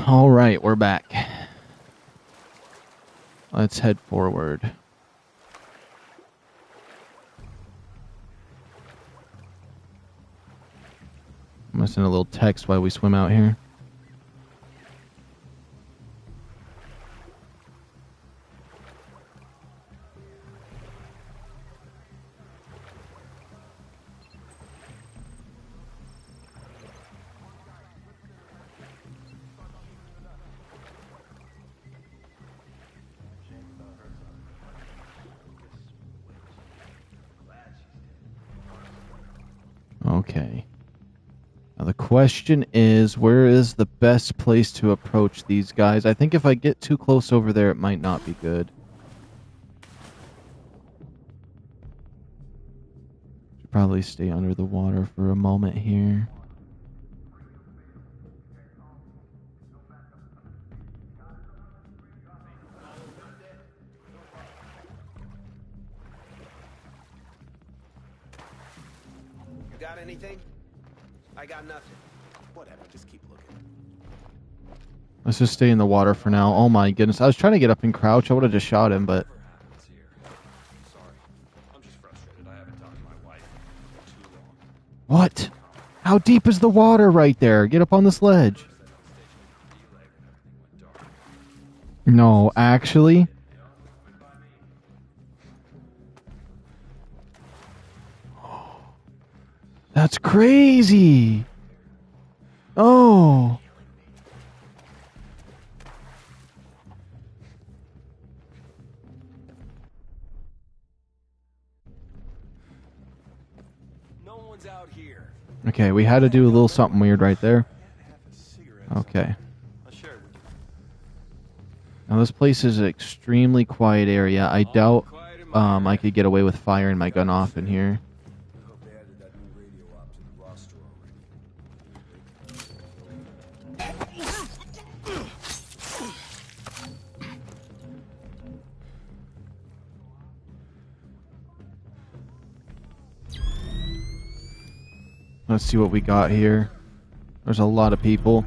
All right, we're back. Let's head forward. I'm gonna send a little text while we swim out here. Okay. Now the question is, where is the best place to approach these guys? I think if I get too close over there, it might not be good. Should probably stay under the water for a moment here. You got anything? I got nothing. Whatever, just keep looking. Let's just stay in the water for now. Oh my goodness. I was trying to get up and crouch. I would have just shot him, but... What? How deep is the water right there? Get up on this ledge. No, actually... That's crazy! Oh! No one's out here. Okay, we had to do a little something weird right there. Okay. Now this place is an extremely quiet area. I doubt I could get away with firing my gun off in here. Let's see what we got here. There's a lot of people.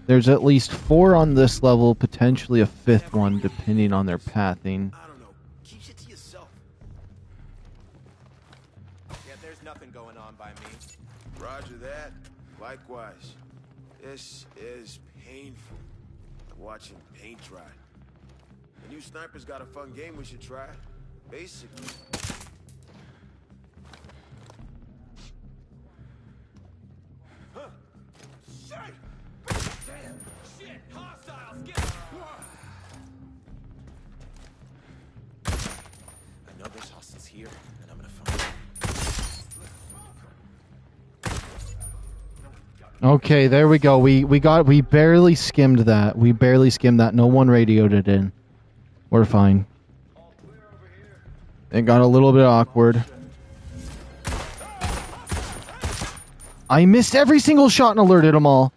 There's at least 4 on this level, potentially a 5th one, depending on their pathing. I don't know. Keep shit to yourself. Yeah, there's nothing going on by me. Roger that. Likewise. This is painful. I'm watching paint dry. The new sniper's got a fun game we should try. Basically. I know there's hostiles here, and I'm gonna find them. Okay, there we go. We barely skimmed that. We barely skimmed that. No one radioed it in. We're fine. It got a little bit awkward. I missed every single shot and alerted them all.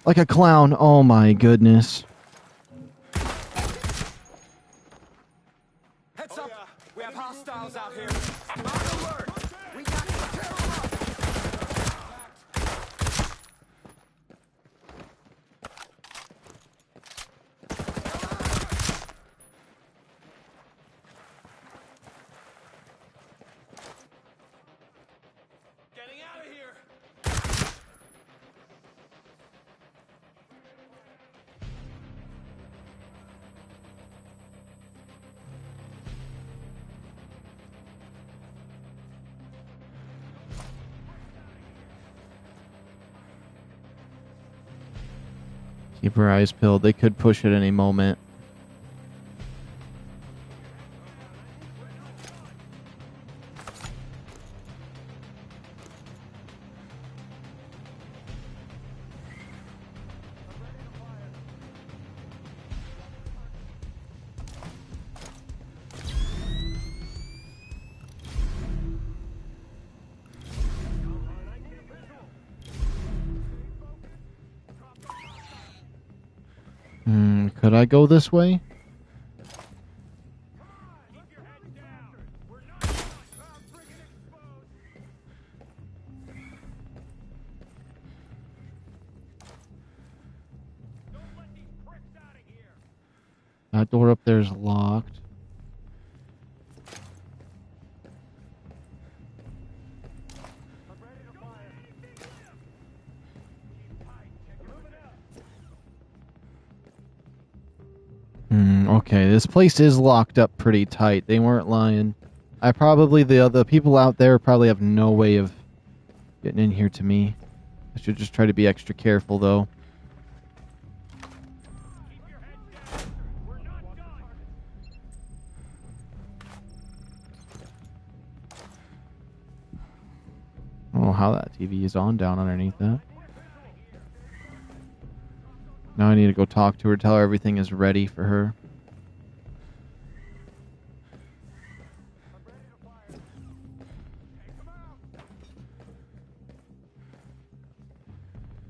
Like a clown. Oh my goodness. Heads up! We have hostiles out here. On alert! We got to tear them up! Getting out of here! Keep our eyes peeled. They could push at any moment. Could I go this way? That door up there is locked. Okay, this place is locked up pretty tight. They weren't lying. The other people out there probably have no way of getting in here to me. I should just try to be extra careful, though. I don't know how that TV is on down underneath that. Now I need to go talk to her, tell her everything is ready for her.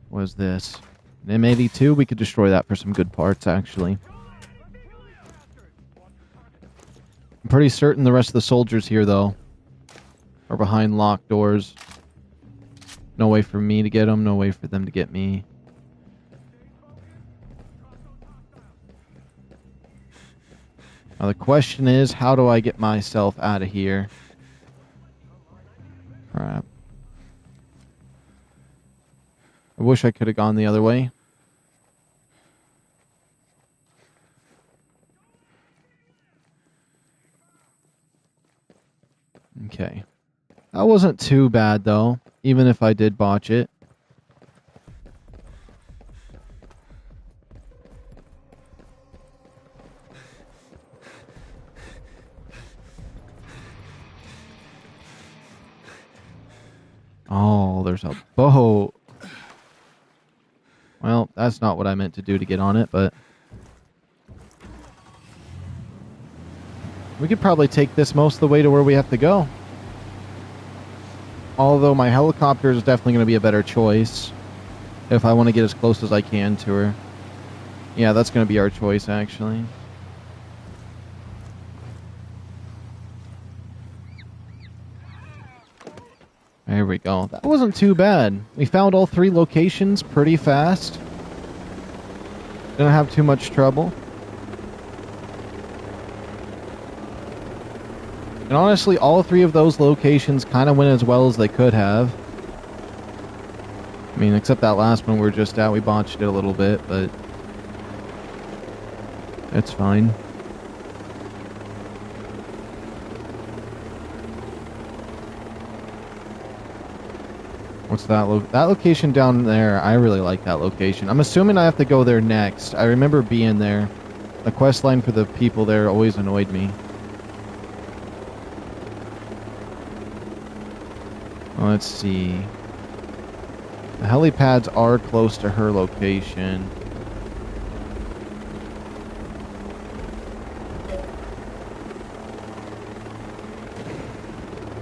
What is this? An M82? We could destroy that for some good parts, actually. I'm pretty certain the rest of the soldiers here, though, are behind locked doors. No way for me to get them, no way for them to get me. Now the question is, how do I get myself out of here? Crap. I wish I could have gone the other way. Okay. That wasn't too bad, though, even if I did botch it. Oh, there's a boat. Well, that's not what I meant to do to get on it, but... we could probably take this most of the way to where we have to go. Although my helicopter is definitely going to be a better choice if I want to get as close as I can to her. Yeah, that's going to be our choice, actually. There we go. That wasn't too bad. We found all 3 locations pretty fast. Didn't have too much trouble. And honestly, all 3 of those locations kind of went as well as they could have. I mean, except that last one we were just at. We botched it a little bit, but... it's fine. What's that? That location down there, I really like that location. I'm assuming I have to go there next. I remember being there. The quest line for the people there always annoyed me. Let's see. The helipads are close to her location.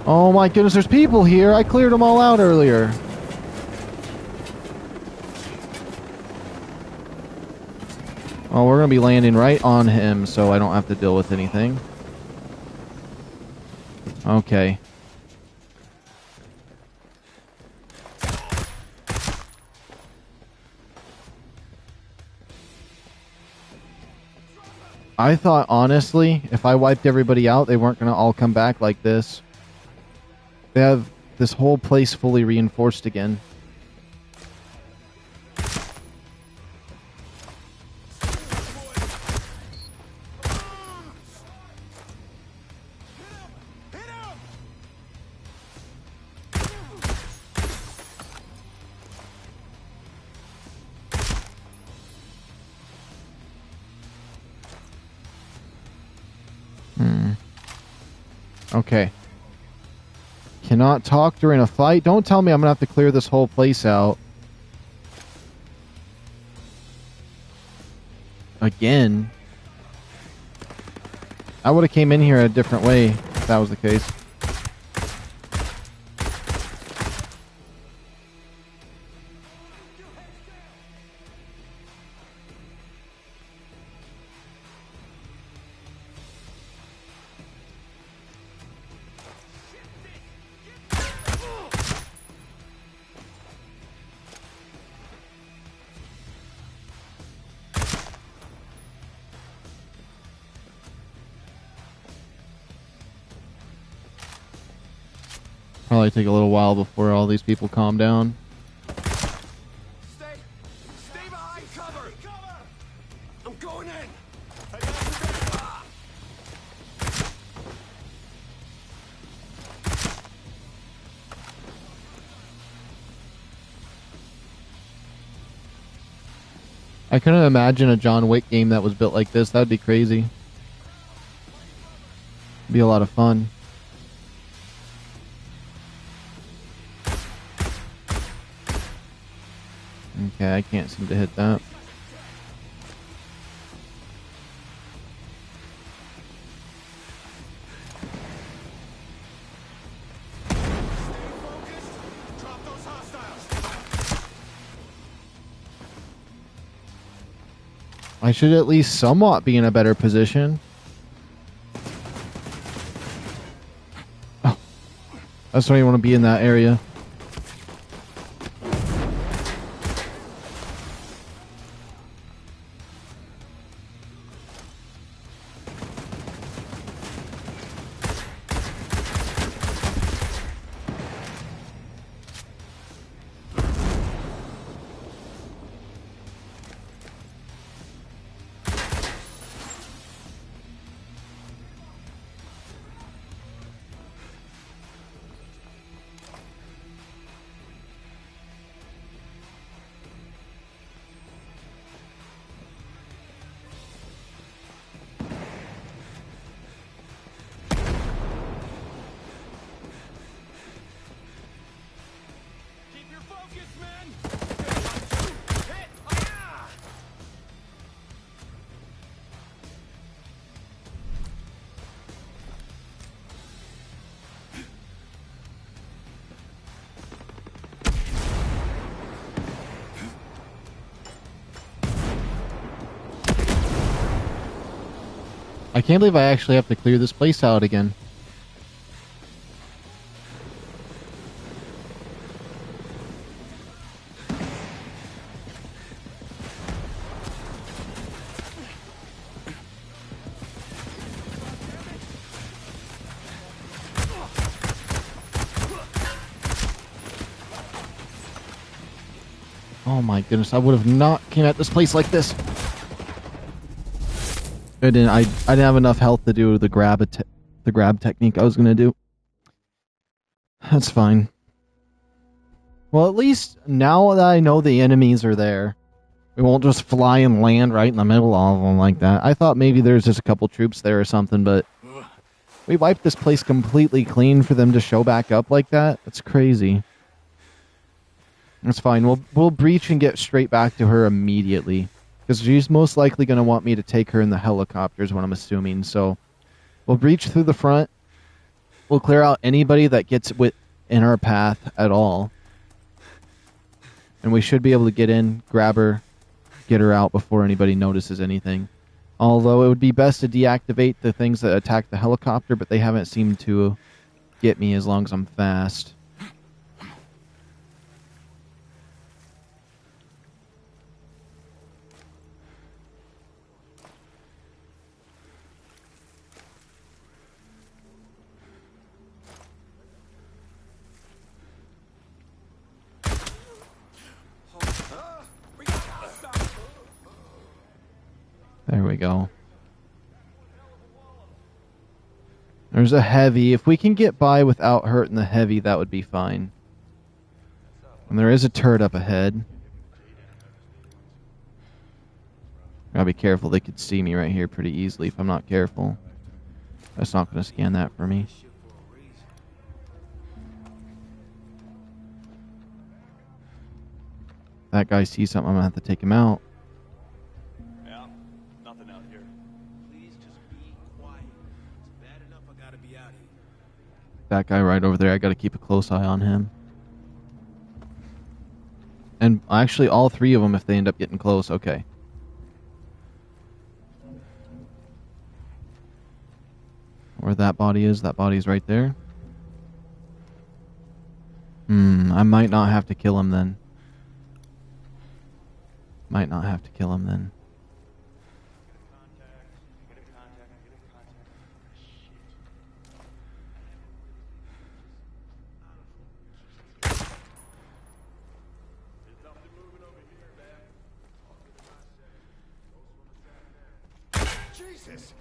Oh my goodness, there's people here! I cleared them all out earlier. Well, we're going to be landing right on him, so I don't have to deal with anything. Okay. I thought, honestly, if I wiped everybody out, they weren't going to all come back like this. They have this whole place fully reinforced again. Okay. Cannot talk during a fight? Don't tell me I'm going to have to clear this whole place out. Again? I would have came in here a different way if that was the case. Probably take a little while before all these people calm down. Stay behind cover! I'm going in! I got your back. I couldn't imagine a John Wick game that was built like this. That'd be crazy. Be a lot of fun. Okay, I can't seem to hit that. I should at least somewhat be in a better position. Oh, I just don't even want to be in that area. I can't believe I actually have to clear this place out again. Oh my goodness, I would have not came at this place like this. I didn't have enough health to do the grab technique I was gonna do. That's fine. Well, at least now that I know the enemies are there, we won't just fly and land right in the middle of them like that. I thought maybe there's just a couple troops there or something, but we wiped this place completely clean for them to show back up like that. That's crazy. That's fine. We'll breach and get straight back to her immediately. Because she's most likely going to want me to take her in the helicopters, what I'm assuming. So we'll breach through the front. We'll clear out anybody that gets in our path at all. And we should be able to get in, grab her, get her out before anybody notices anything. Although it would be best to deactivate the things that attack the helicopter, but they haven't seemed to get me as long as I'm fast. There we go. There's a heavy. If we can get by without hurting the heavy, that would be fine. And there is a turret up ahead. Gotta be careful. They could see me right here pretty easily if I'm not careful. That's not going to scan that for me. That guy sees something, I'm going to have to take him out. Yeah, nothing out here. Please just be quiet. It's bad enough I gotta be out here. That guy right over there, I got to keep a close eye on him. And actually all three of them if they end up getting close, okay. Where that body's right there. I might not have to kill him then. Might not have to kill him then. Jesus!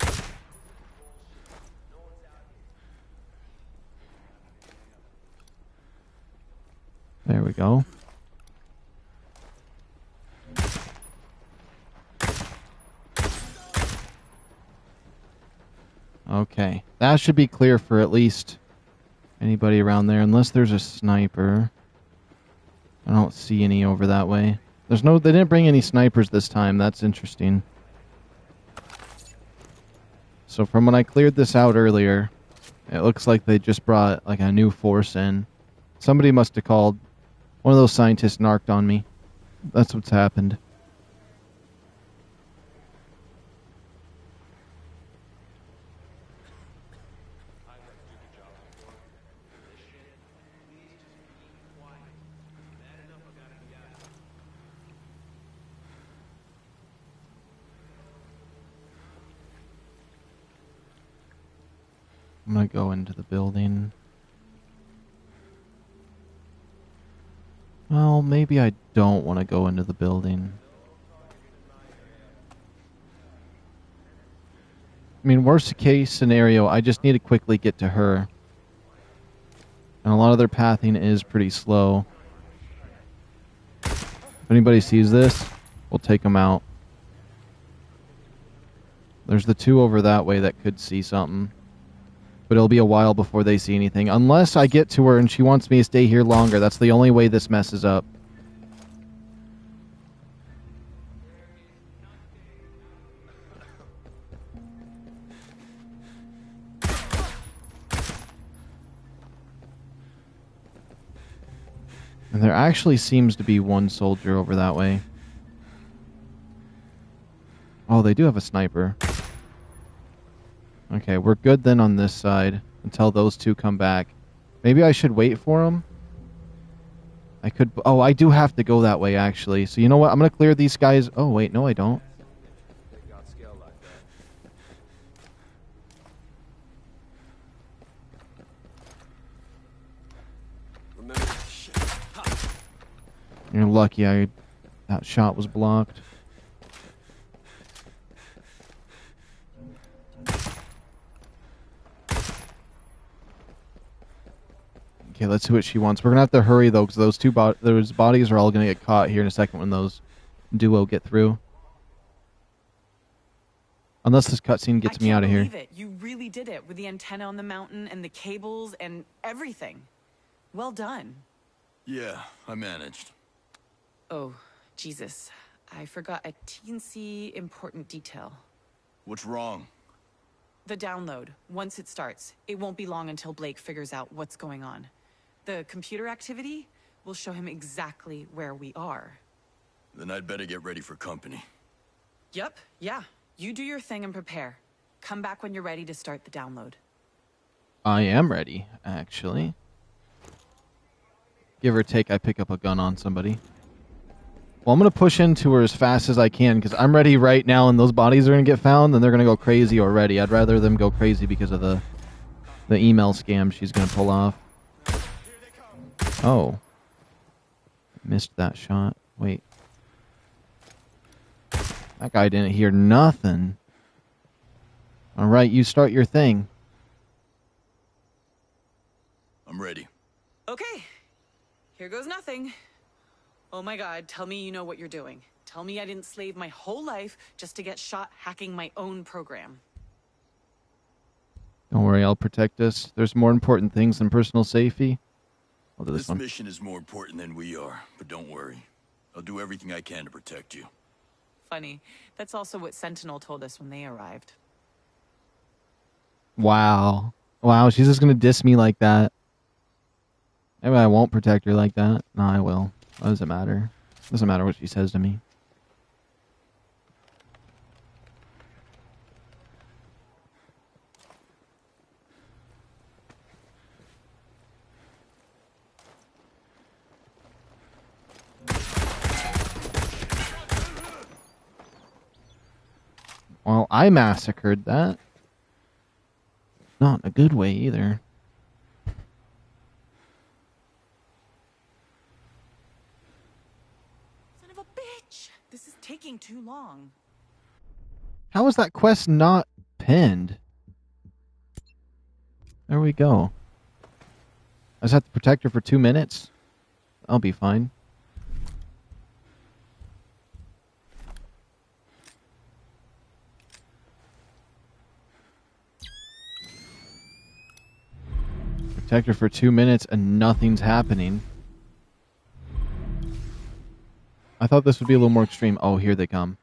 There we go. Okay. That should be clear for at least anybody around there, unless there's a sniper. I don't see any over that way. They didn't bring any snipers this time. That's interesting. So from when I cleared this out earlier, it looks like they just brought like a new force in. Somebody must have called. One of those scientists narked on me. That's what's happened. I'm gonna go into the building. Well, maybe I don't want to go into the building. I mean, worst case scenario, I just need to quickly get to her. And a lot of their pathing is pretty slow. If anybody sees this, we'll take them out. There's the two over that way that could see something. But it'll be a while before they see anything. Unless I get to her and she wants me to stay here longer. That's the only way this messes up. And there actually seems to be one soldier over that way. Oh, they do have a sniper. Okay, we're good then on this side until those two come back. Maybe I should wait for them? I could... Oh, I do have to go that way, actually. So you know what? I'm going to clear these guys... Oh, wait. No, I don't. You're lucky that shot was blocked. Okay, let's see what she wants. We're going to have to hurry, though, because those bodies are all going to get caught here in a second when those duo get through. Unless this cutscene gets me out of here. I can't believe it. You really did it with the antenna on the mountain and the cables and everything. Well done. Yeah, I managed. Oh, Jesus. I forgot a teensy important detail. What's wrong? The download. Once it starts, it won't be long until Blake figures out what's going on. The computer activity will show him exactly where we are. Then I'd better get ready for company. Yep, yeah. You do your thing and prepare. Come back when you're ready to start the download. I am ready, actually. Give or take, I pick up a gun on somebody. Well, I'm going to push into her as fast as I can, because I'm ready right now, and those bodies are going to get found, and they're going to go crazy already. I'd rather them go crazy because of the email scam she's going to pull off. Oh. Missed that shot. Wait. That guy didn't hear nothing. Alright, you start your thing. I'm ready. Okay. Here goes nothing. Oh my God, tell me you know what you're doing. Tell me I didn't slave my whole life just to get shot hacking my own program. Don't worry, I'll protect us. There's more important things than personal safety. I'll do this one. This mission is more important than we are, but don't worry. I'll do everything I can to protect you. Funny. That's also what Sentinel told us when they arrived. Wow. Wow, she's just going to diss me like that. Maybe I won't protect her like that. No, I will. What does it matter? Doesn't matter what she says to me. Well, I massacred that. Not in a good way either. Son of a bitch! This is taking too long. How is that quest not pinned? There we go. I just have to protect her for 2 minutes. I'll be fine. Protect her for 2 minutes and nothing's happening. I thought this would be a little more extreme. Oh, here they come.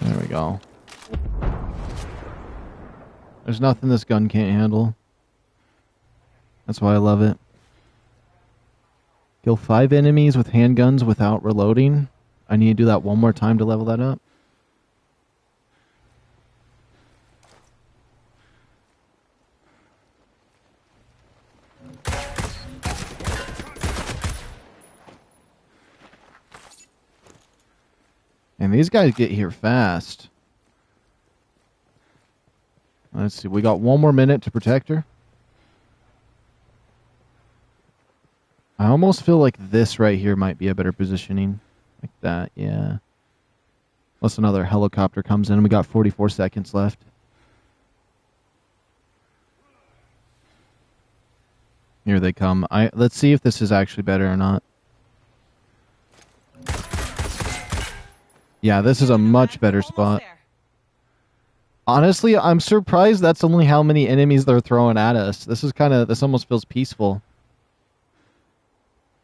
There we go. There's nothing this gun can't handle. That's why I love it. Kill 5 enemies with handguns without reloading. I need to do that one more time to level that up. And these guys get here fast. Let's see. We got 1 more minute to protect her. I almost feel like this right here might be a better positioning. Like that, yeah. Unless another helicopter comes in. We got 44 seconds left. Here they come. Let's see if this is actually better or not. Yeah, this is a much better spot. Honestly, I'm surprised that's only how many enemies they're throwing at us. This almost feels peaceful.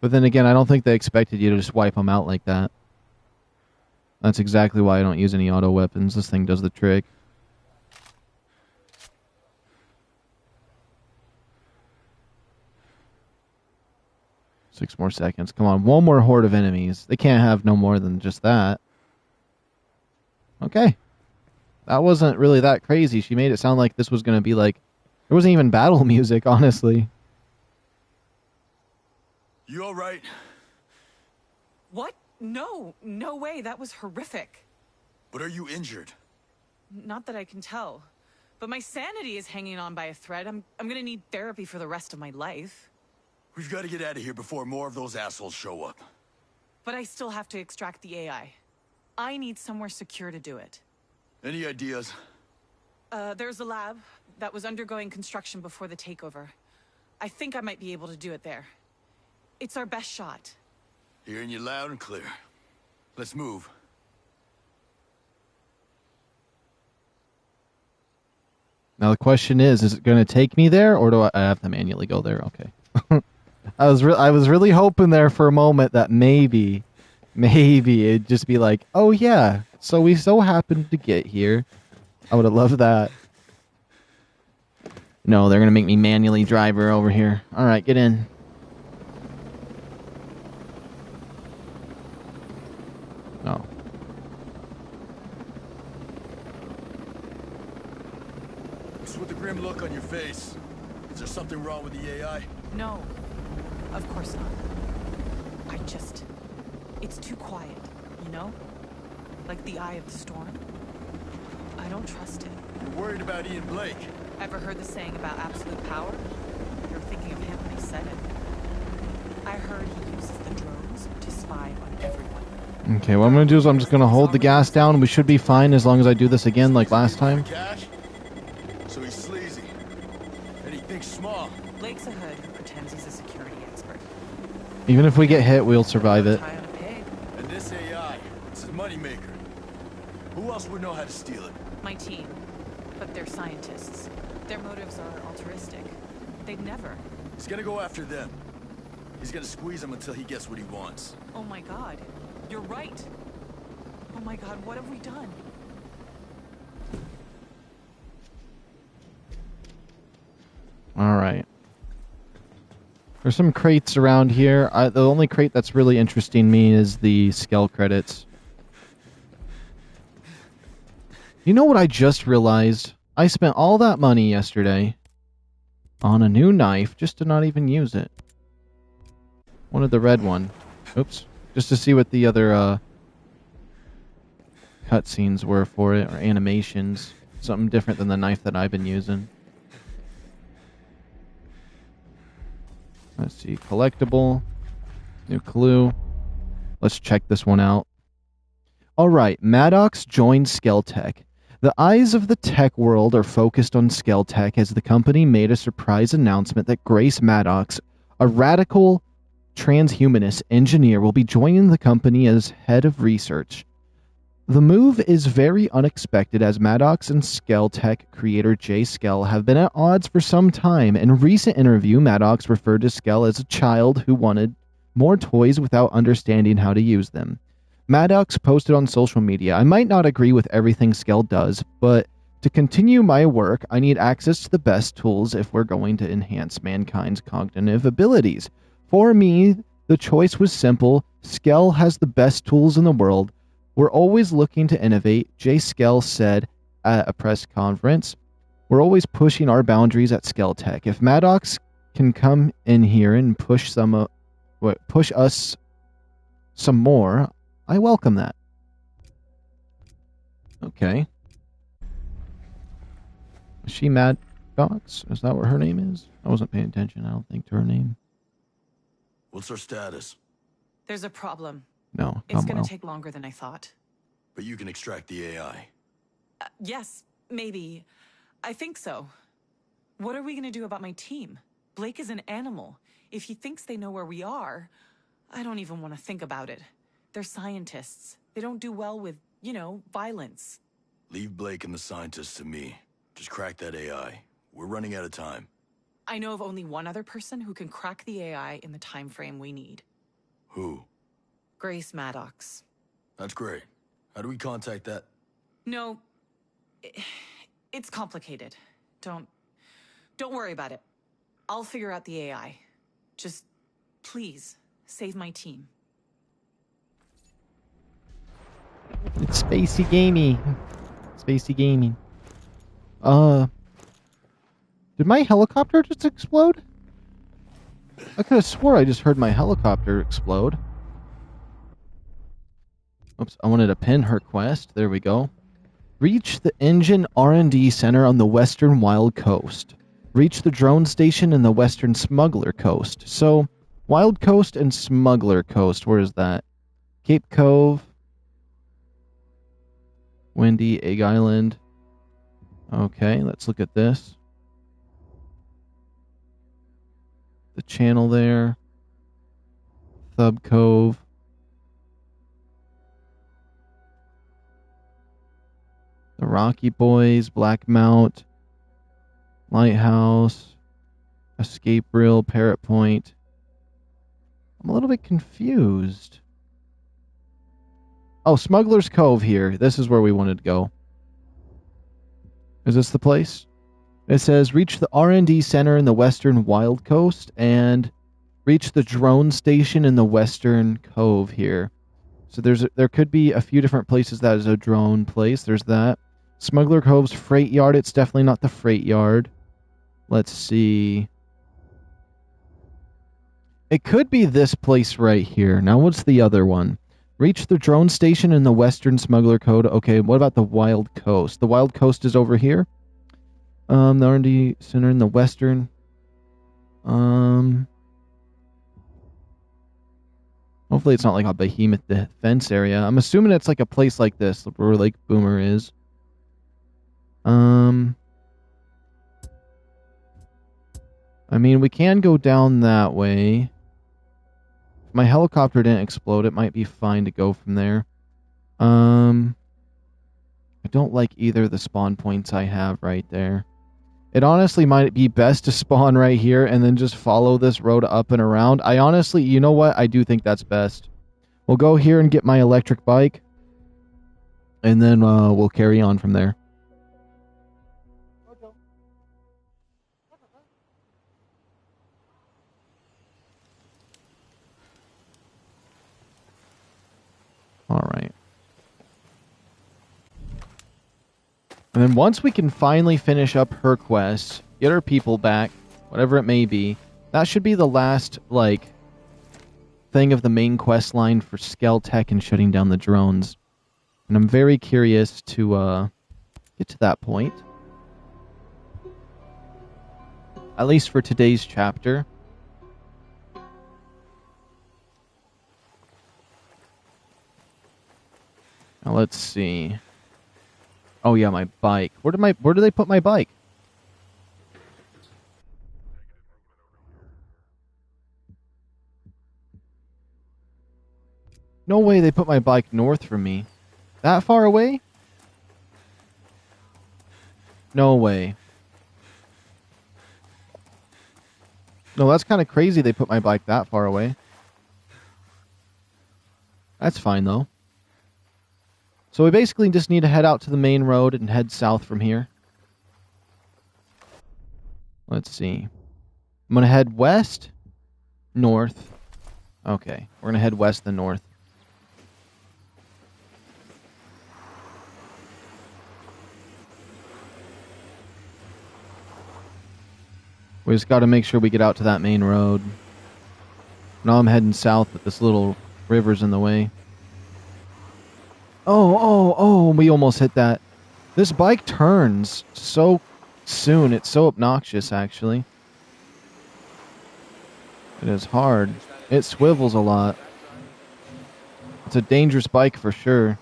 But then again, I don't think they expected you to just wipe them out like that. That's exactly why I don't use any auto weapons. This thing does the trick. Six more seconds. Come on, 1 more horde of enemies. They can't have no more than just that. Okay. That wasn't really that crazy. She made it sound like this was going to be like... There wasn't even battle music, honestly. You all right? What? No. No way. That was horrific. But are you injured? Not that I can tell. But my sanity is hanging on by a thread. I'm gonna need therapy for the rest of my life. We've got to get out of here before more of those assholes show up. But I still have to extract the AI. I need somewhere secure to do it. Any ideas? There's a lab that was undergoing construction before the takeover. I think I might be able to do it there. It's our best shot. Hearing you loud and clear. Let's move. Now the question is it going to take me there, or do I have to manually go there? Okay. I was really hoping there for a moment that maybe it'd just be like, oh yeah, so we so happened to get here. I would have loved that. No, they're going to make me manually drive her over here. All right, get in. No. What's with the grim look on your face? Is there something wrong with the AI? No. Of course not. It's too quiet, you know? Like the eye of the storm. I don't trust it. You're worried about Ian Blake. Ever heard the saying about absolute power? You're thinking of him when he said it. I heard he uses the drones to spy on everyone. Okay, what I'm going to do is I'm just going to hold the gas down. We should be fine as long as I do this again like last time. So he's sleazy. And he thinks small. Blake's a hood who pretends he's a security expert. Even if we get hit, we'll survive it. And this AI, it's his moneymaker. Who else would know how to steal it? My team. But they're scientists. Their motives are altruistic. They'd never. He's gonna go after them. He's gonna squeeze them until he gets what he wants. Oh my god. You're right. Oh my god, what have we done? All right. There's some crates around here. The only crate that's really interesting me is the Skell credits. You know what I just realized? I spent all that money yesterday on a new knife just to not even use it. Wanted the red one. Oops. Just to see what the other cutscenes were for it, or animations. Something different than the knife that I've been using. Let's see. Collectible. New clue. Let's check this one out. Alright, Maddox joined Skelltech. The eyes of the tech world are focused on Skelltech as the company made a surprise announcement that Grace Maddox, a radical transhumanist engineer, will be joining the company as head of research. The move is very unexpected as Maddox and Skelltech creator Jay Skell have been at odds for some time. In a recent interview, Maddox referred to Skell as a child who wanted more toys without understanding how to use them. Maddox posted on social media, "I might not agree with everything Skell does, but to continue my work, I need access to the best tools if we're going to enhance mankind's cognitive abilities. For me, the choice was simple. Skell has the best tools in the world. We're always looking to innovate," Jay Skell said at a press conference. "We're always pushing our boundaries at Skelltech. If Maddox can come in here and push us some more, I welcome that." Okay. Is she Maddox? Is that what her name is? I wasn't paying attention, I don't think, to her name. What's her status? There's a problem. No, It's not gonna well. take longer than I thought. But you can extract the AI. Yes, maybe. I think so. What are we gonna do about my team? Blake is an animal. If he thinks they know where we are, I don't even want to think about it. They're scientists. They don't do well with, violence. Leave Blake and the scientists to me. Just crack that AI. We're running out of time. I know of only one other person who can crack the AI in the time frame we need. Who? Grace Maddox. That's great. How do we contact that? No, it's complicated. Don't worry about it. I'll figure out the AI. Just, please, save my team. It's spacey gamey. Spacey gaming. Did my helicopter just explode? I could have swore I just heard my helicopter explode. Oops, I wanted to pin her quest. There we go. Reach the engine R&D center on the western Wild Coast. Reach the drone station in the western Smuggler Coast. So, Wild Coast and Smuggler Coast. Where is that? Cape Cove. Windy, Egg Island. Okay, let's look at this. The channel there. Thub Cove. The Rocky Boys, Black Mount, Lighthouse, Escape Reel, Parrot Point. I'm a little bit confused. Oh, Smuggler's Cove here. This is where we wanted to go. Is this the place? It says reach the R&D center in the western Wild Coast and reach the drone station in the western Cove here. So there could be a few different places that is a drone place. There's that. Smuggler Cove's freight yard. It's definitely not the freight yard. Let's see. It could be this place right here. Now, what's the other one? Reach the drone station in the western Smuggler Code. Okay, what about the Wild Coast? The Wild Coast is over here. The R&D center in the western. Hopefully it's not like a behemoth defense area. I'm assuming it's like a place like this, where Lake Boomer is. I mean, we can go down that way. If my helicopter didn't explode, it might be fine to go from there. I don't like either of the spawn points I have right there. It honestly might be best to spawn right here and then just follow this road up and around. I honestly, you know what? I do think that's best. We'll go here and get my electric bike. And then we'll carry on from there. Alright. And then once we can finally finish up her quest, get her people back, whatever it may be, that should be the last, like, thing of the main quest line for Skeltech and shutting down the drones. And I'm very curious to get to that point. At least for today's chapter. Now let's see. Oh yeah, my bike. Where do they put my bike? No way they put my bike north from me. That far away? No way. No, that's kind of crazy they put my bike that far away. That's fine, though. So we basically just need to head out to the main road and head south from here. Let's see. I'm going to head west, north. Okay, we're going to head west then north. We just got to make sure we get out to that main road. Now I'm heading south, but this little river's in the way. Oh, we almost hit that. This bike turns so soon. It's so obnoxious, actually. It is hard. It swivels a lot. It's a dangerous bike for sure.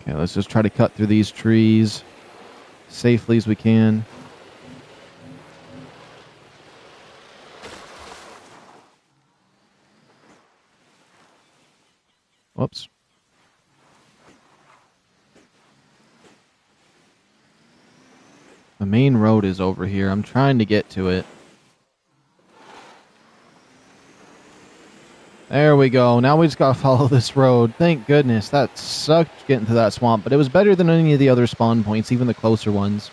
Okay, let's just try to cut through these trees safely as we can. Whoops. The main road is over here. I'm trying to get to it. There we go. Now we just gotta follow this road. Thank goodness. That sucked getting to that swamp, but it was better than any of the other spawn points, even the closer ones.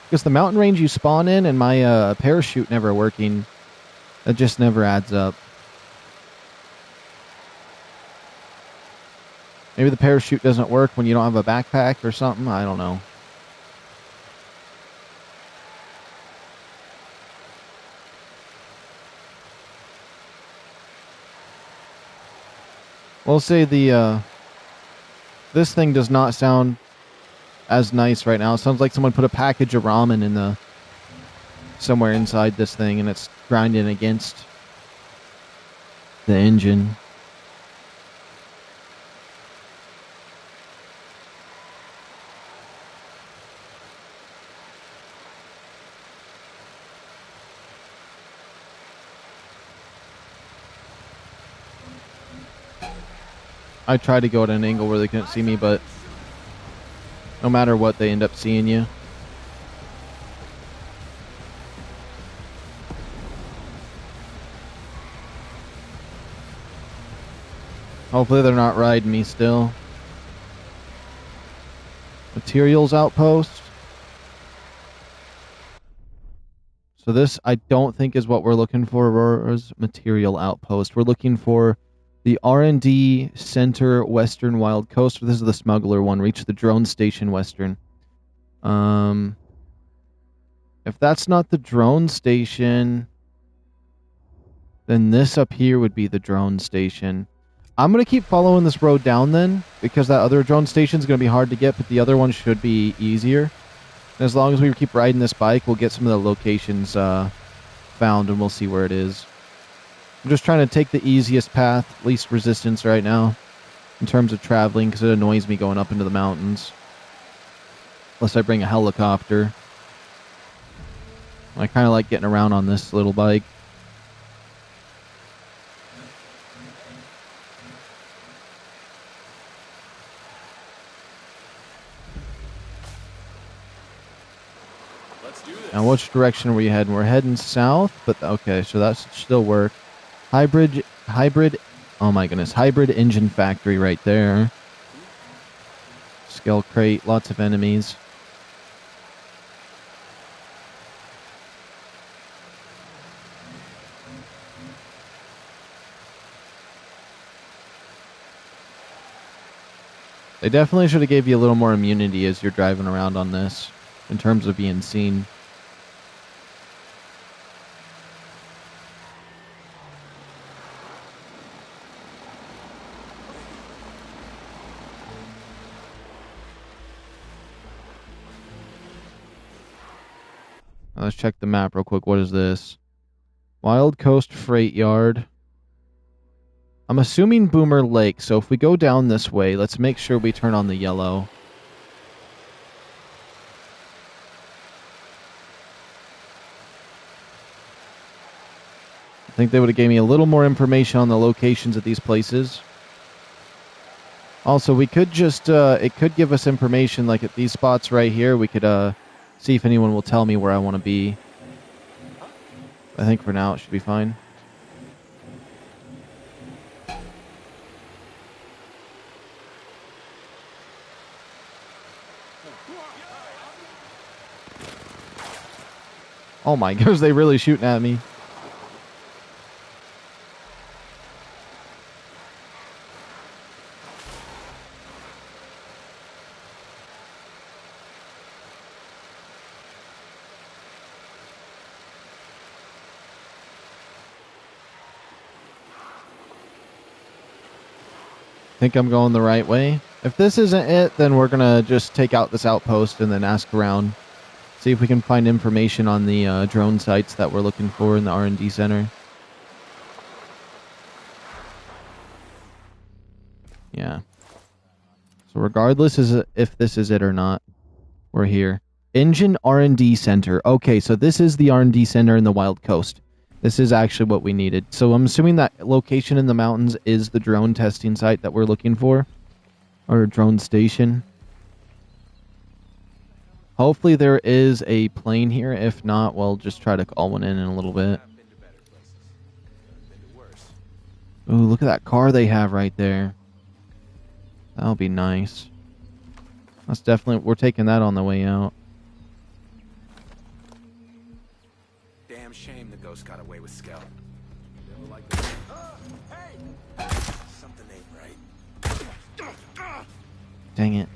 Because the mountain range you spawn in and my parachute never working, that just never adds up. Maybe the parachute doesn't work when you don't have a backpack or something. I don't know. We'll say this thing does not sound as nice right now. It sounds like someone put a package of ramen in somewhere inside this thing, and it's grinding against the engine. I tried to go at an angle where they couldn't see me, but no matter what, they end up seeing you. Hopefully they're not riding me still. Materials outpost. So this, I don't think, is what we're looking for, Aurora's material outpost. We're looking for the R&D Center Western Wild Coast. This is the smuggler one. Reach the drone station Western. If that's not the drone station, then this up here would be the drone station. I'm going to keep following this road down then, because that other drone station is going to be hard to get, but the other one should be easier. And as long as we keep riding this bike, we'll get some of the locations found, and we'll see where it is. I'm just trying to take the easiest path, least resistance right now, in terms of traveling, because it annoys me going up into the mountains. Unless I bring a helicopter. I kind of like getting around on this little bike. Now, which direction are we heading? We're heading south, but okay, so that should still work. Hybrid Oh my goodness. Hybrid engine factory right there. Skull crate. Lots of enemies. They definitely should have gave you a little more immunity as you're driving around on this, in terms of being seen. Let's check the map real quick. What is this? Wild Coast Freight Yard. I'm assuming Boomer Lake, so if we go down this way, let's make sure we turn on the yellow. I think they would have gave me a little more information on the locations of these places. Also, we could just, it could give us information, like at these spots right here, we could, see if anyone will tell me where I want to be. I think for now it should be fine. Oh my gosh, they really shooting at me. Think I'm going the right way. If this isn't it, then we're gonna just take out this outpost and then ask around. See if we can find information on the drone sites that we're looking for in the R&D center. Yeah. So regardless if this is it or not, we're here. Engine R&D center. Okay, so this is the R&D center in the Wild Coast. This is actually what we needed. So I'm assuming that location in the mountains is the drone testing site that we're looking for. Or drone station. Hopefully there is a plane here. If not, we'll just try to call one in a little bit. Ooh, look at that car they have right there. That'll be nice. That's definitely... We're taking that on the way out. Damn shame the ghost got away with Skell. Something ain't right. Dang it.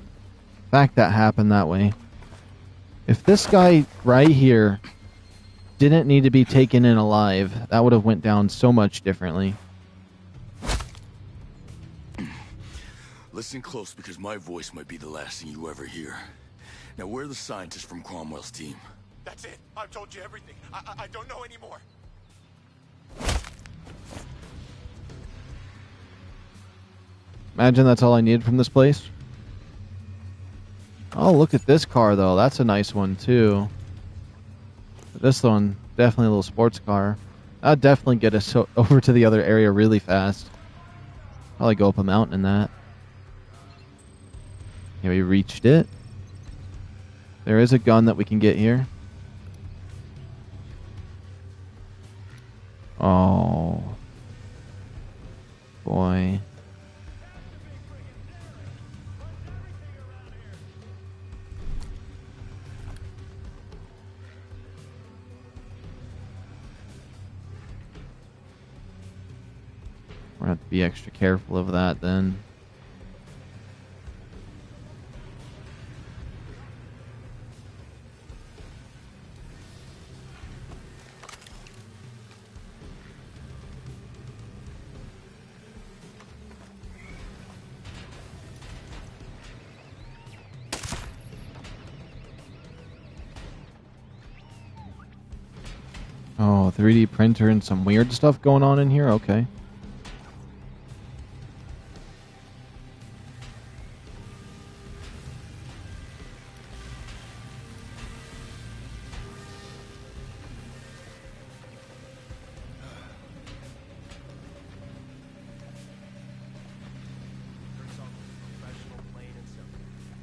The fact that happened that way. If this guy right here didn't need to be taken in alive, that would have went down so much differently. Listen close, because my voice might be the last thing you ever hear. Now, where are the scientists from Cromwell's team? That's it. I've told you everything. I don't know anymore. Imagine that's all I needed from this place. Oh, look at this car, though. That's a nice one, too. This one, definitely a little sports car. That'd definitely get us over to the other area really fast. Probably go up a mountain in that. Yeah, we reached it. There is a gun that we can get here. Oh. Boy. We're gonna have to be extra careful of that then. Oh, 3D printer and some weird stuff going on in here? Okay.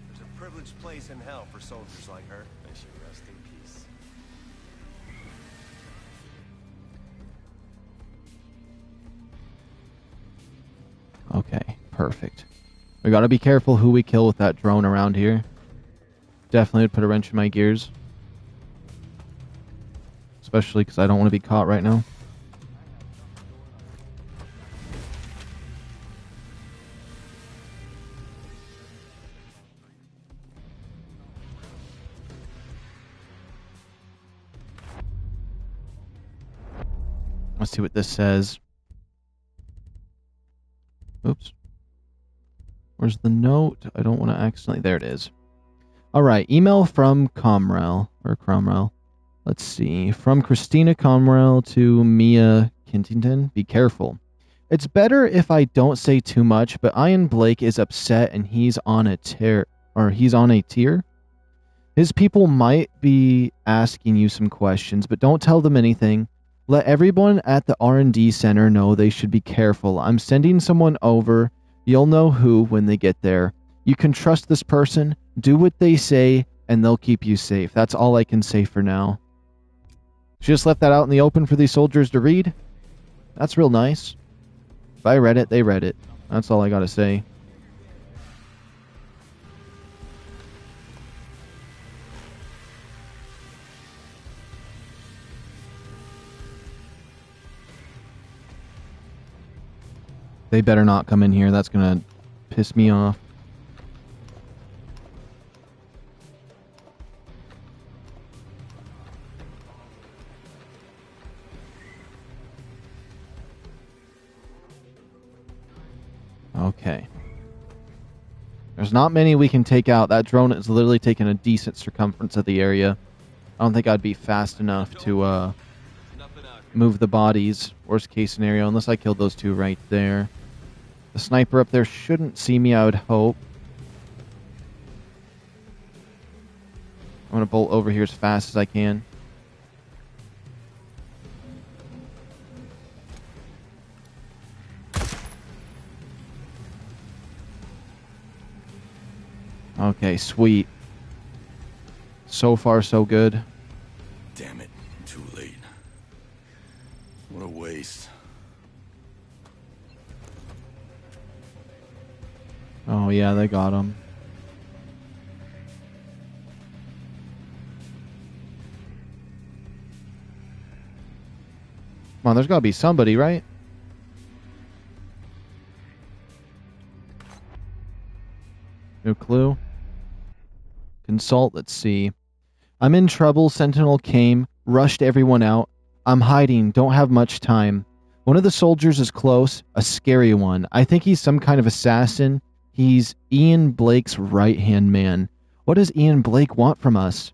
There's a privileged place in hell for soldiers like her. May she rest in peace. Perfect. We gotta be careful who we kill with that drone around here. Definitely would put a wrench in my gears. Especially because I don't want to be caught right now. Let's see what this says. Oops. Where's the note? I don't want to accidentally... There it is. Alright, email from Comrell. Or Cromwell. Let's see. From Christina Comrell to Mia Kintington. Be careful. It's better if I don't say too much, but Ian Blake is upset and he's on a tear. His people might be asking you some questions, but don't tell them anything. Let everyone at the R&D center know they should be careful. I'm sending someone over. You'll know who when they get there. You can trust this person. Do what they say, and they'll keep you safe. That's all I can say for now. She just left that out in the open for these soldiers to read. That's real nice. If I read it, they read it. That's all I gotta say. They better not come in here. That's gonna piss me off. Okay. There's not many we can take out. That drone is literally taking a decent circumference of the area. I don't think I'd be fast enough to move the bodies. Worst case scenario, unless I killed those two right there. The sniper up there shouldn't see me, I would hope. I'm going to bolt over here as fast as I can. Okay, sweet. So far, so good. Damn it, too late. What a waste. Oh yeah, they got him. Come on, there's got to be somebody, right? No clue. Consult, let's see. I'm in trouble. Sentinel came, rushed everyone out. I'm hiding, don't have much time. One of the soldiers is close, a scary one. I think he's some kind of assassin. He's Ian Blake's right-hand man. What does Ian Blake want from us?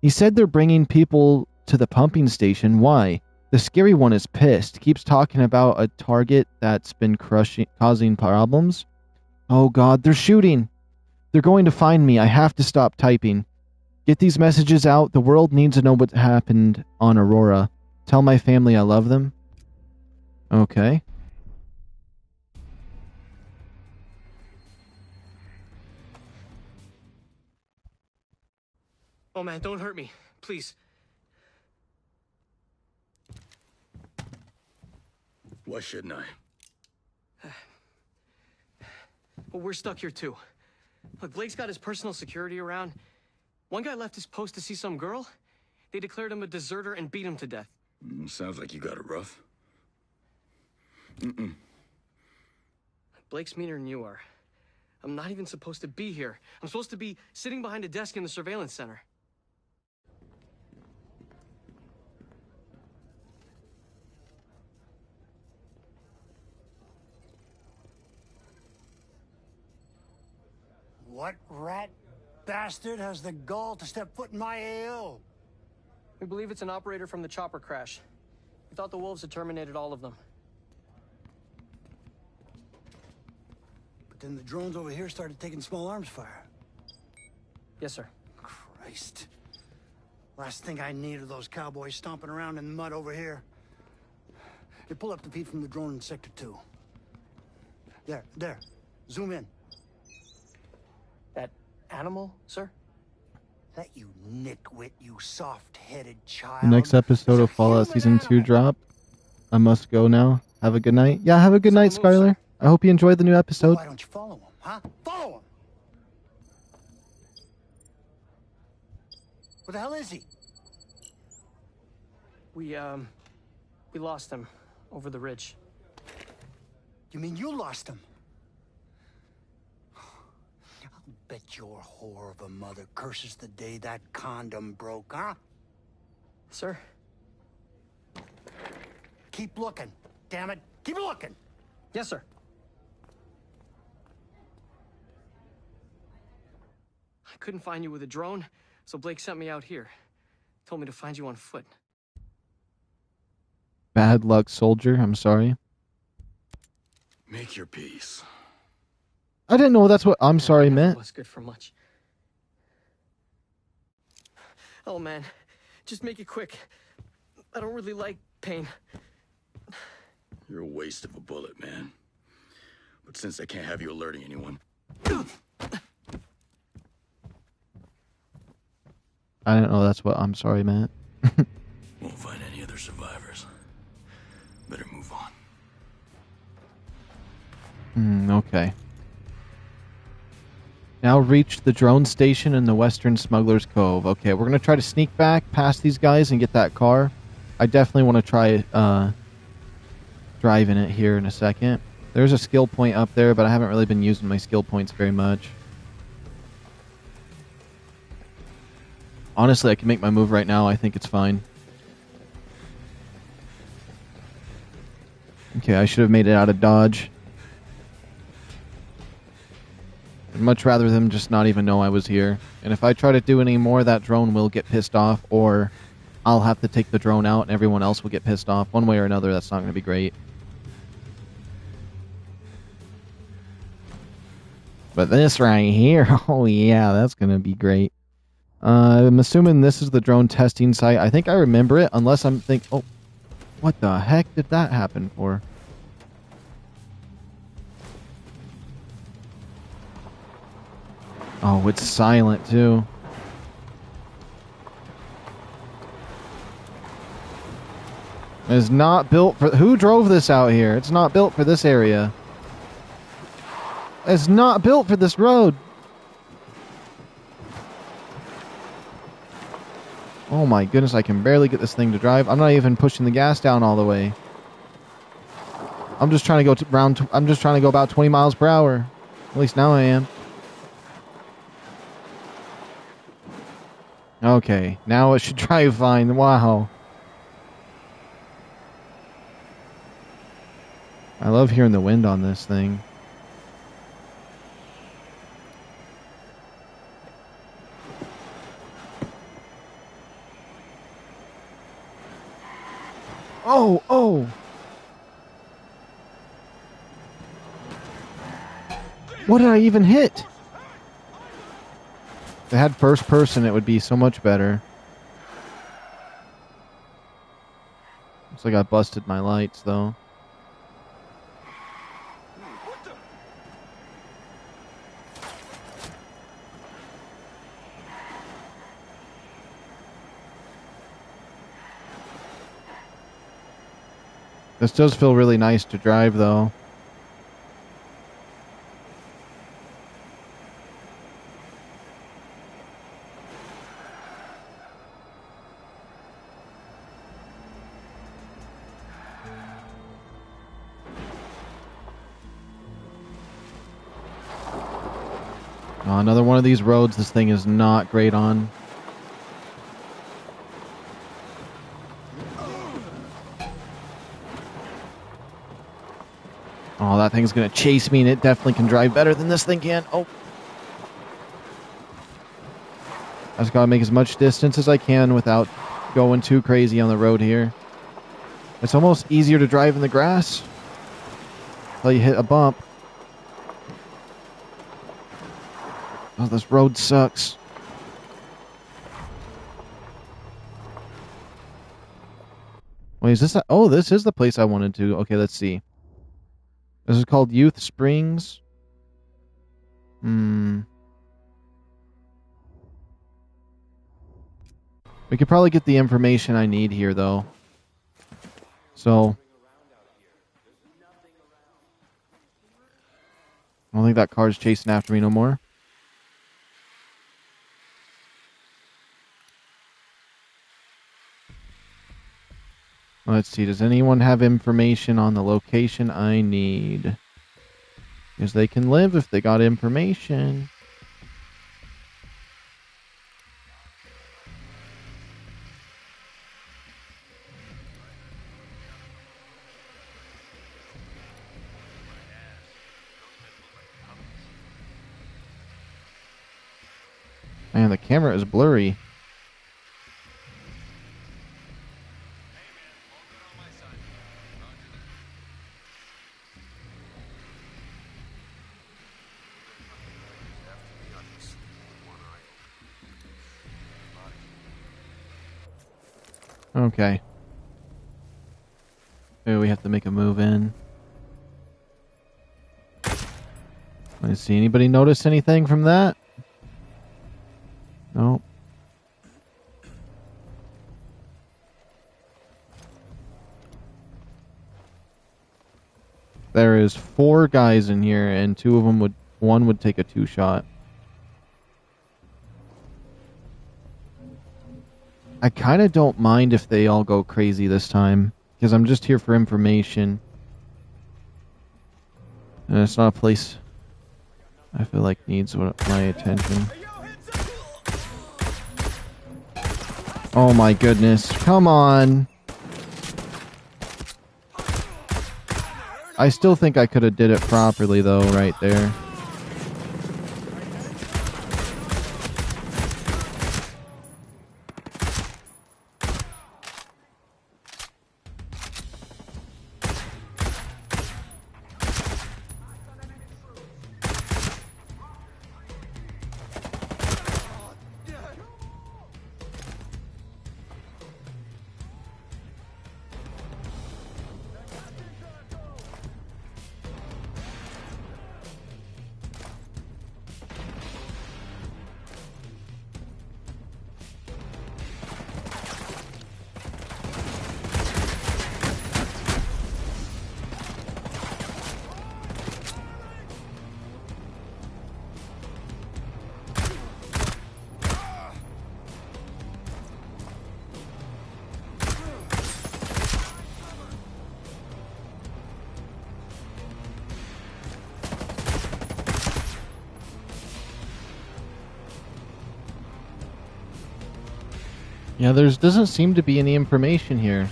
He said they're bringing people to the pumping station. Why? The scary one is pissed. Keeps talking about a target that's been causing problems. Oh God, they're shooting. They're going to find me. I have to stop typing. Get these messages out. The world needs to know what happened on Aurora. Tell my family I love them. Okay. Oh man, don't hurt me. Please. Why shouldn't I? Well, we're stuck here too. Look, Blake's got his personal security around. One guy left his post to see some girl. They declared him a deserter and beat him to death. Sounds like you got it rough. Blake's meaner than you are. I'm not even supposed to be here. I'm supposed to be sitting behind a desk in the surveillance center. What rat bastard has the gall to step foot in my AO? We believe it's an operator from the chopper crash. We thought the wolves had terminated all of them. But then the drones over here started taking small arms fire. Yes, sir. Christ. Last thing I need are those cowboys stomping around in the mud over here. They pull up the feed from the drone in Sector 2. There. Zoom in. That animal, sir? That you nitwit, you soft-headed child. The next episode of Fallout Season 2 drop. I must go now. Have a good night. Yeah, have a good night, Skylar. I hope you enjoyed the new episode. Why don't you follow him, huh? Follow him! Where the hell is he? We lost him over the ridge. You mean you lost him? I'll bet your whore of a mother curses the day that condom broke, huh? Sir? Keep looking. Damn it. Keep looking. Yes, sir. I couldn't find you with a drone, so Blake sent me out here. Told me to find you on foot. Bad luck, soldier. I'm sorry. Make your peace. I didn't know that's what I'm sorry meant. Was good for much. Oh man, just make it quick. I don't really like pain. You're a waste of a bullet, man. But since I can't have you alerting anyone... I didn't know that's what I'm sorry meant. Won't find any other survivors. Better move on. Okay. Now reached the drone station in the Western Smuggler's Cove. Okay, we're going to try to sneak back past these guys and get that car. I definitely want to try driving it here in a second. There's a skill point up there, but I haven't really been using my skill points very much. Honestly, I can make my move right now. I think it's fine. Okay, I should have made it out of dodge. I'd much rather them just not even know I was here. And if I try to do any more, that drone will get pissed off, or I'll have to take the drone out and everyone else will get pissed off. One way or another, that's not going to be great. But this right here, oh yeah, that's going to be great. I'm assuming this is the drone testing site. I think I remember it, unless I'm oh, what the heck did that happen for? Oh, it's silent too. It's not built for... Who drove this out here? It's not built for this area. It's not built for this road. Oh my goodness, I can barely get this thing to drive. I'm not even pushing the gas down all the way. I'm just trying to go I'm just trying to go about 20 miles per hour. At least now I am. Okay, now it should drive fine. Wow. I love hearing the wind on this thing. Oh, oh! What did I even hit? If it had first person, it would be so much better. Looks like I busted my lights, though. This does feel really nice to drive, though. Oh, another one of these roads this thing is not great on. Oh, that thing's going to chase me, and it definitely can drive better than this thing can. Oh. I just got to make as much distance as I can without going too crazy on the road here. It's almost easier to drive in the grass until you hit a bump. Oh, this road sucks. Wait, is this... Oh, this is the place I wanted to... Okay, let's see. This is called Youth Springs. We could probably get the information I need here, though. So... I don't think that car's chasing after me no more. Let's see, does anyone have information on the location I need? Because they can live if they got information. Man, the camera is blurry. Okay. Maybe we have to make a move in. Let's see, anybody notice anything from that? No. There is 4 guys in here, and one would take a 2-shot. I kind of don't mind if they all go crazy this time, because I'm just here for information. And it's not a place I feel like needs my attention. Oh my goodness, come on! I still think I could have did it properly though, right there. Yeah, there doesn't seem to be any information here.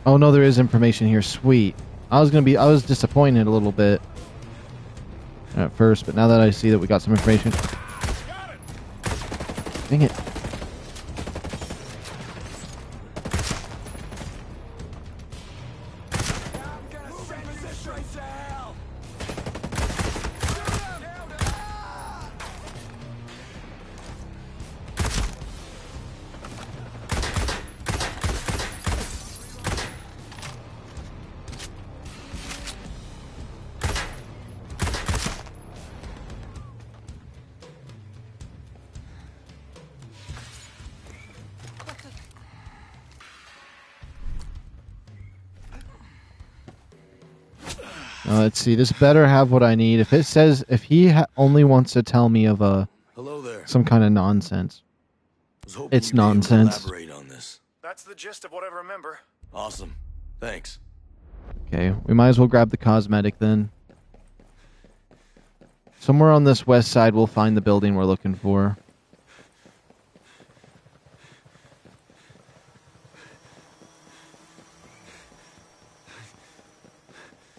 Oh no, there is information here. Sweet. I was disappointed a little bit at first, but now that I see that we got some information. Dang it. Let's see. This better have what I need. If it says, if he only wants to tell me of Hello there. some kind of nonsense, it's nonsense. Elaborate on this. That's the gist of what I remember. Awesome. Thanks. Okay, we might as well grab the cosmetic then. Somewhere on this west side, we'll find the building we're looking for.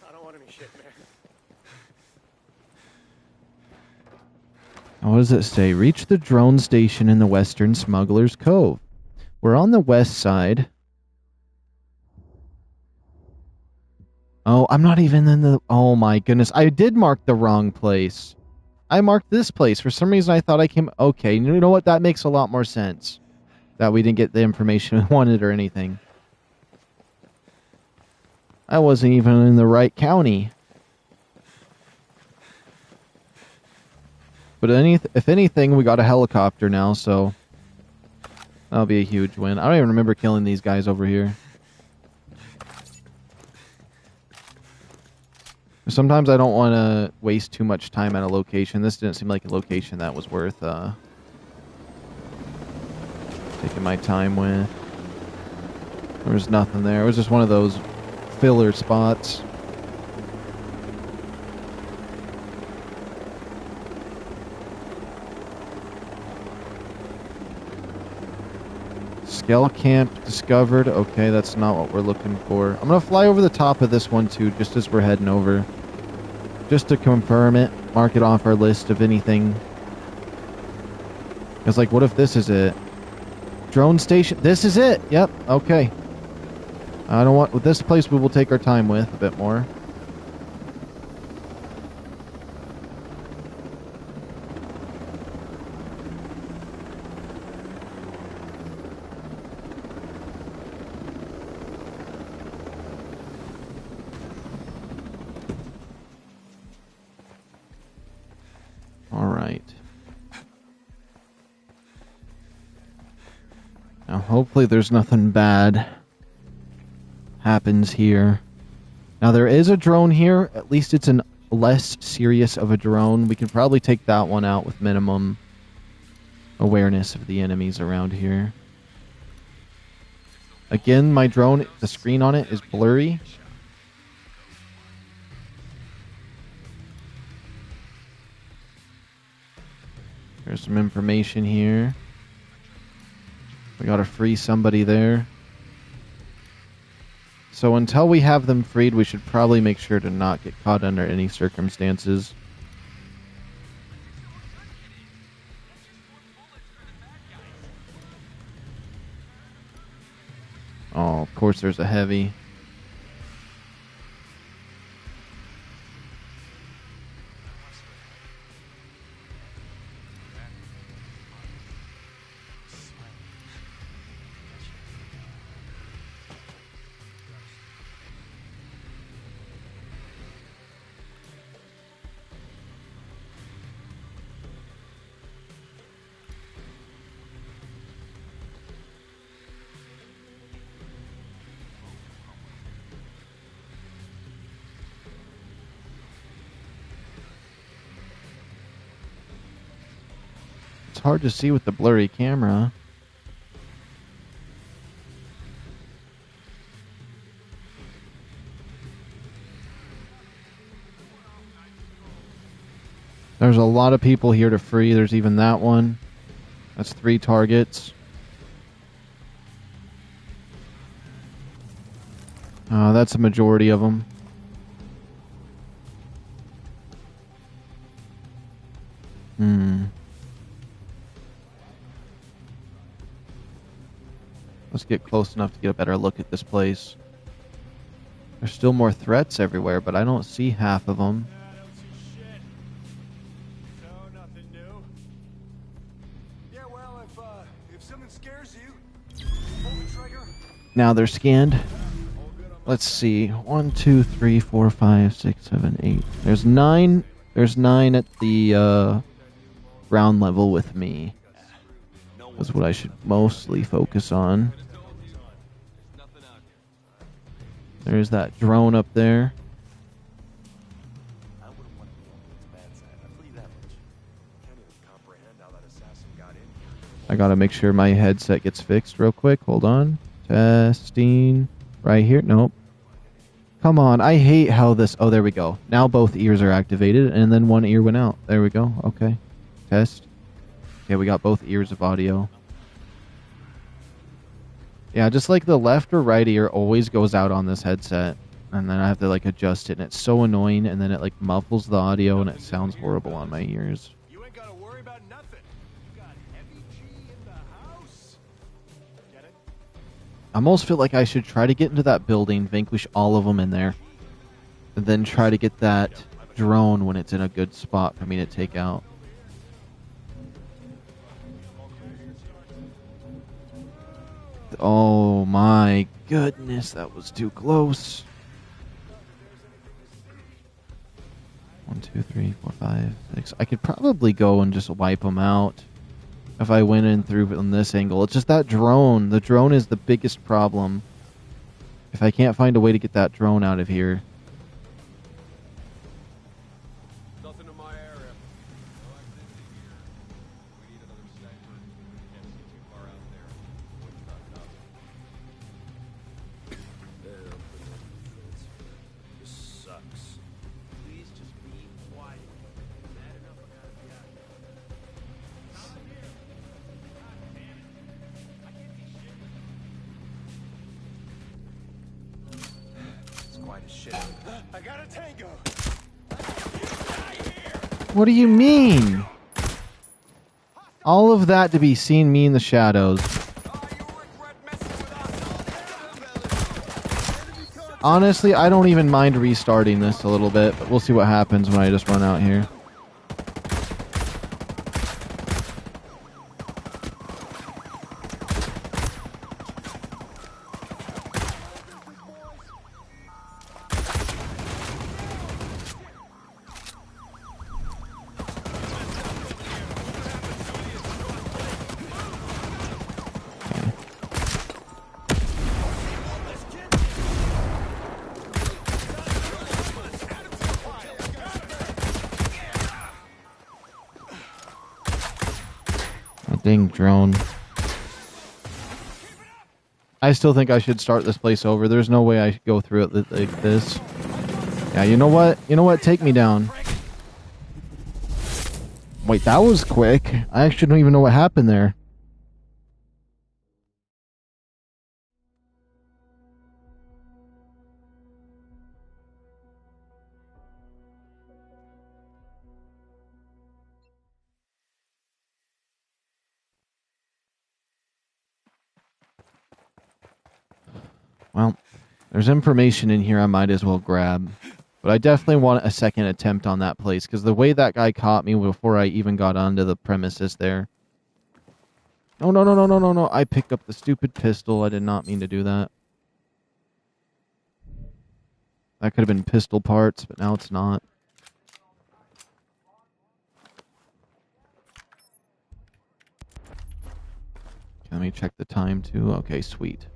I don't want any shit, man. What does it say? Reach the drone station in the western Smuggler's Cove. We're on the west side. Oh, I'm not even in the... Oh my goodness. I did mark the wrong place. I marked this place. For some reason, I thought I came... Okay, you know what? That makes a lot more sense. That we didn't get the information we wanted or anything. I wasn't even in the right county. But if anything, we got a helicopter now, so... That'll be a huge win. I don't even remember killing these guys over here. Sometimes I don't want to waste too much time at a location. This didn't seem like a location that was worth taking my time with. There was nothing there. It was just one of those filler spots. Skell camp discovered. Okay, that's not what we're looking for. I'm going to fly over the top of this one too, just as we're heading over. Just to confirm it. Mark it off our list of anything. Because, like, what if this is it? Drone station. This is it. Yep. Okay. I don't want... With this place, we will take our time with a bit more. Now, hopefully there's nothing bad happens here. Now, there is a drone here. At least it's an less serious of a drone. We could probably take that one out with minimum awareness of the enemies around here. Again, my drone, the screen on it is blurry. There's some information here. We gotta free somebody there. So until we have them freed, we should probably make sure to not get caught under any circumstances. Oh, of course there's a heavy. It's hard to see with the blurry camera. There's a lot of people here to free. There's even that one. That's 3 targets. That's a majority of them. Let's get close enough to get a better look at this place. There's still more threats everywhere, but I don't see half of them. Now they're scanned. Let's see. 1, 2, 3, 4, 5, 6, 7, 8. There's 9. There's 9 at the ground level with me. That's what I should mostly focus on. There's that drone up there. I gotta make sure my headset gets fixed real quick. Hold on. Testing. Right here. Nope. Come on. I hate how this... Oh, there we go. Now both ears are activated, and then one ear went out. There we go. Okay. Test. Okay, we got both ears of audio. Yeah, just like the left or right ear always goes out on this headset. And then I have to like adjust it, and it's so annoying, and then it like muffles the audio, and it sounds horrible on my ears. You ain't gotta worry about nothing. You got heavy G in the house. Get it? I almost feel like I should try to get into that building, vanquish all of them in there, and then try to get that drone when it's in a good spot for me to take out. Oh my goodness, that was too close. 1, 2, 3, 4, 5, 6. I could probably go and just wipe them out if I went in through on this angle. It's just that drone. The drone is the biggest problem. If I can't find a way to get that drone out of here. Shit. I got a tango. What do you mean? All of that to be seeing me in the shadows. Honestly, I don't even mind restarting this a little bit, but we'll see what happens when I just run out here. Dang drone. I still think I should start this place over. There's no way I should go through it like this. Yeah, you know what? You know what? Take me down. Wait, that was quick. I actually don't even know what happened there. Well, there's information in here I might as well grab. But I definitely want a second attempt on that place, because the way that guy caught me before I even got onto the premises there. Oh, no, no, no, no, no, no. I picked up the stupid pistol. I did not mean to do that. That could have been pistol parts, but now it's not. Let me check the time, too. Okay, sweet.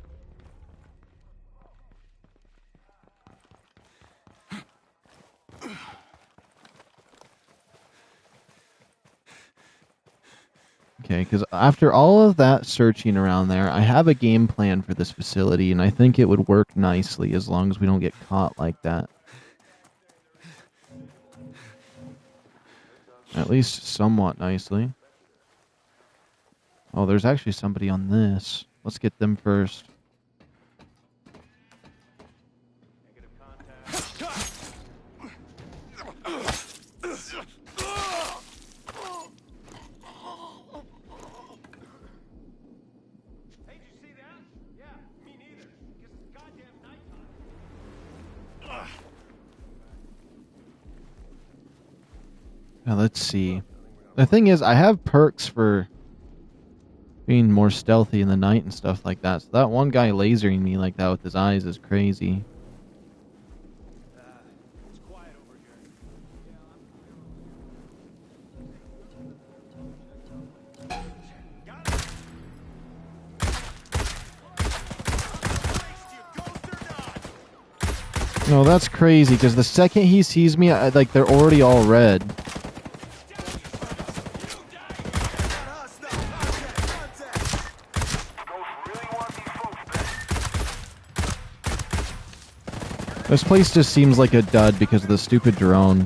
Okay, because after all of that searching around there, I have a game plan for this facility, and I think it would work nicely as long as we don't get caught like that. At least somewhat nicely. Oh, there's actually somebody on this. Let's get them first. Now, let's see. The thing is, I have perks for being more stealthy in the night and stuff like that. So that one guy lasering me like that with his eyes is crazy. No, that's crazy, because the second he sees me, like, they're already all red. This place just seems like a dud because of the stupid drone.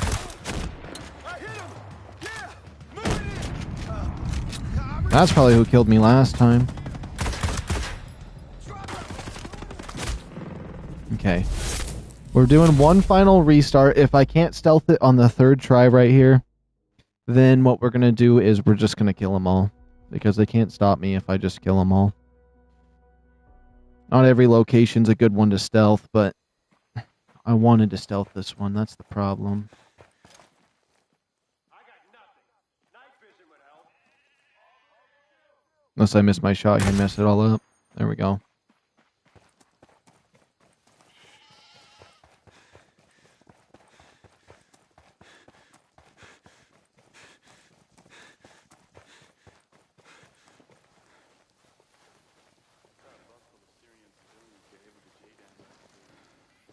That's probably who killed me last time. Okay. We're doing one final restart. If I can't stealth it on the third try right here, then what we're going to do is we're just going to kill them all. Because they can't stop me if I just kill them all. Not every location's a good one to stealth, but I wanted to stealth this one. That's the problem. Unless I miss my shot here and mess it all up. There we go.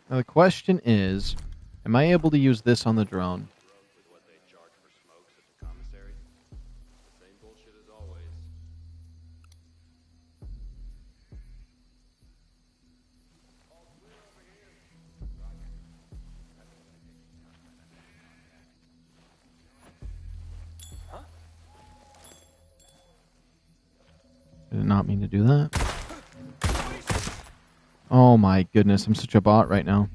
Now the question is, am I able to use this on the drone? I did not mean to do that. Oh my goodness, I'm such a bot right now.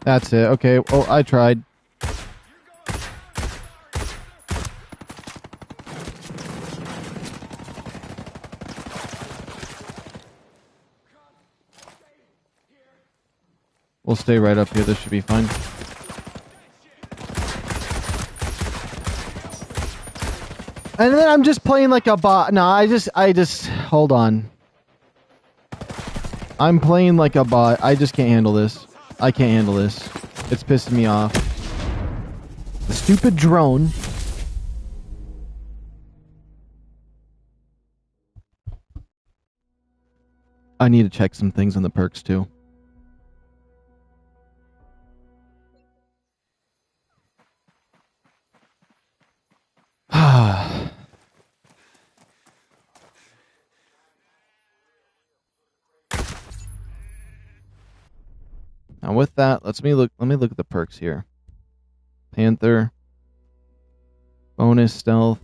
That's it. Okay. Oh, I tried. We'll stay right up here. This should be fine. And then I'm just playing like a bot. No, I just hold on. I'm playing like a bot. I just can't handle this. I can't handle this. It's pissing me off. The stupid drone. I need to check some things on the perks too. Now with that, let me look at the perks here. Panther. Bonus stealth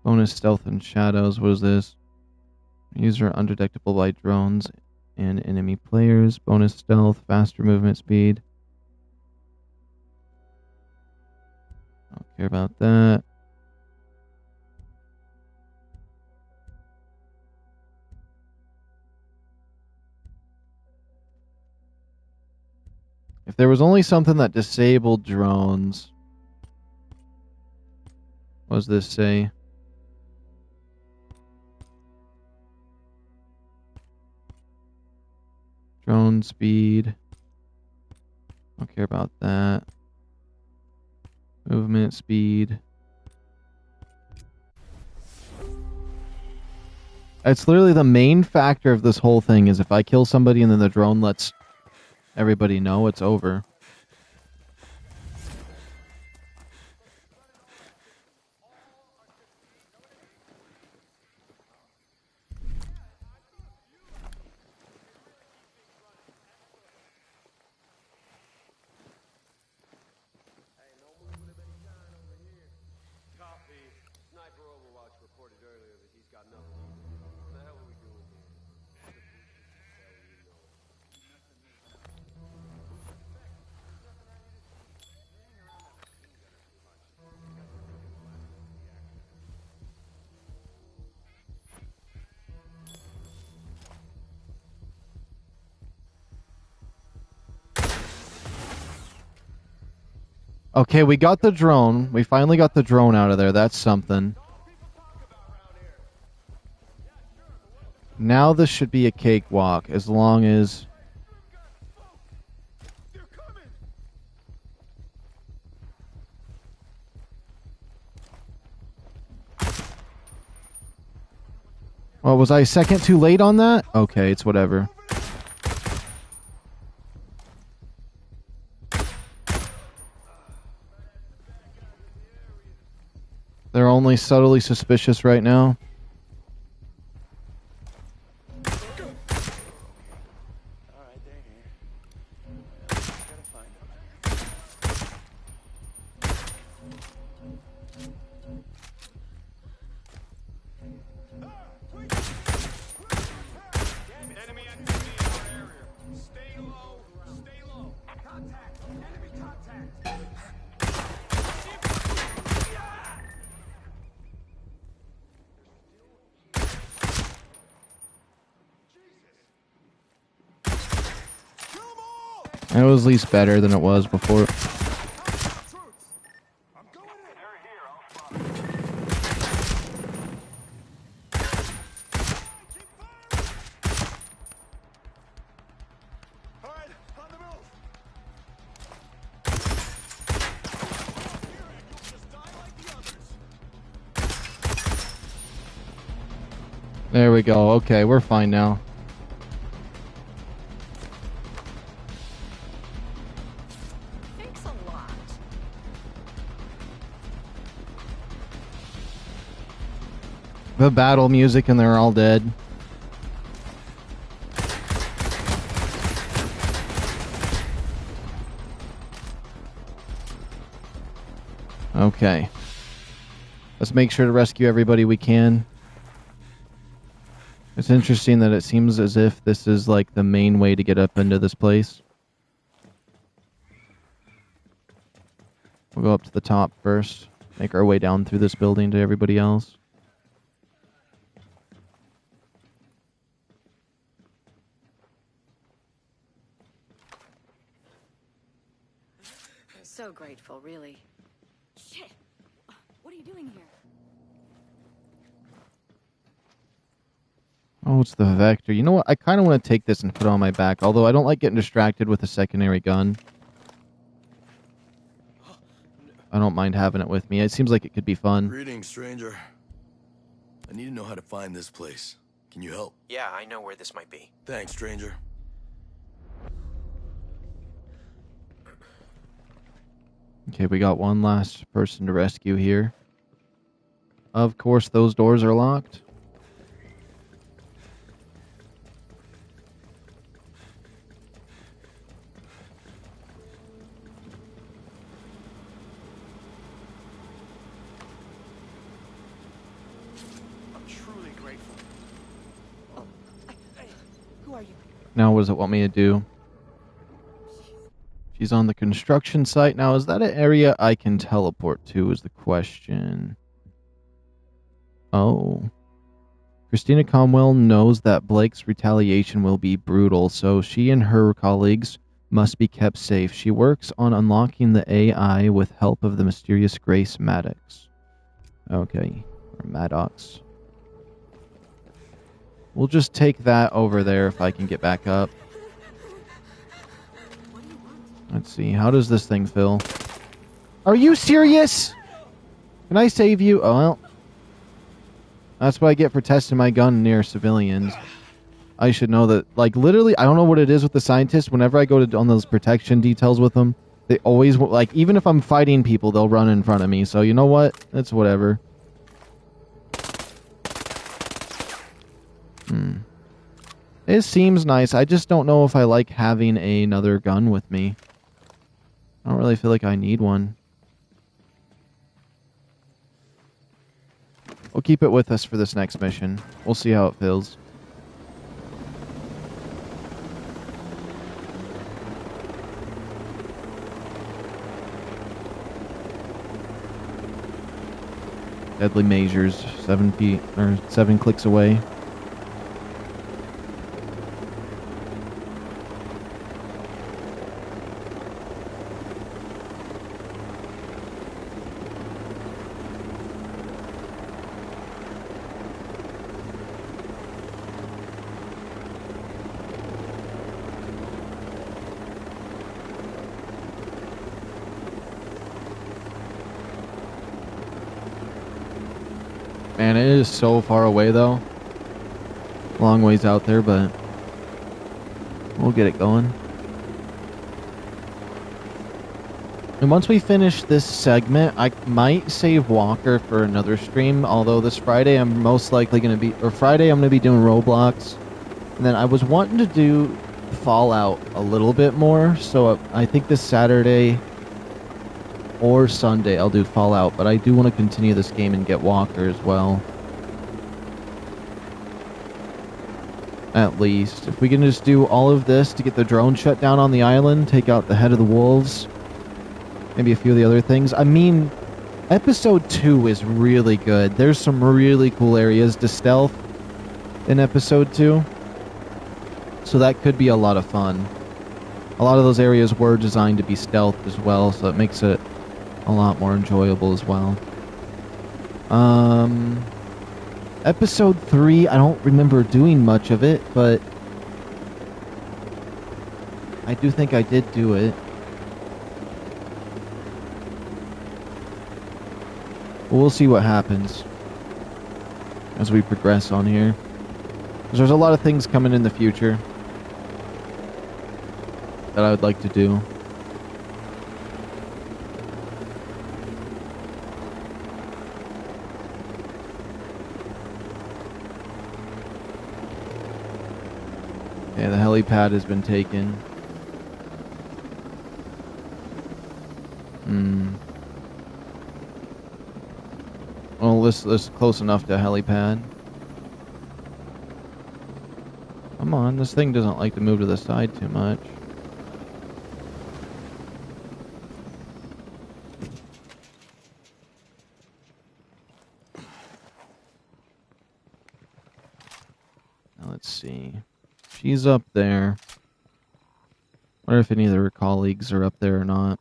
and shadows. What is this? User undetectable by drones and enemy players. Bonus stealth, faster movement speed. Don't care about that. If there was only something that disabled drones. What does this say? Drone speed. Don't care about that. Movement speed. It's literally the main factor of this whole thing is if I kill somebody and then the drone lets everybody know, it's over. Copy. Sniper Overwatch reported earlier that he's got nothing on him. What the hell are we doing here? What the bullshit hell you know? Okay, we got the drone. We finally got the drone out of there. That's something. Now this should be a cakewalk as long as... Well, was I a second too late on that? Okay, it's whatever. They're only subtly suspicious right now. It was at least better than it was before. There we go. Okay, we're fine now. Thanks a lot. The battle music and they're all dead. Okay. Let's make sure to rescue everybody we can. It's interesting that it seems as if this is like the main way to get up into this place. We'll go up to the top first. Make our way down through this building to everybody else. I'm so grateful, really. Shit! What are you doing here? Oh, it's the Vector. You know what? I kind of want to take this and put it on my back, although I don't like getting distracted with a secondary gun. I don't mind having it with me. It seems like it could be fun. Greetings, stranger. I need to know how to find this place. Can you help? Yeah, I know where this might be. Thanks, stranger. Okay, we got one last person to rescue here. Of course, those doors are locked. I'm truly grateful. Hey, who are you? Now, what does it want me to do? She's on the construction site. Now, is that an area I can teleport to is the question. Oh. Christina Comwell knows that Blake's retaliation will be brutal, so she and her colleagues must be kept safe. She works on unlocking the AI with help of the mysterious Grace Maddox. Okay. Or Maddox. We'll just take that over there if I can get back up. Let's see. How does this thing feel? Are you serious? Can I save you? Oh, well. That's what I get for testing my gun near civilians. I should know that. Like, literally, I don't know what it is with the scientists. Whenever I go to on those protection details with them, they always, like, even if I'm fighting people, they'll run in front of me. So, you know what? It's whatever. It seems nice. I just don't know if I like having another gun with me. I don't really feel like I need one. We'll keep it with us for this next mission. We'll see how it feels. Deadly measures, 7 feet or 7 clicks away. Man, it is so far away, though. Long ways out there, but we'll get it going. And once we finish this segment, I might save Walker for another stream, although this Friday I'm most likely going to be... Or Friday I'm going to be doing Roblox. And then I was wanting to do Fallout a little bit more, so I think this Saturday or Sunday I'll do Fallout, but I do want to continue this game and get Walker as well. At least. If we can just do all of this to get the drone shut down on the island, take out the head of the wolves, maybe a few of the other things. I mean, episode 2 is really good. There's some really cool areas to stealth in episode 2. So that could be a lot of fun. A lot of those areas were designed to be stealth as well, so it makes it a lot more enjoyable as well. Episode 3, I don't remember doing much of it, but I do think I did do it. We'll see what happens as we progress on here. 'Cause there's a lot of things coming in the future that I would like to do. Yeah, the helipad has been taken. Well, this is close enough to a helipad. Come on, this thing doesn't like to move to the side too much. Let's see. She's up there. Wonder if any of her colleagues are up there or not.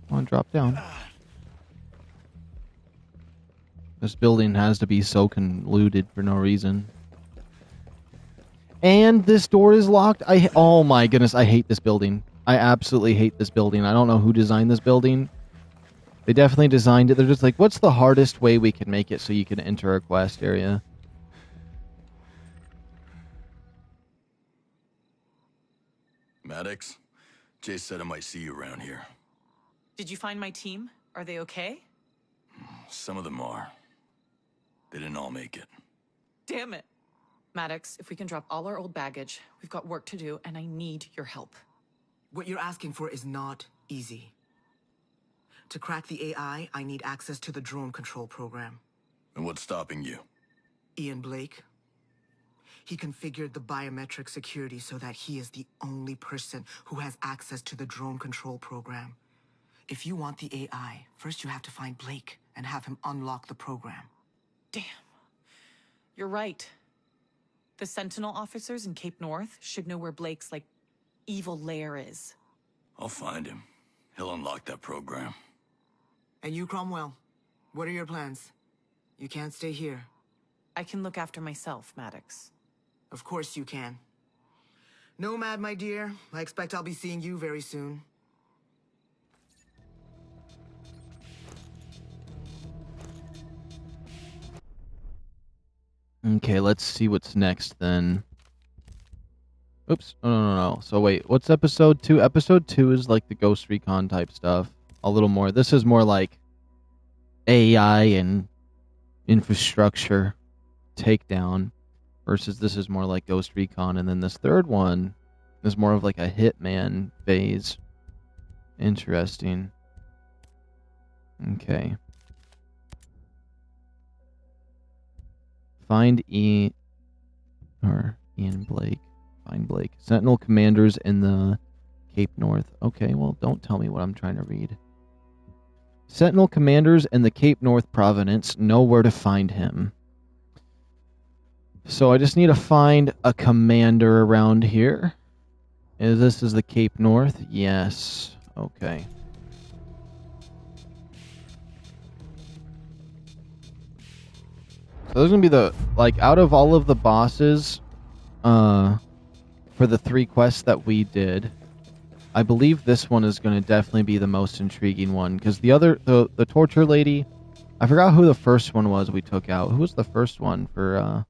Come on, drop down. This building has to be so convoluted for no reason. And this door is locked. Oh my goodness, I hate this building. I absolutely hate this building. I don't know who designed this building. They definitely designed it. They're just like, what's the hardest way we can make it so you can enter a quest area? Maddox, Jay said I might see you around here. Did you find my team? Are they okay? Some of them are. They didn't all make it. Damn it. Maddox, if we can drop all our old baggage, we've got work to do, and I need your help. What you're asking for is not easy. To crack the AI, I need access to the drone control program. And what's stopping you? Ian Blake. He configured the biometric security so that he is the only person who has access to the drone control program. If you want the AI, first you have to find Blake and have him unlock the program. Damn. You're right. The Sentinel officers in Cape North should know where Blake's, evil lair is. I'll find him. He'll unlock that program. And you, Cromwell, what are your plans? You can't stay here. I can look after myself, Maddox. Of course you can. Nomad, my dear, I expect I'll be seeing you very soon. Okay, let's see what's next then. Oops. No. So wait, what's episode 2? Episode 2 is like the Ghost Recon type stuff. A little more. This is more like AI and infrastructure takedown. Versus this is more like Ghost Recon. And then this third one is more of like a Hitman phase. Interesting. Okay. Find Ian Blake. Find Blake. Sentinel commanders in the Cape North. Okay, well, don't tell me what I'm trying to read. Sentinel commanders in the Cape North province know where to find him. So I just need to find a commander around here. This is the Cape North? Yes. Okay. So there's going to be the, out of all of the bosses, for the 3 quests that we did, I believe this one is going to definitely be the most intriguing one. Because the other, the torture lady, I forgot who the first one was we took out. Who was the first one for,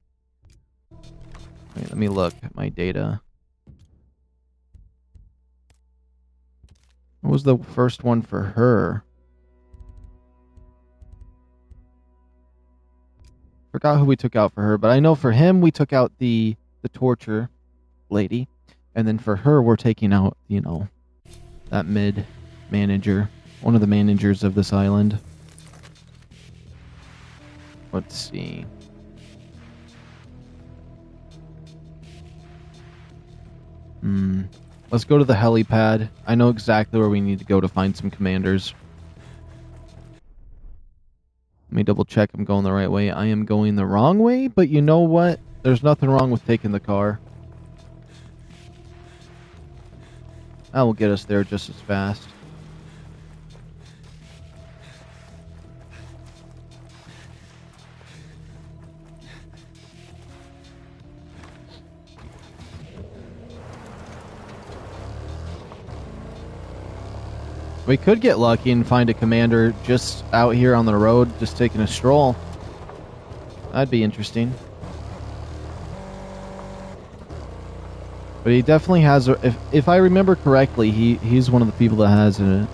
wait, let me look at my data. What was the first one for her? Forgot who we took out for her, but I know for him we took out the torture lady, and then for her we're taking out, that mid manager, one of the managers of this island. Let's see. Let's go to the helipad. I know exactly where we need to go to find some commanders. Let me double check I'm going the right way. I am going the wrong way, but you know what? There's nothing wrong with taking the car. That will get us there just as fast. We could get lucky and find a commander just out here on the road, just taking a stroll. That'd be interesting. But he definitely has, if I remember correctly, he's one of the people that has a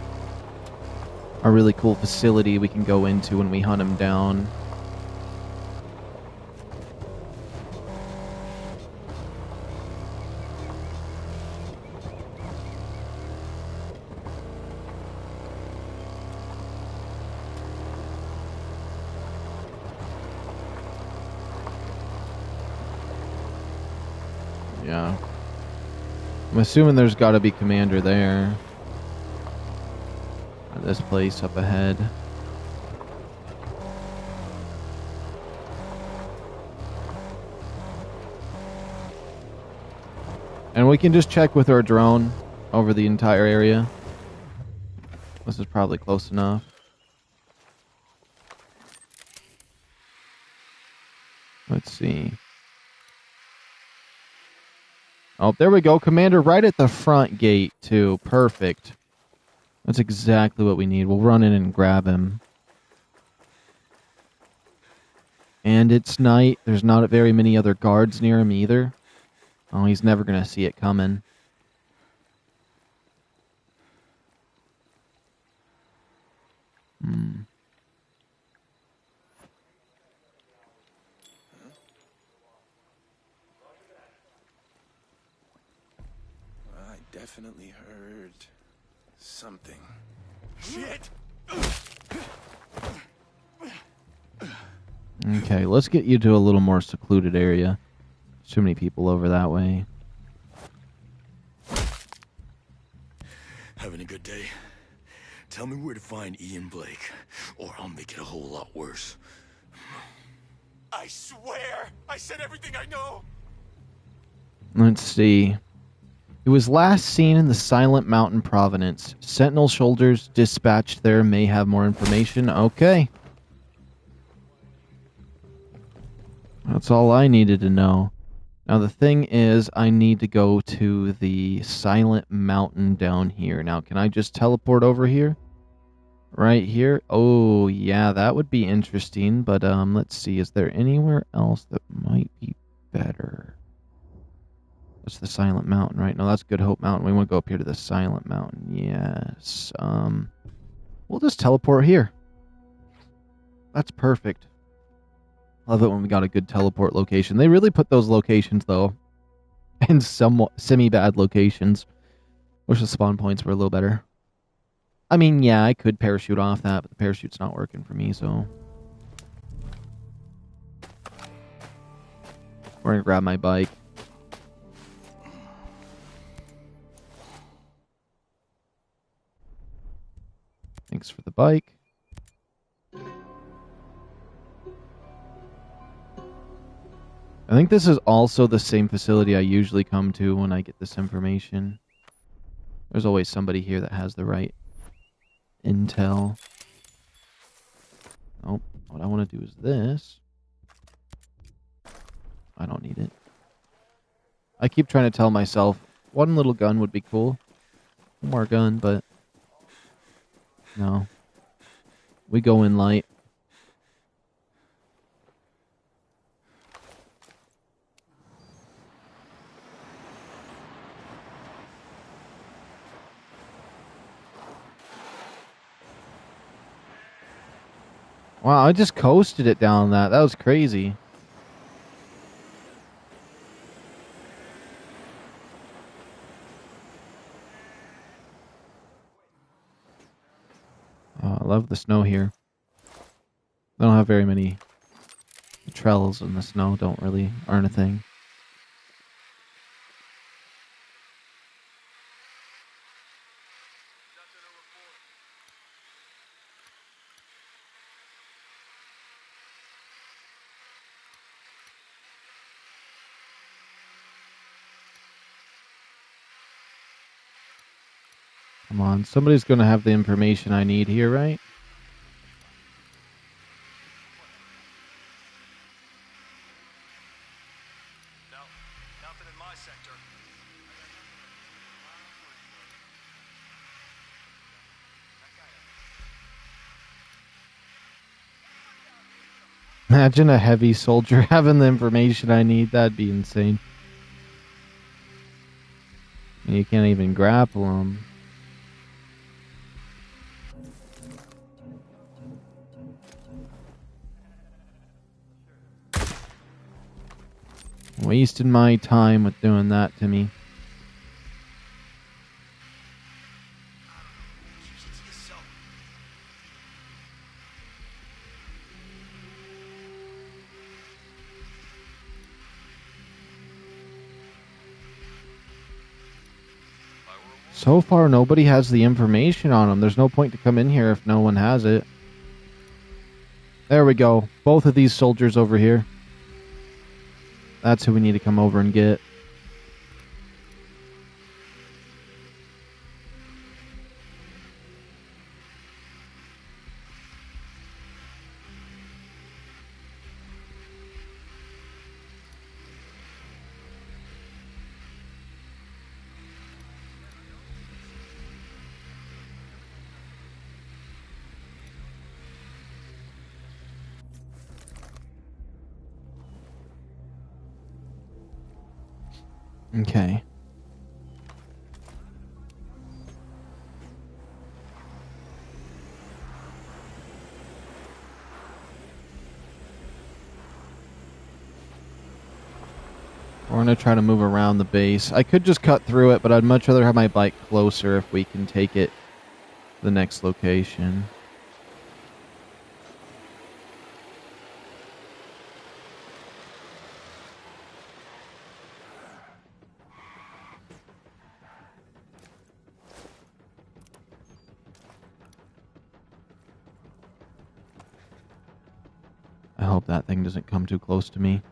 really cool facility we can go into when we hunt him down. Yeah. I'm assuming there's got to be Commander there. At this place up ahead. And we can just check with our drone over the entire area. This is probably close enough. Let's see. Oh, there we go. Commander right at the front gate, too. Perfect. That's exactly what we need. We'll run in and grab him. And it's night. There's not very many other guards near him either. Oh, he's never going to see it coming. I definitely heard something. Shit! Okay, let's get you to a little more secluded area. There's too many people over that way. Having a good day? Tell me where to find Ian Blake, or I'll make it a whole lot worse. I swear! I said everything I know! Let's see. He was last seen in the Silent Mountain Province. Sentinel soldiers dispatched there may have more information. Okay. That's all I needed to know. Now the thing is, I need to go to the Silent Mountain down here. Now, can I just teleport over here? Right here? Oh, yeah, that would be interesting. But let's see. Is there anywhere else that might be better? That's the Silent Mountain, right? No, that's Good Hope Mountain. We want to go up here to the Silent Mountain. Yes. We'll just teleport here. That's perfect. Love it when we got a good teleport location. They really put those locations, though, in somewhat semi-bad locations. Wish the spawn points were a little better. I mean, yeah, I could parachute off that, but the parachute's not working for me, so... We're gonna grab my bike. Thanks for the bike. I think this is also the same facility I usually come to when I get this information. There's always somebody here that has the right intel. Oh, what I want to do is this. I don't need it. I keep trying to tell myself one little gun would be cool. One more gun, but no. We go in light. Wow, I just coasted it down that. That was crazy. Oh, I love the snow here. They don't have very many. The trails in the snow aren't a thing. Come on, somebody's going to have the information I need here, right? No, nothing in my sector. Imagine a heavy soldier having the information I need. That'd be insane. And you can't even grapple them. Wasting my time with doing that to me. So far, nobody has the information on them. There's no point to come in here if no one has it. There we go. Both of these soldiers over here. That's who we need to come over and get. Okay. We're going to try to move around the base. I could just cut through it, but I'd much rather have my bike closer if we can take it to the next location. I hope that thing doesn't come too close to me.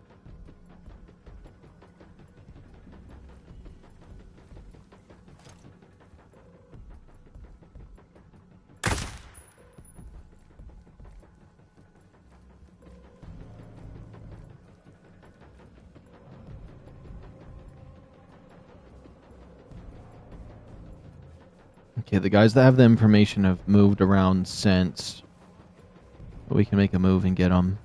Okay, the guys that have the information have moved around since. But we can make a move and get them.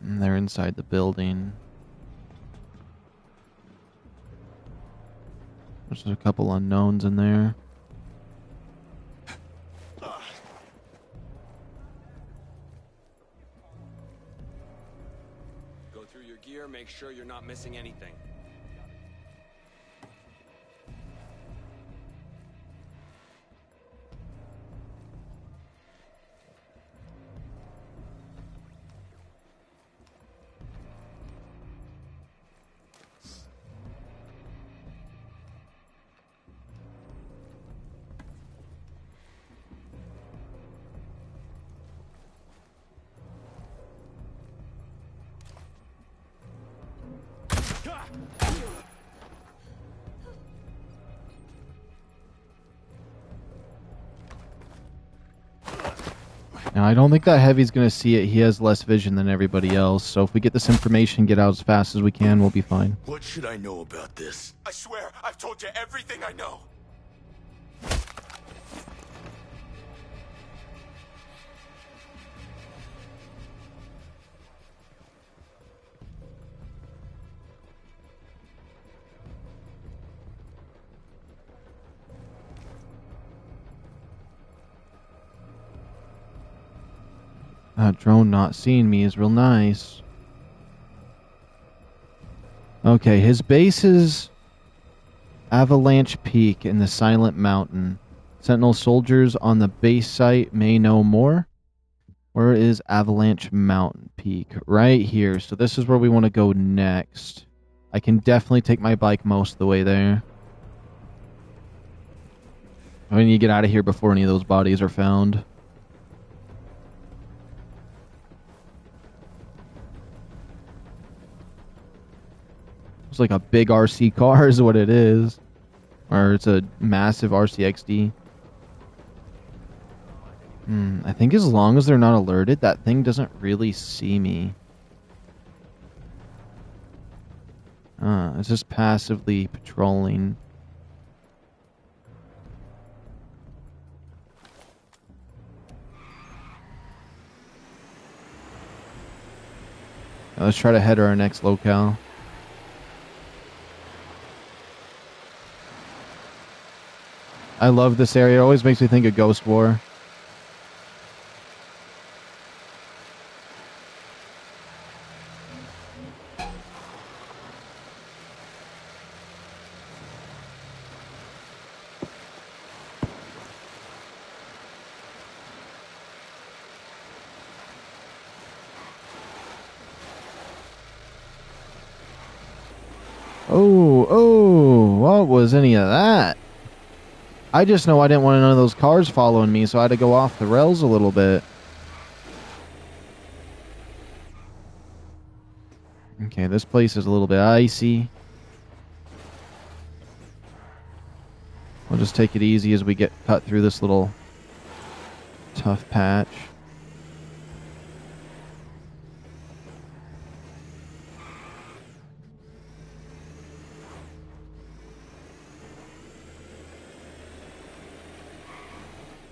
And they're inside the building. There's a couple unknowns in there. Go through your gear, make sure you're not missing anything. Now, I don't think that heavy's going to see it. He has less vision than everybody else. So if we get this information, get out as fast as we can, we'll be fine. What should I know about this? I swear, I've told you everything I know. That drone not seeing me is real nice. Okay, his base is Avalanche Peak in the Silent Mountain. Sentinel soldiers on the base site may know more. Where is Avalanche Mountain Peak? Right here. So this is where we want to go next. I can definitely take my bike most of the way there. I need to get out of here before any of those bodies are found. It's like a big RC car is what it is. Or it's a massive RCXD. I think as long as they're not alerted, that thing doesn't really see me. It's just passively patrolling. Now let's try to head to our next locale. I love this area. It always makes me think of Ghost War. Oh, what was any of that? I just know I didn't want none of those cars following me, so I had to go off the rails a little bit. Okay, this place is a little bit icy. We'll just take it easy as we get cut through this little tough patch.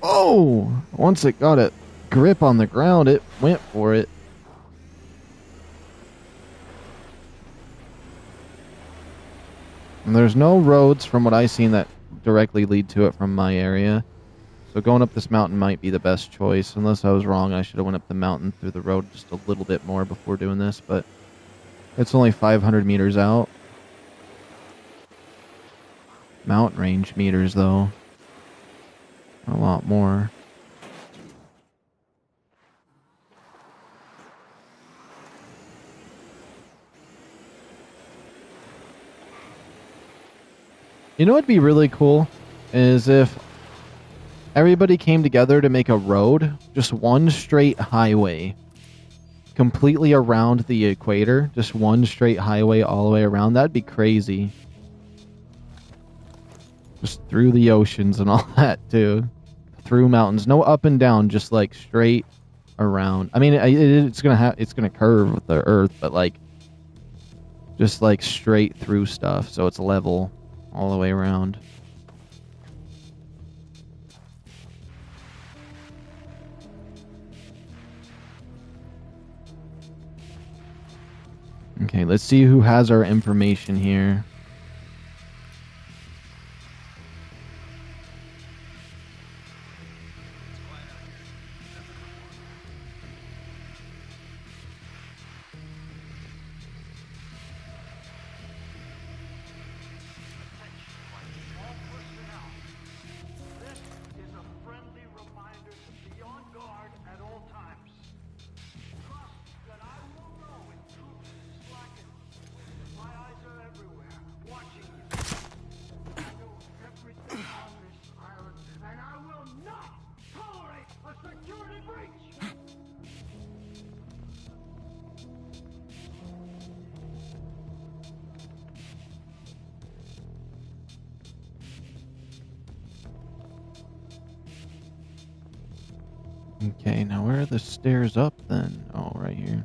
Oh! Once it got a grip on the ground, it went for it. And there's no roads from what I've seen that directly lead to it from my area. So going up this mountain might be the best choice. Unless I was wrong, I should have went up the mountain through the road just a little bit more before doing this. But it's only 500 meters out. Mountain range meters, though. A lot more. You know what'd be really cool? Is if everybody came together to make a road, just one straight highway, completely around the equator, just one straight highway all the way around. That'd be crazy. Just through the oceans and all that, too. Through mountains. No up and down, just like straight around. I mean, it's gonna curve with the earth, but like just like straight through stuff, so it's level all the way around. Okay, let's see who has our information here. Okay, now where are the stairs up then? Oh, right here.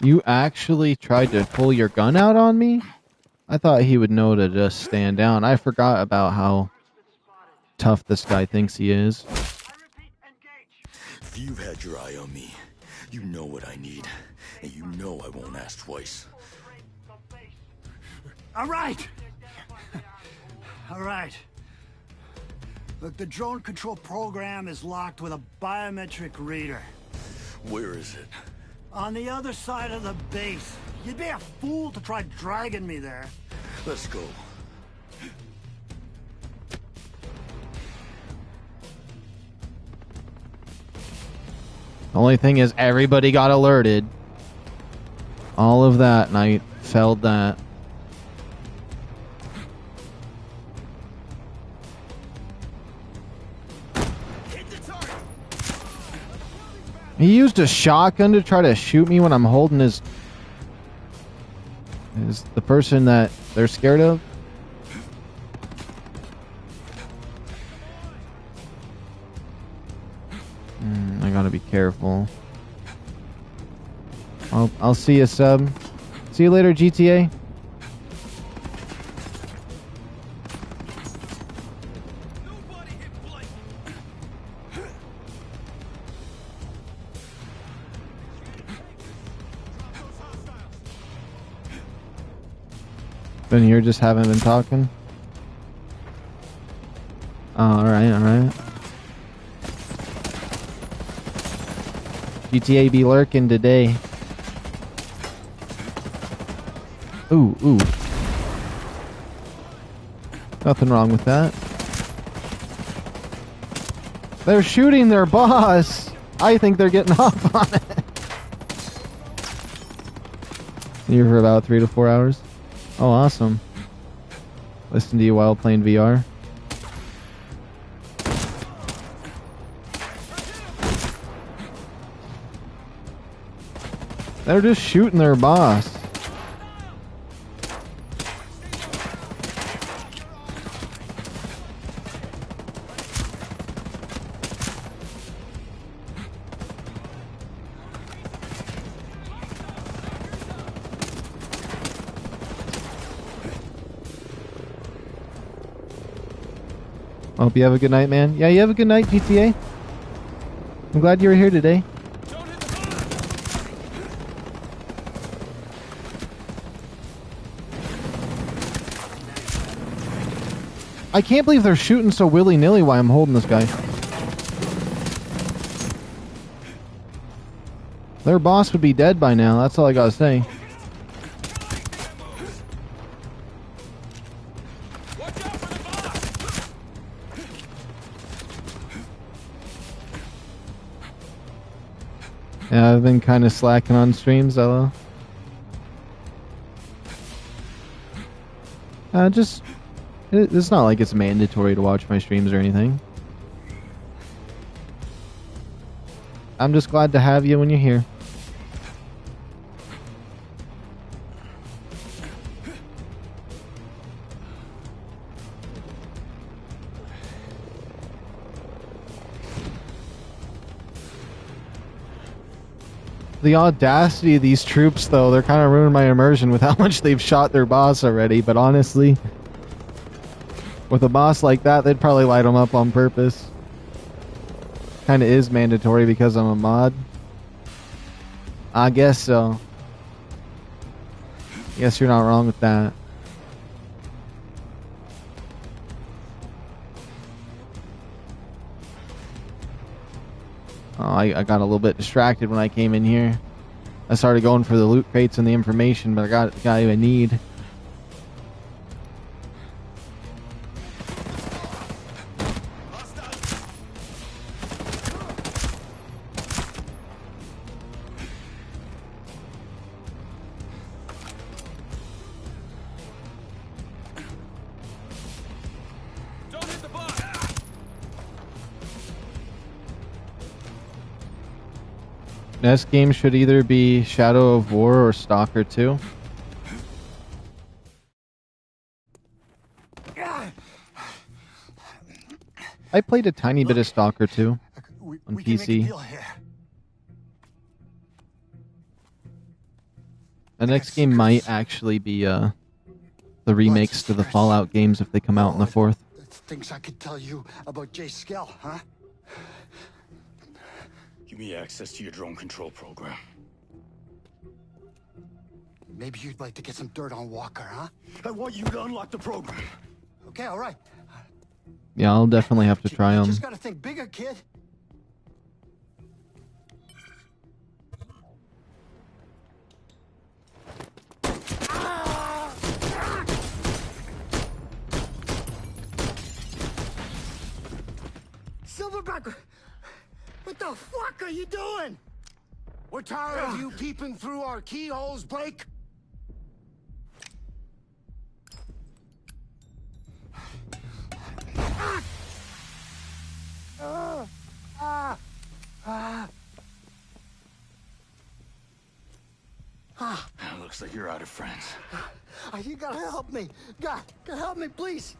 You actually tried to pull your gun out on me? I thought he would know to just stand down. I forgot about how tough this guy thinks he is. If you've had your eye on me, you know what I need. And you know I won't ask twice. All right! All right. Look, the drone control program is locked with a biometric reader. Where is it? On the other side of the base. You'd be a fool to try dragging me there. Let's go. The only thing is everybody got alerted. All of that, and I failed that. He used a shotgun to try to shoot me when I'm holding his... Is the person that they're scared of? I gotta be careful. I'll see you, Sub. See you later, GTA. Been here, just haven't been talking. Oh, alright, alright. GTA be lurking today. Ooh, ooh. Nothing wrong with that. They're shooting their boss! I think they're getting off on it. Here for about 3 to 4 hours. Oh, awesome. Listen to you while playing VR. They're just shooting their boss. I hope you have a good night, man. Yeah, you have a good night, GTA. I'm glad you were here today. I can't believe they're shooting so willy-nilly while I'm holding this guy. Their boss would be dead by now, that's all I gotta say. Yeah, I've been kind of slacking on streams, though. It's not like it's mandatory to watch my streams or anything. I'm just glad to have you when you're here. The audacity of these troops, though, they're kind of ruining my immersion with how much they've shot their boss already, but honestly, with a boss like that, they'd probably light them up on purpose. Kind of is mandatory because I'm a mod. I guess so. Guess you're not wrong with that. Oh, I got a little bit distracted when I came in here. I started going for the loot crates and the information, but I got the guy who I need. Next game should either be Shadow of War or Stalker 2. I played a tiny bit of Stalker 2 on PC. The next game might actually be the remakes to the Fallout games if they come out in the 4th. Things I could tell you about Jay Skell, huh? Give me access to your drone control program. Maybe you'd like to get some dirt on Walker, huh? I want you to unlock the program. Okay, all right. Yeah, I'll definitely have to try You them. just gotta think bigger, kid. Silverback, what the fuck are you doing? We're tired of you peeping through our keyholes, Blake. Looks like you're out of friends. You gotta help me. God, help me, please.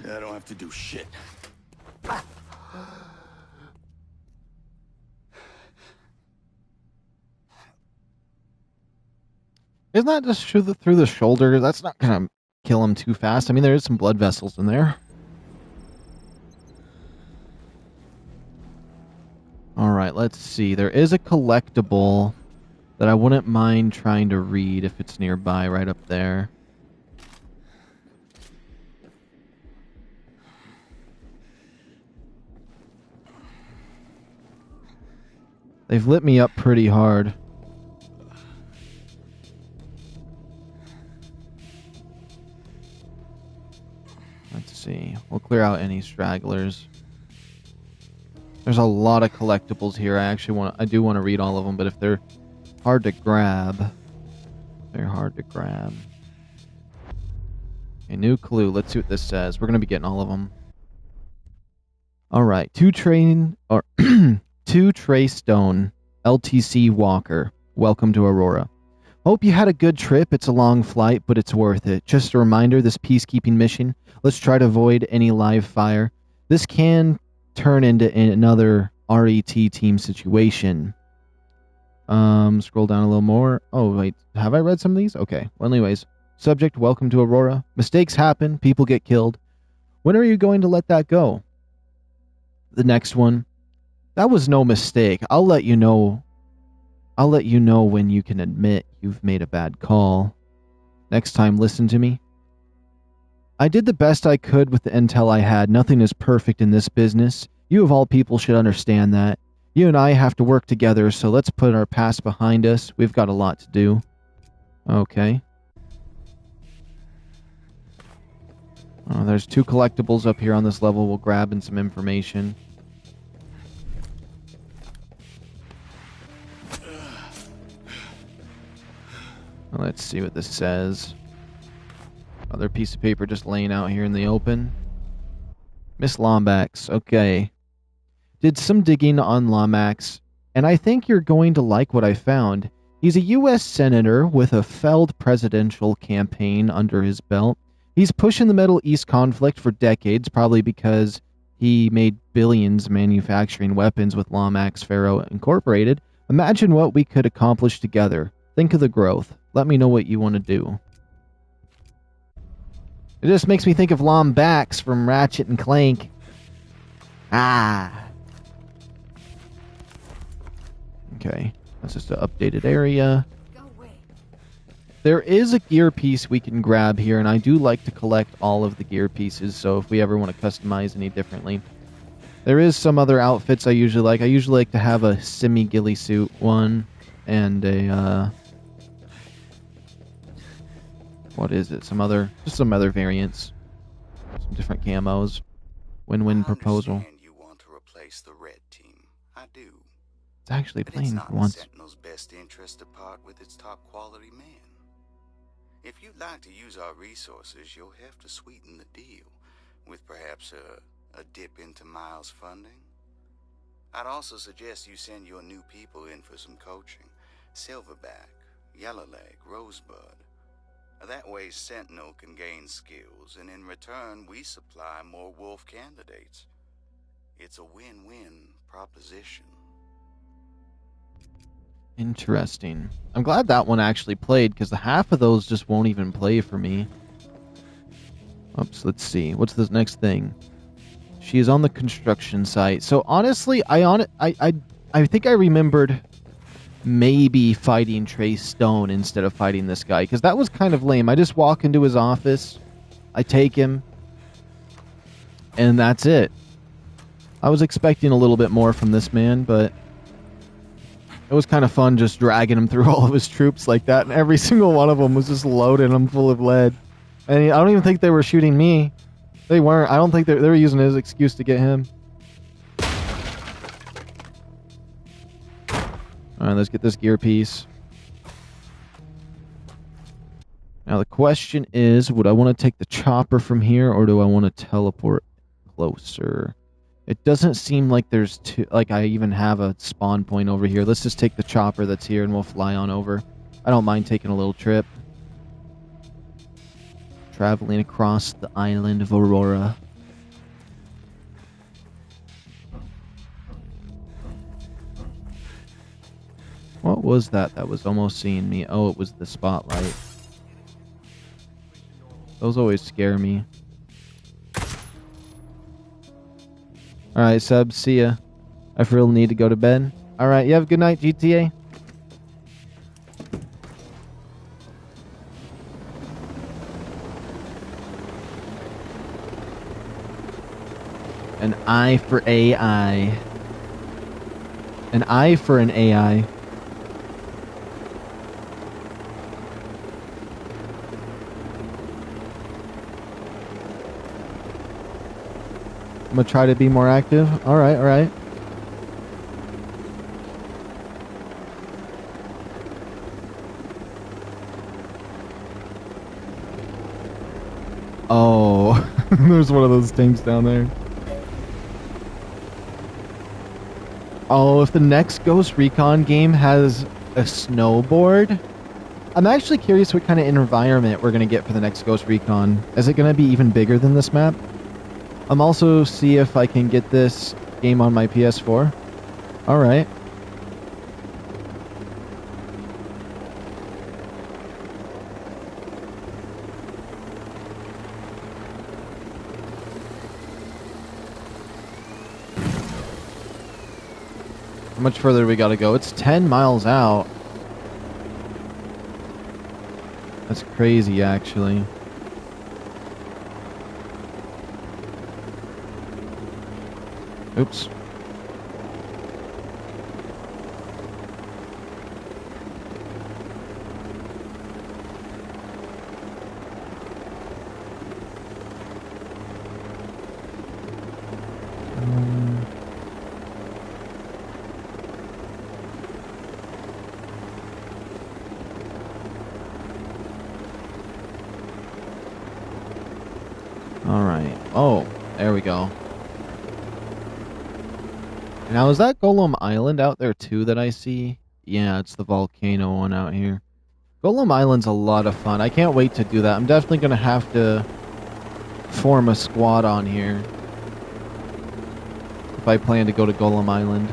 I don't have to do shit. Isn't that just through the shoulder? That's not gonna kill him too fast. I mean, there is some blood vessels in there. Alright, let's see. There is a collectible that I wouldn't mind trying to read if it's nearby, right up there. They've lit me up pretty hard. Let's see. We'll clear out any stragglers. There's a lot of collectibles here. I do want to read all of them, but if they're hard to grab, they're hard to grab. A new clue. Let's see what this says. We're going to be getting all of them. All right. 2 Trey Stone, LTC Walker. Welcome to Aurora. Hope you had a good trip. It's a long flight, but it's worth it. Just a reminder, this peacekeeping mission, let's try to avoid any live fire. This can turn into another RET team situation. Scroll down a little more. Oh, wait. Have I read some of these? Okay. Well, anyways. Subject, welcome to Aurora. Mistakes happen. People get killed. When are you going to let that go? The next one. That was no mistake. I'll let you know when you can admit you've made a bad call. Next time, listen to me. I did the best I could with the intel I had. Nothing is perfect in this business. You of all people should understand that. You and I have to work together, so let's put our past behind us. We've got a lot to do. Okay. Oh, there's 2 collectibles up here on this level. We'll grab in some information. Let's see what this says. Another piece of paper just laying out here in the open. Miss Lombax. Okay. Did some digging on Lomax, and I think you're going to like what I found. He's a U.S. senator with a failed presidential campaign under his belt. He's pushing the Middle East conflict for decades, probably because he made billions manufacturing weapons with Lomax Pharaoh Incorporated. Imagine what we could accomplish together. Think of the growth. Let me know what you want to do. It just makes me think of Lombax from Ratchet and Clank. Ah. Okay. That's just an updated area. There is a gear piece we can grab here, and I do like to collect all of the gear pieces, so if we ever want to customize any differently. There is some other outfits I usually like. I usually like to have a semi-ghillie suit one, and a, what is it? Just some other variants. Some different camos. Win-win proposal. You want to replace the red team. I do. It's actually But playing it's for not once. in Sentinel's best interest to part with its top quality men. If you'd like to use our resources, you'll have to sweeten the deal with perhaps a dip into Miles' funding. I'd also suggest you send your new people in for some coaching. Silverback, Yellowleg, Rosebud. That way Sentinel can gain skills, and in return we supply more Wolf candidates. It's a win-win proposition. Interesting. I'm glad that one actually played, because the half of those just won't even play for me. Oops, let's see. What's this next thing? She is on the construction site. So honestly, I think I remembered maybe fighting Trey Stone instead of fighting this guy, because that was kind of lame. I just walk into his office, I take him, and that's it. I was expecting a little bit more from this man, but it was kind of fun just dragging him through all of his troops like that, and every single one of them was just loading them full of lead. And I don't even think they were shooting me. They weren't. I don't think they were using it as an excuse to get him. Alright, let's get this gear piece. Now the question is, would I want to take the chopper from here, or do I want to teleport closer? It doesn't seem like there's I even have a spawn point over here. Let's just take the chopper that's here and we'll fly on over. I don't mind taking a little trip. Traveling across the island of Aurora. What was that was almost seeing me? Oh, it was the spotlight. Those always scare me. Alright, Sub, see ya. I for real need to go to bed. Alright, you have a good night, GTA. eye for AI. An eye for an AI. I'm gonna try to be more active. Alright, alright. Oh, there's one of those tanks down there. Oh, if the next Ghost Recon game has a snowboard, I'm actually curious what kind of environment we're going to get for the next Ghost Recon. Is it going to be even bigger than this map? I'm also see if I can get this game on my PS4. Alright. How much further we gotta go? It's 10 miles out. That's crazy, actually. Oops. Alright. Oh, there we go. Now, is that Golem Island out there too that I see? Yeah, it's the volcano one out here. Golem Island's a lot of fun. I can't wait to do that. I'm definitely going to have to form a squad on here if I plan to go to Golem Island.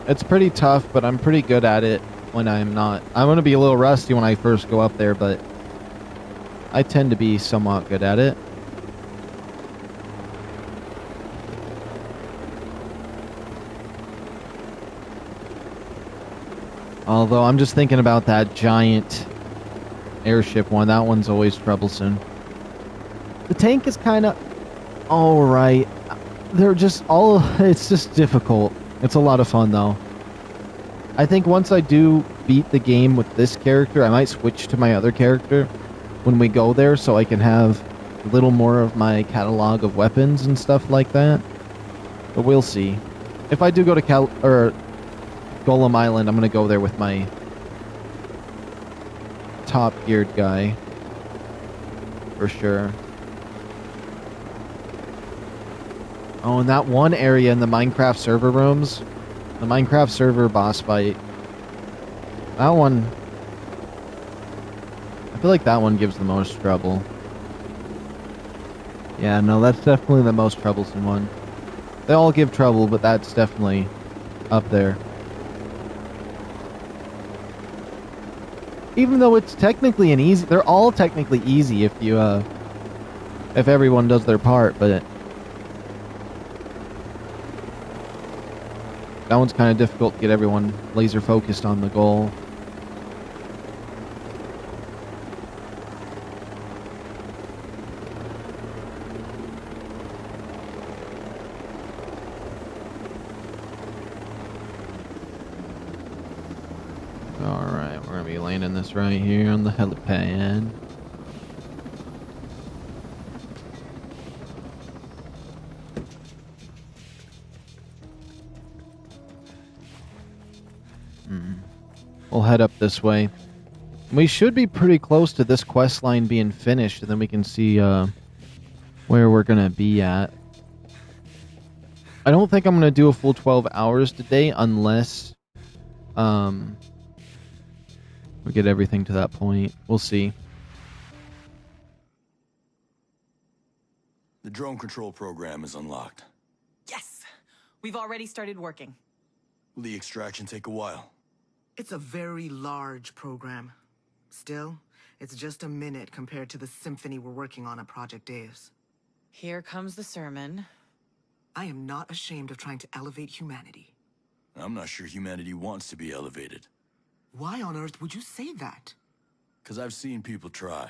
It's pretty tough, but I'm pretty good at it when I'm not. I'm going to be a little rusty when I first go up there, but I tend to be somewhat good at it. Although I'm just thinking about that giant airship one. That one's always troublesome. The tank is kind of alright. They're just all... It's just difficult. It's a lot of fun, though. I think once I do beat the game with this character, I might switch to my other character when we go there so I can have a little more of my catalog of weapons and stuff like that. But we'll see. If I do go to Golem Island, I'm going to go there with my top-geared guy. For sure. Oh, and that one area in the Minecraft server rooms, the Minecraft server boss fight, that one, I feel like that one gives the most trouble. Yeah, no, that's definitely the most troublesome one. They all give trouble, but that's definitely up there. Even though it's technically an easy, they're all technically easy if you, if everyone does their part, but that one's kind of difficult to get everyone laser focused on the goal. Alright, we're gonna be landing this right here on the helipad. We'll head up this way. We should be pretty close to this quest line being finished, and then we can see where we're gonna be at. I don't think I'm gonna do a full 12 hours today unless we get everything to that point. We'll see. The drone control program is unlocked. Yes! We've already started working. Will the extraction take a while? It's a very large program. Still, it's just a minute compared to the symphony we're working on at Project Deus. Here comes the sermon. I am not ashamed of trying to elevate humanity. I'm not sure humanity wants to be elevated. Why on earth would you say that? Because I've seen people try.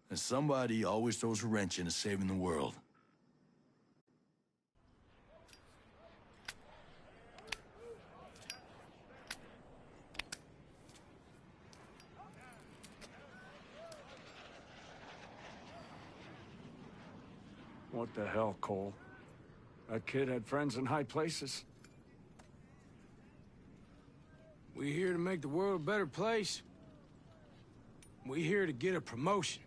And somebody always throws a wrench into saving the world. What the hell, Cole? That kid had friends in high places. We here to make the world a better place. We here to get a promotion.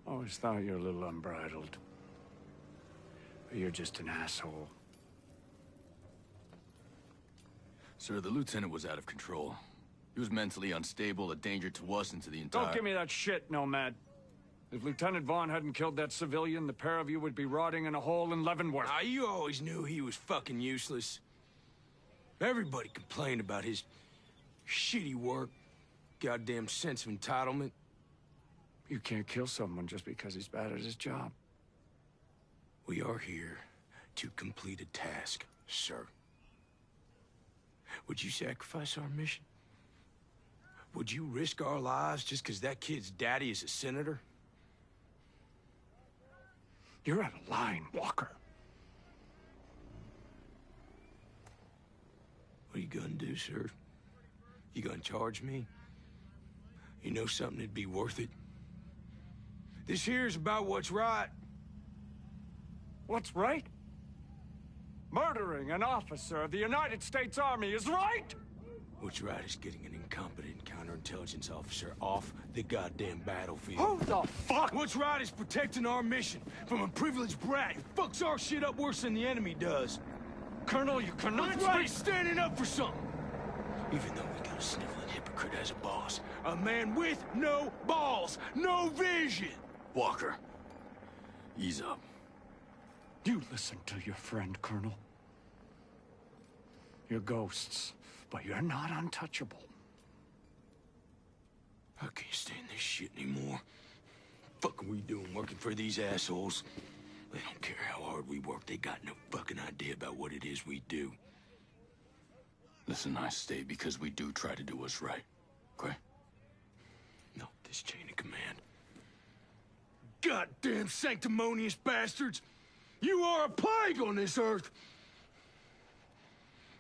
Always thought you were a little unbridled. But you're just an asshole. Sir, the lieutenant was out of control. He was mentally unstable, a danger to us and to the entire... Don't give me that shit, Nomad. If Lieutenant Vaughn hadn't killed that civilian, the pair of you would be rotting in a hole in Leavenworth. Ah, you always knew he was fucking useless. Everybody complained about his shitty work, goddamn sense of entitlement. You can't kill someone just because he's bad at his job. We are here to complete a task, sir. Would you sacrifice our mission? Would you risk our lives just because that kid's daddy is a senator? You're out of line, Walker. What are you gonna do, sir? You gonna charge me? You know something that'd be worth it? This here's about what's right. What's right? Murdering an officer of the United States Army is right! What's right is getting an incompetent counterintelligence officer off the goddamn battlefield. Who the fuck? What's right is protecting our mission from a privileged brat who fucks our shit up worse than the enemy does. Colonel, you cannot What's right is standing up for something. Even though we got a sniveling hypocrite as a boss. A man with no balls, no vision. Walker, ease up. You listen to your friend, Colonel. You're ghosts, but you're not untouchable. I can't stand this shit anymore. Fuck are we doing working for these assholes? They don't care how hard we work. They got no fucking idea about what it is we do. Listen, I stay because we do try to do what's right, okay? No, this chain of command. Goddamn sanctimonious bastards! You are a plague on this earth!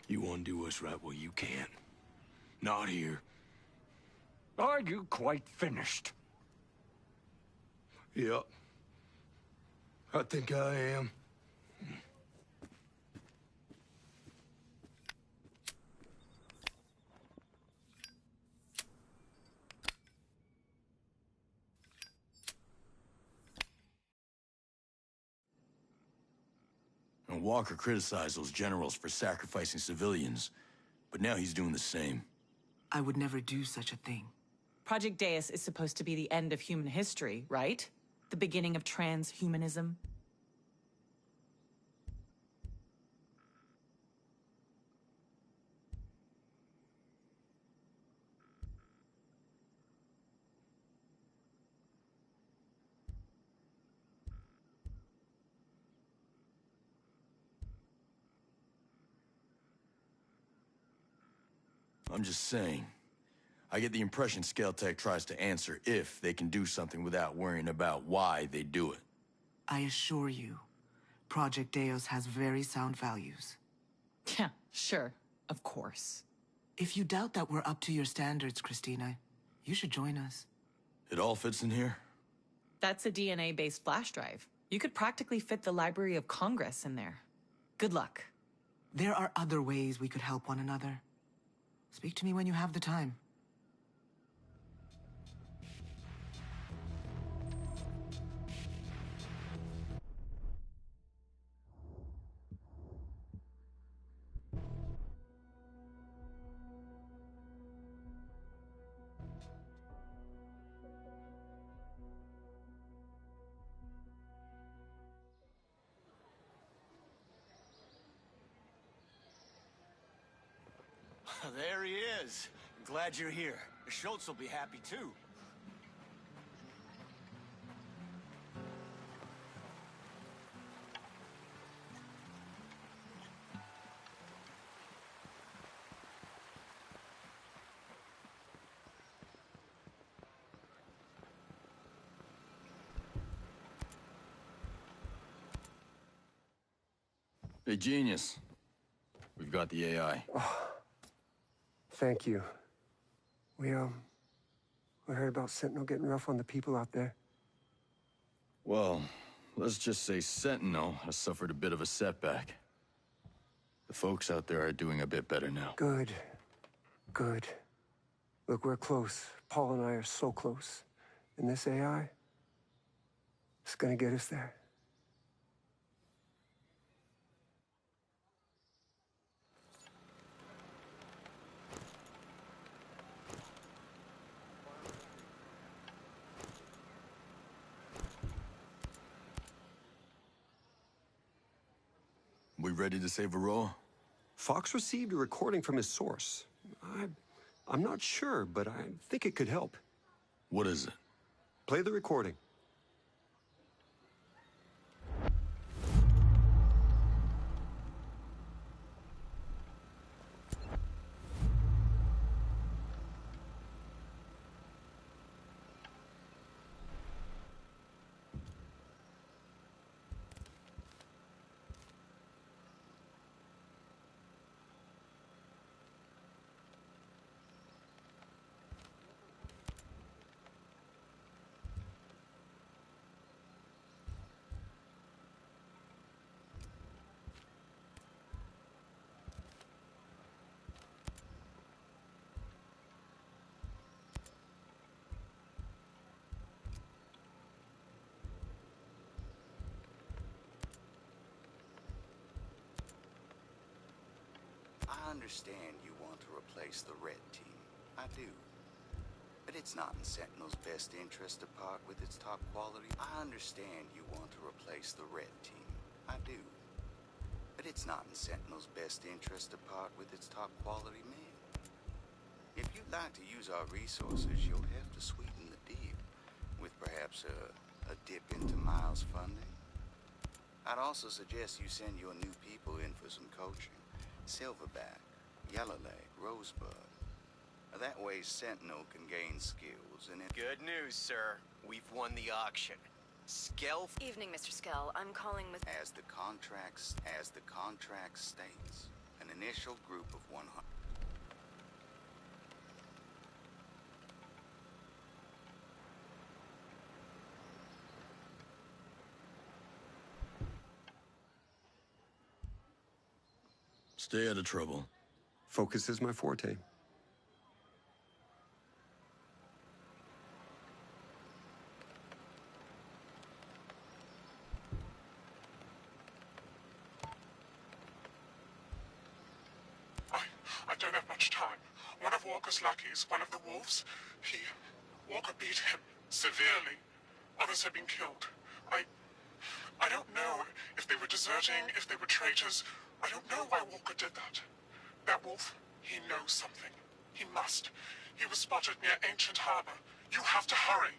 You want to do what's right? Well, you can't. Not here. Are you quite finished? Yep. I think I am. And Walker criticized those generals for sacrificing civilians, but now he's doing the same. I would never do such a thing. Project Deus is supposed to be the end of human history, right? The beginning of transhumanism. I'm just saying. I get the impression Scale-Tech tries to answer if they can do something without worrying about why they do it. I assure you, Project Deus has very sound values. Yeah, sure. Of course. If you doubt that we're up to your standards, Christina, you should join us. It all fits in here? That's a DNA-based flash drive. You could practically fit the Library of Congress in there. Good luck. There are other ways we could help one another. Speak to me when you have the time. There he is. Glad you're here. Schultz will be happy too. Hey, genius. We've got the AI. Thank you. We heard about Sentinel getting rough on the people out there. Well, Let's just say Sentinel has suffered a bit of a setback. The folks out there are doing a bit better now. Good. Good. Look, we're close. Paul and I are so close. And this AI, it's gonna get us there. We ready to save a roll? Fox received a recording from his source. I'm not sure, but I think it could help. What is it? Play the recording. I understand you want to replace the Red Team. I do. But it's not in Sentinel's best interest to part with its top quality. I understand you want to replace the Red Team. I do. But it's not in Sentinel's best interest to part with its top quality men. If you'd like to use our resources, you'll have to sweeten the deal with perhaps a dip into Miles' funding. I'd also suggest you send your new people in for some coaching. Silverback, Yellowleg, Rosebud. That way Sentinel can gain skills and Good news, sir. We've won the auction. Skell... Evening, Mr. Skell. I'm calling with... As the contract states, an initial group of 100... Stay out of trouble. Focus is my forte. I don't have much time. One of Walker's lackeys, one of the wolves, Walker beat him severely. Others have been killed. I don't know if they were deserting, if they were traitors. I don't know why Walker did that. That wolf, he knows something. He must. He was spotted near Ancient Harbor. You have to hurry.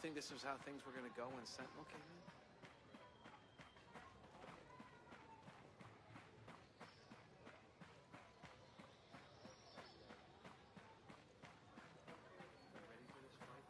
think this was how things were gonna go when Sentinel came in? Ready for this fight?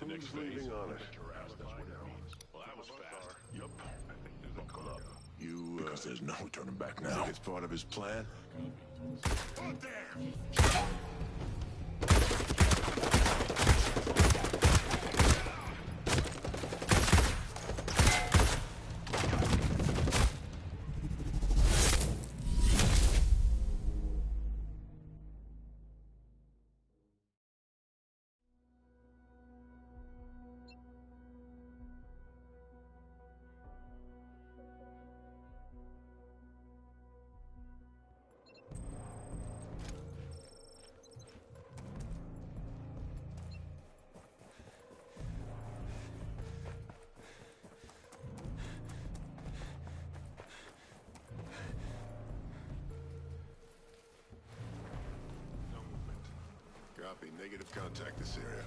The next phase. On it. That's what it means. Well, that was fast. Yup. Buckle up. You, because there's no turning back now. Think it's part of his plan? Oh, damn! Copy. Negative contact this area.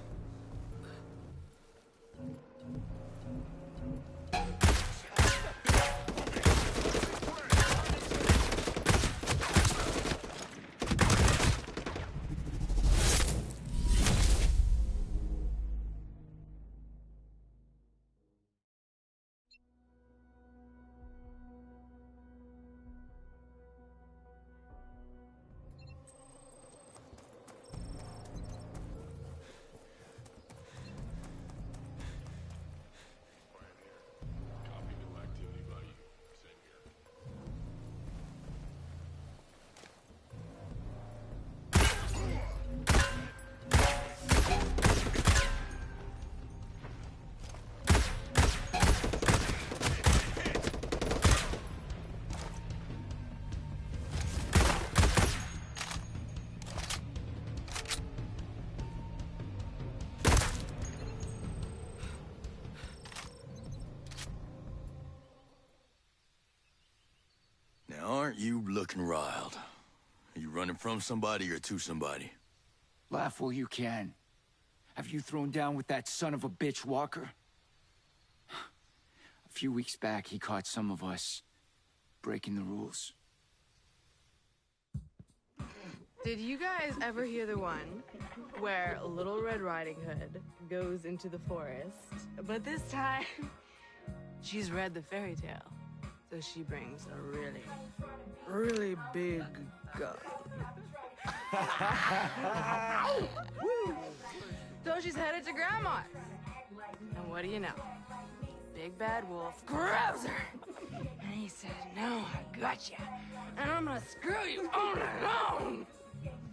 Now, aren't you looking riled? Are you running from somebody or to somebody? Laugh while you can. Have you thrown down with that son of a bitch Walker? A few weeks back, he caught some of us breaking the rules. Did you guys ever hear the one where Little Red Riding Hood goes into the forest, but this time she's read the fairy tale, so she brings a really big gun. So she's headed to Grandma's. And what do you know? Big bad wolf grabs her. And he said, "No, I got you. And I'm gonna screw you all alone."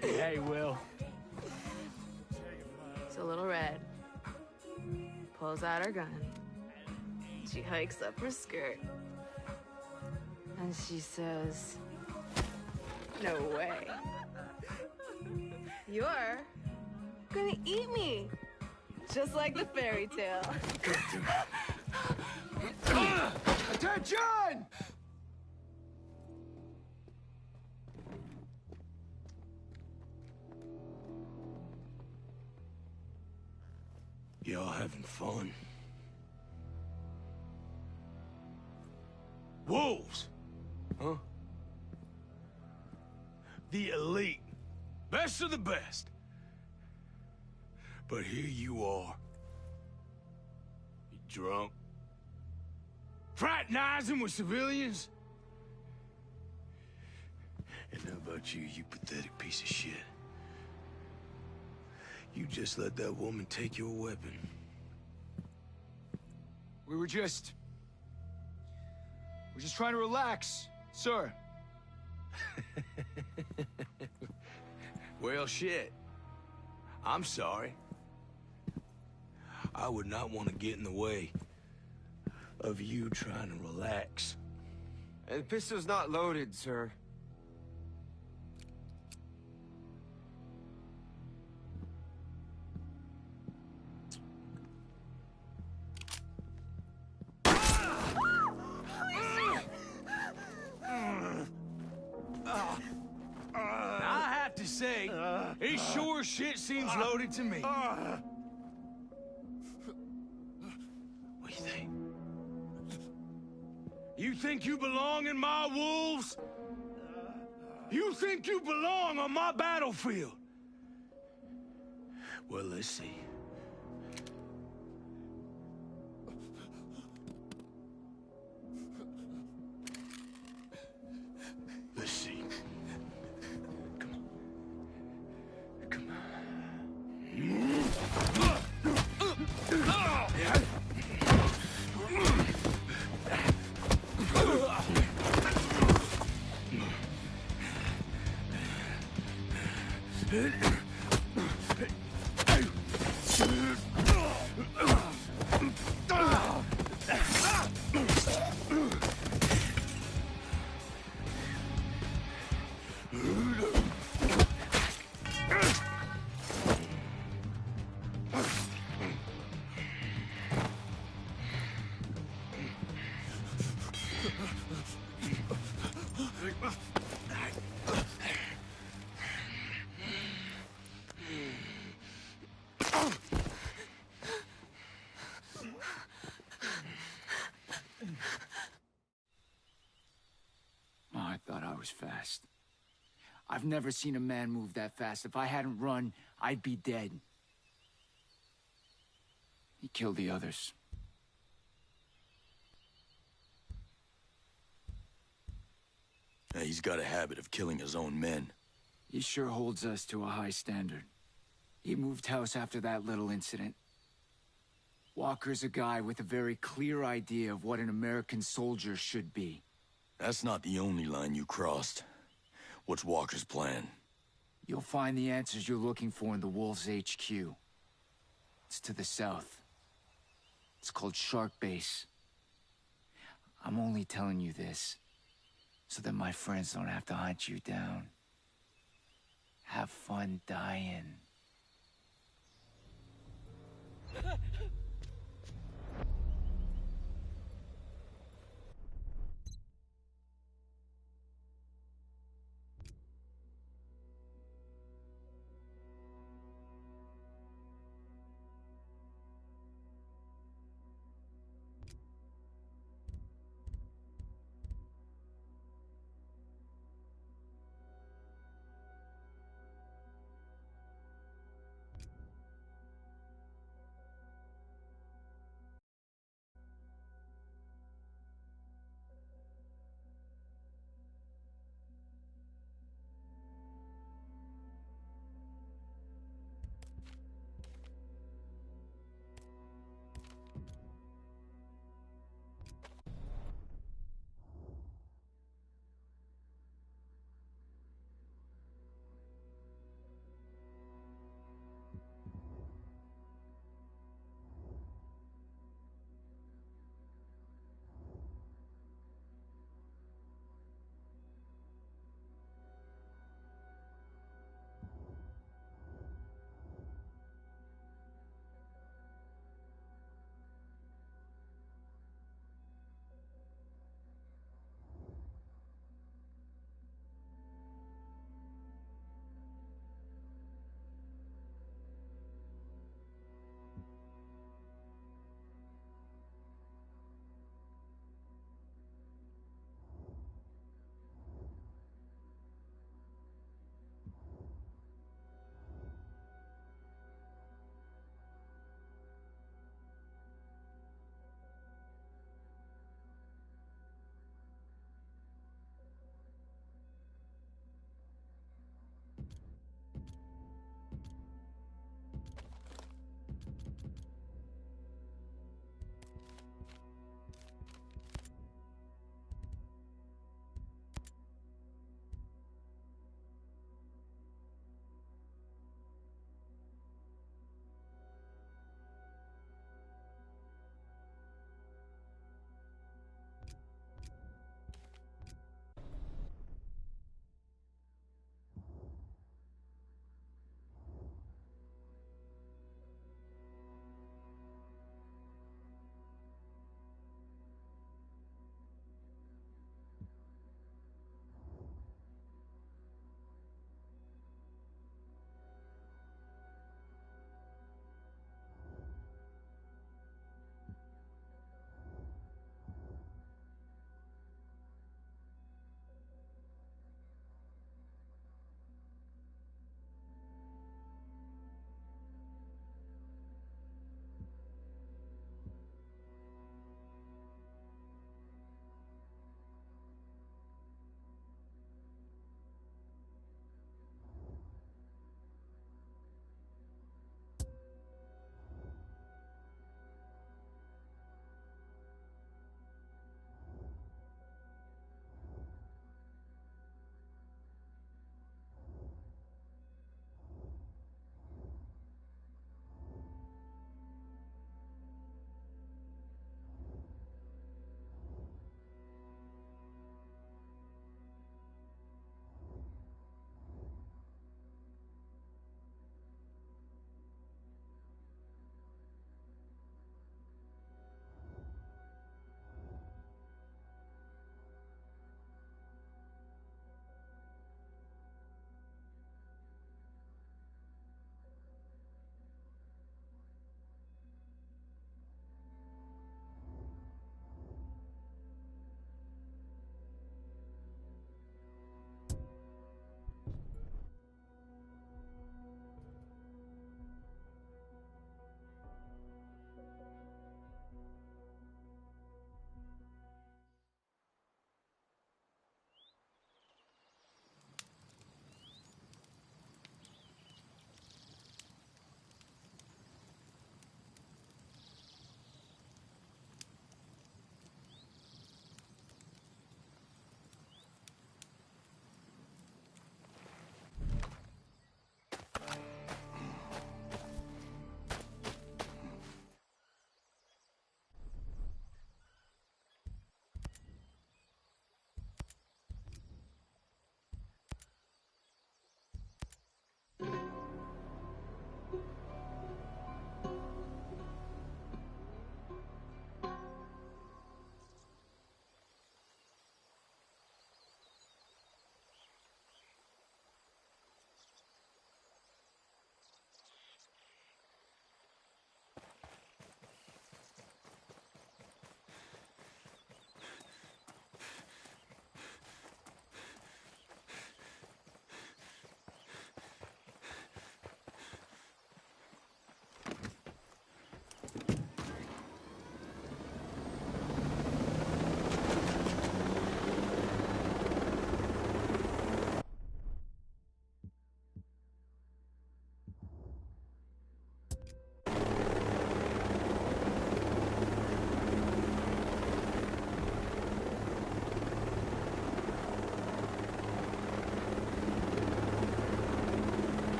Hey, Will. So Little Red pulls out her gun. She hikes up her skirt. And she says, "No way. You're gonna eat me. Just like the fairy tale." Attention! Y'all having fun? Wolves! Huh? The elite. Best of the best. But here you are. You drunk? Fraternizing with civilians? And how about you, you pathetic piece of shit? You just let that woman take your weapon. We're just trying to relax, sir. Well, shit. I'm sorry. I would not want to get in the way of you trying to relax. The pistol's not loaded, sir. I have to say, it sure shit seems loaded to me. What do you think? You think you belong in my wolves? You think you belong on my battlefield? Well, let's see. Let's see. Come was fast. I've never seen a man move that fast. If I hadn't run, I'd be dead. He killed the others. He's got a habit of killing his own men. He sure holds us to a high standard. He moved house after that little incident. Walker's a guy with a very clear idea of what an American soldier should be. That's not the only line you crossed. What's Walker's plan? You'll find the answers you're looking for in the Wolves HQ. It's to the south. It's called Shark Base. I'm only telling you this so that my friends don't have to hunt you down. Have fun dying.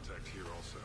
contact here also.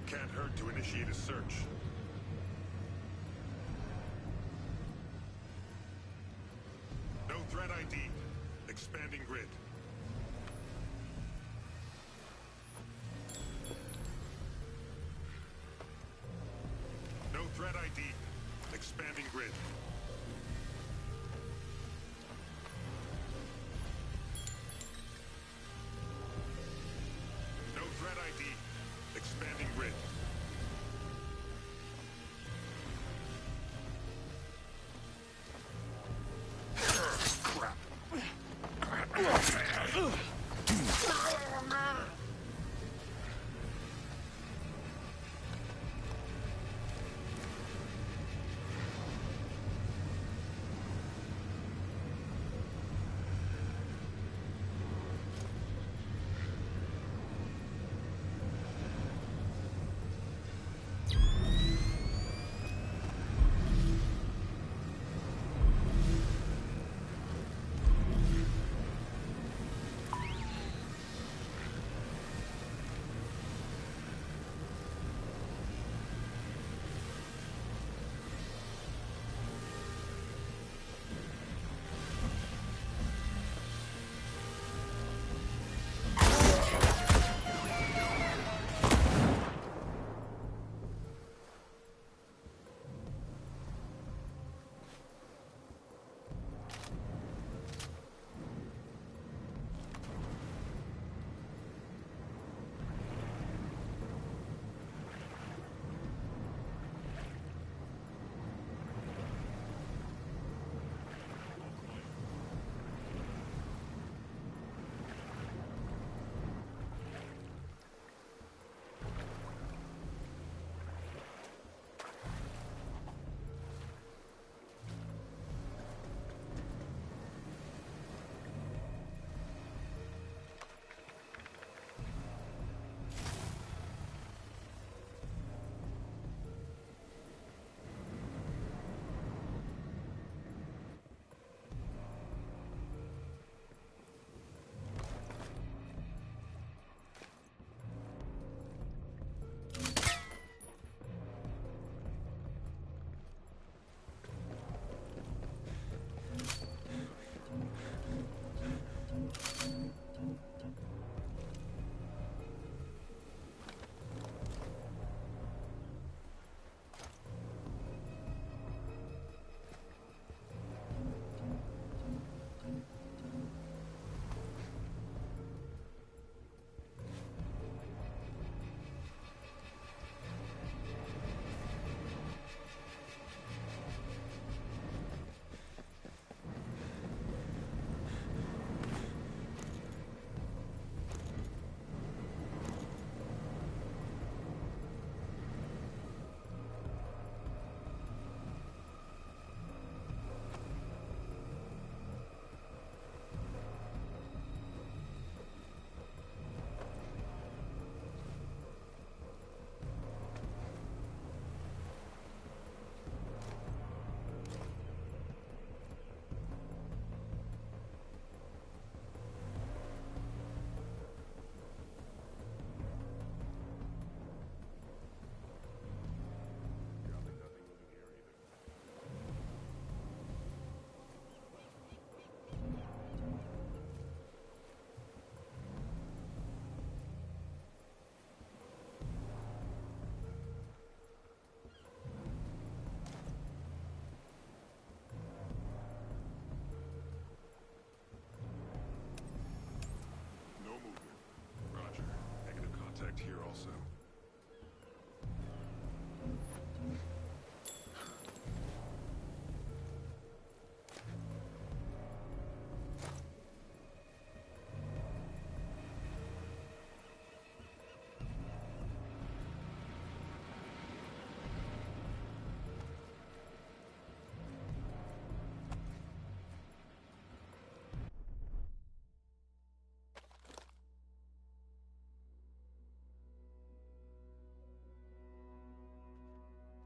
Can't hurt to initiate a search. No threat ID. Expanding grid. No threat ID. Expanding grid. No threat ID. Expanding grid. Crap.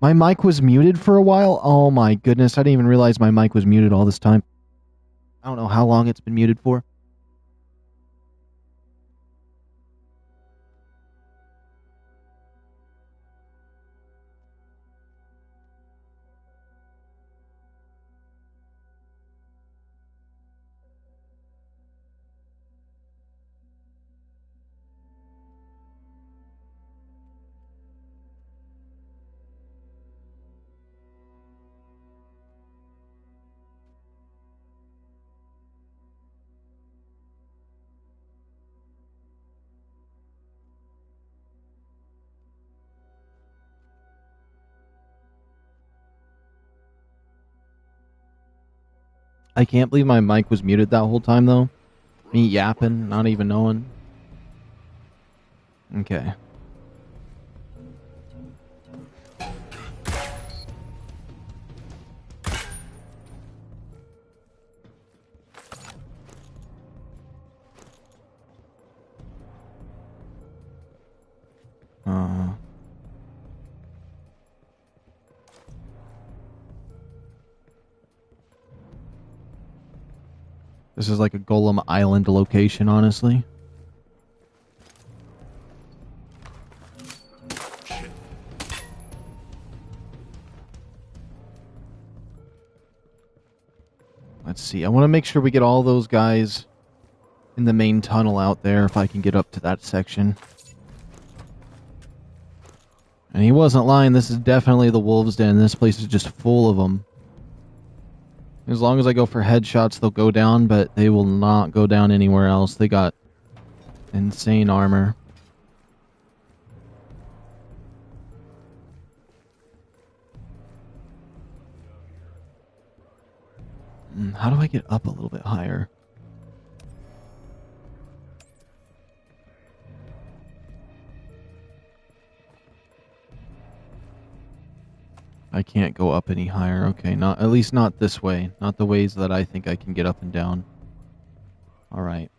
My mic was muted for a while? Oh my goodness, I didn't even realize my mic was muted all this time. I don't know how long it's been muted for. I can't believe my mic was muted that whole time, though. Me yapping, not even knowing. Okay. This is like a Golem Island location, honestly. Let's see. I want to make sure we get all those guys in the main tunnel out there if I can get up to that section. And he wasn't lying. This is definitely the Wolves' Den. This place is just full of them. As long as I go for headshots, they'll go down, but they will not go down anywhere else. They got insane armor. How do I get up a little bit higher? I can't go up any higher. Okay, not at least not this way. Not the ways that I think I can get up and down. All right.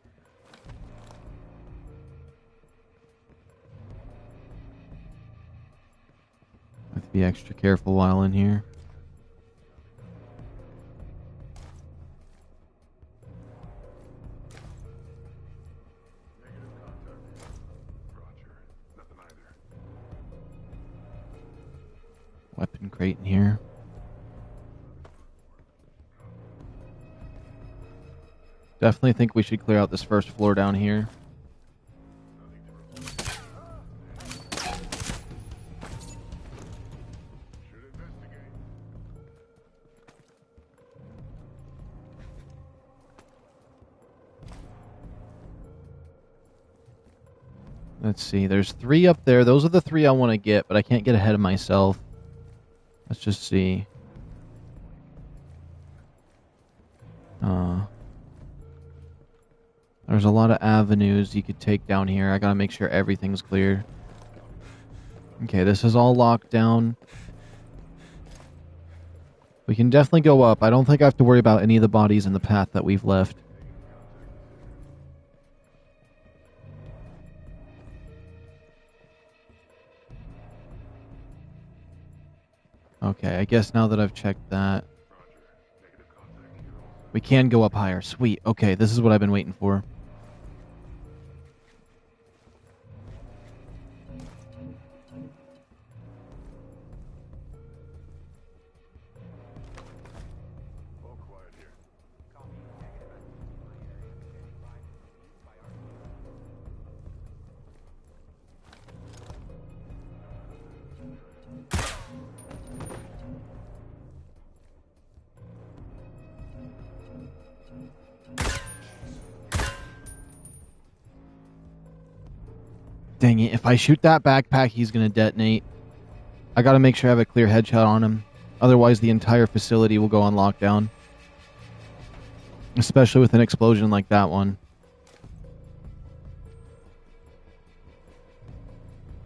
I have to be extra careful while in here. Weapon crate in here. Definitely think we should clear out this first floor down here. Let's see, there's 3 up there. Those are the 3 I want to get, but I can't get ahead of myself. Let's just see. There's a lot of avenues you could take down here. I gotta make sure everything's clear. Okay, this is all locked down. We can definitely go up. I don't think I have to worry about any of the bodies in the path that we've left. Okay, I guess now that I've checked that, we can go up higher. Sweet. Okay, this is what I've been waiting for. Dang it, if I shoot that backpack, he's going to detonate. I got to make sure I have a clear headshot on him. Otherwise, the entire facility will go on lockdown. Especially with an explosion like that one.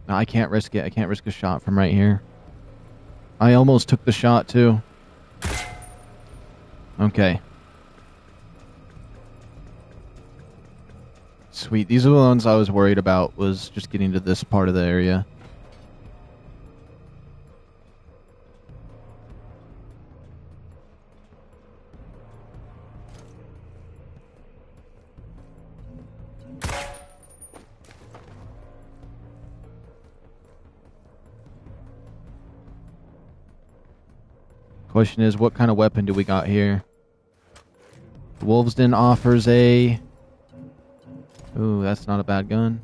No, I can't risk it. I can't risk a shot from right here. I almost took the shot, too. Okay. Sweet. These are the ones I was worried about, was just getting to this part of the area. question is, what kind of weapon do we got here? Wolves Den offers a... Ooh, that's not a bad gun.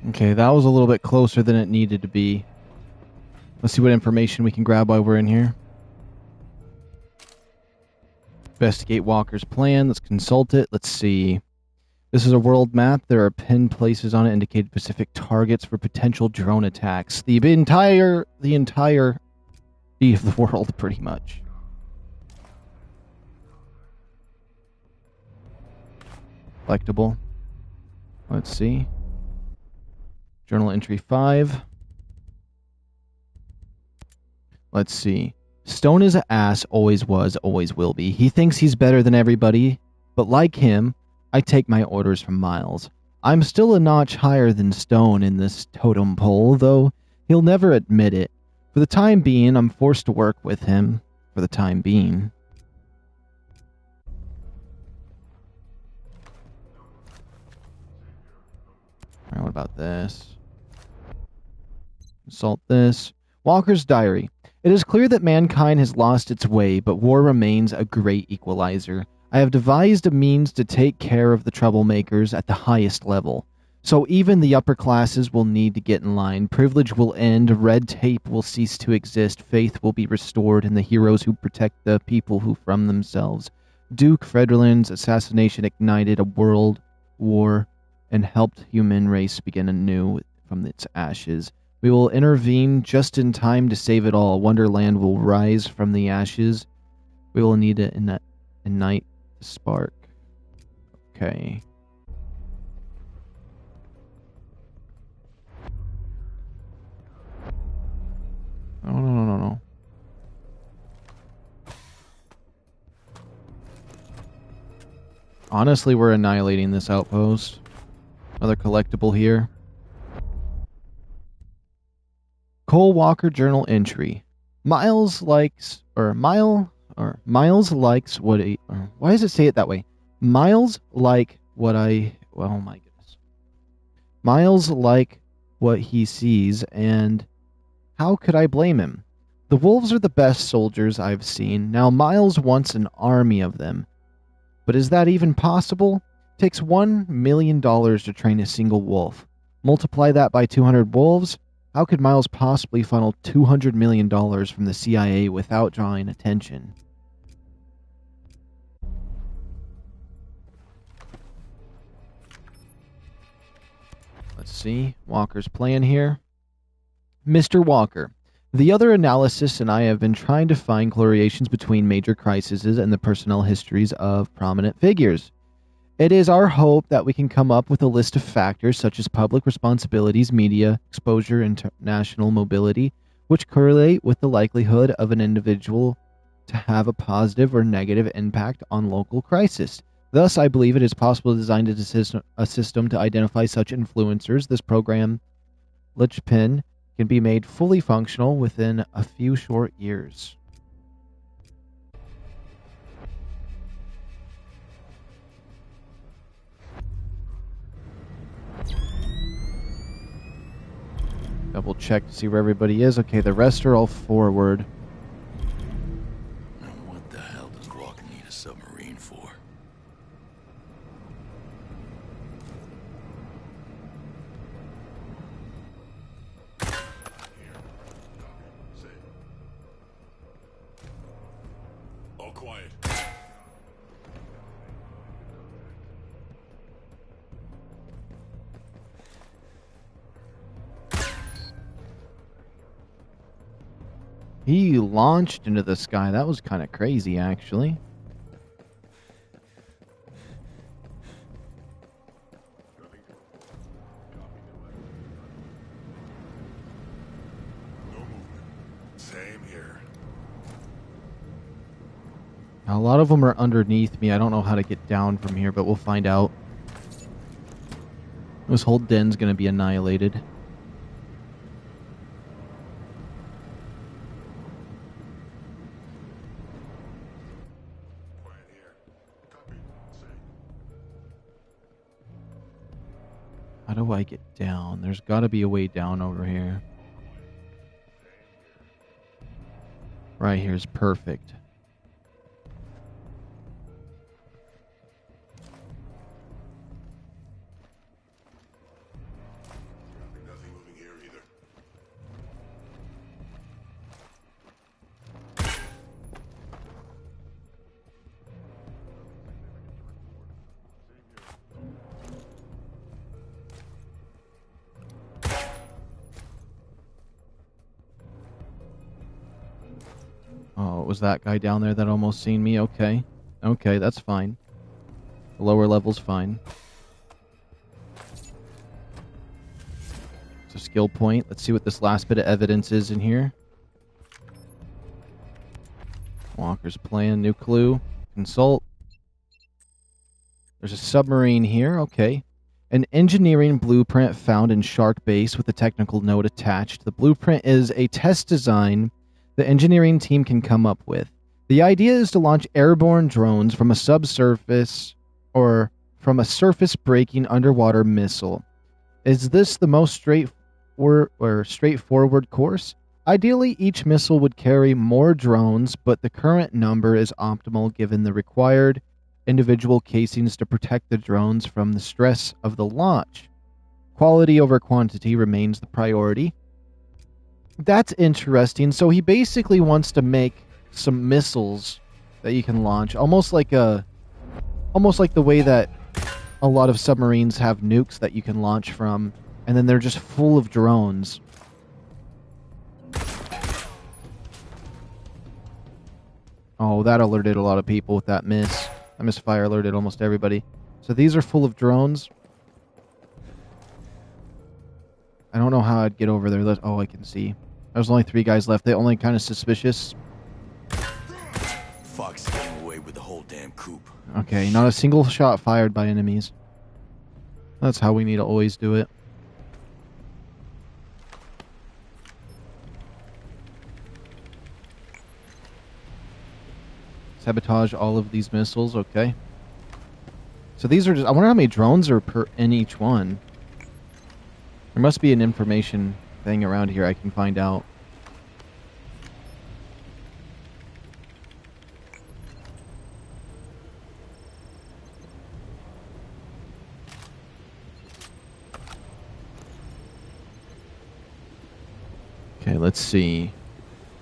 Okay, that was a little bit closer than it needed to be. Let's see what information we can grab while we're in here. Investigate Walker's plan. Let's consult it. Let's see. This is a world map. There are pinned places on it indicating specific targets for potential drone attacks. The entire of the world, pretty much. Collectible. Let's see. Journal entry 5. Let's see. Stone is an ass, always was, always will be. He thinks he's better than everybody, but like him, I take my orders from Miles. I'm still a notch higher than Stone in this totem pole, though he'll never admit it. For the time being, I'm forced to work with him. For the time being. Alright, what about this? Consult this. Walker's diary. It is clear that mankind has lost its way, but war remains a great equalizer. I have devised a means to take care of the troublemakers at the highest level. So even the upper classes will need to get in line. Privilege will end, red tape will cease to exist, faith will be restored, and the heroes who protect the people who from themselves. Duke Frederin's assassination ignited a world war and helped human race begin anew from its ashes. We will intervene just in time to save it all. Wonderland will rise from the ashes. We will need to ignite the spark. Okay. No. Honestly, we're annihilating this outpost. Another collectible here. Cole Walker journal entry. Miles likes what he... why does it say it that way? Miles like what I... oh my goodness. Miles like what he sees, and how could I blame him? The wolves are the best soldiers I've seen. Now Miles wants an army of them. But is that even possible? It takes $1 million to train a single wolf. Multiply that by 200 wolves. How could Miles possibly funnel $200 million from the CIA without drawing attention? Let's see. Walker's plan here. Mr. Walker. The other analysts and I have been trying to find correlations between major crises and the personnel histories of prominent figures. It is our hope that we can come up with a list of factors such as public responsibilities, media exposure, international mobility, which correlate with the likelihood of an individual to have a positive or negative impact on local crisis. Thus, I believe it is possible to design a system to identify such influencers. This program, Lichpin, can be made fully functional within a few short years. Double check to see where everybody is. Okay, the rest are all forward. Now what the hell does Walker need a submarine for? All quiet. He launched into the sky. That was kind of crazy, actually. No movement. Same here. A lot of them are underneath me. I don't know how to get down from here, but we'll find out. This whole den's going to be annihilated. How do I get down? There's got to be a way down over here. Right here is perfect. Oh, it was that guy down there that almost seen me? Okay. Okay, that's fine. The lower level's fine. It's a skill point. Let's see what this last bit of evidence is in here. Walker's plan, new clue. Consult. There's a submarine here. Okay. An engineering blueprint found in Shark Base with a technical note attached. The blueprint is a test design the engineering team can come up with. The idea is to launch airborne drones from a subsurface or from a surface-breaking underwater missile. Is this the most straightforward course? Ideally, each missile would carry more drones, but the current number is optimal given the required individual casings to protect the drones from the stress of the launch. Quality over quantity remains the priority. That's interesting. So he basically wants to make some missiles that you can launch, almost like the way that a lot of submarines have nukes that you can launch from, and then they're just full of drones. Oh, that alerted a lot of people with that miss. That misfire alerted almost everybody. So these are full of drones. I don't know how I'd get over there. Oh, I can see. There's only 3 guys left. They only kind of suspicious. Fox getting away with the whole damn coop. Okay, not a single shot fired by enemies. That's how we need to always do it. Sabotage all of these missiles. Okay. So these are just... I wonder how many drones are in each one. There must be an information thing around here I can find out. Okay, let's see.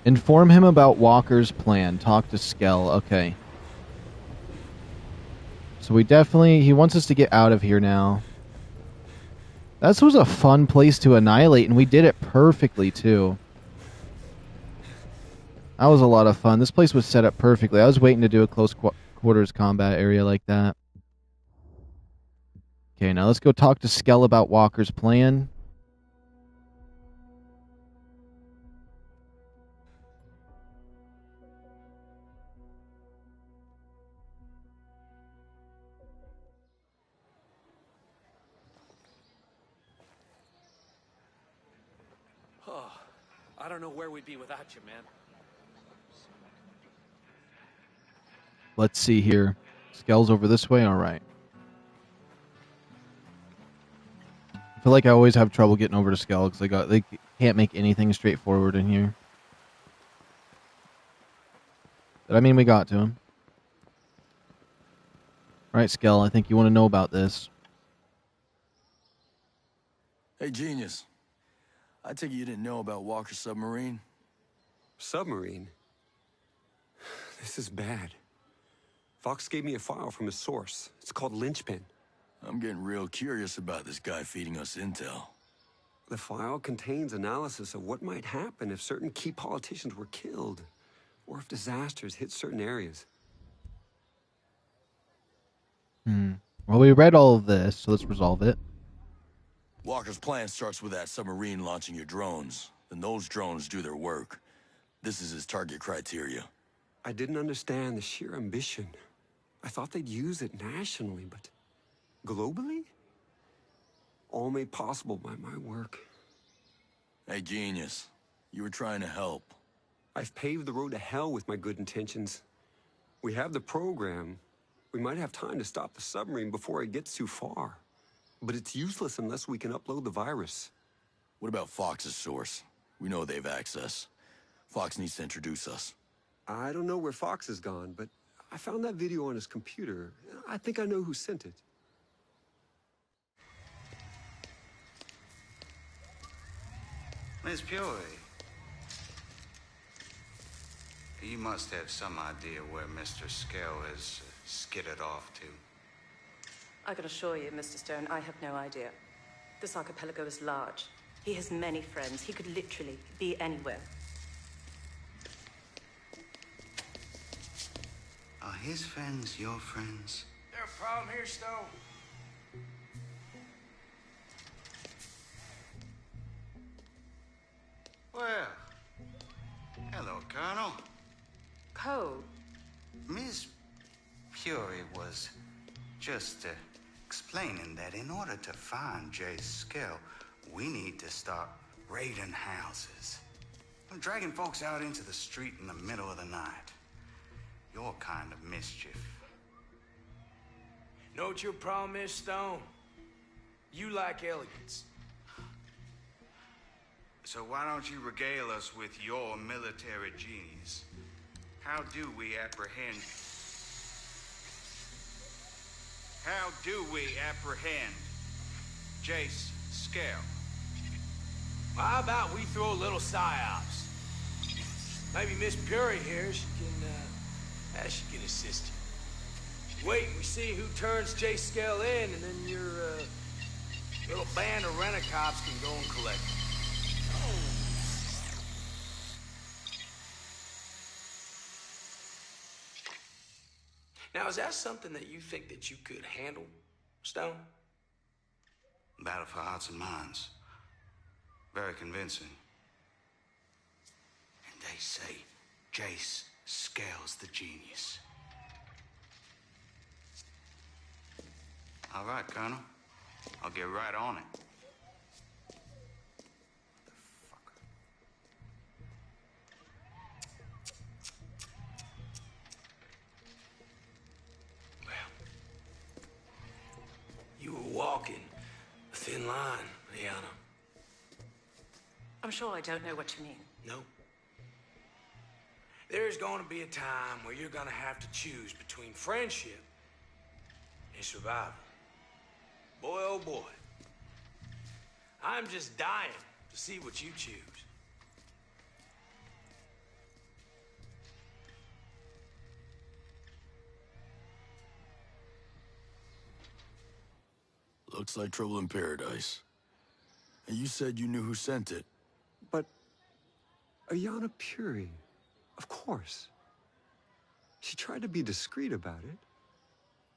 Inform him about Walker's plan. Talk to Skell. Okay. So he wants us to get out of here now. This was a fun place to annihilate, and we did it perfectly, too. That was a lot of fun. This place was set up perfectly. I was waiting to do a close quarters combat area like that. Okay, now let's go talk to Skell about Walker's plan. Oh, I don't know where we'd be without you, man. Let's see here. Skell's over this way? Alright. I feel like I always have trouble getting over to Skell because they can't make anything straightforward in here. But I mean, we got to him. Alright, Skell, I think you want to know about this. Hey, Genius. I take it you didn't know about Walker's submarine? Submarine? This is bad. Fox gave me a file from his source. It's called Linchpin. I'm getting real curious about this guy feeding us intel. The file contains analysis of what might happen if certain key politicians were killed, or if disasters hit certain areas. Well, we read all of this, so let's resolve it. Walker's plan starts with that submarine launching your drones. Then those drones do their work. This is his target criteria. I didn't understand the sheer ambition. I thought they'd use it nationally, but globally? All made possible by my work. Hey, genius. You were trying to help. I've paved the road to hell with my good intentions. We have the program. We might have time to stop the submarine before it gets too far. But it's useless unless we can upload the virus. What about Fox's source? We know they've access. Fox needs to introduce us. I don't know where Fox has gone, but I found that video on his computer. I think I know who sent it. Miss Peory, you must have some idea where Mr. Skell has skidded off to. I can assure you, Mr. Stone, I have no idea. This archipelago is large. He has many friends. He could literally be anywhere. Are his friends your friends? There a problem here, Stone? Well, hello, Colonel. Cole. Miss Fury was just explaining that in order to find Jay Skell, we need to start raiding houses. I'm dragging folks out into the street in the middle of the night. Your kind of mischief. Know what your problem is, Stone? You like elegance. So why don't you regale us with your military genius? How do we apprehend Jace Skell? Well, how about we throw a little psyops? Maybe Miss Fury here, she can assist you. Wait, we see who turns Jay Skell in, and then your little band of rent-a-cops can go and collect him. Now, is that something that you think that you could handle, Stone? Battle for hearts and minds. Very convincing. And they say Jace Skell's the genius. All right, Colonel. I'll get right on it. You were walking a thin line, Liana. I'm sure I don't know what you mean. No. There's going to be a time where you're going to have to choose between friendship and survival. Boy, oh boy. I'm just dying to see what you choose. Looks like trouble in paradise. And you said you knew who sent it. But Ayana Puri, of course. She tried to be discreet about it.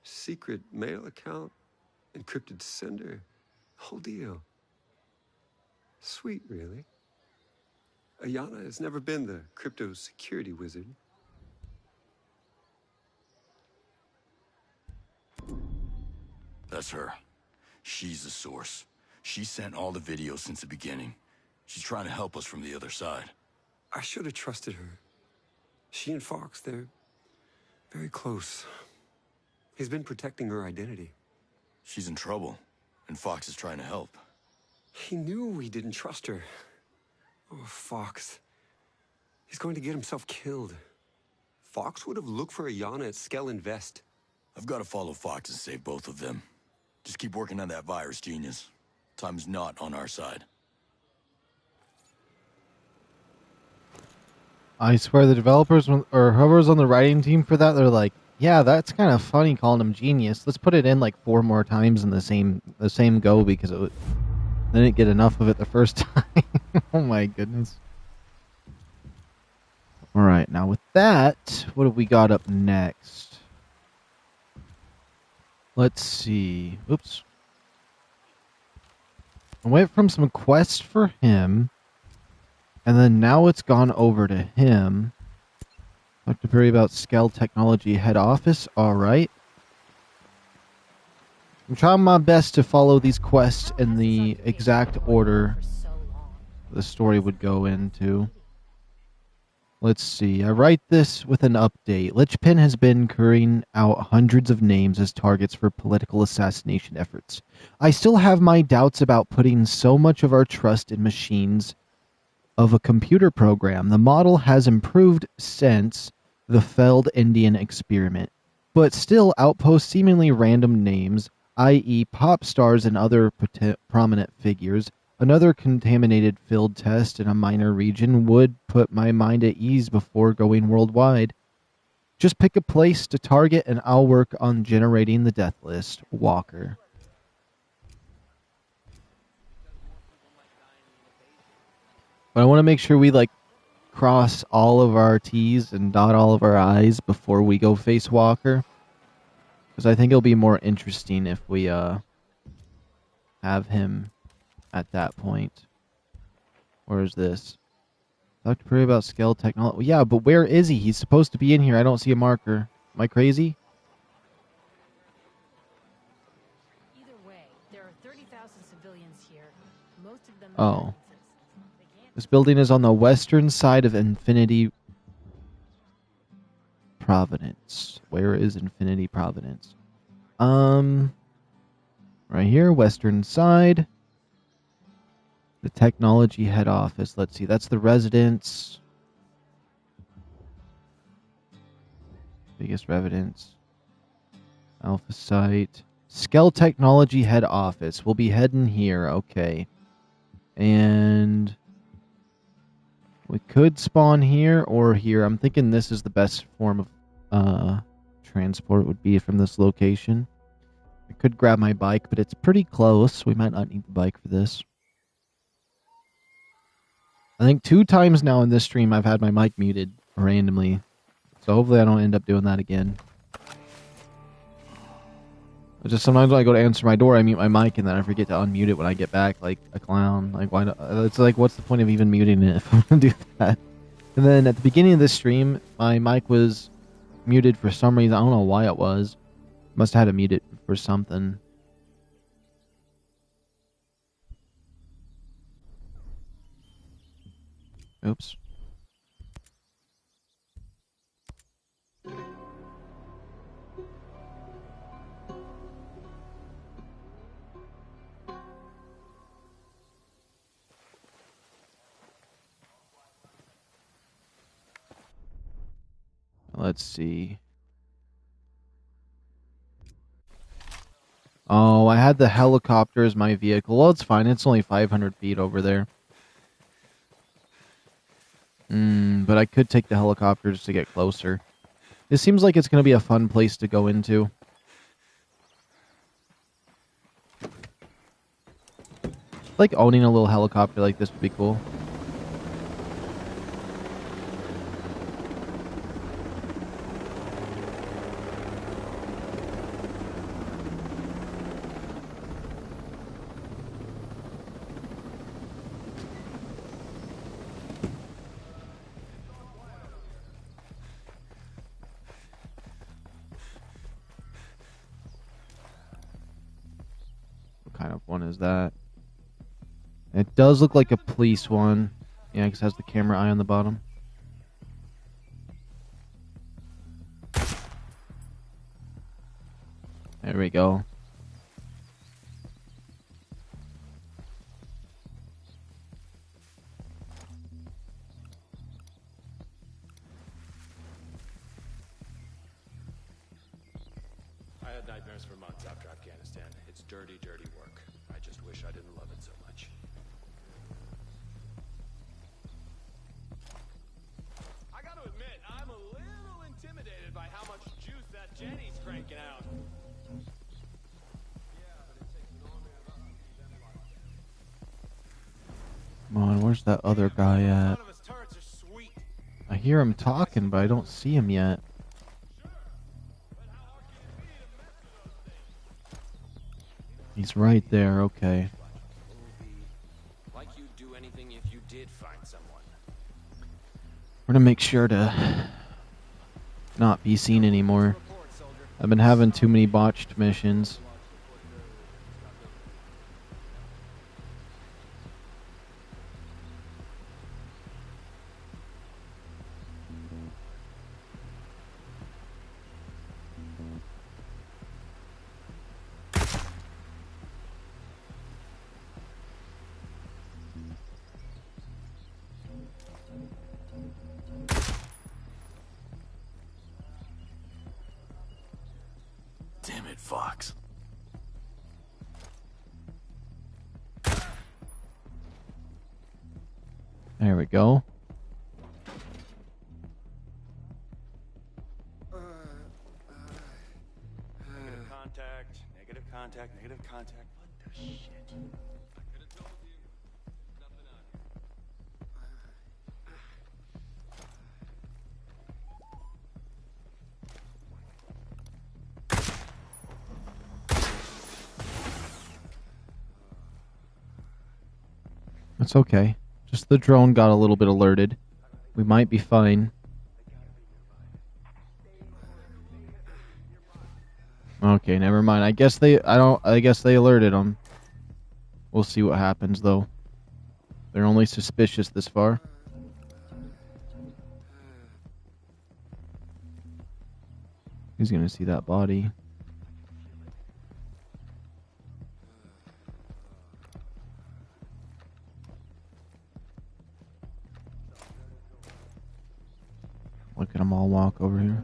Secret mail account, encrypted sender, whole deal. Sweet, really. Ayana has never been the crypto security wizard. That's her. She's the source. She sent all the videos since the beginning. She's trying to help us from the other side. I should have trusted her. She and Fox, they're very close. He's been protecting her identity. She's in trouble, and Fox is trying to help. He knew we didn't trust her. Oh, Fox. He's going to get himself killed. Fox would have looked for Ayana at Skell Invest. I've got to follow Fox and save both of them. Just keep working on that virus, genius. Time's not on our side. I swear the developers or whoever's on the writing team for that, they're like, yeah, that's kind of funny calling him genius. Let's put it in like 4 more times in the same go because they didn't get enough of it the first time. Oh my goodness. All right, now with that, what have we got up next? Let's see. Oops. I went from some quests for him, and then now it's gone over to him. Talk to Perry about Skell Technology head office. Alright. I'm trying my best to follow these quests in the exact order the story would go into. Let's see. I write this with an update. Lichpin has been carrying out hundreds of names as targets for political assassination efforts. I still have my doubts about putting so much of our trust in machines of a computer program. The model has improved since the failed Indian experiment, but still outposts seemingly random names, i.e. pop stars and other prominent figures. Another contaminated field test in a minor region would put my mind at ease before going worldwide. Just pick a place to target and I'll work on generating the death list. Walker. But I want to make sure we cross all of our T's and dot all of our I's before we go face Walker. Because I think it'll be more interesting if we have him at that point. Where is this? Talk to Perry about Skell Technology. Yeah, but where is he? He's supposed to be in here. I don't see a marker. Am I crazy? Either way, there are 30,000 civilians here. Most of them. Oh. This building is on the western side of Infinity Providence. Where is Infinity Providence? Right here, western side. The technology head office. Let's see. That's the residence. Biggest residence. Alpha site. Skell Technology head office. We'll be heading here. Okay. And we could spawn here or here. I'm thinking this is the best form of transport would be from this location. I could grab my bike, but it's pretty close. We might not need the bike for this. I think 2 times now in this stream I've had my mic muted randomly. So hopefully I don't end up doing that again. It's just sometimes when I go to answer my door, I mute my mic and then I forget to unmute it when I get back like a clown. Like, why not? It's like, what's the point of even muting it if I'm going to do that? And then at the beginning of this stream, my mic was muted for some reason. I don't know why it was. Must have had to mute it for something. Oops. Let's see. Oh, I had the helicopter as my vehicle. Well, it's fine. It's only 500 feet over there. But I could take the helicopter just to get closer. This seems like it's going to be a fun place to go into. Like owning a little helicopter like this would be cool. What kind of one is that? It does look like a police one. Yeah, because it has the camera eye on the bottom. There we go. I had nightmares for months after Afghanistan. It's dirty, dirty work. I just wish I didn't love it so much. I gotta admit, I'm a little intimidated by how much juice that Jenny's cranking out. Come on, where's that other guy at? I hear him talking, but I don't see him yet. He's right there, okay. Like you'd do anything if you did find someone. We're gonna make sure to not be seen anymore. I've been having too many botched missions. Damn it, Fox. There we go. Negative contact, negative contact, negative contact. What the shit? I could have told you. Nothing on you. It's okay. Just the drone got a little bit alerted. We might be fine. Okay, never mind. I guess they alerted them. We'll see what happens though. They're only suspicious this far. Who's gonna see that body? Look at them all walk over here.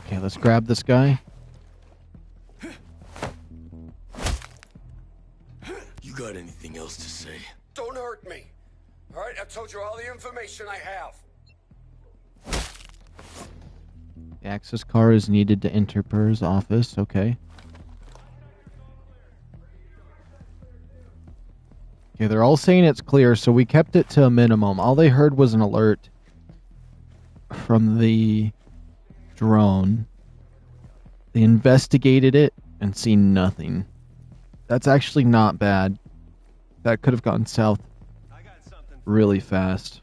Okay, let's grab this guy. You got anything else to say? Don't hurt me. All right, I've told you all the information I have. The access car is needed to enter Purr's office. Okay. Okay, they're all saying it's clear, so we kept it to a minimum. All they heard was an alert from the drone. They investigated it and seen nothing. That's actually not bad. That could have gone south really fast.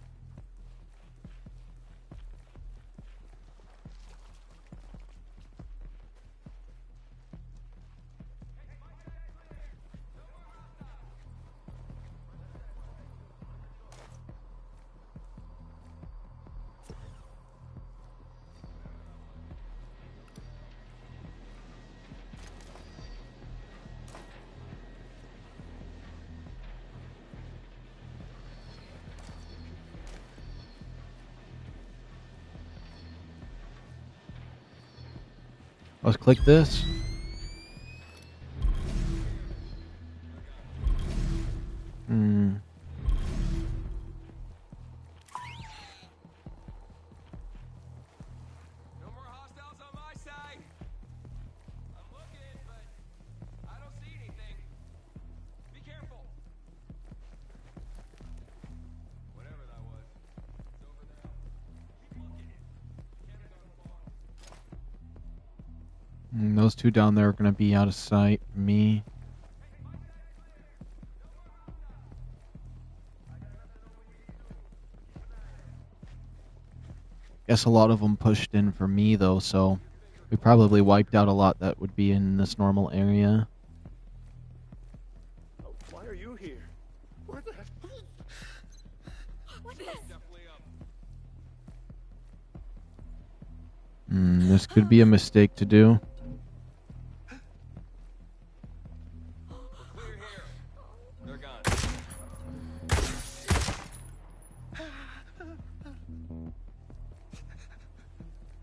Let's click this. Those two down there are going to be out of sight. Me. Guess a lot of them pushed in for me, though, so we probably wiped out a lot that would be in this normal area. Why are you here? Where the heck? What's this? This could be a mistake to do. They're gone.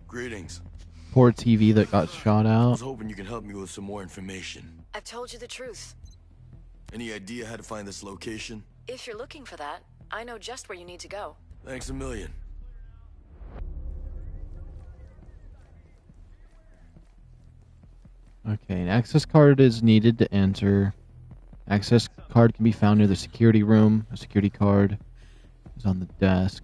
Greetings. poor TV that got shot I out. was hoping you can help me with some more information. I've told you the truth. Any idea how to find this location? If you're looking for that, I know just where you need to go. Thanks a million. Okay, an access card is needed to enter. Access card can be found near the security room. A security card is on the desk.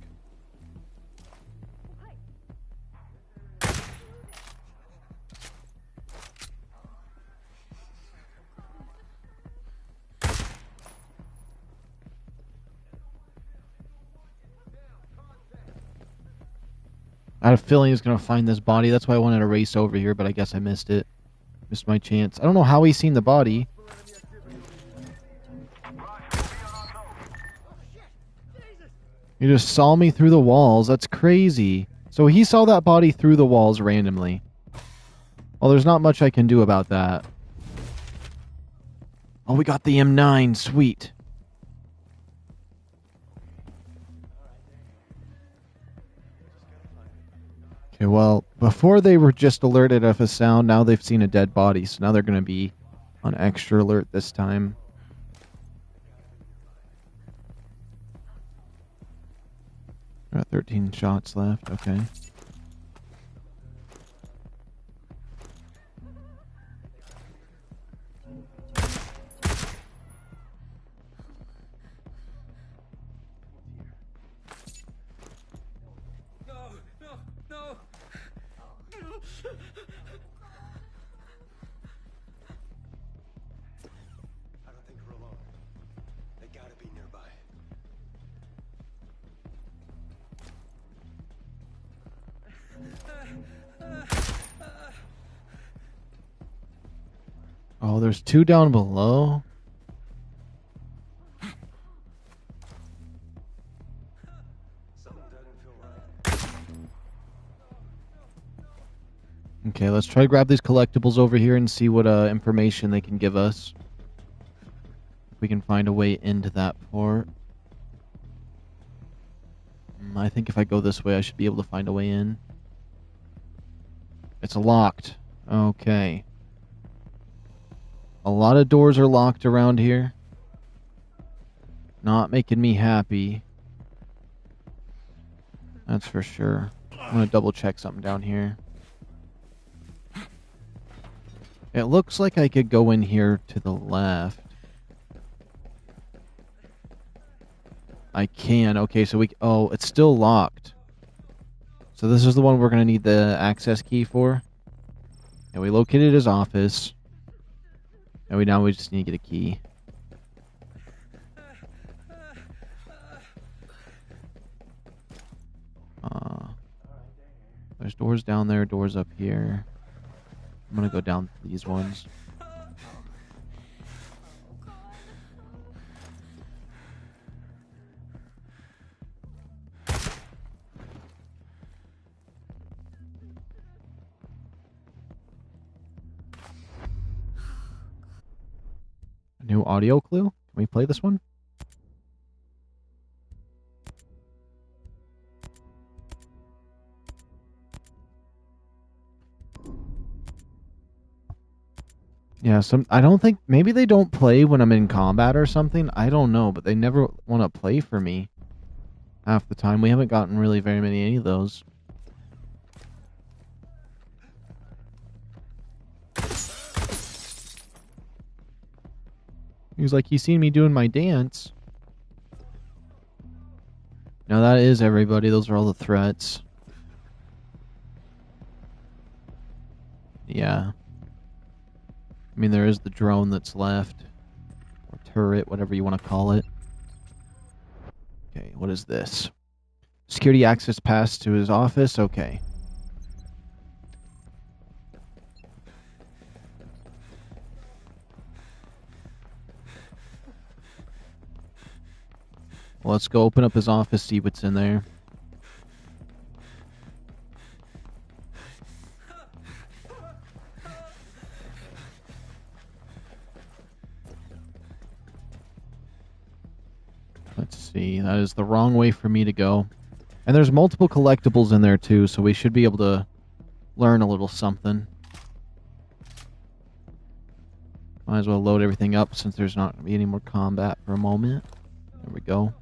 I had a feeling he was going to find this body. That's why I wanted to race over here, but I guess I missed it. Missed my chance. I don't know how he's seen the body. He just saw me through the walls. That's crazy. So he saw that body through the walls randomly. Well, there's not much I can do about that. Oh, we got the M9. Sweet. Okay, well, before they were just alerted of a sound, now they've seen a dead body, so now they're going to be on extra alert this time. Got 13 shots left, okay. I don't think we're alone. They gotta be nearby. Oh, there's two down below. Okay, let's try to grab these collectibles over here and see what information they can give us. If we can find a way into that port. I think if I go this way, I should be able to find a way in. It's locked. Okay. A lot of doors are locked around here. Not making me happy. That's for sure. I'm going to double check something down here. It looks like I could go in here to the left. I can. Okay, so we... Oh, it's still locked. So this is the one we're going to need the access key for. And we located his office. And now we just need to get a key. There's doors down there, doors up here. I'm gonna go down these ones. A new audio clue? Can we play this one? Yeah, I don't think, maybe they don't play when I'm in combat or something. I don't know, but they never want to play for me half the time. We haven't gotten really very many of those. He was like, he's seen me doing my dance. Now that is everybody. Those are all the threats. Yeah. I mean, there is the drone that's left. Or turret, whatever you want to call it. Okay, what is this? Security access pass to his office? Okay. Well, let's go open up his office, see what's in there. Let's see. That is the wrong way for me to go. And there's multiple collectibles in there, too, so we should be able to learn a little something. Might as well load everything up since there's not going to be any more combat for a moment. There we go.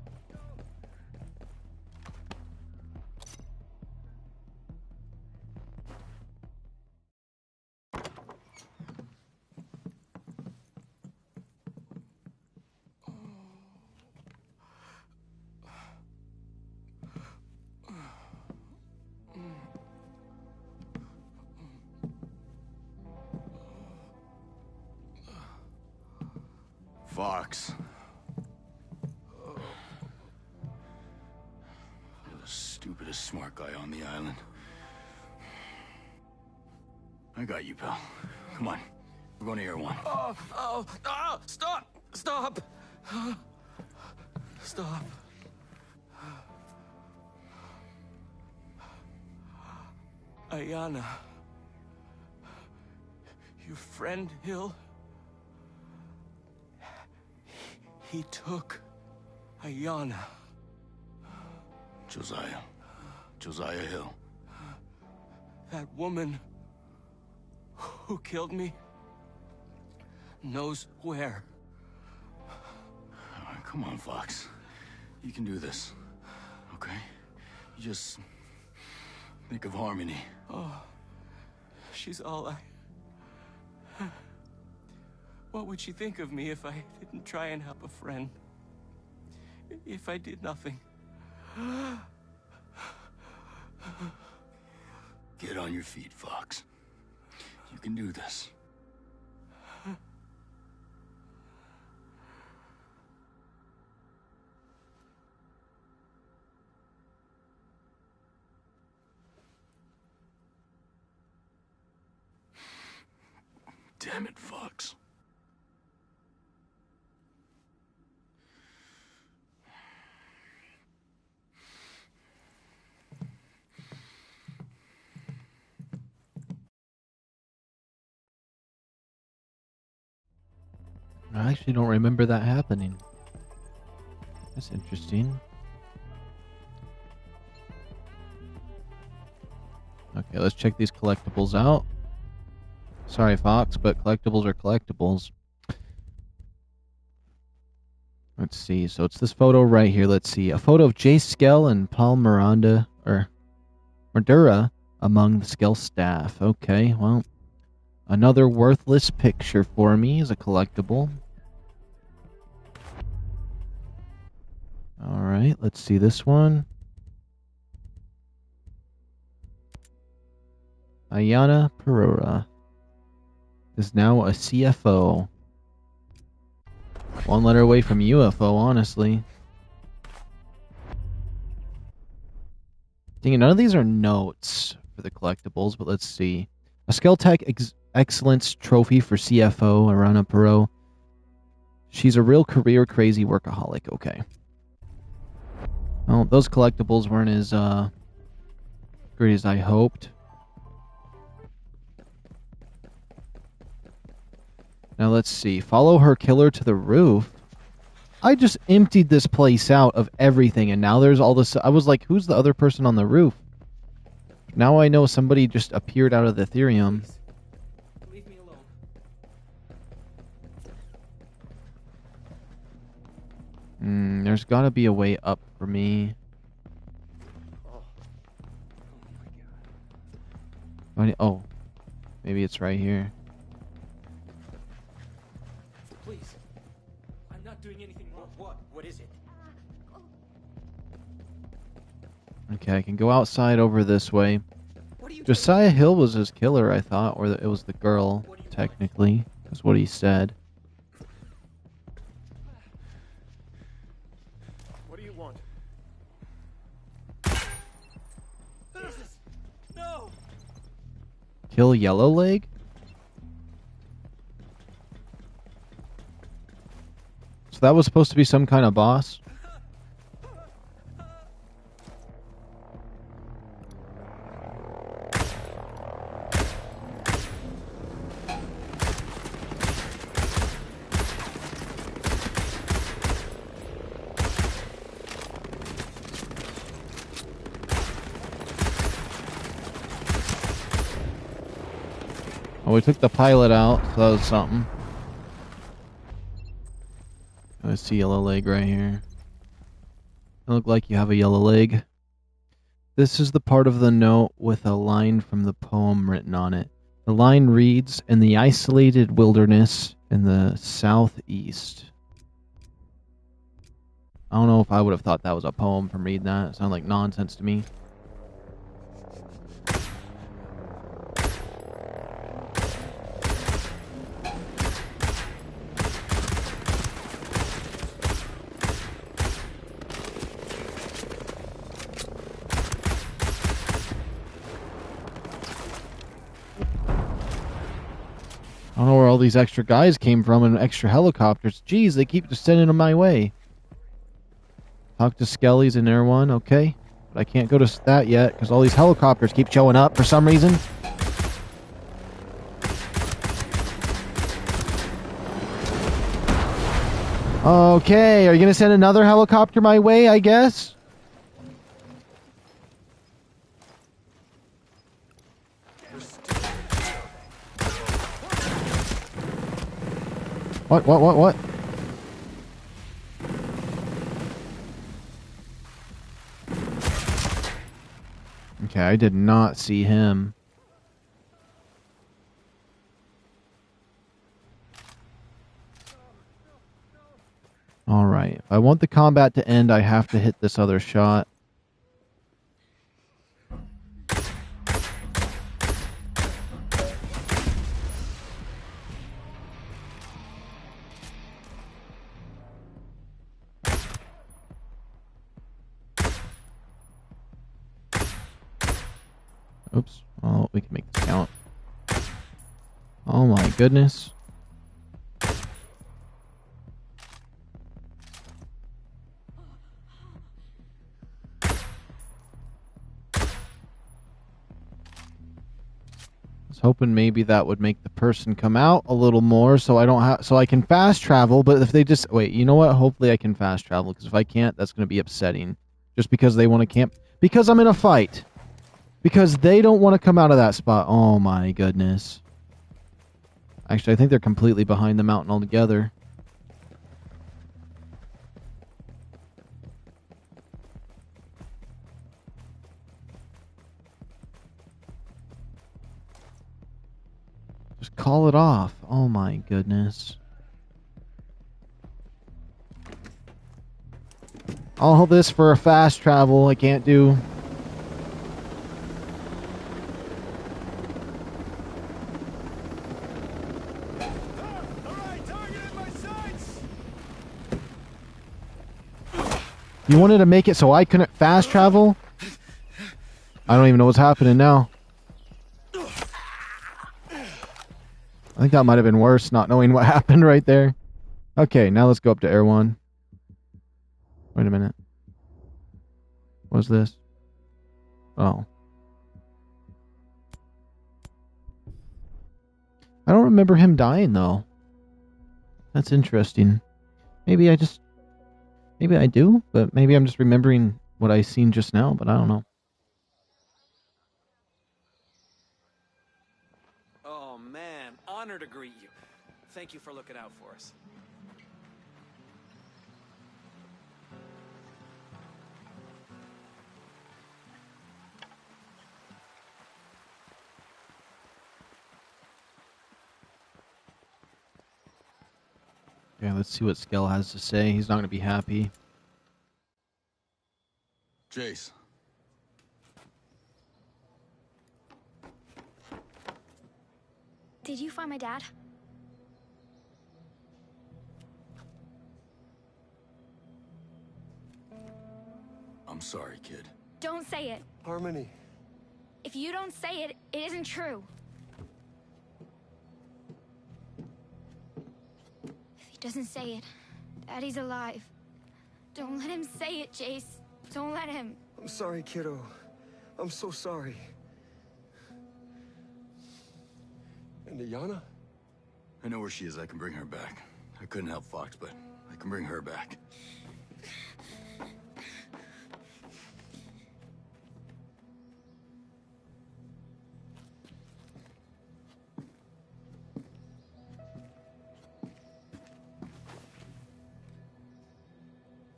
Fox. You're the stupidest smart guy on the island. I got you, pal. Come on. We're going to Air One. Stop! Stop! Stop. Ayana. Your friend, Hill? He took Ayana. Josiah. Josiah Hill. That woman who killed me knows where. All right, come on, Fox. You can do this. Okay? You just think of Harmony. Oh, she's all I... What would she think of me if I didn't try and help a friend? If I did nothing? Get on your feet, Fox. You can do this. Damn it, Fox. I actually don't remember that happening. That's interesting. Okay, let's check these collectibles out. Sorry, Fox, but collectibles are collectibles. Let's see. So it's this photo right here. Let's see. A photo of Jay Skell and Paul Miranda, or Madura among the Skell staff. Okay, well, another worthless picture for me is a collectible. Alright, let's see this one. Ayana Perura is now a CFO. One letter away from UFO, honestly. Dang it, none of these are notes for the collectibles, but let's see. A Skelltech Excellence Trophy for CFO, Ayana Perura. She's a real career crazy workaholic, okay. Well, those collectibles weren't as great as I hoped. Now let's see. Follow her killer to the roof. I just emptied this place out of everything, and now there's all this. I was like, who's the other person on the roof? Now I know somebody just appeared out of the Ethereum. Leave me alone. There's gotta be a way up for me. Oh, maybe it's right here. Please. I'm not doing anything wrong. What? What is it? Okay, I can go outside over this way. Josiah Hill was his killer, I thought, or it was the girl, technically, is what he said. What do you want? Jesus! No! Kill Yellow Leg? So that was supposed to be some kind of boss? Well, we took the pilot out, so that was something. I see yellow leg right here. You look like you have a yellow leg. This is the part of the note with a line from the poem written on it. The line reads, "In the isolated wilderness in the southeast." I don't know if I would have thought that was a poem from reading that. It sounded like nonsense to me. I don't know where all these extra guys came from and extra helicopters. Jeez, they keep just sending them my way. Talk to Skelly's in Air 1, okay. But I can't go to that yet because all these helicopters keep showing up for some reason. Okay, are you going to send another helicopter my way, I guess? What? Okay, I did not see him. Alright, if I want the combat to end, I have to hit this other shot. Oops. Oh, we can make this count. Oh my goodness. I was hoping maybe that would make the person come out a little more so I don't have, so I can fast travel, but if they just, wait, you know what? Hopefully I can fast travel, because if I can't, that's going to be upsetting. Just because they want to camp. Because I'm in a fight. Because they don't want to come out of that spot. Oh my goodness. Actually, I think they're completely behind the mountain altogether. Just call it off. Oh my goodness. I'll hold this for a fast travel. I can't do. You wanted to make it so I couldn't fast travel? I don't even know what's happening now. I think that might have been worse, not knowing what happened right there. Okay, now let's go up to Air 1. Wait a minute. What's this? Oh. I don't remember him dying, though. That's interesting. Maybe I do, but maybe I'm just remembering what I seen just now, but I don't know. Oh, man. Honor to greet you. Thank you for looking out for us. Yeah, let's see what Skell has to say. He's not going to be happy. Jace. Did you find my dad? I'm sorry, kid. Don't say it. Harmony. If you don't say it, it isn't true. If he doesn't say it, Daddy's alive. Don't let him say it, Jace. Don't let him. I'm sorry, kiddo. I'm so sorry. And Ayana? I know where she is. I can bring her back. I couldn't help Fox, but I can bring her back.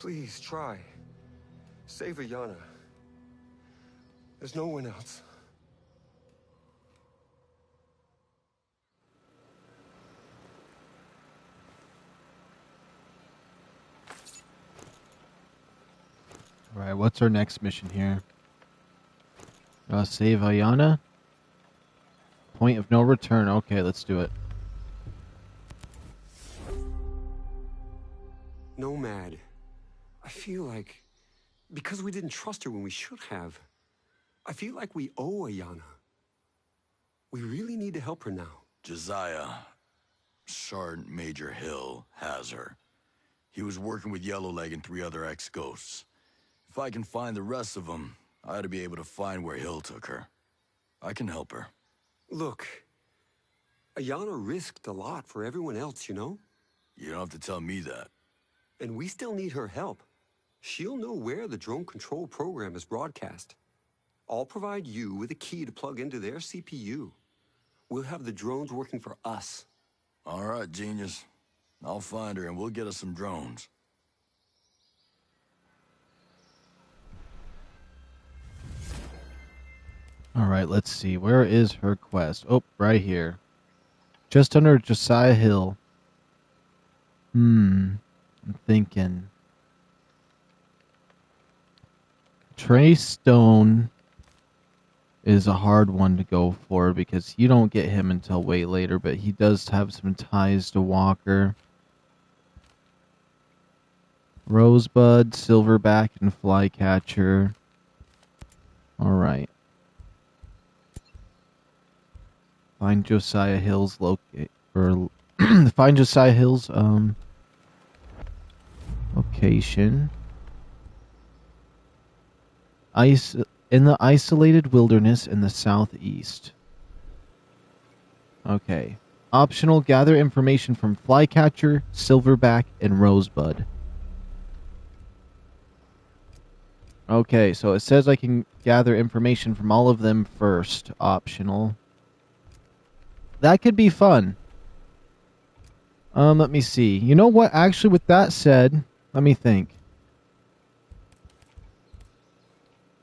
Please, try. Save Ayana. There's no one else. Alright, what's our next mission here? Save Ayana? Point of no return. Okay, let's do it. Nomad. I feel like... because we didn't trust her when we should have. I feel like we owe Ayana. We really need to help her now. Josiah, Sergeant Major Hill has her. He was working with Yellowleg and 3 other ex-ghosts. If I can find the rest of them, I ought to be able to find where Hill took her. I can help her. Look, Ayana risked a lot for everyone else, you know? You don't have to tell me that. And we still need her help. She'll know where the drone control program is broadcast. I'll provide you with a key to plug into their CPU. We'll have the drones working for us. All right, genius. I'll find her and we'll get us some drones. Alright, let's see. Where is her quest? Oh, right here. Just under Josiah Hill. I'm thinking. Trey Stone is a hard one to go for because you don't get him until way later, but he does have some ties to Walker. Rosebud, Silverback, and Flycatcher. Alright. Find Josiah Hill's find Josiah Hill's location. In the isolated wilderness in the southeast. Okay. Optional, gather information from Flycatcher, Silverback, and Rosebud. Okay, so it says I can gather information from all of them first. Optional. That could be fun. Let me see. You know what? Actually, with that said, let me think.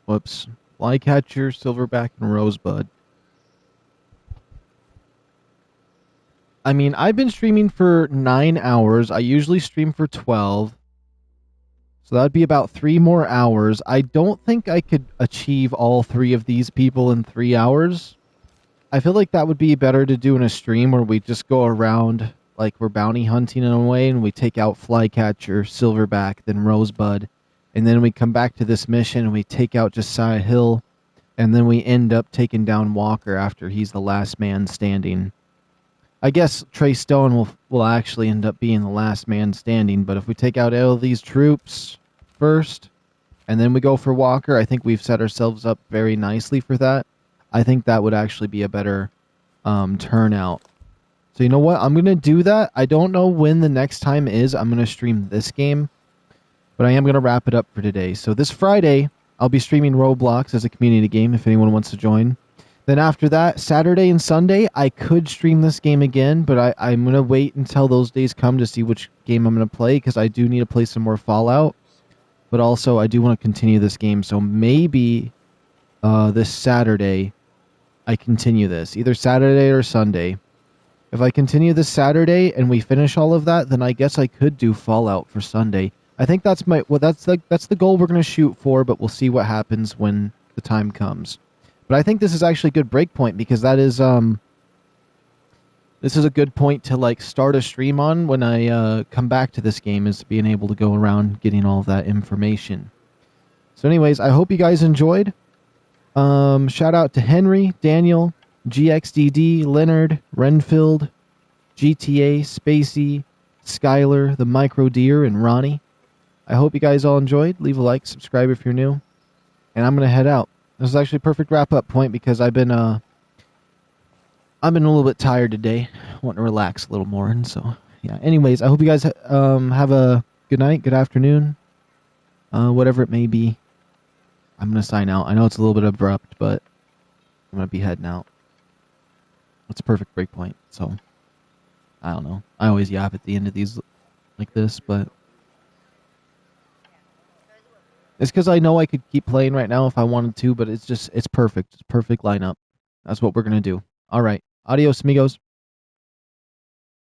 Whoops. Flycatcher, Silverback, and Rosebud. I mean, I've been streaming for 9 hours. I usually stream for 12. So that would be about 3 more hours. I don't think I could achieve all 3 of these people in 3 hours. I feel like that would be better to do in a stream where we just go around like we're bounty hunting in a way and we take out Flycatcher, Silverback, then Rosebud. And then we come back to this mission and we take out Josiah Hill. And then we end up taking down Walker after he's the last man standing. I guess Trey Stone will actually end up being the last man standing. But if we take out all these troops first and then we go for Walker, I think we've set ourselves up very nicely for that. I think that would actually be a better turnout. So you know what? I'm going to do that. I don't know when the next time is I'm going to stream this game. But I am going to wrap it up for today. So this Friday, I'll be streaming Roblox as a community game if anyone wants to join. Then after that, Saturday and Sunday, I could stream this game again. But I'm going to wait until those days come to see which game I'm going to play. Because I do need to play some more Fallout. But also, I do want to continue this game. So maybe this Saturday, I continue this. Either Saturday or Sunday. If I continue this Saturday and we finish all of that, then I guess I could do Fallout for Sunday. I think that's the goal we're going to shoot for, but we'll see what happens when the time comes. But I think this is actually a good break point because that is this is a good point to like start a stream on when I come back to this game, is being able to go around getting all of that information. So anyways, I hope you guys enjoyed. Shout out to Henry, Daniel, GXDD, Leonard, Renfield, GTA, Spacey, Skylar, the Micro Deer, and Ronnie. I hope you guys all enjoyed. Leave a like, subscribe if you're new. And I'm going to head out. This is actually a perfect wrap-up point because I've been a little bit tired today. Want to relax a little more. And so, yeah. Anyways, I hope you guys have a good night, good afternoon, whatever it may be. I'm going to sign out. I know it's a little bit abrupt, but I'm going to be heading out. It's a perfect break point. So, I don't know. I always yap at the end of these like this, but It's because I know I could keep playing right now if I wanted to, but it's perfect. It's perfect lineup. That's what we're going to do. All right. Adios, amigos.